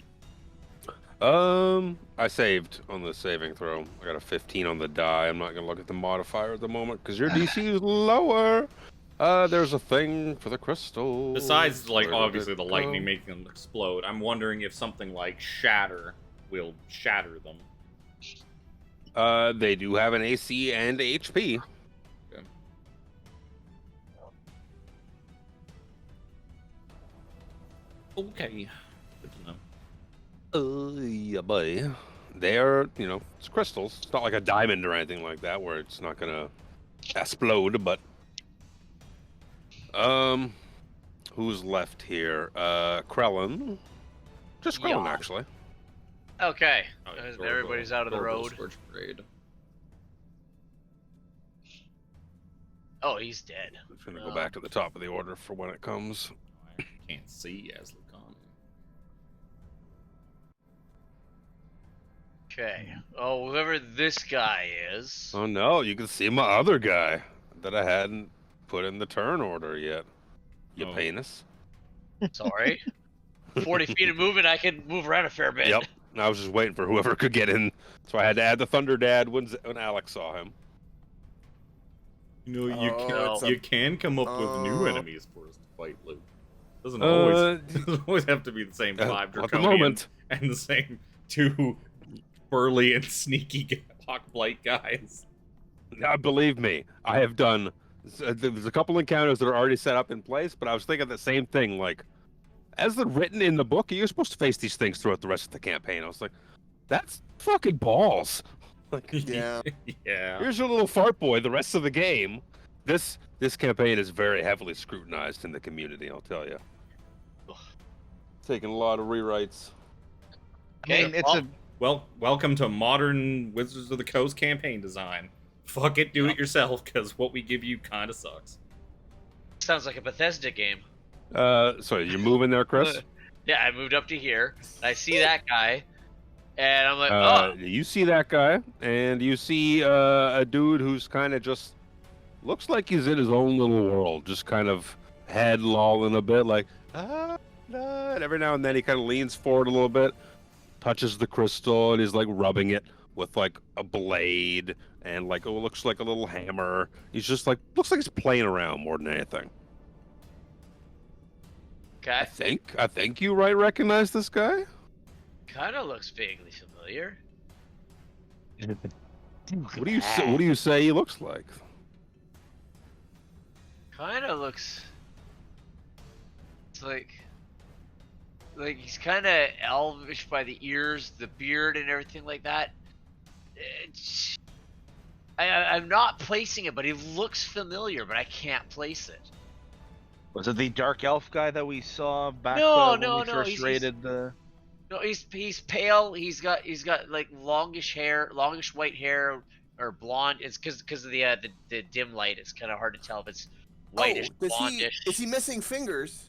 I saved on the saving throw. I got a 15 on the die. I'm not gonna look at the modifier at the moment because your DC is lower. There's a thing for the crystal. Besides, like, Where obviously did the it lightning go? making them explode, I'm wondering if something like Shatter will shatter them. They do have an AC and HP. Okay. Good to know. Yeah, buddy. They are, it's crystals. It's not like a diamond or anything like that where it's not gonna explode, but who's left here? Krellin. Just Krellin, Yeah. actually. Okay. Oh, yeah, Everybody's out of the Dorgo road. Scorch Parade. Oh, he's dead. I'm gonna go back to the top of the order for when it comes. I can't see as Lucani. Okay. Oh, whoever this guy is. Oh no, you can see my other guy that I hadn't put in the turn order yet. You Oh. penis. Sorry. 40 feet of movement, I can move around a fair bit. Yep. I was just waiting for whoever could get in, so I had to add the Thunder Dad when Alex saw him. You know, you Oh, can it's a- you can come up with new Oh. enemies for us to fight, Luke. Doesn't always Uh, doesn't always have to be the same 5 at the Draconian moment. and the same 2 burly and sneaky Hawkblight guys. Now, believe me, I have done. There's a couple encounters that are already set up in place, but I was thinking the same thing. Like, as they're written in the book, you're supposed to face these things throughout the rest of the campaign. I was like, that's fucking balls. Like, Yeah. Yeah. here's your little fart boy. The rest of the game, this campaign is very heavily scrutinized in the community. I'll tell you. Taking a lot of rewrites. Okay, I mean, it's well, a Well, welcome to modern Wizards of the Coast campaign design. Fuck it, do it yourself, because what we give you kind of sucks. sounds like a Bethesda game. Sorry, you're moving there, Chris? Yeah, I moved up to here. I see that guy, and I'm like, oh, You see that guy, and you see a dude who's kind of just looks like he's in his own little world, just kind of head lolling a bit, like and every now and then he kind of leans forward a little bit, touches the crystal, and he's like rubbing it with like a blade and like it looks like a little hammer. He's just like looks like he's playing around more than anything. okay. I think you recognize this guy. Kind of looks vaguely familiar. What do you say he looks like? Kind of looks. It's like he's kind of elvish by the ears, the beard, and everything like that. I'm not placing it, but he looks familiar, but I can't place it. was it the dark elf guy that we saw back No, when no, we no, first he's- raided the? No, he's pale. He's got like longish hair, longish white hair or blonde. It's because of the dim light. It's kind of hard to tell if it's whitish, blondish. Is he missing fingers?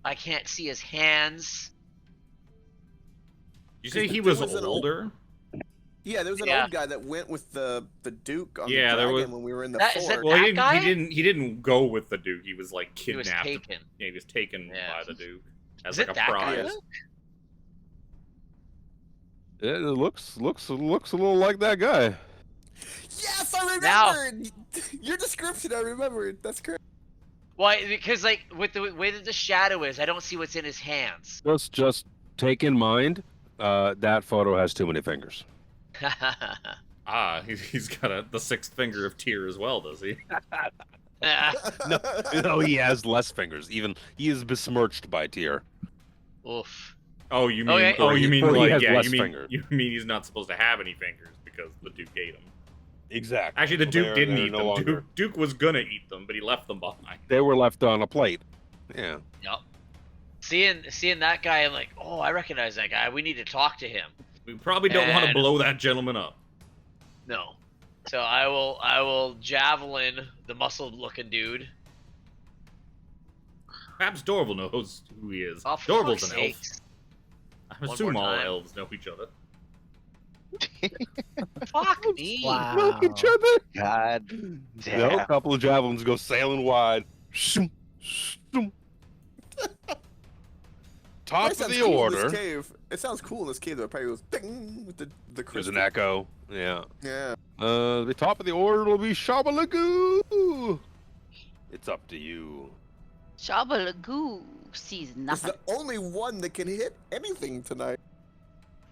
I can't see his hands. You say he there was was an old- older? Yeah, there was an Yeah. old guy that went with the Duke on Yeah, the there dragon was- when we were in the That- is that fort. Well, That he guy? didn't go with the Duke. He was like He was kidnapped. taken. Yeah, he was taken Yeah. by the Duke as Is like it a that guy? prize. It looks a little like that guy. Yes, I Now- remembered. Your description, I remembered. That's correct. Why? Because like with the way that the shadow is, I don't see what's in his hands. Just take in mind that photo has too many fingers. Ah, he's got the 6th finger of Tyr as well, does he? No, he has less fingers. Even he is besmirched by Tyr. Oof. Oh, you mean? Okay. Oh, Or you he- mean or he like has yeah? less You mean fingers. you mean he's not supposed to have any fingers because the Duke ate them. Exactly. Actually, the Duke didn't eat no them. longer. Duke was gonna eat them, but he left them behind. They were left on a plate. Yeah. Yep. Seeing that guy, I'm like, oh, I recognize that guy. We need to talk to him. We probably don't want to And- blow that gentleman up. No. So I will javelin the muscled looking dude. Perhaps Dorval knows who he is. Oh, for Dorval's fuck's an elf. sakes. I One assume more all time. elves know each other. Fuck me. Wow. Milk each other. God No, a damn. couple of javelins go sailing wide. Shoom, shoom. Top That of sounds the cool in order. this cave. It sounds cool in this cave though. It probably goes ding with the There's crystal. an echo. Yeah. Yeah. The top of the order will be Shabalagoo. It's up to you. Shabba Lagoo sees It's nothing. the only one that can hit anything tonight.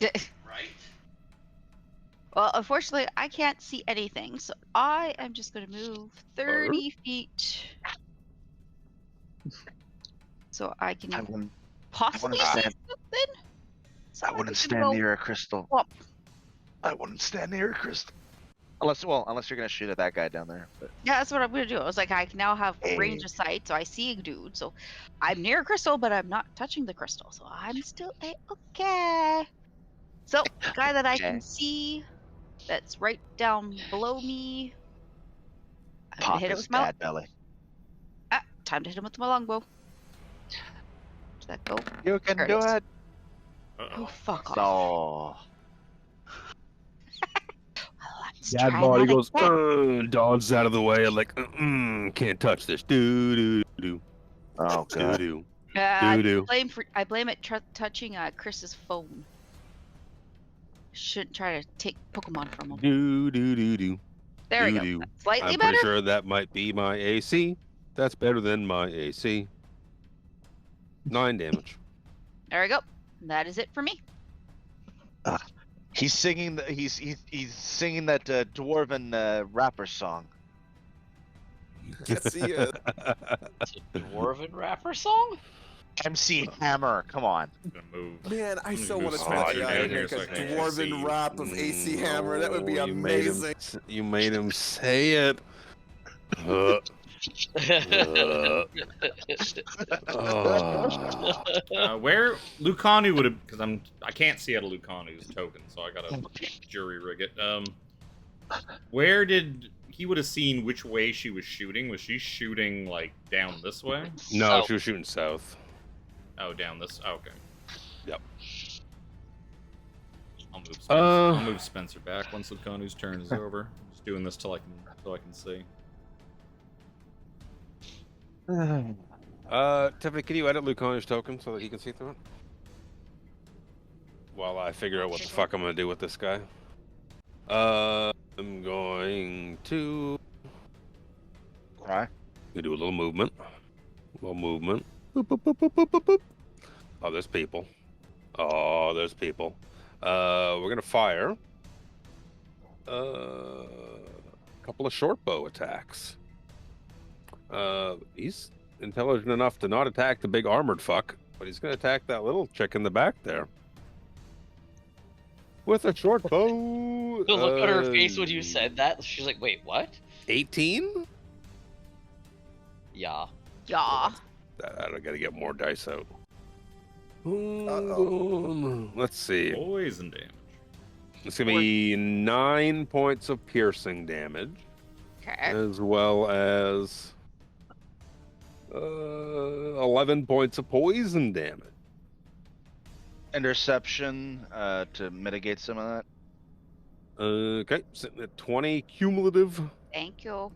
Right? Well, unfortunately, I can't see anything, so I am just going to move 30 feet. So I can I wouldn't, possibly see stand- something. So I wouldn't can stand go near a crystal. whomp. I wouldn't stand near a crystal. Unless you're gonna shoot at that guy down there. But Yeah, that's what I'm going to do. I was like, I now have range Hey. of sight, so I see a dude. So I'm near a crystal, but I'm not touching the crystal. So I'm still okay. So, the guy that I Okay. can see that's right down below me. I'm going pop to hit it his with my dad belly. time to hit him with my longbow. Does that go? You can There it do is. it. Oh, fuck off. So Let's Dad try body that goes, again. dodges out of the way. I'm like, can't touch this. Do. oh god. Do. I Doo-doo. blame it touching Chris's phone. Shouldn't try to take Pokemon from him. Do. There we go. Doo-doo. That's slightly I'm better. pretty sure that might be my AC. That's better than my AC. 9 damage. There we go. That is it for me. He's singing he's singing that dwarven rapper song. Can't see it. It's a dwarven rapper song? MC Hammer, come on. I'm gonna move. Man, I I'm so gonna want to move try Spencer AI down and here make so a I can dwarven see. rap of AC Hammer. That would be Oh, amazing. You made him say it. Uh, Where Lucanu would have, because I can't see out of Lucanu's token, so I gotta jury rig it. Where did he would have seen which way she was shooting? Was she shooting like down this way? no, So- she was shooting south. Oh, down this. Oh, okay. Yep. I'll move Spencer back once Lucanu's turn is over. Just doing this till I can see. Tiffany, can you edit Lucanu's token so that he can see through it? While I figure out what the fuck I'm gonna do with this guy. I'm going to Right. do a little movement. Boop, boop, boop, boop, boop, boop, boop. Oh, there's people. We're gonna fire a couple of short bow attacks. He's intelligent enough to not attack the big armored fuck, but he's gonna attack that little chick in the back there. With a short bow. The look on her face when you said that, she's like, wait, what? 18? Yeah. Yeah. I gotta get more dice out. Uh-oh. Let's see. Poison damage. It's gonna be 9 points of piercing damage, Okay. as well as 11 points of poison damage. Interception to mitigate some of that. Okay, sitting at 20 cumulative. Thank you.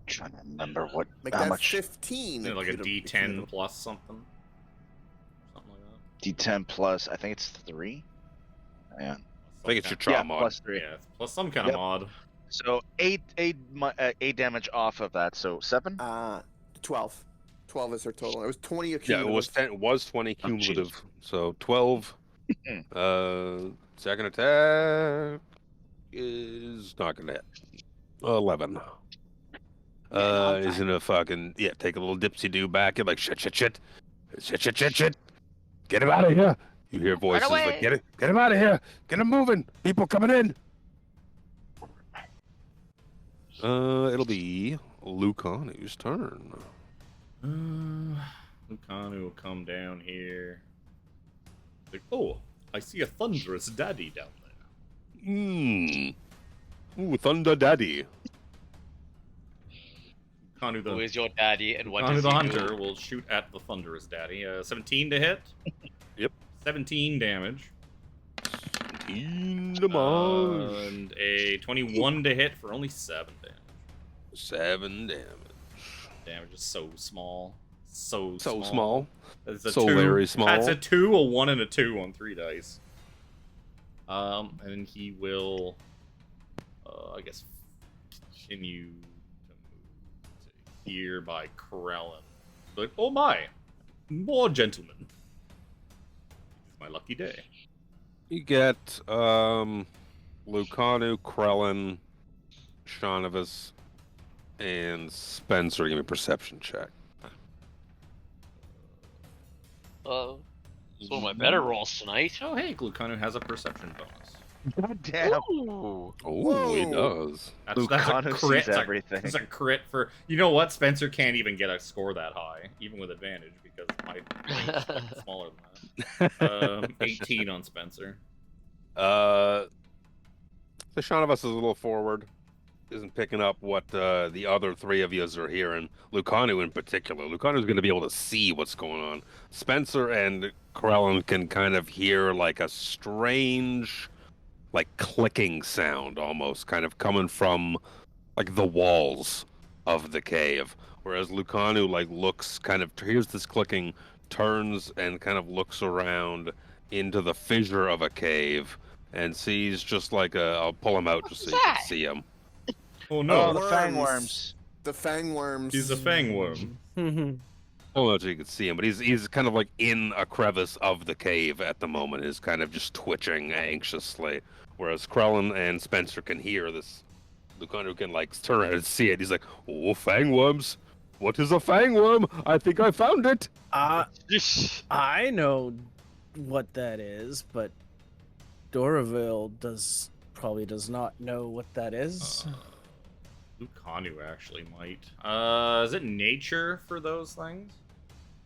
Trying to remember what Make how that much 15. Is it like a if you'd- if D10 you'd- plus something? Something like that. D10 plus. I think it's 3. Yeah. I think it's your Yeah, trauma mod. plus 3. Yeah, plus some kind Yep. of mod. So 8 damage off of that. So 7. 12. 12 is her total. It was 20 Yeah, accumulative. it was 10. It was 20 Oh, jeez. cumulative. So 12. Second attack is not gonna hit. 11. I'm Is fine. in a fucking take a little dipsy do back. You're like shit. Get him out of here. You hear voices away. like get him out of here. Get him moving. People coming in. It'll be Lucanu's turn. Lucanu will come down here. Like, oh, I see a thunderous daddy down there. Ooh, Thunder Daddy. Kanu Who the, is your daddy and what Kanu does the he hunter do? will shoot at the thunderous daddy. 17 to hit. Yep. 17 damage. Damage. And a 21 to hit for only 7 damage. 7 damage. Damage is so small. So small. That's a So 2. very small. That's a 2, a 1, and a 2 on 3 dice. And he will, I guess, continue to move to here by Krellin. Like, oh my, more gentlemen. It's my lucky day. You get Lucanu, Krellin, Shanavis, and Spencer. Give me a perception check. It's one of my better rolls tonight. Oh hey, Lucanu has a perception bonus. God damn. Ooh. Oh, he Whoa. does. That's a Lucanu crit. sees everything. That's a crit for. You know what? Spencer can't even get a score that high, even with advantage, because my range is quite smaller than that. 18 on Spencer. The Shanavas is a little forward. Isn't picking up what the other three of yous are hearing. Lucanu in particular. Lucanu's going to be able to see what's going on. Spencer and Krellin can kind of hear like a strange, like clicking sound almost, kind of coming from like the walls of the cave. Whereas Lucanu like looks kind of hears this clicking, turns and kind of looks around into the fissure of a cave and sees just like I'll pull him out just so you can see him. Oh no, Oh, the Worms. fang worms. The fang worms. he's a fang worm. Pull him out so you can see him, but he's kind of like in a crevice of the cave at the moment, is kind of just twitching anxiously. Whereas Krellin and Spencer can hear this. Lucanu can like turn around and see it. He's like, "Oh, fang worms! What is a fang worm? I think I found it." I know what that is, but Doraville probably does not know what that is. Lucanu actually might. Is it nature for those things?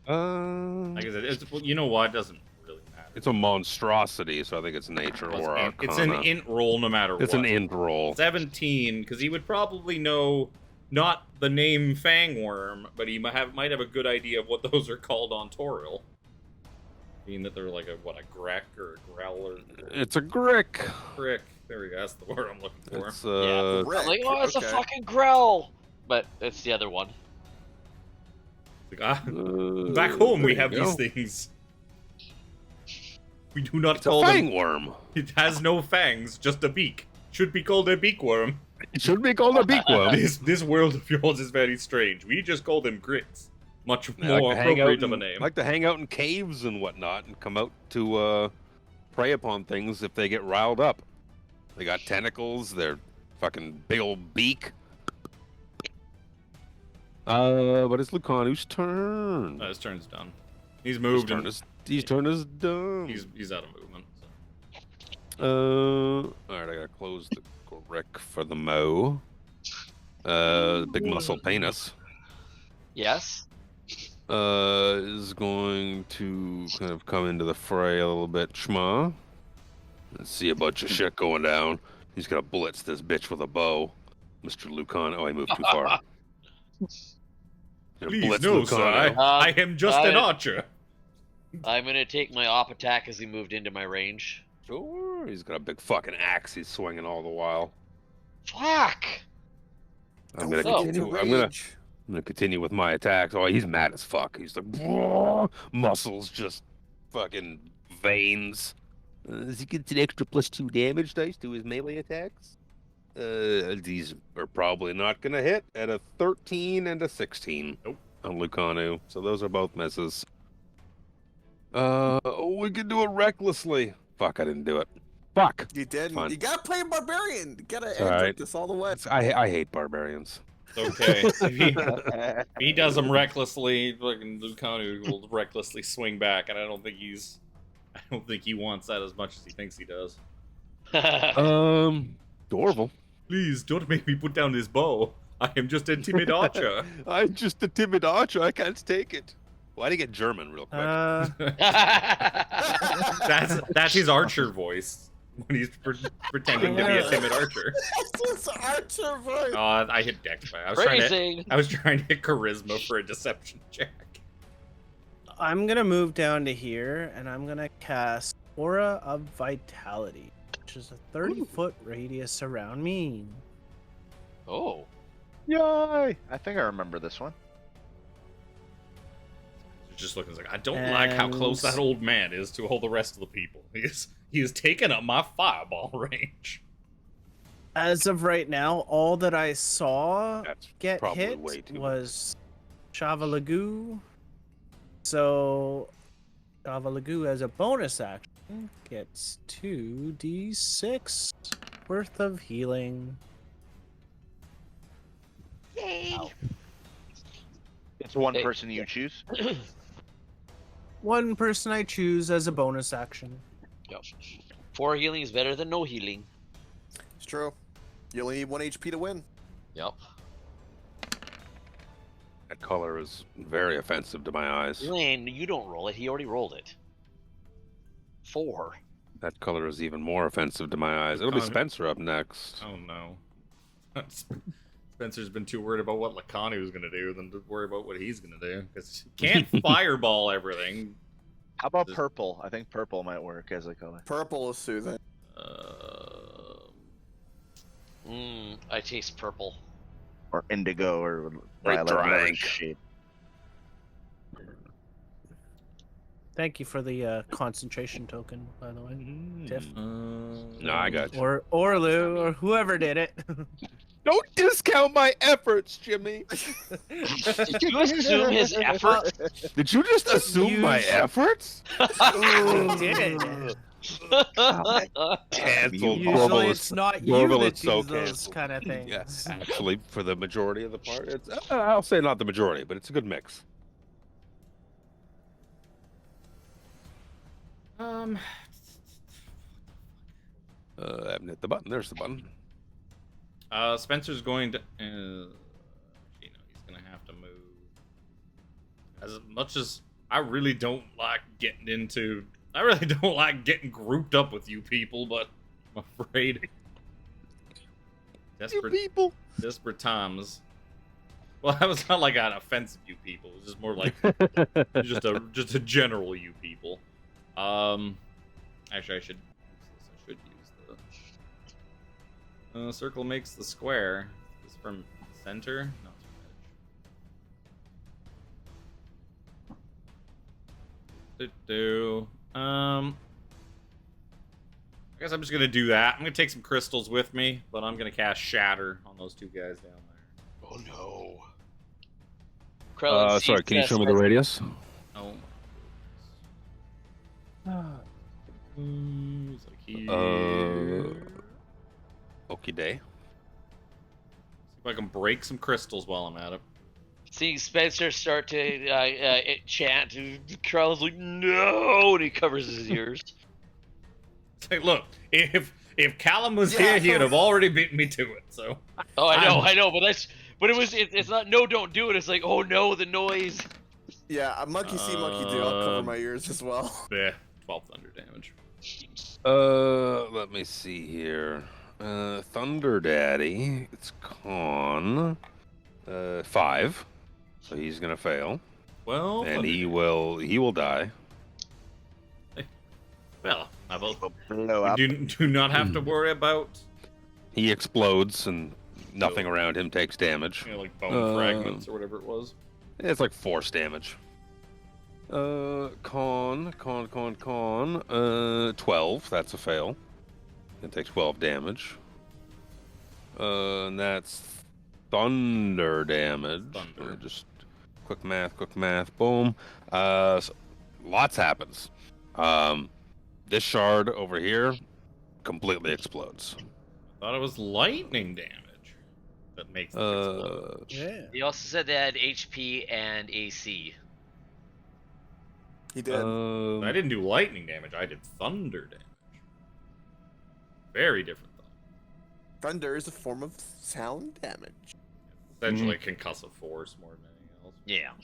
Like, it's, you know what? It doesn't really matter. It's a monstrosity, so I think it's nature or It's an arcana. int roll no matter what. It's an int roll. 17, because he would probably know not the name Fangworm, but he might have a good idea of what those are called on Toril. Being that they're like a grek or a growler. It's a grick. Crick. There we go. That's the word I'm looking for. It's Yeah. Rick, I'm like, oh, it's okay. a fucking growl. But it's the other one. Like, back home we there have you these go. things. We do not It's a call them. fang worm. It has no fangs, just a beak. Should be called a beakworm. It should be called a beakworm. This world of yours is very strange. We just call them grits. Much They more like to hang out appropriate of a in- name. Like to hang out in caves and whatnot, and come out to prey upon things if they get riled up. They got tentacles. They're fucking big old beak. But it's Lucanu's turn. His turn's done. He's His moved turn and is done. he's out of movement. Alright, I gotta close the grick for the mow. Big muscle penis. Yes. Is going to kind of come into the fray a little bit, schma. And see a bunch of shit going down. He's gonna blitz this bitch with a bow. Mr. Lucan. Oh, I moved too far. Gonna Please blitz no, sir. Lucano. I am just an archer. I'm gonna take my op attack as he moved into my range. Sure. He's got a big fucking axe he's swinging all the while. Fuck! I'm gonna Oh. continue. I'm gonna continue with my attacks. Oh, he's mad as fuck. He's like, "Whoa," muscles just fucking veins. He gets an extra +2 damage dice to his melee attacks. These are probably not gonna hit at a 13 and a 16. Nope. On Lucanu. So those are both misses. We could do it recklessly. Fuck, I didn't do it. Fuck. You didn't. Fine. You gotta play barbarian. You gotta all end right. this all the way. I hate barbarians. Okay. If he does them recklessly, fucking Lucanu will recklessly swing back, and I don't think he wants that as much as he thinks he does. Dorval. Please don't make me put down this bow. I am just a timid archer. I'm just a timid archer. I can't take it. Why do you get German real quick? That's his archer voice. when he's pretending to be a timid archer. That's his archer voice. I hit Dex. I Phrasing. was trying to hit charisma for a deception check. I'm gonna move down to here, and I'm gonna cast Aura of Vitality, which is a 30-foot radius around me. Oh. Yay! I think I remember this one. Just looking like I don't like how close that old man is to all the rest of the people. He has taken up my fireball range. As of right now, all that I saw That's get probably hit way too was Shavalagoo. So Shavalagoo, as a bonus action, gets 2d6 worth of healing. Yay! It's one Hey, person you choose. One person I choose as a bonus action. Yep. 4 healing is better than no healing. It's true. You only need 1 HP to win. Yep. That color is very offensive to my eyes. Lane, you don't roll it. He already rolled it. 4. That color is even more offensive to my eyes. It'll be Oh. Spencer up next. Oh no. Spencer's been too worried about what Lakani was going to do than to worry about what he's going to do. Because he can't fireball everything. How about purple? I think purple might work as a color. Purple is soothing. I taste purple. Or indigo or Right, violet, whatever drink. shade. Thank you for the concentration token, by the way, Tiff. No, I got you. Or Lou, or whoever did it. Don't discount my efforts, Jimmy. Did you assume his effort? Did you just assume my efforts? I did. Canceled. Usually it's not you Orville that is so do those canceled. kind of things. Yes, actually, for the majority of the part, it's I'll say not the majority, but it's a good mix. I haven't hit the button. There's the button. Spencer's going to. He's gonna have to move. As much as I really don't like getting into. I really don't like getting grouped up with you people, but I'm afraid. Desperate times. Well, that was not like an offensive you people. It was just more like just a general you people. Actually, I should use the circle makes the square. Is this from the center? No, it's from edge. I guess I'm just gonna do that. I'm gonna take some crystals with me, but I'm gonna cast Shatter on those two guys down there. Oh no. Krellin Sorry, sees can you this show me the as- radius? Oh. It's like here. Okie day. See if I can break some crystals while I'm at it. Seeing Spencer start to chant, Krellin's like, no, and he covers his ears. It's like, look, if Callum was here, he would have already beaten me to it. So. Oh, I know, but it's not no, don't do it. It's like, oh no, the noise. Yeah, a monkey see, monkey do. I'll cover my ears as well. Yeah, 12 thunder damage. Let me see here. Thunder Daddy. It's con 5, so he's gonna fail, Well, and he will die. well, I will. Blow up. Do not have to worry about He explodes, and nothing around him takes damage. like bone fragments or whatever it was. It's like force damage. Con. 12. That's a fail. It takes 12 damage. And that's thunder damage. Thunder. Just quick math. Boom. So lots happens. This shard over here completely explodes. Thought it was lightning damage that makes it explode. Yeah. He also said they had HP and AC. He did. I didn't do lightning damage. I did thunder damage. Very different though. Thunder is a form of sound damage. Essentially concussive force more than anything else.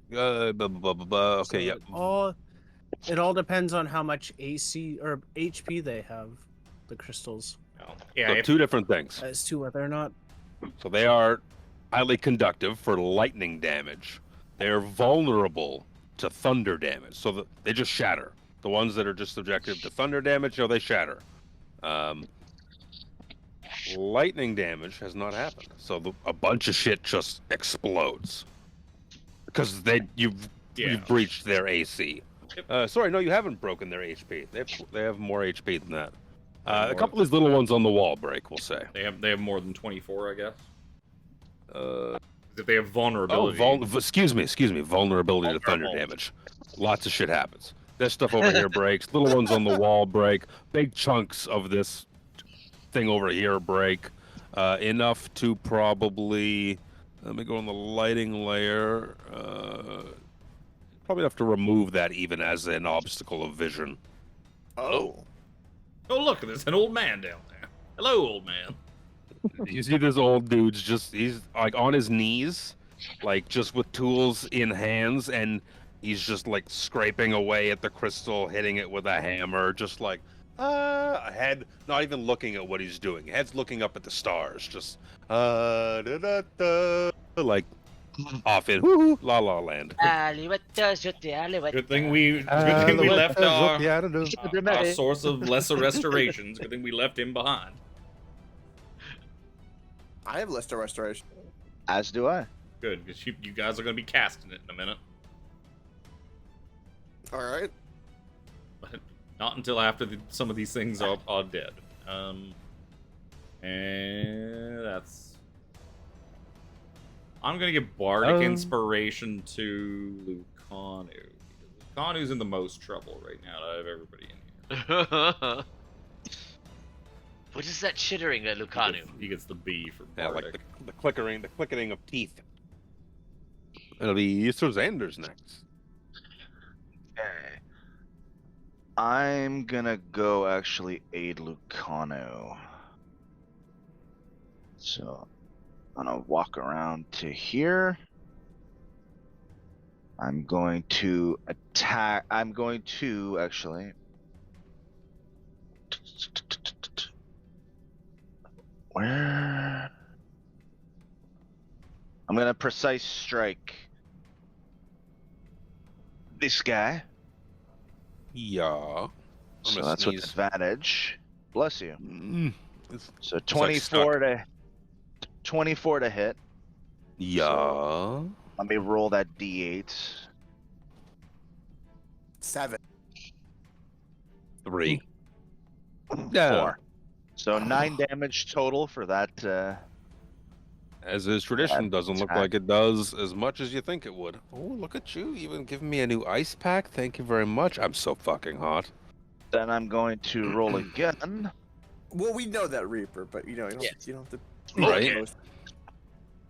Yeah. Okay, yeah. It all depends on how much AC or HP they have, the crystals, Oh, yeah, So if, two different things. as to whether or not. So they are highly conductive for lightning damage. They're vulnerable to thunder damage, so they just shatter. The ones that are just subjective to thunder damage, they shatter. Lightning damage has not happened, so a bunch of shit just explodes because you've breached their AC. Sorry, no, you haven't broken their HP. They have more HP than that. A couple of these little ones on the wall break, we'll say. they have more than 24, I guess. If they have vulnerability. Excuse me. Vulnerability to thunder damage. Lots of shit happens. This stuff over here breaks. Little ones on the wall break. Big chunks of this thing over here break. Enough to probably. Let me go on the lighting layer. Probably enough to remove that even as an obstacle of vision. Oh. Oh, look, there's an old man down there. Hello, old man. You see this old dude's he's like on his knees, like just with tools in hands, and he's just like scraping away at the crystal, hitting it with a hammer, just like a head, not even looking at what he's doing. Head's looking up at the stars, just like off in La La Land. Good thing we left our source of lesser restorations. Good thing we left him behind. I have Lister Restoration. As do I. Good, because you guys are going to be casting it in a minute. All right. But not until after some of these things are dead. And that's... I'm going to give Bardic Inspiration to Lucanu. Lucanu's in the most trouble right now out of everybody in here. What is that chittering at Lucanu? He gets the B for Yeah, Bardic. like the clicking of teeth. It'll be Xander's next. Okay. I'm gonna go actually aid Lucano. So I'm gonna walk around to here. I'm going to attack. I'm going to actually. Where? I'm gonna precise strike this guy. Yeah. So that's with advantage. Bless you. So like 24 to hit. Yeah. Let me roll that d8. 7. 3. Yeah. 4. So 9 damage total for that. As is tradition, doesn't look like it does as much as you think it would. Oh, look at you, even giving me a new ice pack. Thank you very much. I'm so fucking hot. Then I'm going to roll again. Well, we know that Reaper, but you don't have to. Right.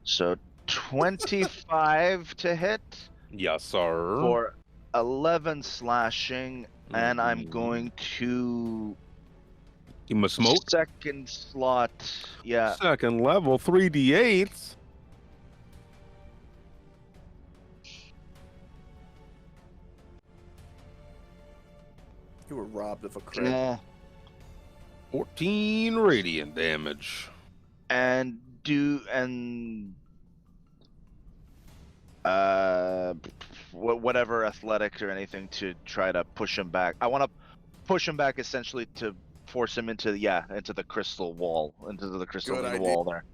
So 25 to hit Yes, sir. for 11 slashing, and I'm going to You must smoke. second slot. Yeah. Second level, 3d8s. You were robbed of a crit. Yeah. 14 radiant damage. And whatever athletic or anything to try to push him back. I want to push him back essentially to force him into the crystal wall, into the crystalline wall there.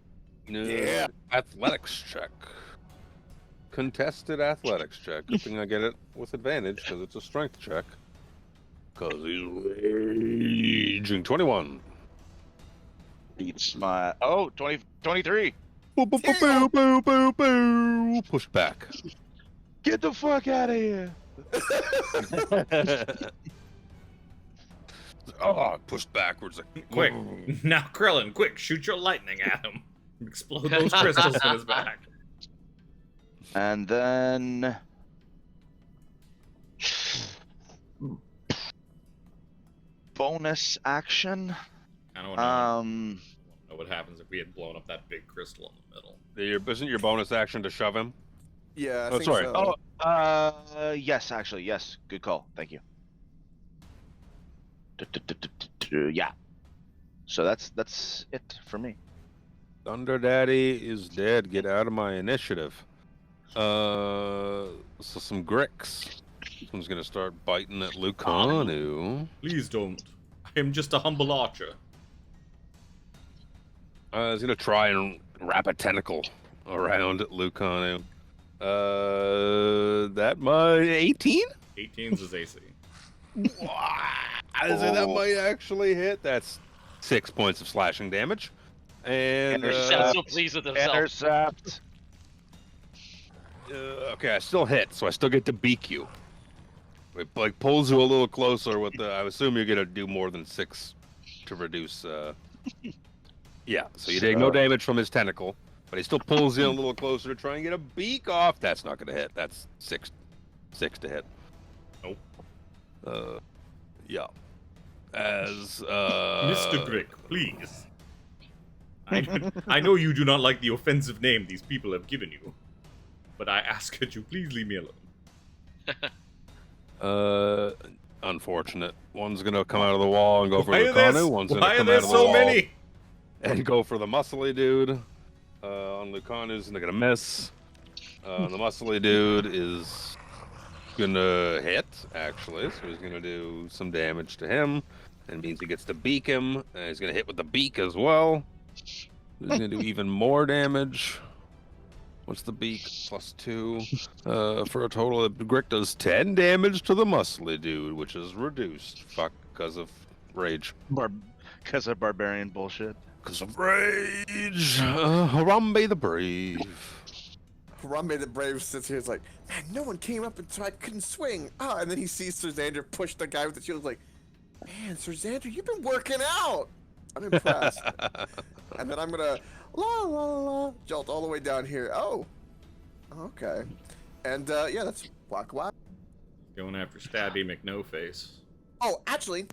Yeah. Athletics check. Contested athletics check. Good thing I get it with advantage because it's a strength check. Because he's raging. 21. Beats my 23. Boo, boo, boo, boo, boo, boo, boo. Push back. Get the fuck out of here. Oh, pushed backwards. Like, Quick. Now, Krillin, quick, shoot your lightning at him. Explode those crystals in his back. And then bonus action. I don't know what happens if we had blown up that big crystal in the middle. Isn't your bonus action to shove him? Yeah, I Oh, think sorry. so. Yes, actually, yes. Good call. Thank you. Yeah. So that's it for me. Thunder Daddy is dead. Get out of my initiative. So some Grix. Someone's gonna start biting at Lucanu. Please don't. I am just a humble archer. He's gonna try and wrap a tentacle around Lucanu. That might 18? 18's his AC. So that might actually hit. That's 6 points of slashing damage. And He sounds so pleased with himself. Intercept. okay, I still hit, so I still get to beak you. It like pulls you a little closer with the. I assume you're gonna do more than 6 to reduce. Yeah, so you take no damage from his tentacle, but he still pulls you a little closer to try and get a beak off. That's not gonna hit. That's 6 to hit. Nope. Yeah. As Mr. Grick, please. I know you do not like the offensive name these people have given you, but I ask that you please leave me alone. Unfortunate. One's gonna come out of the wall and go for Why the are there, Lucanu. One's gonna why are come there out of the so wall many? and go for the muscly dude. On Lucanu's gonna miss. The muscly dude is gonna hit, actually, so he's gonna do some damage to him. And means he gets to beak him. And he's gonna hit with the beak as well. He's gonna do even more damage. What's the beak? +2. For a total of Grick does 10 damage to the muscly dude, which is reduced. Fuck, because of rage. Because of barbarian bullshit. Because of rage. Harambe the Brave. Harambe the Brave sits here. It's like, man, no one came up and so I couldn't swing. Ah, and then he sees Sir Xander push the guy with the shield. Like, man, Sir Xander, you've been working out. I'm impressed. And then I'm gonna la la la jolt all the way down here. Oh, okay. And yeah, that's whack whack. Going after Stabby McNoface. Oh, actually,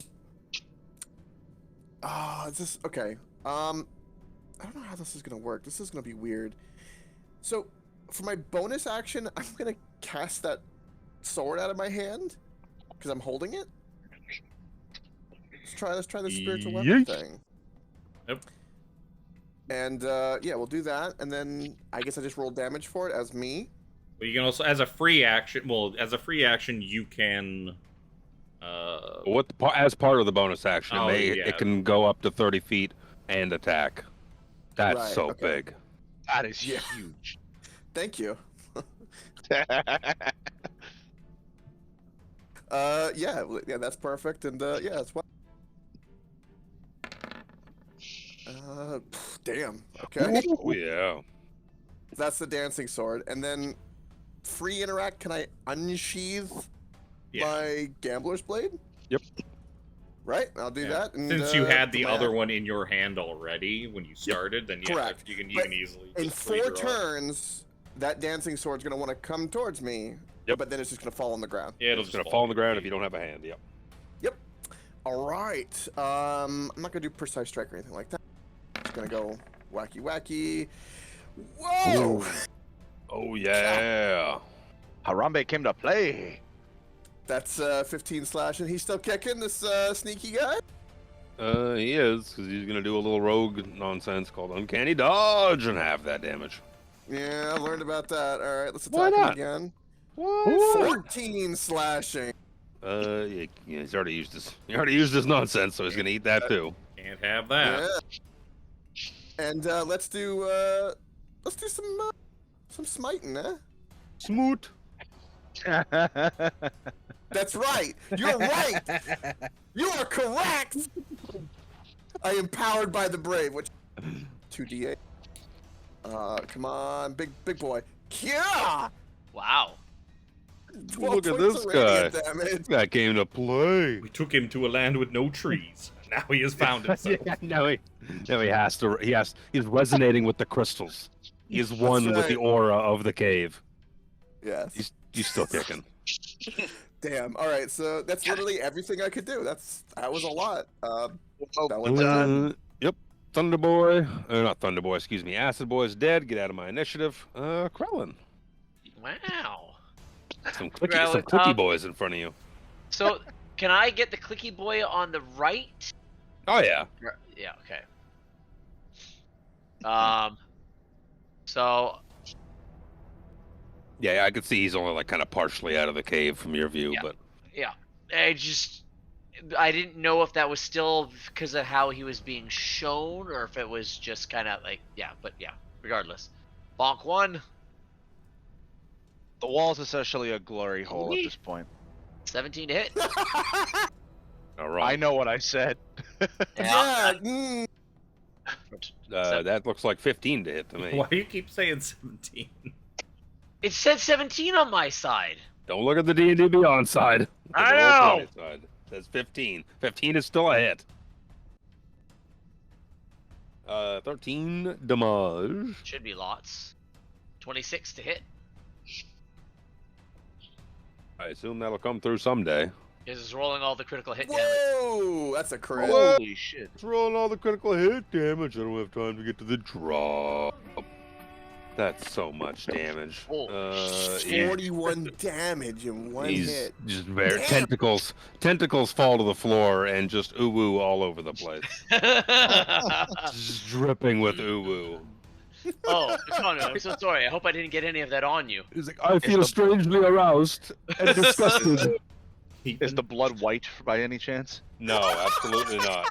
is this okay? I don't know how this is gonna work. This is gonna be weird. So, for my bonus action, I'm gonna cast that sword out of my hand because I'm holding it. Let's try the spiritual weapon thing. Yep. And yeah, we'll do that, and then I guess I just roll damage for it as me. But you can also, as a free action, you can. As part of the bonus action, Oh, yeah. it can go up to 30 feet and attack. That's Right, so okay. big. That is Yeah. huge. Thank you. Yeah, that's perfect, and yeah, that's what. Damn. Okay. Oh yeah. That's the dancing sword, and then free interact. Can I unsheath my gambler's blade? Yep. Right. I'll do that. And, Since you had the my- other one in your hand already when you started, then yeah, correct. you can But easily. In just 4 redraw. turns, that dancing sword's gonna want to come towards me. Yep. But then it's just gonna fall on the ground. Yeah, it'll It's just gonna fall on the ground if you don't have a hand. Yep. All right. I'm not gonna do precise strike or anything like that. Just gonna go wacky wacky. Whoa! Ooh. Oh yeah. Harambe came to play. That's 15 slashing. He's still kicking this sneaky guy. He is, because he's gonna do a little rogue nonsense called uncanny dodge and have that damage. Yeah, I learned about that. All right, let's Why attack him not? again. What? 14 slashing. Yeah, he's already used his. He already used his nonsense, so he's gonna eat that too. Can't have that. Yeah. And let's do some smiting, eh? Smoot. That's right. You're right. You are correct. I am powered by the brave, which 2d8. Come on, big boy. Yeah. Wow. 12 Look at points this of guy. radiant damage. That came to play. We took him to a land with no trees. Now he has found himself. Yeah, now he has to. He's resonating with the crystals. He is one with the right. aura of the cave. Yes. He's still kicking. Damn. All right. So that's literally everything I could do. That was a lot. That went Yep. Thunder Boy, not Thunder Boy. Excuse me. Acid Boy is dead. Get out of my initiative. Krellin. Wow. Some Well, clicky boys in front of you. So, can I get the clicky boy on the right? Oh yeah. Yeah. Okay. So Yeah, I could see he's only like kind of partially out of the cave from your view, Yeah. but yeah, I didn't know if that was still because of how he was being shown, or if it was just kind of like But regardless, bonk one. The wall's essentially a glory hole at this point. 17 to hit. not wrong. I know what I said. Yeah. That looks like 15 to hit to me. Why do you keep saying 17? It said 17 on my side. Don't look at the D&D Beyond side. Look at I the know. Roll20 side. It says 15. 15 is still a hit. 13 damage. Should be lots. 26 to hit. I assume that'll come through someday. Is it's rolling all the critical hit damage. Whoa, that's a crit. Holy shit. It's rolling all the critical hit damage. I don't have time to get to the drop. That's so much damage. Oh, He- 41 damage in one he's hit. just very Damn. tentacles fall to the floor and just ooh all over the place. Just dripping with ooh. Oh, Connor, I'm so sorry. I hope I didn't get any of that on you. He's like, I feel strangely aroused and disgusted. Is the blood white by any chance? No, absolutely not.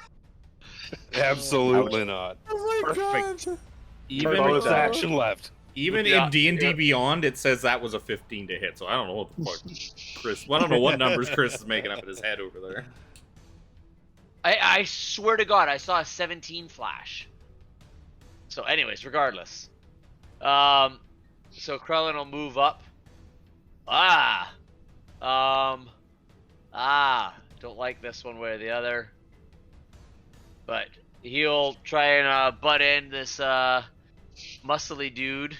Absolutely not. Oh my Perfect. god. Even Bonus action left. even Yeah, in D&D yeah. Beyond, it says that was a 15 to hit. So I don't know what the fuck Chris. I don't know what numbers Chris is making up in his head over there. I swear to God, I saw a 17 flash. So, anyways, regardless. So Krellin will move up. Don't like this one way or the other. But he'll try and butt in this muscly dude.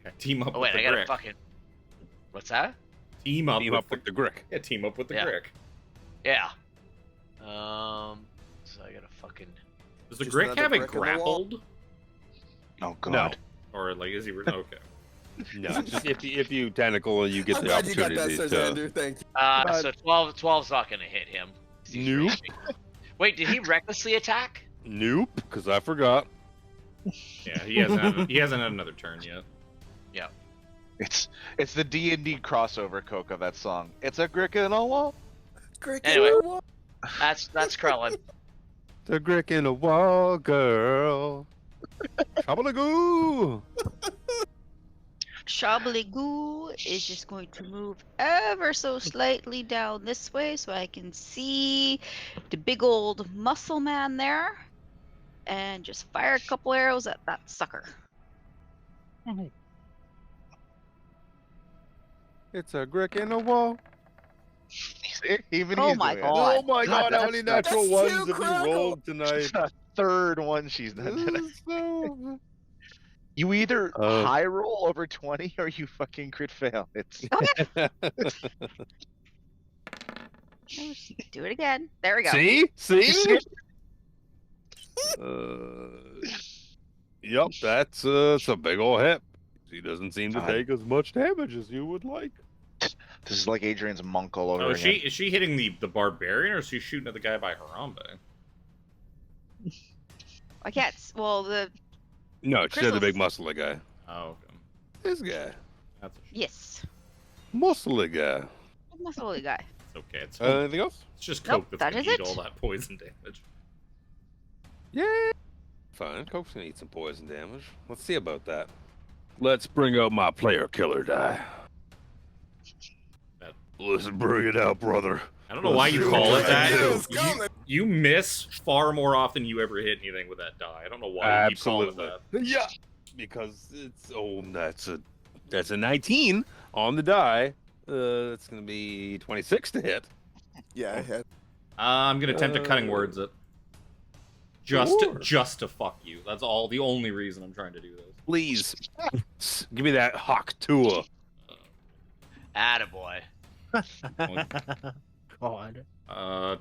Yeah, team up Oh with wait, the I gotta Grick. fucking. What's that? Team up Team with up with the Grick. Yeah, team up with the Yeah. Grick. Yeah. So I gotta fucking. Does the Just Grick another have it brick in the wall. grappled? Oh No. god. Or like is he okay? No, just if you tentacle and you get I'm the glad you got that, opportunity Sir to. Andrew. Thank you. So 12's not gonna hit him. Nope. Wait, did he recklessly attack? Nope, because I forgot. Yeah, he hasn't had another turn yet. It's the D&D crossover Coca, that song. It's a Grick in a wall. Cricket Anyway. in the wall. That's Krellin. The Grick in the wall, girl. Trouble-a-goo. Shabbly-goo is just going to move ever so slightly down this way so I can see the big old muscle man there. And just fire a couple arrows at that sucker. It's a Grick in the wall. Even Oh he's my doing it. God. Oh my god, how many that's- natural that's ones too have you critical. rolled tonight? It's the third one she's done This today. is so... You either Uh. high roll over 20 or you fucking crit fail. It's Do it again. There we go. See? see? Yep, that's it's a big ol' hit. He doesn't seem to God. take as much damage as you would like. This is like Adrian's monk all over Oh, again. is she hitting the barbarian or is she shooting at the guy by Harambe? I can't. Well, the No, she said the Crystal's- big muscly guy. Oh, okay. This guy. That's a yes, Muscly guy. muscle guy. It's okay. It's, Anything else? it's just Nope, Coke that's that gonna is eat it. all that poison damage. Yeah. Fine. Coke's gonna eat some poison damage. Let's see about that. Let's bring out my player killer die. That- Let's bring it out, brother. I don't know why you call it that. It's coming. You miss far more often than you ever hit anything with that die. I don't know why you keep calling it that. Yeah. Because that's a 19 on the die. It's gonna be 26 to hit. Yeah, I had. I'm gonna attempt to cutting words it. Just Sure. just to fuck you. That's all. The only reason I'm trying to do this. Please, give me that hawk tour. Attaboy. God.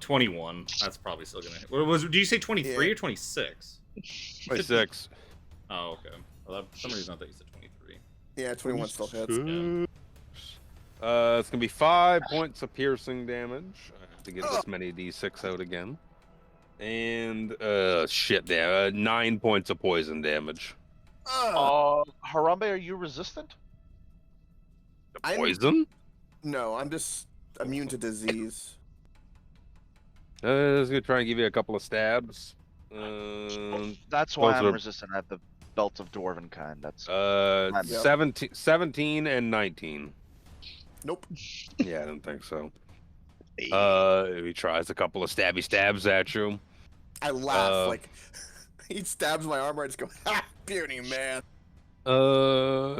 21. That's probably still gonna hit. What was? Did you say 23 Yeah. or 26? 26. Oh, okay. Well, for some reason I thought you said 23. Yeah, 21 still hits. It's gonna be 5 points of piercing damage. I have to get this many d6 out again. And shit, there, 9 points of poison damage. Harambe, are you resistant? The poison? No, I'm just immune to disease. I was gonna try and give you a couple of stabs. That's why those I'm are- resistant. I have the belt of dwarven kind. That's 17 and 19. Nope. Yeah, I don't think so. He tries a couple of stabs at you. I laugh like he stabs my armor. I just go, ha, beauty man.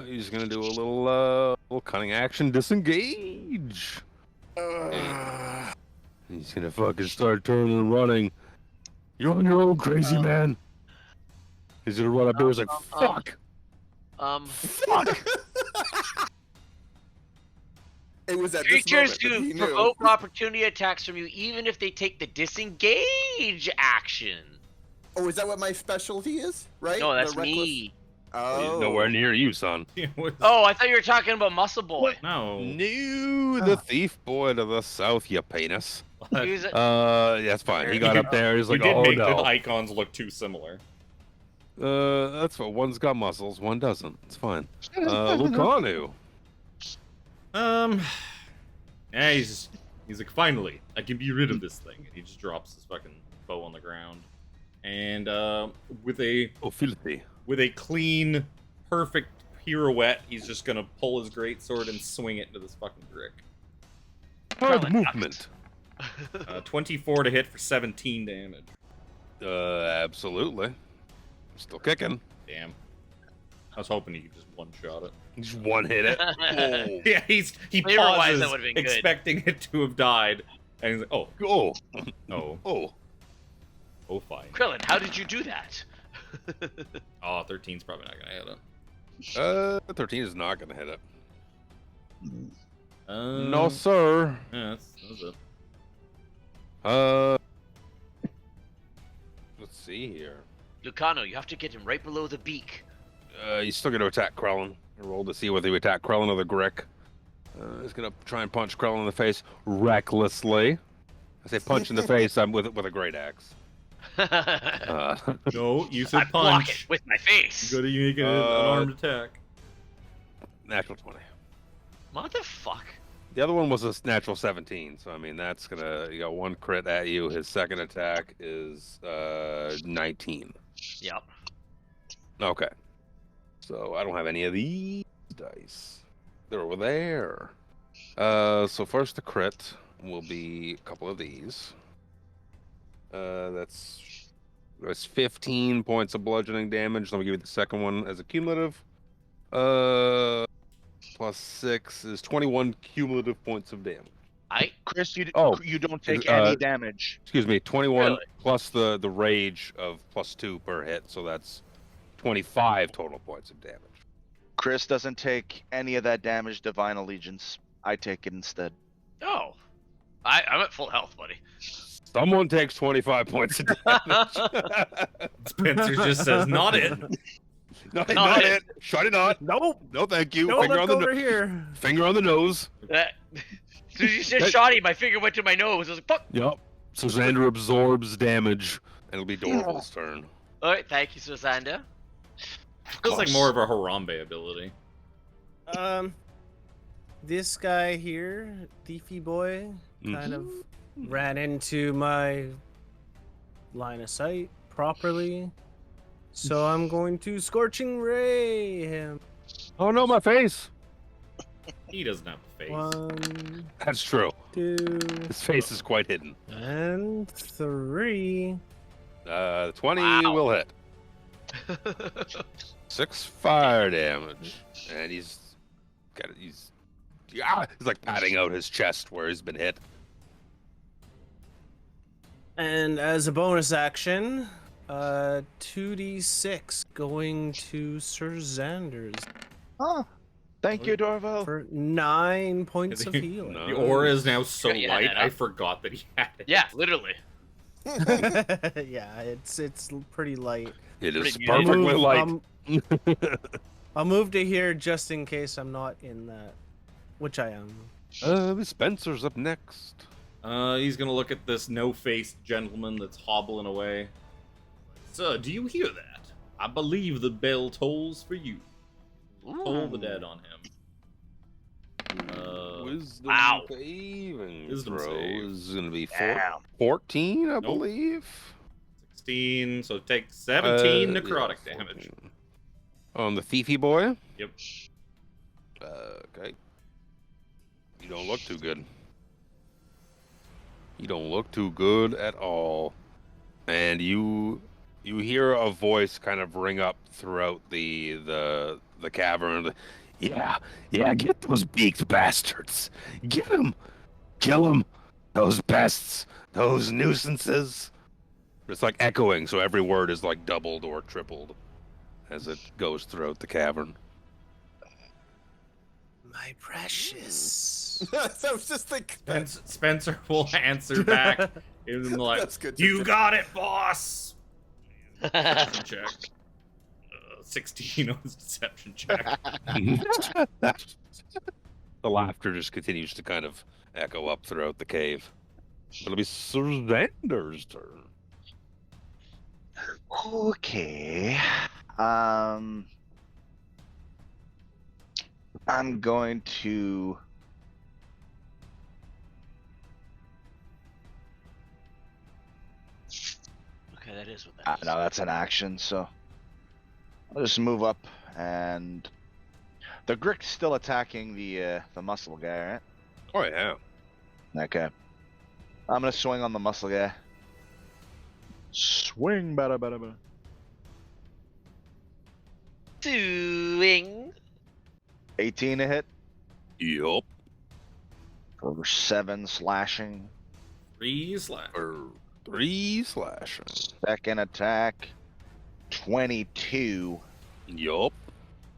He's gonna do a little cunning action, disengage. He's gonna fucking start turning and running. You're on your own, crazy man. He's gonna run up here. He's like, fuck. Fuck. It was at this Creatures moment that he do knew. provoke opportunity attacks from you, even if they take the disengage action. Oh, is that what my specialty is? Right? No, that's The reckless- me. Oh. He's nowhere near you, son. Oh, I thought you were talking about Muscle Boy. No. No, the thief boy to the south, you penis. He was That's fine. He got up there. He's You like, did oh make the no. icons look too similar. That's what one's got muscles, one doesn't. It's fine. Lucanu. Yeah, he's like, finally, I can be rid of this thing. And he just drops his fucking bow on the ground, and with a filthy. with a clean, perfect pirouette, he's just gonna pull his greatsword and swing it into this fucking brick. Hard movement. 24 to hit for 17 damage. Absolutely. Still kicking. Damn. I was hoping he could just one-shot it. Just one hit it. Oh. Yeah, he Flavor-wise, pauses, that would've been good. expecting it to have died, and he's like, oh, Oh. no, Oh. oh, fine. Krillin, how did you do that? Oh, 13's probably not gonna hit it. 13 is not gonna hit it. No, No, sir. Yeah, that's it. Let's see here. Lucano, you have to get him right below the beak. He's still gonna attack Krellin. Roll to see whether he attack Krellin or the Grick. He's gonna try and punch Krellin in the face recklessly. I say punch in the face. I'm with a great axe. No, you I said block it punch. with my face. You gotta make it an unarmed attack. Natural 20. Motherfuck. The other one was a natural 17, so I mean that's gonna you got one crit at you. His second attack is 19. Yep. Okay. So I don't have any of these dice. They're over there. So first the crit will be a couple of these. That's 15 points of bludgeoning damage. Let me give you the second one as a cumulative. Plus 6 is 21 cumulative points of damage. Chris, you Oh, you don't take uh, any damage. Excuse me, 21 Really? plus the rage of plus 2 per hit, so that's 25 total points of damage. Chris doesn't take any of that damage. Divine Allegiance. I take it instead. Oh. I'm at full health, buddy. Someone takes 25 points of damage. Spencer just says, not it. No, Not not it. it. Shut it not. Nope. No, thank you. No, Finger look on the over here. finger on the nose. That, as soon as you said shoddy, my finger went to my nose. I was like, fuck. Yep. So Xander absorbs damage, and it'll be Dorval's turn. Alright, thank you, Susander. Feels like more of a Harambe ability. This guy here, thiefy boy, kind of ran into my line of sight properly. So I'm going to Scorching Ray him. Oh no, my face. He doesn't have a face. 1, That's true. 2, His face is quite hidden. and 3. 20 Wow. will hit. 6 fire damage, and he's like patting out his chest where he's been hit. And as a bonus action, 2d6 going to Sir Xander's Oh, thank you, Dorval. for 9 points of The- healing. No. The aura is now so Yeah, light, that I up. forgot that he had it. Yeah, literally. Yeah, it's pretty light. It is Pretty perfectly muted. light. I'll move to here just in case I'm not in that, which I am. Spencer's up next. He's gonna look at this no-faced gentleman that's hobbling away. Sir, do you hear that? I believe the bell tolls for you. Toll the dead on him. Wisdom wow. saving Wisdom throw save. is going to be Damn. 14, I believe. 16, so take 17 Yeah, necrotic 14. damage. On the thiefy boy? Yep. Okay. You don't look too good. You don't look too good at all. And you hear a voice kind of ring up throughout the cavern. Yeah, get those beaked bastards. Get them. Kill them. Those pests. Those nuisances. It's like echoing, so every word is like doubled or tripled as it goes throughout the cavern. My precious. I was just thinking. Spencer will answer back. In like, That's good. you got it, boss. Deception check. 16 on his deception check. The laughter just continues to kind of echo up throughout the cave. It'll be Sir Xander's turn. Okay. I'm going to. Okay, that is what that is. No, that's an action, so I'll just move up, and the Grick's still attacking the muscle guy, right? Oh yeah. Okay. I'm gonna swing on the muscle guy. Swing, bada bada bada. Doing. 18 to hit Yup. for 7 slashing. 3 slash. Or 3 slashing. Second attack, 22, Yup.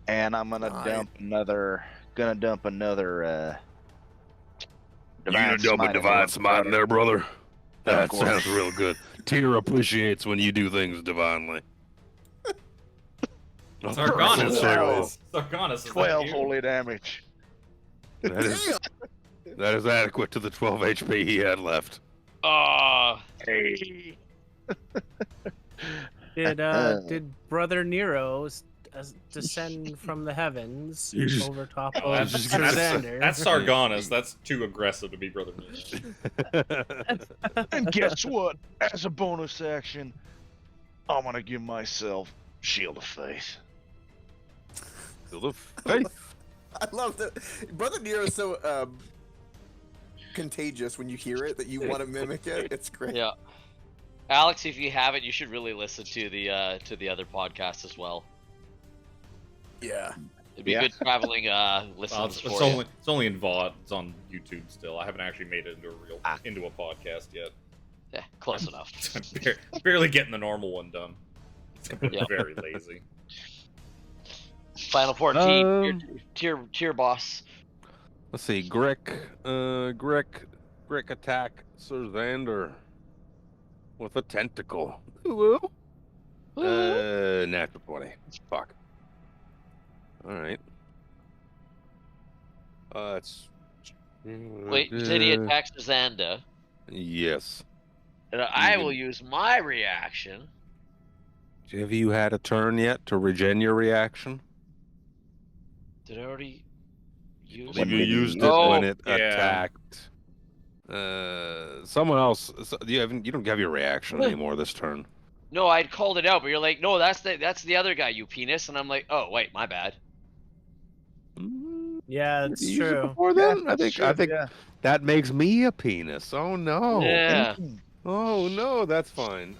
and I'm gonna Nice. dump another. You gonna dump a divine smite in there, brother? That course. sounds real good. Tyr appreciates when you do things divinely. Sargonis. Sargonis is 12 that you? holy damage. That is adequate to the 12 HP he had left. Hey. Did Brother Nero descend from the heavens You just- over top Oh, of just Sir gonna- Xander? That's Sargonis. That's too aggressive to be Brother Nero. And guess what? As a bonus action, I'm gonna give myself Shield of Faith. Shield of Faith. I love that. Brother Nero is so contagious when you hear it that you want to mimic it. It's great. Yeah. Alex, if you haven't, you should really listen to the other podcast as well. Yeah. It'd be Yeah. good traveling Well, listens it's for you. only in VOD. It's on YouTube still. I haven't actually made it into a podcast yet. Yeah, close enough. I'm barely getting the normal one done. I'm Yeah. very lazy. Final 14, tier boss. Let's see, Grick attack Sir Xander with a tentacle. Ooh. Natural 20. Fuck. All right. It's. Wait, you said he attacks Xanda, Yes. and I will use my reaction. Have you had a turn yet to regen your reaction? Did I already use When You did he used use it it? when it Yeah. attacked. Someone else. You don't have your reaction What? anymore this turn. No, I'd called it out, but you're like, no, that's the other guy, you penis, and I'm like, oh wait, my bad. Yeah, it's Did you use it true. before then? I think yeah. that makes me a penis. Oh no. Yeah. Oh no, that's fine.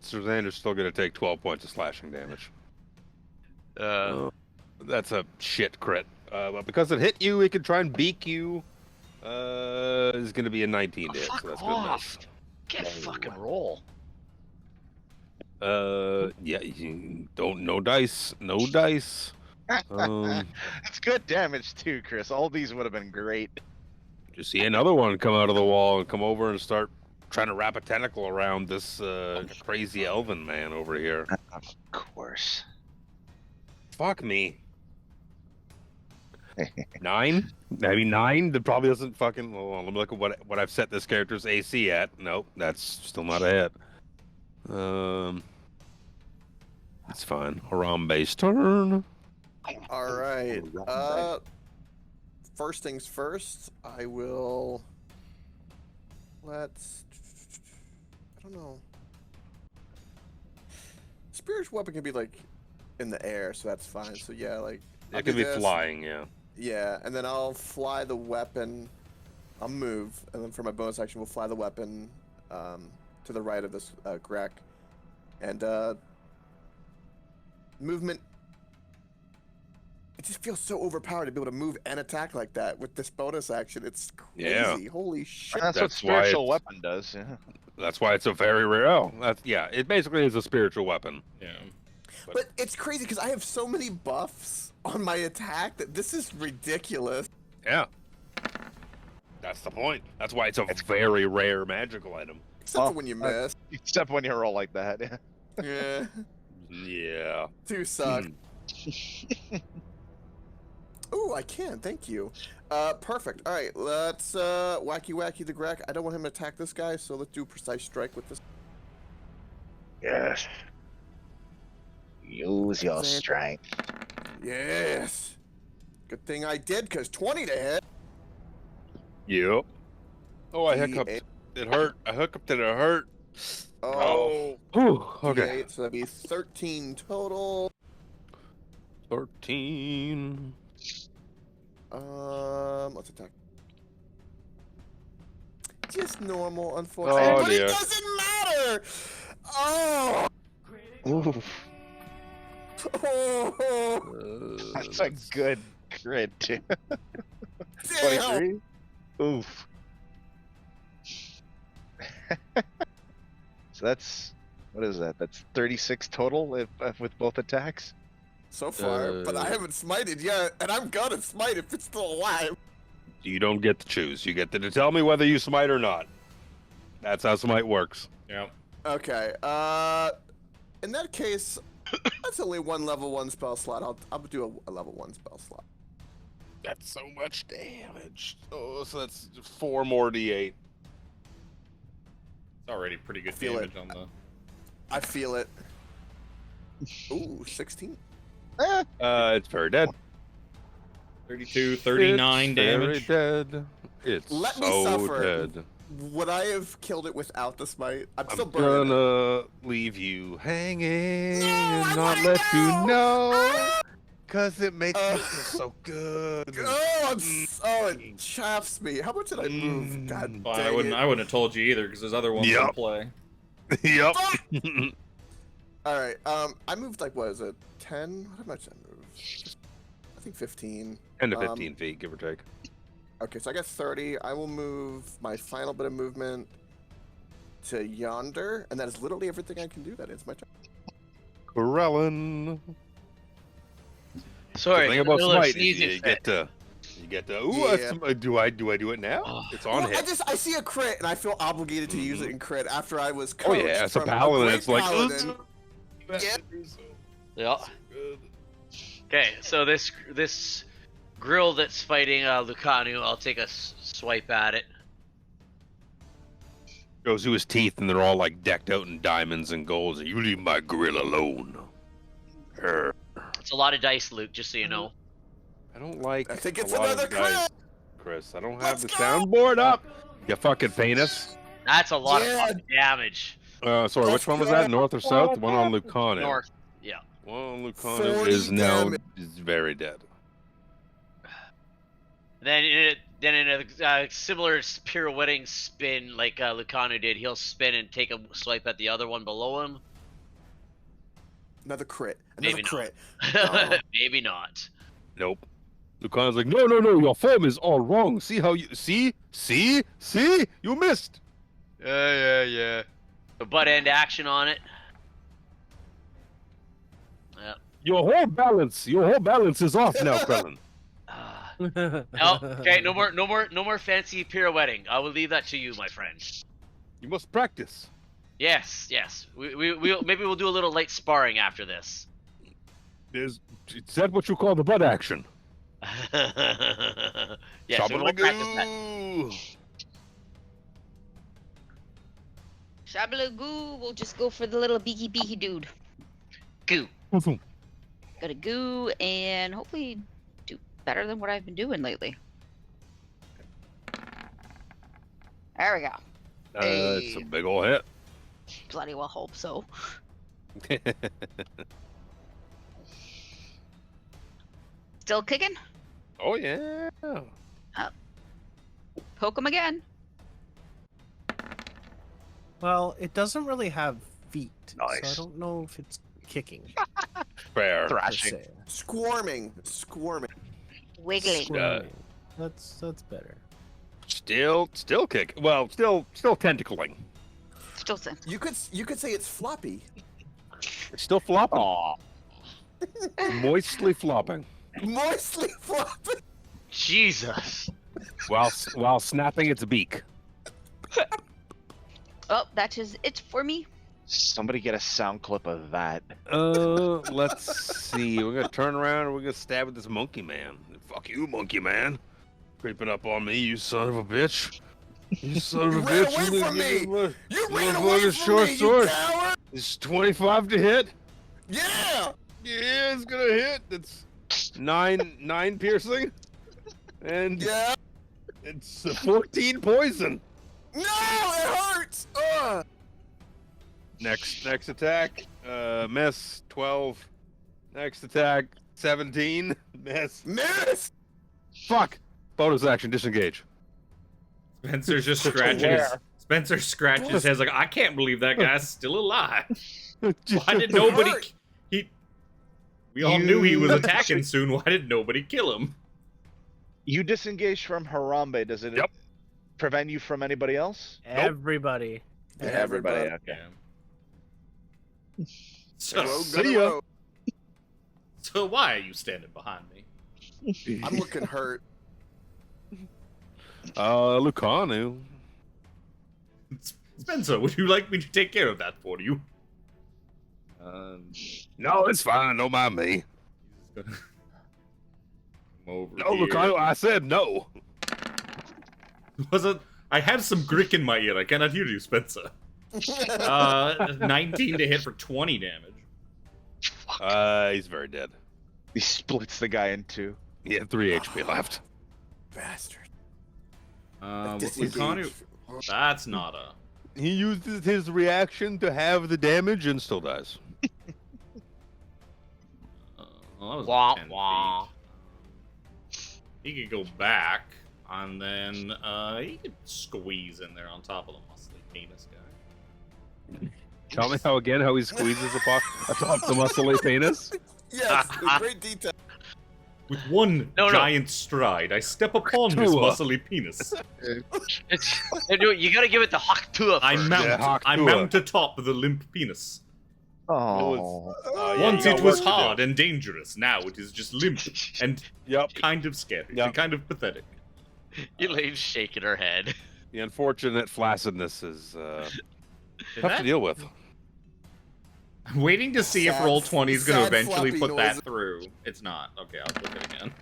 Sir Xander's still gonna take 12 points of slashing damage. That's a shit crit. But because it hit you, it could try and beak you. Is gonna be a 19 to hit, Fuck so that's off. good. Get fucking roll. Yeah, you don't. No dice. No dice. It's good damage too, Chris. All these would have been great. Just see another one come out of the wall and come over and start trying to wrap a tentacle around this crazy elven man over here. Of course. Fuck me. 9? Maybe 9? That probably doesn't fucking. Hold on, let me look at what I've set this character's AC at. Nope, that's still not a hit. It's fine. Harambe's turn. All right. First things first. I will. Let's. I don't know. Spiritual weapon can be like in the air, so that's fine. So yeah, like I'll It could do be this. flying, yeah. Yeah, and then I'll fly the weapon. I'll move, and then for my bonus action, we'll fly the weapon to the right of this Grek. And movement. It just feels so overpowered to be able to move and attack like that with this bonus action. It's crazy. Yeah. Holy shit. That's what That's why spiritual it's- weapon does. Yeah. That's why it's a very rare. Oh, that's yeah. It basically is a spiritual weapon. Yeah. But it's crazy because I have so many buffs on my attack that this is ridiculous. Yeah. That's the point. That's why it's a very rare magical item. Except for when you miss. Except when you roll like that. Yeah. Yeah. Yeah. Two suck. Ooh, I can. Thank you. Perfect. All right, let's wacky the Grek. I don't want him to attack this guy, so let's do precise strike with this. Yes. Use your That's it. strength. Yes. Good thing I did, cause 20 to hit. Yep. Oh, I hiccuped. D8. It hurt. I hiccuped and it hurt. Oh. Whew. Okay. D8, so that'd be 13 total. 13. Let's attack. Just normal, unfortunately. Oh, but dear. it doesn't matter. Oh. Oh. That's a good crit, too. Damn. 23? Oof. So that's, what is that? That's 36 total with both attacks? So far, but I haven't smited yet, and I'm gonna smite if it's still alive. You don't get to choose. You get to tell me whether you smite or not. That's how smite works. Yeah. Okay, in that case, that's only one level 1 spell slot. I'll do a level 1 spell slot. That's so much damage. Oh, so that's 4 more d8. It's already pretty good feel damage it. on the. I feel it. Ooh, 16. It's very dead. 32, 39 it's damage. Very dead. It's Let me so suffer. dead. Would I have killed it without the smite? I'm I'm still burning. gonna leave you hanging No, I and not wanna let you know! know. Cause it makes me feel so good. Oh, it chaffs me. How much did I move? God Well, dang I wouldn't. it. I wouldn't have told you either because there's other ones in Yep. play. Yep. All right. I moved like what is it? 10? How much did I move? I think 15. 10 to 15 feet, give or take. Okay, so I got 30. I will move my final bit of movement to yonder, and that is literally everything I can do. That is my turn. Corellin. Sorry, The thing in the about middle of smite is sneezing you fit. get to. Ooh, Yeah. do I do it now? Oh. It's on Well, hit. I see a crit, and I feel obligated to use it in crit after I was Oh coached yeah, as a from paladin, great it's like. paladin. Yeah. Yeah. Okay, so this grill that's fighting Lucanu, I'll take a swipe at it. Goes to his teeth, and they're all like decked out in diamonds and golds. You leave my grill alone. Err. It's a lot of dice, Luke, just so you know. I don't like. I think a it's lot of another dice, crit. Chris. I don't Let's have the go! soundboard up. You fucking penis. That's a lot Yeah. of fucking damage. Sorry, which one was that? North or south? The one on Lucanu. North. Yeah. One on Lucanu 40 is now damage. is very dead. Then in a similar pirouetting spin like Lucanu did, he'll spin and take a swipe at the other one below him. Another crit. Another Maybe not. crit. Oh. Maybe not. Nope. Lucanu's like, no, your form is all wrong. See how you see, you missed. Yeah. A butt end action on it. Yeah. Your whole balance is off now, Krellin. No, okay, no more fancy pirouetting. I will leave that to you, my friend. You must practice. Yes. We'll maybe we'll do a little light sparring after this. Is that what you call the butt action? Yeah, so we won't practice that. Shabalagoo! Shabalagoo, we'll just go for the little beaky beaky dude. Goo. Gotta goo and hopefully do better than what I've been doing lately. There we go. It's a big ol' hit. Bloody well hope so. Still kicking? Oh yeah. Poke him again. Well, it doesn't really have feet, so I Nice. don't know if it's kicking. Fair. per Thrashing. se. Squirming. Wiggling. Squirming. That's better. Still kick. Well, still tentacling. Still sense. You could say it's floppy. It's still flopping. Aw. Moistly flopping. Moistly floppy. Jesus. While snapping its beak. Oh, that is it for me. Somebody get a sound clip of that. Let's see. We're gonna turn around and we're gonna stab at this monkey man. Fuck you, monkey man. Creeping up on me, you son of a bitch. You son of a You bitch. ran away from me! You ran motherfucking away from short me, you sword. coward! It's 25 to hit. Yeah! Yeah, it's gonna hit. It's nine piercing. And Yeah! it's 14 poison. No! It hurts! Ugh! Next attack. Miss 12. Next attack 17. Miss. Miss! Fuck. Bonus action. Disengage. Spencer's just scratching his. Where? Spencer scratches his head like, I can't believe that guy's still alive. Why did It nobody? hurt. We all knew he was attacking soon. Why did nobody kill him? You disengage from Harambe. Does it Yep. prevent you from anybody else? Everybody. Everybody. Okay. So, Rogue see gonna ya. rogue. so why are you standing behind me? I'm looking hurt. Lucanu. Spencer, would you like me to take care of that for you? No, it's fine. Don't mind me. Come over No, here. Lucanu. I said no. Was it? I have some grick in my ear. I cannot hear you, Spencer. 19 to hit for 20 damage. He's very dead. He splits the guy in two. He had 3 HP left. Bastard. Disengage. Lucanu, that's not a. He uses his reaction to have the damage and still dies. Well, that was Wah, 10 wah. feet. He could go back, and then he could squeeze in there on top of the muscly penis guy. Tell me how he squeezes atop the muscly penis. Yes, in great detail. With one No. giant stride, I step upon this Tua. muscly penis. You gotta give it the hawk to I first. mount. Yeah, hawk I Tua. mount atop the limp penis. Oh. Yeah, Once you it got was work to do. hard and dangerous. Now it is just limp and Yep. kind of scary Yep. and kind of pathetic. Elaine's shaking her head. The unfortunate flaccidness is tough to that- deal with. I'm waiting to see if Sad- roll 20 is going to sad eventually floppy put that noises. through. It's not. Okay, I'll click it again.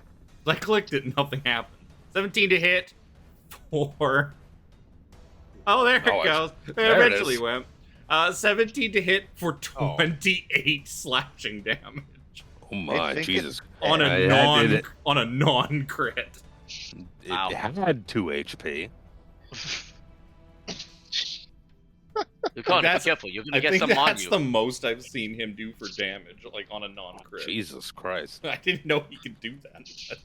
I clicked it and nothing happened. 17 to hit. 4. Oh, there it Oh, goes. It there it eventually is. went. 17 to hit for Oh. 28 slashing damage Oh my I think Jesus! on I a did it. non crit. It Wow. had 2 HP. Lucanu, be That's- careful. You're gonna I get think some on that's you. the most I've seen him do for damage, like on a non-crit. Jesus Christ! I didn't know he could do that much. Is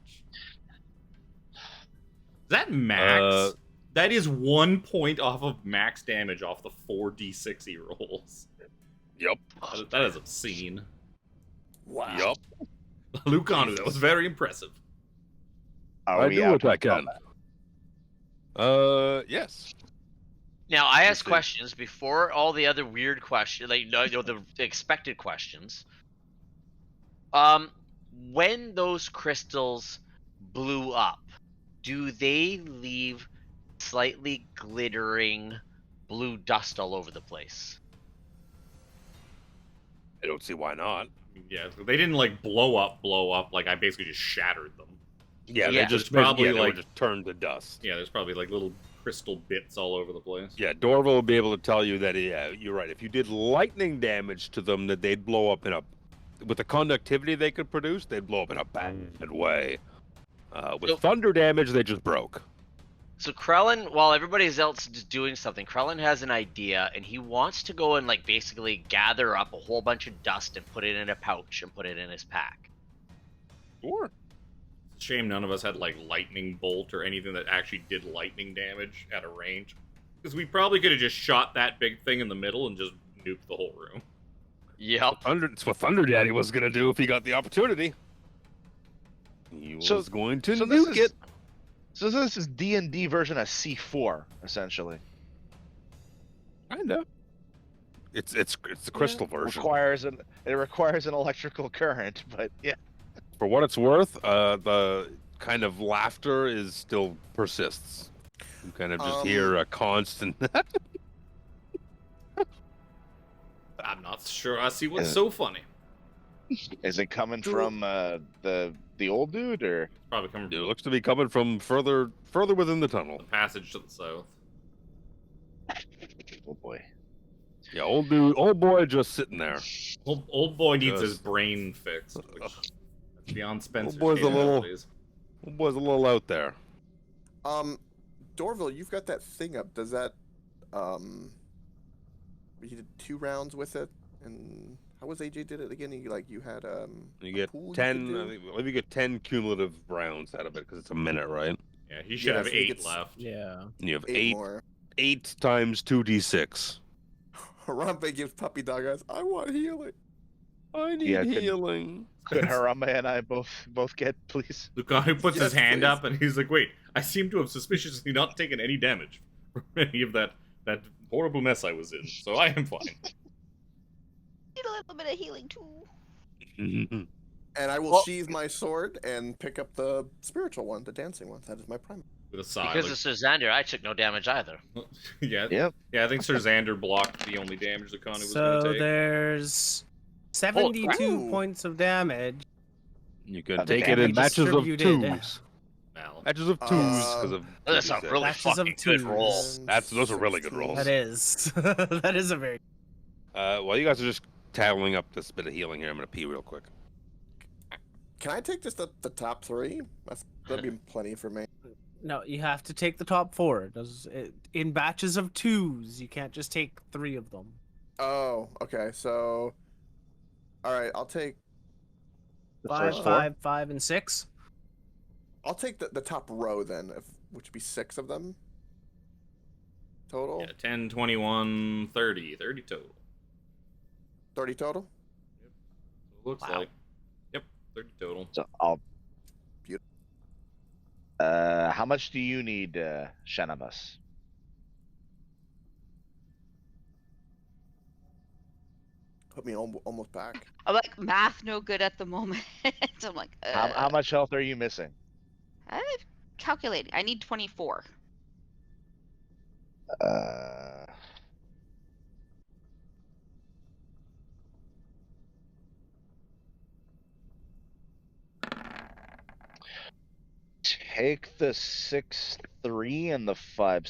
that max? That is 1 point off of max damage off the 4d6 he rolls. Yep. That is obscene. Wow. Yep. Lucanu, that was very impressive. Are I we do out what I of can. combat? Yes. Now I asked see. questions before all the other weird questions, like the expected questions. When those crystals blew up, do they leave slightly glittering blue dust all over the place? I don't see why not. Yeah, they didn't like blow up. Like I basically just shattered them. Yeah, Yeah. they just There's probably, they were like- just turned to dust. Yeah, there's probably like little crystal bits all over the place. Yeah, Dorval will be able to tell you that. Yeah, you're right. If you did lightning damage to them, that they'd blow up in a, with the conductivity they could produce, they'd blow up in a bad way. With So- thunder damage, they just broke. So Krellin, while everybody else is doing something, Krellin has an idea, and he wants to go and like basically gather up a whole bunch of dust and put it in a pouch and put it in his pack. Sure. It's a shame none of us had like lightning bolt or anything that actually did lightning damage at a range. Because we probably could have just shot that big thing in the middle and just nuked the whole room. Yep. It's what Thunder Daddy was gonna do if he got the opportunity. He was So- going to So this nuke is it. so this is D&D version of C4 essentially. Kinda. It's the crystal version. It requires an electrical current, but yeah. For what it's worth, the kind of laughter is still persists. You kind of just hear a constant. I'm not sure I see what's so funny. Is it coming from the old dude or? It's probably coming It from looks to be coming from further within the tunnel. the passage to the south. Oh boy. Yeah, old boy, just sitting there. Old boy needs his Yes. brain fixed. Which, that's beyond Spencer's boy's a little- capabilities. Old boy's a little out there. Dorville, you've got that thing up. Does that you did 2 rounds with it, and how was AJ did it again? You had You get pool you could 10. do? I believe you get 10 cumulative rounds out of it because it's a minute, right? Yeah, he should Yeah, have so he 8 gets- left. Yeah. And you have 8 more. 8 times 2d6. Harambe gives puppy dog eyes. I want healing. I need Yeah, could- healing. Could Harambe and I both get, please? Lucario puts his Yes, hand please. up and he's like, "Wait, I seem to have suspiciously not taken any damage from any of that horrible mess I was in, so I am fine." Need a little bit of healing too. And I will Well- sheathe my sword and pick up the spiritual one, the dancing one. That is my prime. With a sigh. Because like, of Sir Xander, I took no damage either. yeah, Yep. yeah. I think Sir Xander blocked the only damage that Connie was So going to take. there's 72 Ooh. points of damage. You can The take it in damage batches of distributed. 2s. Mal. Batches of 2s because of. That's a 2d6. really Batches of fucking good 2s. roll. Those are really good rolls. That is. That is a very. While you guys are just tattling up this bit of healing here, I'm gonna pee real quick. Can I take just the top 3? That'd be plenty for me. No, you have to take the top 4. In batches of 2s. You can't just take 3 of them. Oh, okay. So, all right. I'll take 5, first 5, 5, and 6. I'll take the top row then, which would be 6 of them total. Yeah, 10, 21, 30. 30 total. 30 total. Looks Wow. like. Yep, 30 total. So I'll. How much do you need, Shanabus? Put me almost back. I'm like math no good at the moment. So I'm like, How much health are you missing? I'm calculating. I need 24. Take the 6-3 and the 5.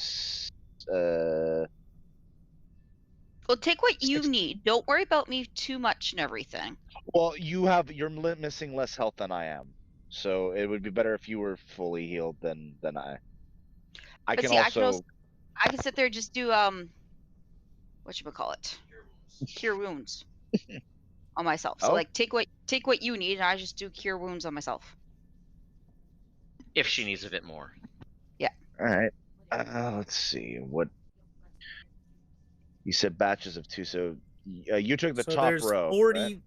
Well, take what you 6 need. Don't worry about me too much and everything. Well, you're missing less health than I am, so it would be better if you were fully healed than I. I But can see, also. I can sit there and just do whatchamacallit? Cure wounds on myself. So Oh. like take what you need and I just do cure wounds on myself. If she needs a bit more. All right. Let's see what. You said batches of 2, so you took the So top there's row. 40. right?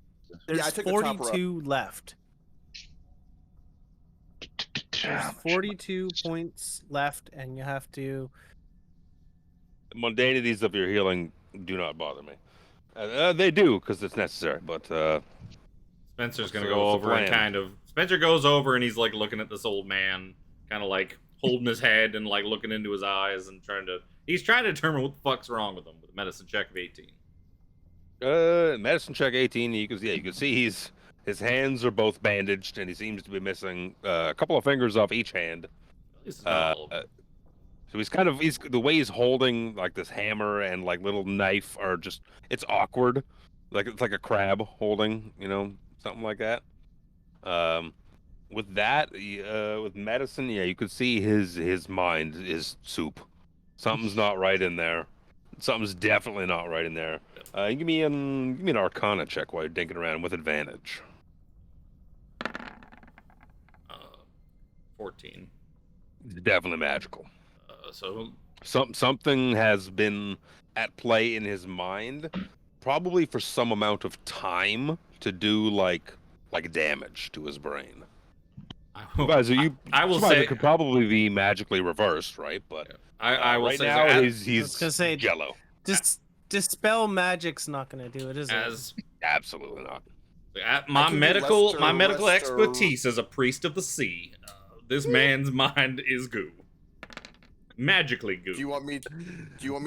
There's Yeah, I took the top row. 42 left. There's 42 points left, and you have to. The mundanities of your healing do not bother me. They do because it's necessary, but Spencer's What's gonna the- go what's the over and plan? kind of. Spencer goes over and he's like looking at this old man, kind of like holding his head and like looking into his eyes and he's trying to determine what the fuck's wrong with him with a medicine check of 18. medicine check 18. You can see he's His hands are both bandaged, and he seems to be missing a couple of fingers off each hand. This is not Uh, all of them. So he's the way he's holding like this hammer and like little knife are just it's awkward, like it's like a crab holding, something like that. Um, with that, with medicine, yeah, you could see his mind is soup. Something's not right in there. Something's definitely not right in there. Give me an Arcana check while you're dinking around with advantage. 14. It's definitely magical. So Something has been at play in his mind, probably for some amount of time to do like damage to his brain. I will Supervisor say could probably be magically reversed, right? But I will right say now so he's gonna say, yellow. Dispel magic's not gonna do it, is it? as Absolutely not. my can do medical Lester expertise as a priest of the sea. This man's mind is goo. Magically goo. Do you want me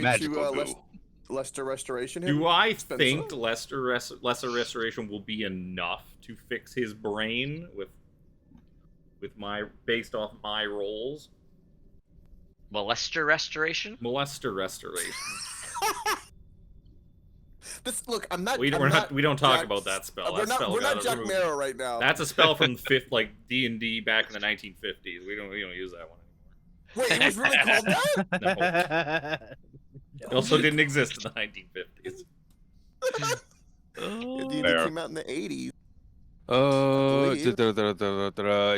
Magical to goo. Lester Restoration him? Do I Spencer? think Lesser Restoration will be enough to fix his brain based off my rolls? Molester restoration? Molester Restoration. Look, I'm not. We I'm not don't talk Jack- about that spell. We're That not. spell We're got not Jack removed. Marrow right now. That's a spell from D&D back in the 1950s. We don't use that one Wait, it was really called that? anymore. No. It also didn't exist in the 1950s. D&D Fair. came out in the 80s.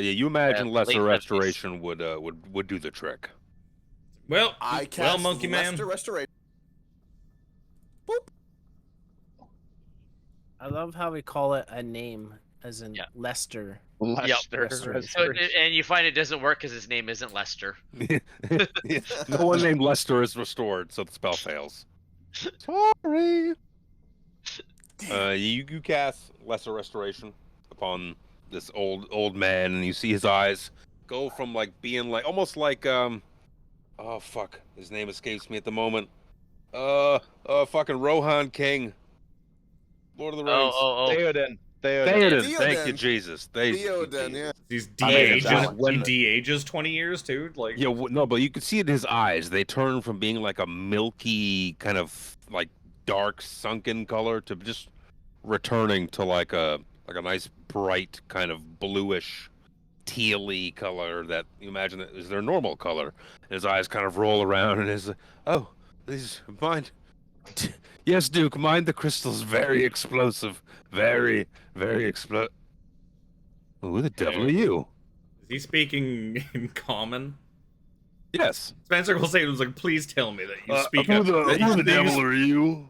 Yeah, you imagine late lesser 50s. restoration would do the trick. Well, I cast Monkey Man. Lester Restoration. I love how we call it a name, as in Yeah. Lester. Lester Restoration. So, and you find it doesn't work because his name isn't Lester. No one named Lester is restored, so the spell fails. Sorry. You cast lesser restoration upon this old man, and you see his eyes go from like being like almost like oh fuck, his name escapes me at the moment. Fucking Rohan King, Lord of the Rings. Theoden. Theoden. Thank you, Theoden. Jesus. Thank you, Theoden, Jesus. yeah. He's I mean, de-ages, when- he de-ages 20 years, dude. Like, Yeah, no, but you could see it in his eyes. They turn from being like a milky kind of like dark sunken color to just returning to like a nice bright kind of bluish tealy color that you imagine that is their normal color. And his eyes kind of roll around and is oh, these mine. Yes, Duke, mind the crystal's very explosive. Very, very explosive. Who the devil are you? is he speaking in common? Yes. Spencer will say, "It was like, please tell me that you speak who up." the, that who you- the that you devil are you?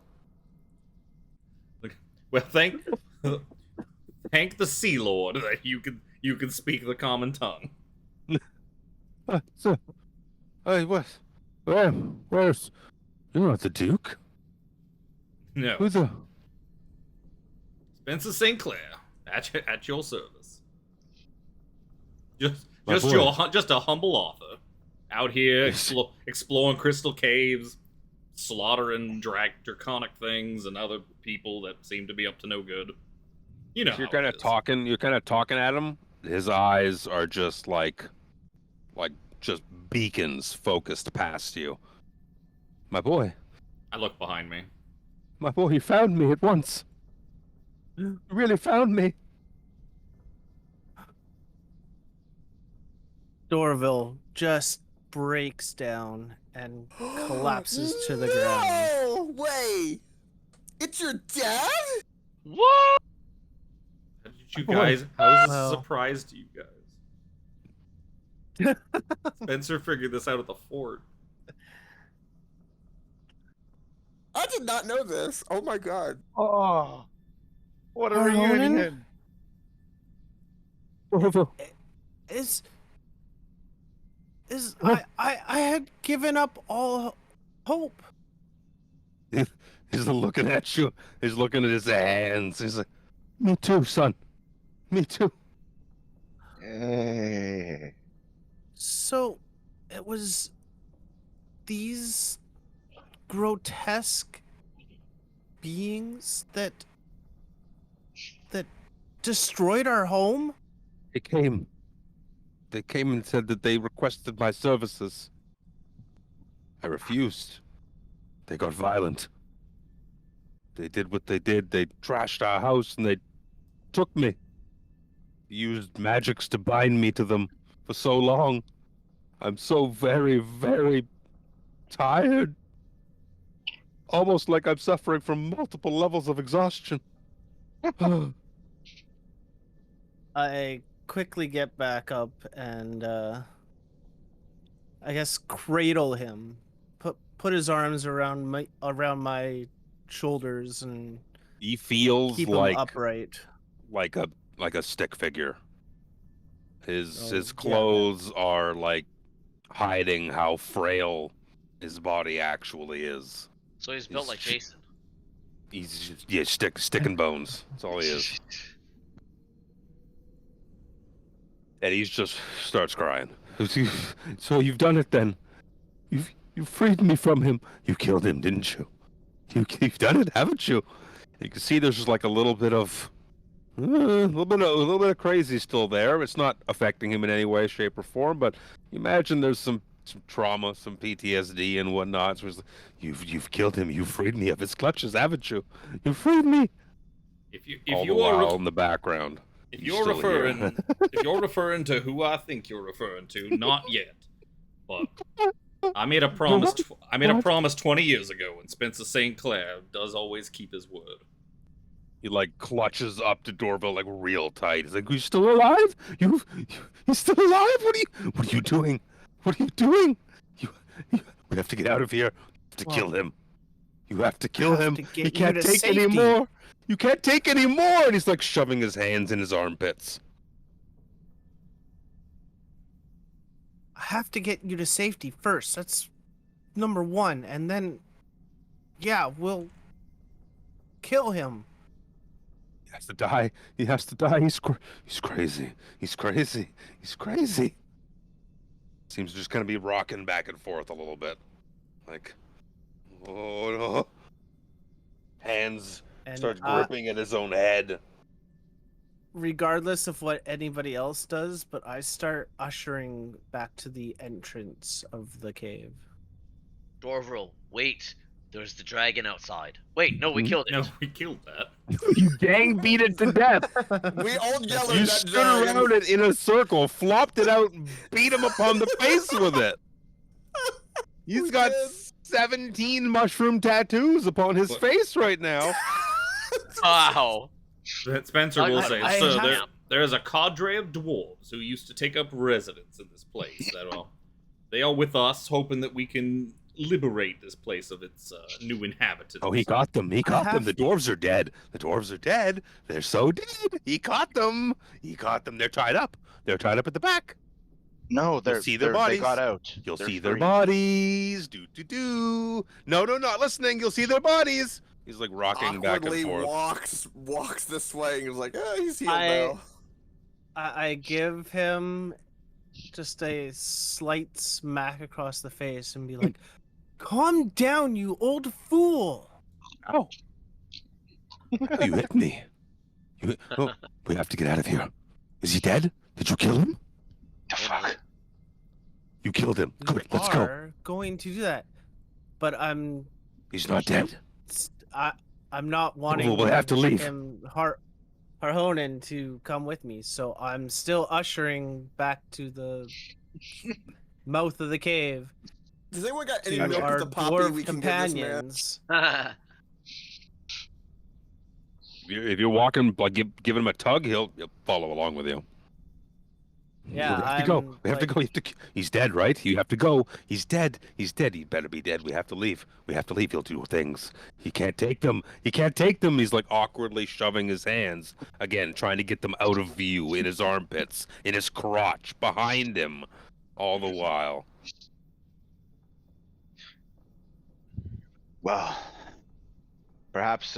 Well, thank the Sea Lord that you can speak the common tongue. So, where's, you're not the Duke? No, Who the, Spencer St. Clair at your service. Just My just boy. just a humble author out here Yes. exploring crystal caves, slaughtering draconic things and other people that seem to be up to no good. You know, So you're how kind it of is. talking. You're kind of talking at him. His eyes are just like just beacons focused past you. My boy, I look behind me. my boy, you found me at once. You really found me. Dorville just breaks down and collapses to the ground. No way! It's your dad? What? How did you Boy. guys? How is this Well. a surprise to you guys? Spencer figured this out at the fort. I did not know this. Oh my god. Oh, what a Ronan? reunion! Is I had given up all hope. He's looking at you. He's looking at his hands. He's like, me too, son. Me too. Hey. So it was these grotesque beings that destroyed our home? They came. They came and said that they requested my services. I refused. They got violent. They did what they did. They trashed our house and they took me. Used magics to bind me to them for so long. I'm so very, very tired. Almost like I'm suffering from multiple levels of exhaustion. I quickly get back up and I guess cradle him. Put his arms around my shoulders and He feels keep like him upright. like a stick figure. His Oh, his yeah, clothes are like hiding how frail his body actually is. So he's built He's like ch- Jason. He's just, yeah, stick and bones. That's all he is. And he just starts crying. So you've done it then. You freed me from him. You killed him, didn't you? You've done it, haven't you? You can see there's just like a little bit of crazy still there. It's not affecting him in any way, shape, or form. But imagine there's some trauma, some PTSD and whatnot. So it's like, you've killed him. You freed me of his clutches, haven't you? You freed me. If All you the are while in the background. if he's you're still here. referring if you're referring to who I think you're referring to, not yet. But I made a promise. I made a promise 20 years ago, and Spencer St. Clair does always keep his word. He like clutches up to Dorville like real tight. He's like, "You still alive? You're still alive? What are you doing? What are you doing? We have to get out of here. We have to kill him. You have to kill him. He can't take any more. You can't take any more." And he's like shoving his hands in his armpits. I have to get you to safety first. That's number one. And then, yeah, we'll kill him. He has to die. He has to die. He's crazy. He's crazy. He's crazy. Seems just gonna be rocking back and forth a little bit, like, oh no. Hands And start gripping at his own head. regardless of what anybody else does, but I start ushering back to the entrance of the cave. Dorvril, wait. There's the dragon outside. Wait, no, we killed it. No, we killed that. You gang beat it to death. We all yell You at that stood dragon. around it in a circle, flopped it out, and beat him upon the face with it. He's got 17 mushroom tattoos upon his What? face right now. Wow. Spencer will I- say, I so have- there is a cadre of dwarves who used to take up residence in this place. That they are with us, hoping that we can liberate this place of its new inhabitants. Oh, he got them. He caught them. have- The dwarves are dead. The dwarves are dead. They're so dead. He caught them. He caught them. They're tied up. They're tied up at the back. No, You'll see their bodies. they got out. You'll They're see their free. bodies. Do. No, not listening. You'll see their bodies. He's like rocking back and Awkwardly forth. walks this way and he's like, oh, he's healed I- now. I give him just a slight smack across the face and be like, calm down, you old fool. Ow. Oh, you hit me. Oh, we have to get out of here. Is he dead? Did you kill him? The fuck? You killed him. You Good. Let's go. are going to do that. But He's not dead. I'm not wanting We'll have to leave. him Harhonen to come with me, so I'm still ushering back to the mouth of the cave Does anyone got any to milk our at the poppy dwarf we can give this man? companions. If you're walking, like giving him a tug, he'll follow along with you. Yeah, we have to go. I'm, We have to like- go. He's dead, right? You have to go. He's dead. He's dead. He better be dead. We have to leave. We have to leave. He'll do things. He can't take them. He can't take them. He's like awkwardly shoving his hands again, trying to get them out of view in his armpits, in his crotch, behind him, all the while. Well, perhaps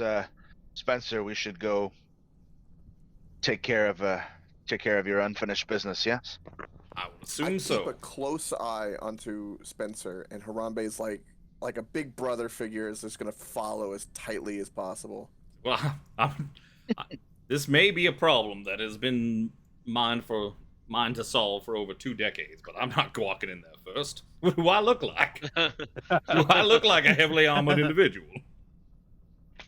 Spencer, we should go take care of your unfinished business. Yes. I would I assume keep so. a close eye onto Spencer, and Harambe's like a big brother figure is just gonna follow as tightly as possible. Well, This may be a problem that has been mine to solve for over 2 decades, but I'm not walking in there first. What do I look like? Do I look like a heavily armored individual?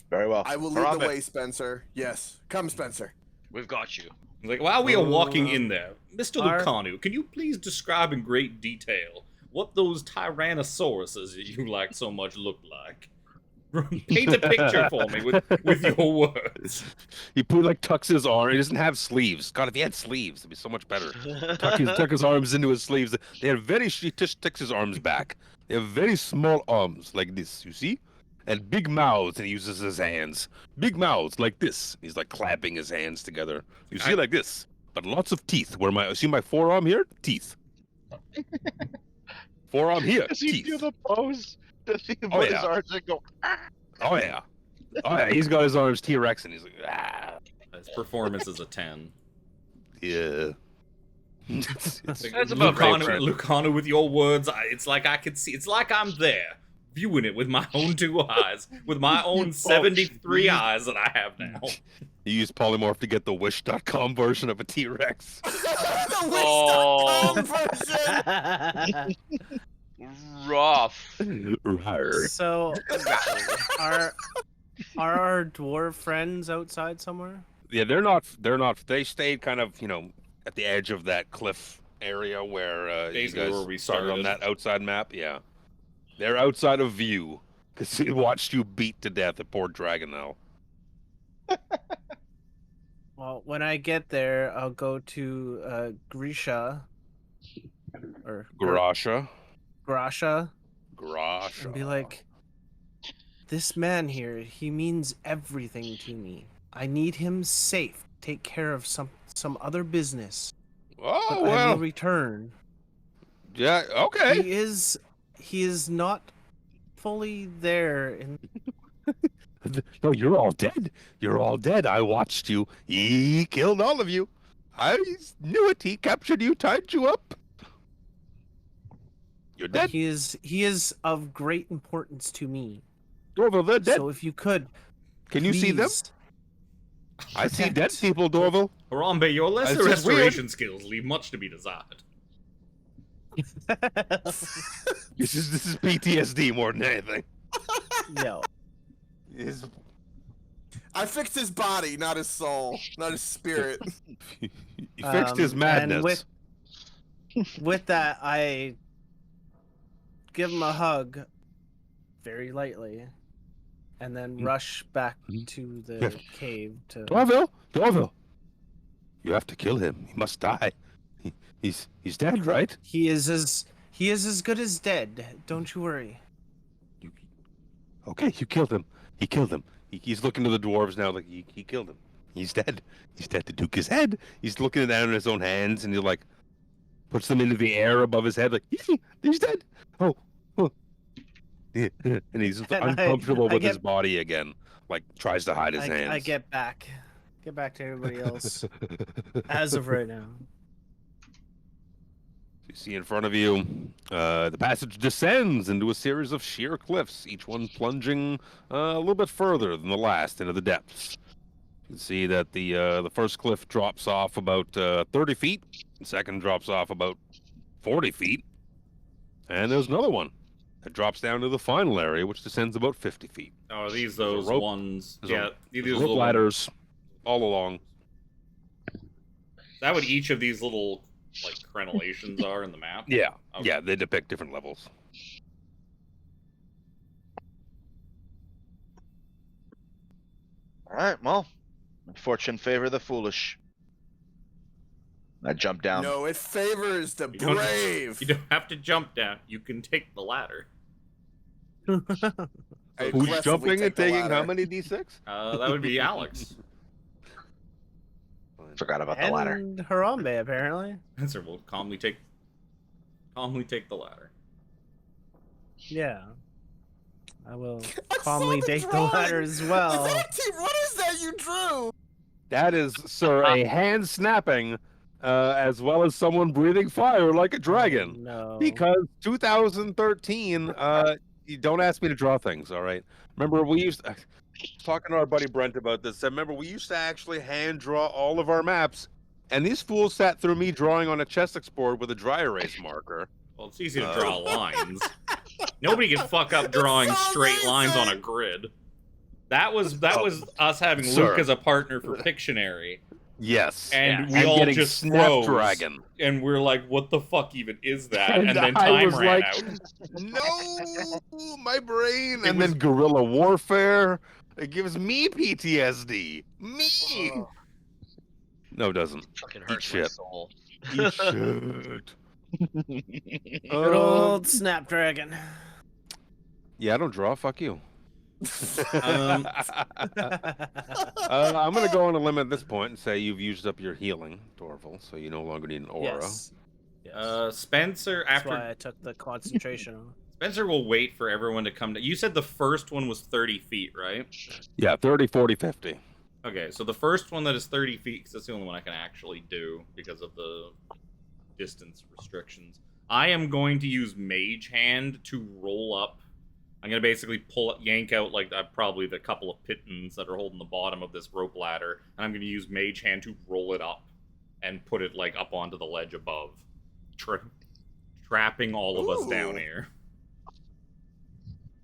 Very well. I will lead Harambe. the way, Spencer. Yes. Come, Spencer. We've got you. Like, while we are walking in there, Mr. Our- Lucanu, can you please describe in great detail what those Tyrannosauruses that you like so much look like? Paint a picture for me with your words. He tucks his arm. He doesn't have sleeves. God, if he had sleeves, it'd be so much better. Tuck his arms into his sleeves. They have he tucks his arms back. They have very small arms like this, you see? And big mouths, and he uses his hands. Big mouths like this. He's like clapping his hands together. You see, like this. But lots of teeth. See my forearm here? Teeth. Forearm here. Does he Teeth. do the pose? Does he put Oh, his yeah. arms and go? Oh yeah. Oh yeah. He's got his arms T-Rex, and he's like, ah. His performance is a 10. Yeah. That's about right, Lucanu, Fred. Lucanu, with your words, it's like I can see. It's like I'm there, viewing it with my own 2 eyes, with my own 73 eyes that I have now. You use polymorph to get the wish.com version of a T-Rex. The Oh. Wish.com version! Rough. Rawr. So, are our dwarf friends outside somewhere? Yeah, they're not. They stayed kind of, at the edge of that cliff area where you Basically guys where we started on started. that outside map. Yeah, they're outside of view because he watched you beat to death a poor Dragonel. Well, when I get there, I'll go to Grisha or Grasha. Grasha Grasha. and be like, "This man here, he means everything to me. I need him safe. Take care of some other business. Oh But I well. will return. Yeah. Okay. He is not fully there in No, you're all dead. You're all dead. I watched you. He killed all of you. I knew it. He captured you, tied you up. You're but dead. he is of great importance to me. Dorval, they're dead. So if you could, Can you see them? please I see dead protect- people, Dorval. Harambe, your lesser It's just weird. restoration skills leave much to be desired. This is PTSD more than anything. No. His- I fixed his body, not his soul, not his spirit. He fixed his And madness. with that, I give him a hug very lightly and then rush back to the cave to Dorval, you have to kill him. He must die. He's dead, right? He is as good as dead. Don't you worry. Okay, you killed him. He killed him. He's looking to the dwarves now like he killed him. He's dead. He's dead to Duke his head. He's looking down at his own hands and he like puts them into the air above his head like he's dead. Oh. Yeah. And he's And uncomfortable I with get- his body again. Like tries to hide his hands. I get back to everybody else as of right now. You see in front of you, the passage descends into a series of sheer cliffs, each one plunging a little bit further than the last into the depths. You can see that the first cliff drops off about 30 feet, the second drops off about 40 feet, and there's another one that drops down to the final area, which descends about 50 feet. Oh, are these There's a those rope- ones? There's Yeah, these Rope little ladders all along. Is that what each of these little like crenellations are in the map? Yeah, Okay. yeah, they depict different levels. All right, well, fortune favor the foolish. I jump down. No, it favors the You don't- brave. You don't have to jump down. You can take the ladder. I Who's aggressively jumping take and the taking how ladder. many d6? That would be Alex. Forgot about the ladder. And Harambe, apparently. Answer will calmly take the ladder. Yeah. I will I calmly saw the take the drawing. ladder as well. Is that a team? What is that you drew? That is, sir, a hand snapping, as well as someone breathing fire like a dragon. No. Because 2013, you don't ask me to draw things, all right? Remember, talking to our buddy Brent about this. I remember we used to actually hand draw all of our maps, and these fools sat through me drawing on a chess board with a dry erase marker. Well, it's easy to draw lines. Nobody can fuck up drawing so straight lines on a amazing! grid. That was us having Sir. Luke as a partner for Pictionary, Yes. and Yes. we And all getting just froze, Snapdragon. and we're like, "What the fuck even is that?" And And then I time was ran like, out. No, my brain. It And was- then guerrilla warfare. It gives me PTSD. Me. Oh, No, it doesn't. fucking Eat hurts my shit. soul. Eat shit. Good old Snapdragon. Yeah, I don't draw. Fuck you. Um, I'm gonna go on a limb at this point and say you've used up your healing, Dorval, so you no longer need an aura. Yes. Yes. Spencer, That's after why I took the concentration on. Spencer will wait for everyone to come. You said the first one was 30 feet, right? Yeah, 30, 40, 50. Okay, so the first one that is 30 feet, because that's the only one I can actually do because of the distance restrictions. I am going to use Mage Hand to roll up. I'm going to basically yank out like probably the couple of pitons that are holding the bottom of this rope ladder, and I'm going to use Mage Hand to roll it up and put it like up onto the ledge above, trapping all of us down Ooh. here.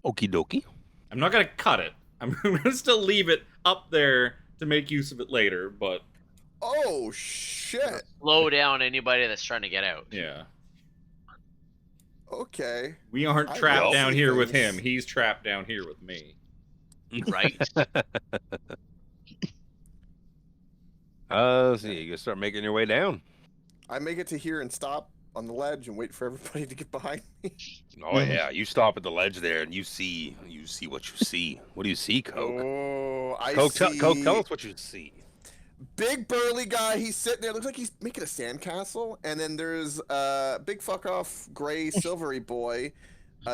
Okie dokie. I'm not going to cut it. I'm going to still leave it up there to make use of it later, but Oh shit. Slow down anybody that's trying to get out. yeah. Okay. We aren't I trapped will down see here with things. him. He's trapped down here with me. Right? So you can start making your way down. I make it to here and stop on the ledge and wait for everybody to get behind me. Oh yeah, you stop at the ledge there and you see what you see. What do you see, Coke? Oh, I Coke, see. Coke, tell us what you see. Big burly guy. He's sitting there. Looks like he's making a sandcastle. And then there's big fuck off gray silvery boy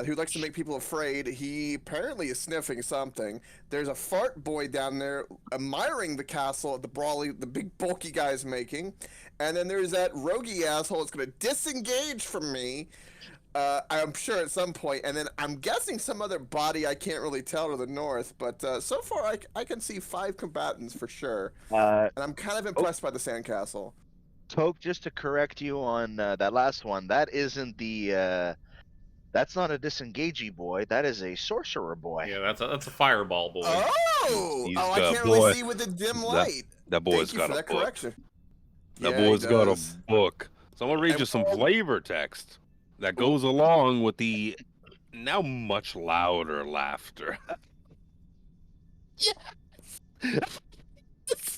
who likes to make people afraid. He apparently is sniffing something. There's a fart boy down there admiring the castle the big bulky guy's making. And then there's that roguey asshole that's going to disengage from me. I'm sure at some point, and then I'm guessing some other body I can't really tell to the north, but so far I can see 5 combatants for sure, and I'm kind of impressed by the sandcastle. Toke, just to correct you on that last one, that isn't the that's not a disengagey boy. That is a sorcerer boy. Yeah, that's a fireball boy. Oh, He's I got can't boy. really see with the dim light. That boy's Thank you got for a that book. correction. That Yeah, he boy's got a does. book. So I'm gonna read And you some Paul- flavor text that goes along with the now much louder laughter. Yes,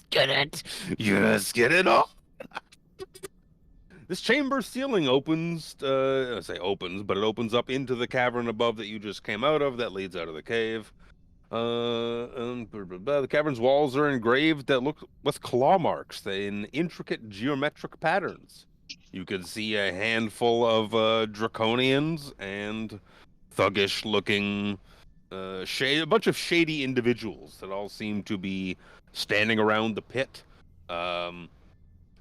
get it. Yes, get it off. This chamber ceiling opens. I say opens, but it opens up into the cavern above that you just came out of. That leads out of the cave. The cavern's walls are engraved that look with claw marks in intricate geometric patterns. You can see a handful of draconians and thuggish-looking, a bunch of shady individuals that all seem to be standing around the pit.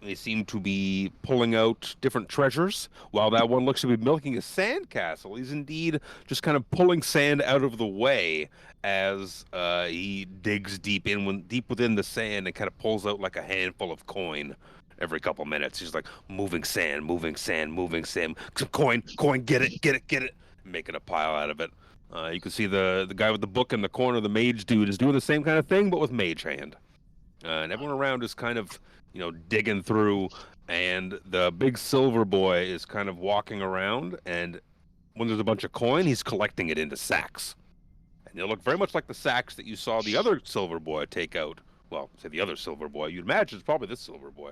They seem to be pulling out different treasures, while that one looks to be milking a sandcastle. He's indeed just kind of pulling sand out of the way as he digs deep within the sand and kind of pulls out like a handful of coin every couple minutes. He's like moving sand, moving sand, moving sand. Coin, get it, making a pile out of it. You can see the guy with the book in the corner, the mage dude, is doing the same kind of thing, but with mage hand. And everyone around is kind of, digging through, and the big silver boy is kind of walking around, and when there's a bunch of coin, he's collecting it into sacks. And they look very much like the sacks that you saw the other silver boy take out. Well, say the other silver boy. You'd imagine it's probably this silver boy.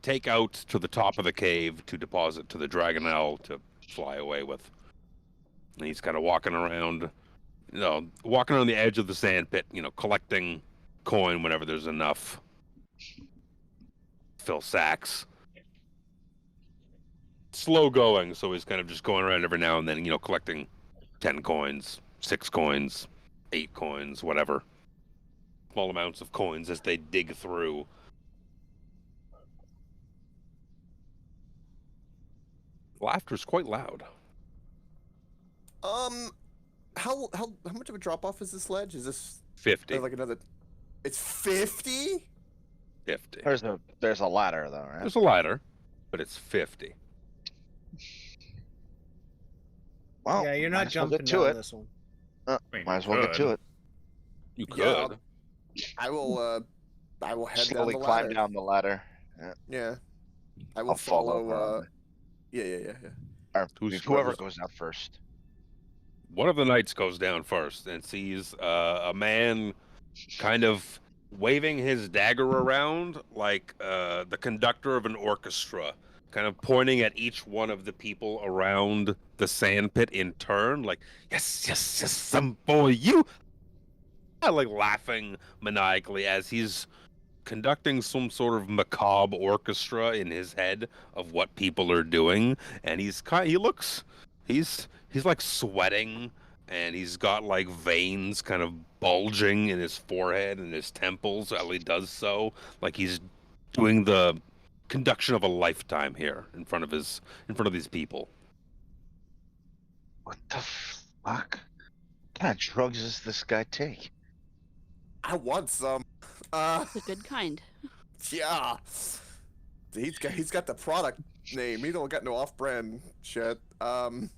Take out to the top of the cave to deposit to the Dragonelle to fly away with. And he's kind of walking around the edge of the sand pit, collecting coin whenever there's enough. Fill sacks. Slow going, so he's kind of just going around every now and then, collecting 10 coins, 6 coins, 8 coins, whatever. Small amounts of coins as they dig through. Laughter's quite loud. How much of a drop off is this ledge? Is this 50. There's like another. It's 50. 50. There's a ladder though, right? There's a ladder, but it's 50. Well, Yeah, you're might not as well jumping get to down it. this one. mean, Might as well get to it. You could. Yeah, I will. I will head Slowly down the climb ladder. down the ladder. Yeah. I will I'll follow. follow. Yeah. Or Who's- whoever whoever's- goes out first. One of the knights goes down first and sees a man kind of waving his dagger around like the conductor of an orchestra, kind of pointing at each one of the people around the sandpit in turn, like, yes, some for you. Like laughing maniacally as he's conducting some sort of macabre orchestra in his head of what people are doing, and he's like sweating, and he's got like veins kind of bulging in his forehead and his temples while he does so, like he's doing the conduction of a lifetime here in front of these people. What the fuck? What kind of drugs does this guy take? I want some. The good kind. Yeah. He's got the product name. He don't got no off-brand shit. That's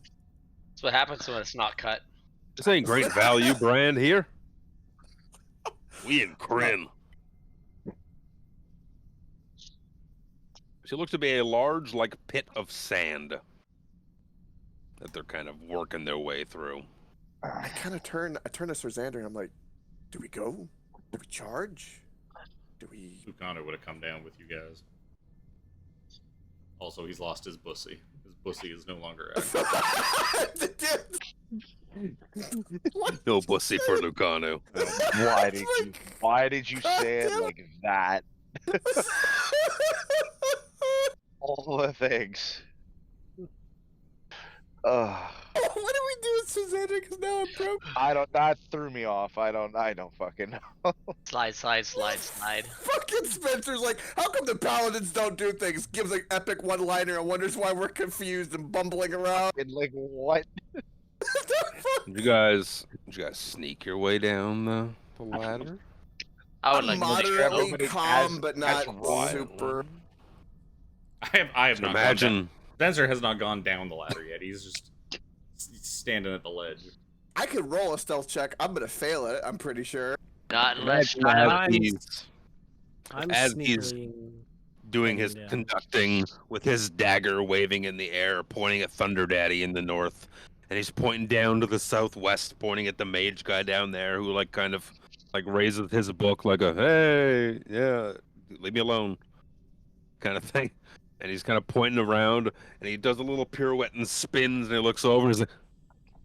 what happens when it's not cut. This ain't great value brand here. We in Kryn. She looks to be a large, like, pit of sand that they're kind of working their way through. I turn to Sir Xander and I'm like, do we go? Do we charge? Do we? Lucano would have come down with you guys. Also, he's lost his bussy. His bussy is no longer active. No pussy for Lucano. Why did you say it like that? All the things. What do we do with Sir Xander? Because now I'm broke. That threw me off. I don't fucking know. Slide. Fucking Spencer's like, how come the paladins don't do things? Gives an epic one-liner and wonders why we're confused and bumbling around. And like what? Did you guys sneak your way down the ladder? I would like to make sure. Moderately calm, but not as super. I have not Imagine. Spencer has not gone down the ladder yet. He's just standing at the ledge. I could roll a stealth check. I'm gonna fail it. I'm pretty sure. Not unless As he's I'm As he's- sneakily. doing his Yeah. conducting with his dagger waving in the air, pointing at Thunder Daddy in the north, and he's pointing down to the southwest, pointing at the mage guy down there who like kind of like raises his book like a hey, yeah, leave me alone kind of thing. And he's kind of pointing around, and he does a little pirouette and spins, and he looks over and he's like,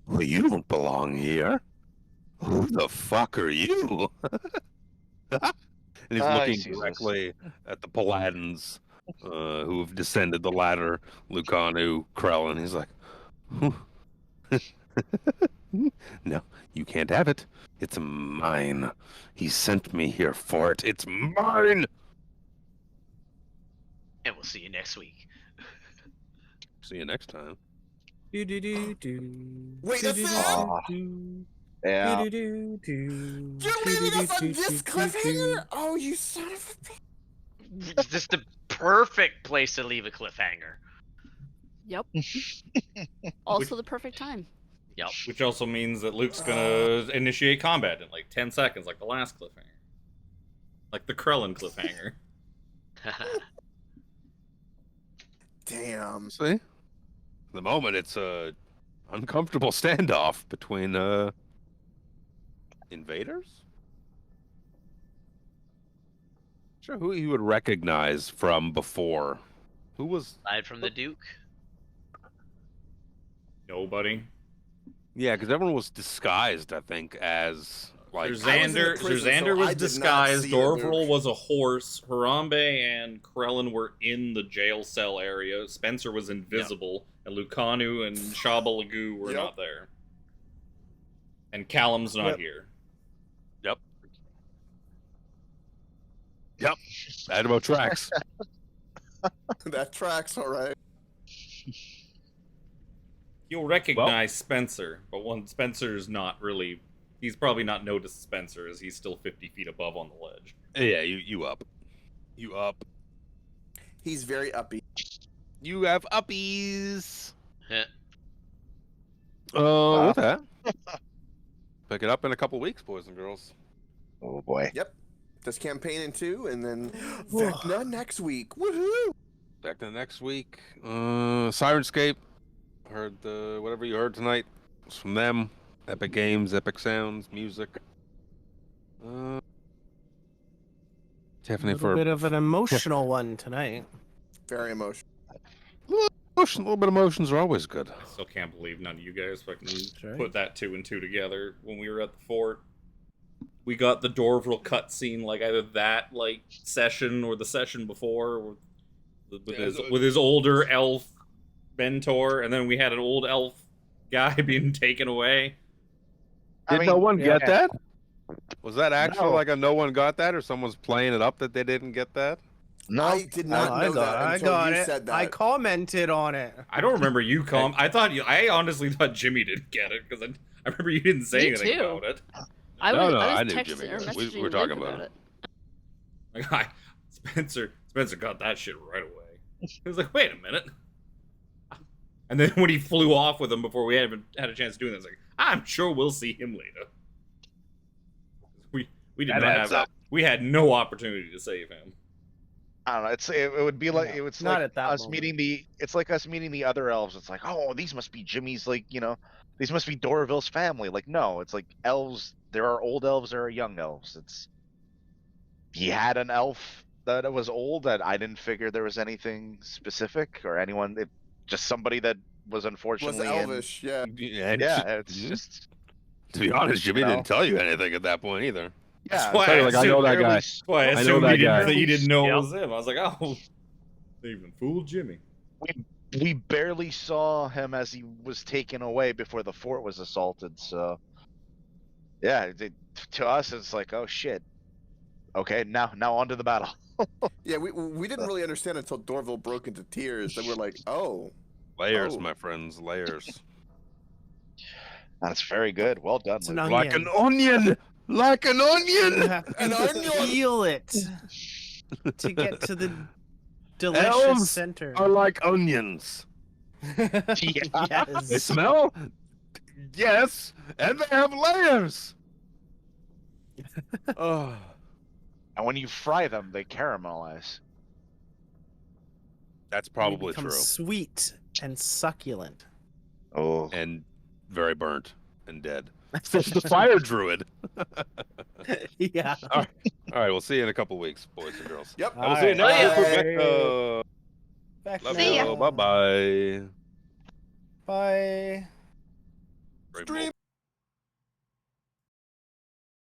well, you don't belong here. Who the fuck are you? And he's looking Jesus. directly at the Paladins who've descended the ladder, Lucanu, Krell, and he's like, no, you can't have it. It's mine. He sent me here for it. It's mine! and we'll see you next week. See you next time. Wait, that's it? Yeah. You're leaving us on this cliffhanger? Oh, you son of a bitch. It's just the perfect place to leave a cliffhanger. Yep. Also the perfect time. Yep. Which also means that Luke's gonna initiate combat in like 10 seconds, like the last cliffhanger. Like the Krellin cliffhanger. Damn. See? At the moment, it's a uncomfortable standoff between invaders. Sure, who you would recognize from before? Who was? Aside from the Duke. Nobody. Yeah, because everyone was disguised, I think, as like. Sir I was in the Xander, prison, Sir Xander so I was did not disguised. see the Dorvril Duke. was a horse. Harambe and Krellin were in the jail cell area. Spencer was invisible, and Lucanu and Shaba Lagu were Yep. not there. And Callum's not Yep. here. That about tracks. That tracks, all right. You'll recognize Spencer, but when Spencer's not really He's probably not noticed Spencer as he's still 50 feet above on the ledge. Yeah, you up. You up. He's very uppy. You have uppies. Heh. With that, pick it up in a couple weeks, boys and girls. Oh boy. Yep. This campaign in 2, and then Vecna next week. Woohoo! Back to next week. Sirenscape. Heard whatever you heard tonight was from them. Epic Games, Epic Sounds, music. A Definitely little for bit of an emotional one tonight. Very emotional. a little bit of emotions are always good. I still can't believe none of you guys fucking right. put that 2 and 2 together when we were at the fort. We got the Dorville cutscene, like either that like session or the session before, with his older elf mentor, and then we had an old elf guy being taken away. Did no one yeah. get that? Was that actually No. like a no one got that, or someone's playing it up that they didn't get that? No, I did not know that until you said that. I commented on it. I don't remember you I honestly thought Jimmy didn't get it because I remember you didn't say Me anything too. about it. I No, was, no, I I was knew texting Jimmy or got it. We messaging were talking Luke about it. Like, Spencer got that shit right away. He was like, wait a minute. And then when he flew off with him before we even had a chance to do this, like, I'm sure we'll see him later. We did That not adds have up. we had no opportunity to save him. I don't know. It would be like it's Not like at that us moment. meeting the. It's like us meeting the other elves. It's like, oh, these must be Jimmy's. Like, these must be Doraville's family. Like, no, it's like elves. There are old elves. There are young elves. He had an elf that was old that I didn't figure there was anything specific or anyone. Just somebody that was Was unfortunately elvish, yeah. And Yeah, it's Mhm. just to be honest, Jimmy you know? didn't tell you anything at that point either. That's yeah. why tell you, like, I know that guy. That's why I I know assumed that he guy. didn't know Yep. it was him. I was like, oh, they even fooled Jimmy. We barely saw him as he was taken away before the fort was assaulted. So yeah, to us it's like, oh shit. Okay, now on to the battle. Yeah, we didn't really understand until Dorville broke into tears that we're like, oh. Layers, Oh. my friends, layers. That's very good. Well done. It's an Luke. Like onion. an onion! Like an You onion! have An to onion! feel it to get to the delicious Elves center. Are like onions. They Yes. smell? Yes, and they have layers. Oh, And when you fry them, they caramelize. that's They probably become true. sweet and succulent. Oh, And very burnt and dead. Such the fire druid. Yeah. All right, we'll see you in a couple weeks, boys and girls. Yep. I will see you next Alright. week for Vecna. Back Love See ya. you. Bye bye. Bye. Stream.